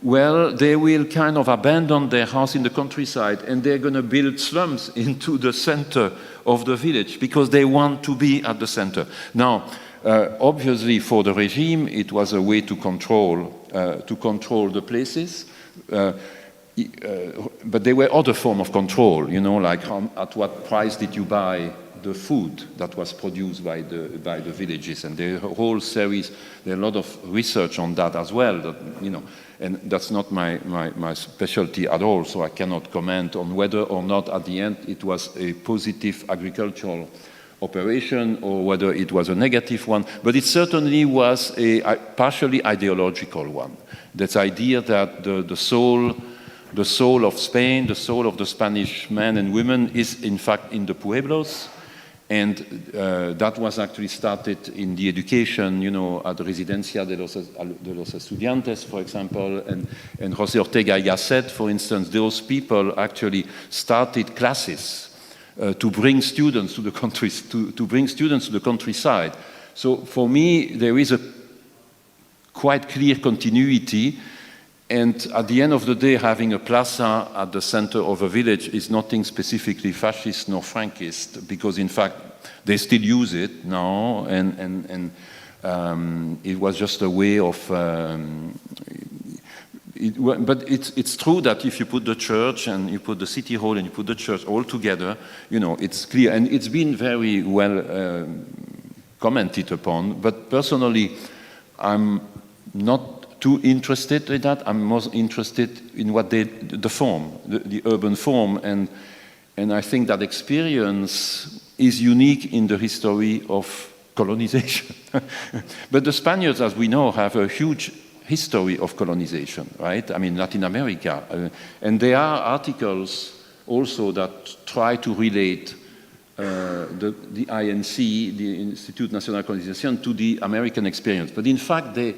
well, they will kind of abandon their house in the countryside and they're going to build slums into the center of the village because they want to be at the center. Now, obviously for the regime, it was a way to control the places. But there were other forms of control, you know, like at what price did you buy the food that was produced by the villages, and there are a whole series, there are a lot of research on that as well, that, you know, and that's not my specialty at all, so I cannot comment on whether or not at the end it was a positive agricultural operation or whether it was a negative one, but it certainly was a partially ideological one. That idea that the soul of Spain, the soul of the Spanish men and women is in fact in the pueblos, and that was actually started in the education, you know, at the Residencia de los Estudiantes, for example, and José Ortega y Gasset, for instance. Those people actually started classes to bring students to the countries, to bring students to the countryside. So for me, there is a quite clear continuity. And at the end of the day, having a plaza at the center of a village is nothing specifically fascist nor Frankist, because in fact they still use it now, and it was just a way of. But it's true that if you put the church and you put the city hall and you put the church all together, you know, it's clear, and it's been very well commented upon. But personally, I'm not too interested in that. I'm most interested in what the form, the urban form, and I think that experience is unique in the history of colonization. But the Spaniards, as we know, have a huge history of colonization, right? I mean, Latin America, and there are articles also that try to relate the INC, the Institut Nacional de Colonización, to the American experience. But in fact, they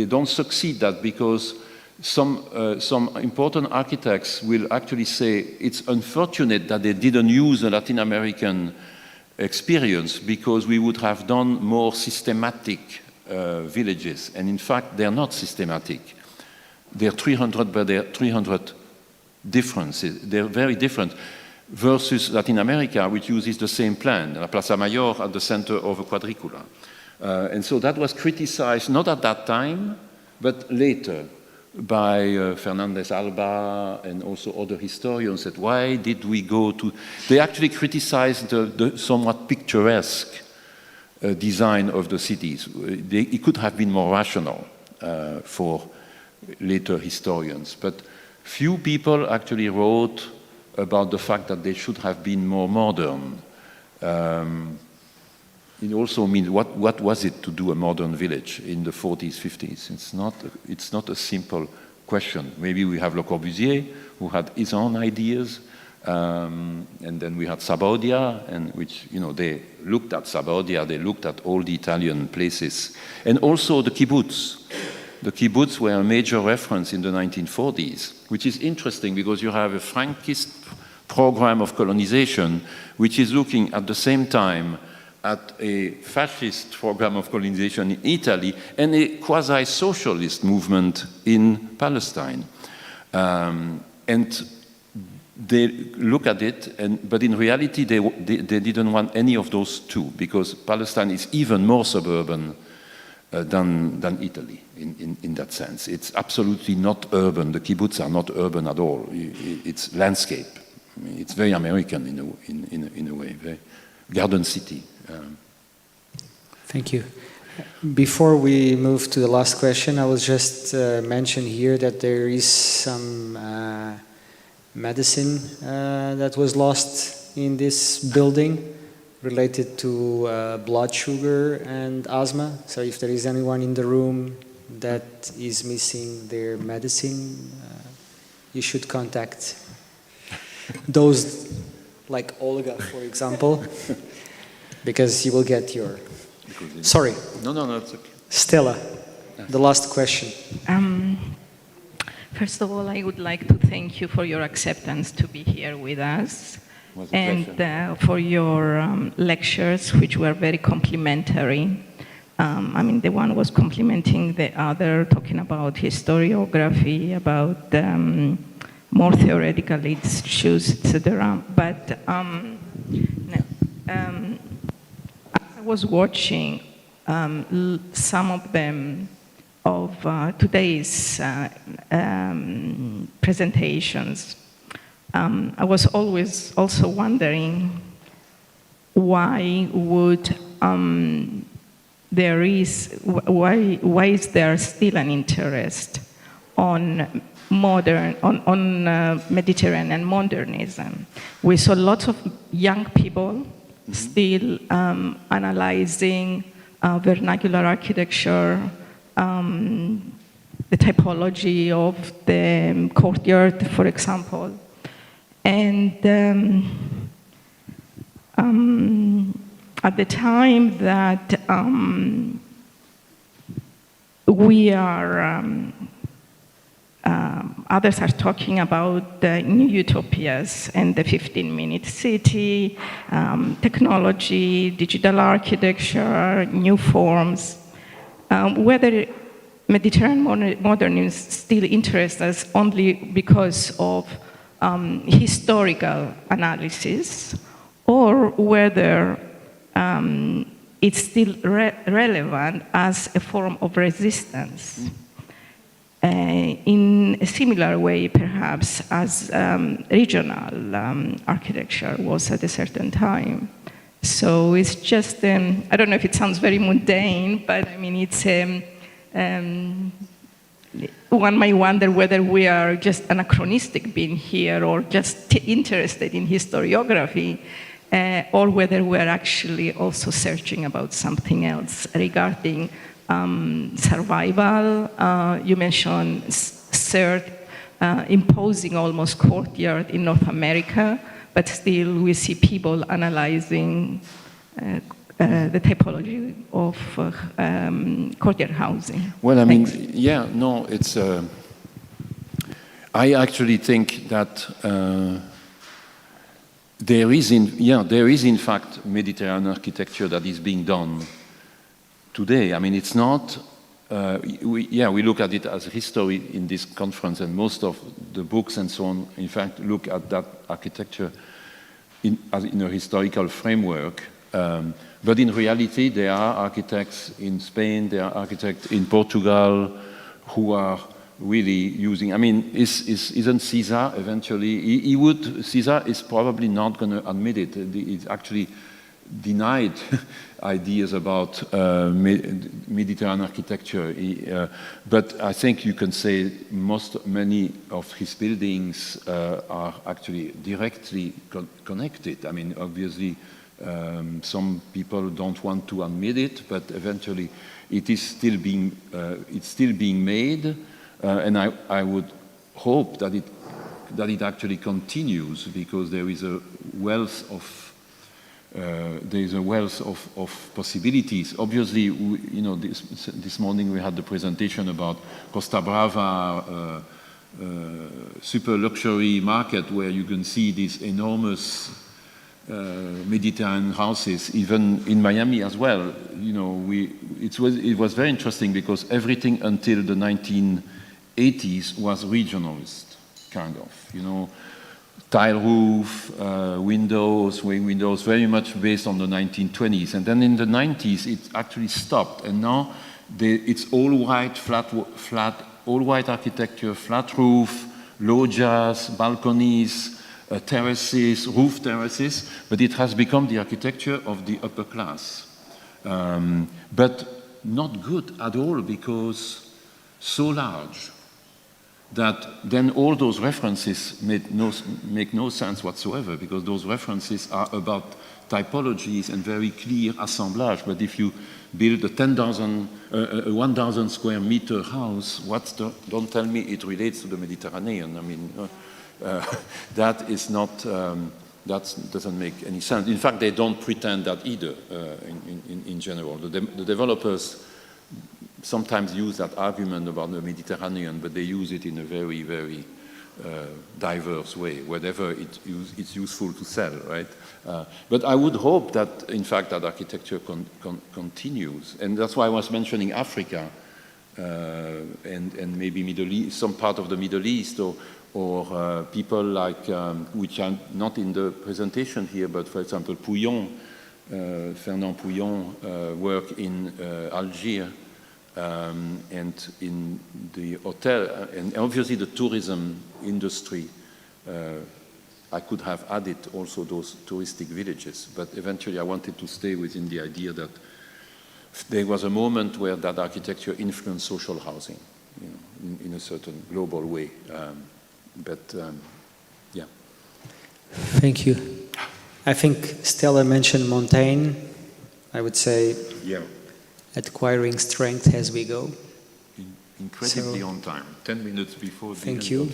don't succeed that, because some important architects will actually say it's unfortunate that they didn't use the Latin American experience, because we would have done more systematic villages. And in fact, they're not systematic. They're 300, but they're 300 differences. They're very different versus Latin America, which uses the same plan, La Plaza Mayor at the center of a quadricula. And so that was criticized, not at that time, but later, by Fernandez Alba and also other historians, that why did we go to... They actually criticized the somewhat picturesque design of the cities. It could have been more rational for later historians, but few people actually wrote about the fact that they should have been more modern. It also means what was it to do a modern village in the 40s, 50s? It's not a simple question. Maybe we have Le Corbusier, who had his own ideas, and then we had Sabaudia, and which, you know, they looked at Sabaudia, they looked at all the Italian places, and also the kibbutz. The kibbutz were a major reference in the 1940s, which is interesting because you have a Frankist program of colonization, which is looking at the same time at a fascist program of colonization in Italy and a quasi-socialist movement in Palestine. And they look at it, but in reality they didn't want any of those two, because Palestine is even more suburban than Italy in that sense. It's absolutely not urban. The kibbutz are not urban at all. It's landscape. It's very American in a way, very garden city. Thank you. Before we move to the last question, I will just mention here that there is some medicine that was lost in this building related to blood sugar and asthma. So if there is anyone in the room that is missing their medicine, you should contact those like Olga, for example, because you will get your... Sorry. No, it's okay. Stella, the last question. First of all, I would like to thank you for your acceptance to be here with us, and for your lectures, which were very complimentary. I mean, the one was complimenting the other, talking about historiography, about more theoretical issues, etc. But I was watching some of them of today's presentations. I was always also wondering why would why is there still an interest on Mediterranean modernism? We saw lots of young people still analyzing vernacular architecture, the typology of the courtyard, for example. And at the time that we are, others are talking about the new utopias and the 15-minute city, technology, digital architecture, new forms, whether Mediterranean modernism still interests us only because of historical analysis, or whether it's still relevant as a form of resistance. In a similar way, perhaps, as regional architecture was at a certain time. So it's just, I don't know if it sounds very mundane, but I mean, it's, one might wonder whether we are just anachronistic being here or just interested in historiography, or whether we're actually also searching about something else regarding survival. You mentioned CERT imposing almost courtyard in North America, but still we see people analyzing the typology of courtyard housing. Well, I mean, yeah, no, it's... I actually think that there is in fact Mediterranean architecture that is being done today. I mean, it's not, we look at it as history in this conference, and most of the books and so on, in fact, look at that architecture in a historical framework. But in reality, there are architects in Spain, there are architects in Portugal who are really using, I mean, isn't Cesar eventually, Cesar is probably not going to admit it. He's actually denied ideas about Mediterranean architecture. But I think you can say many of his buildings are actually directly connected. I mean, obviously, some people don't want to admit it, but eventually it is still being, it's still being made. And I would hope that it actually continues, because there is a wealth of possibilities. Obviously, you know, this morning we had the presentation about Costa Brava, super luxury market, where you can see these enormous Mediterranean houses, even in Miami as well. You know, it was very interesting, because everything until the 1980s was regionalist, kind of, you know, tile roof, windows, wing windows, very much based on the 1920s. And then in the 90s, it actually stopped. And now it's all white, all white architecture, flat roof, loggias, balconies, terraces, roof terraces, but it has become the architecture of the upper class. But not good at all, because so large that then all those references make no sense whatsoever, because those references are about typologies and very clear assemblage. But if you build a 1,000 square meter house, don't tell me it relates to the Mediterranean. I mean, that is not, that doesn't make any sense. In fact, they don't pretend that either in general. The developers sometimes use that argument about the Mediterranean, but they use it in a very, very diverse way, whatever it's useful to sell, right? But I would hope that, in fact, that architecture continues. And that's why I was mentioning Africa and maybe Middle East, some part of the Middle East, or people like, which are not in the presentation here, but for example, Pouillon, Fernand Pouillon work in Algiers, and in the hotel, and obviously the tourism industry. I could have added also those touristic villages, but eventually I wanted to stay within the idea that there was a moment where that architecture influenced social housing, you know, in a certain global way. Yeah. Thank you. I think Stella mentioned Montaigne. I would say, yeah, acquiring strength as we go. Incredibly on time, 10 minutes before the Thank end. you.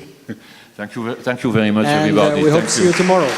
Thank you very much, everybody. We hope Thank to see you tomorrow.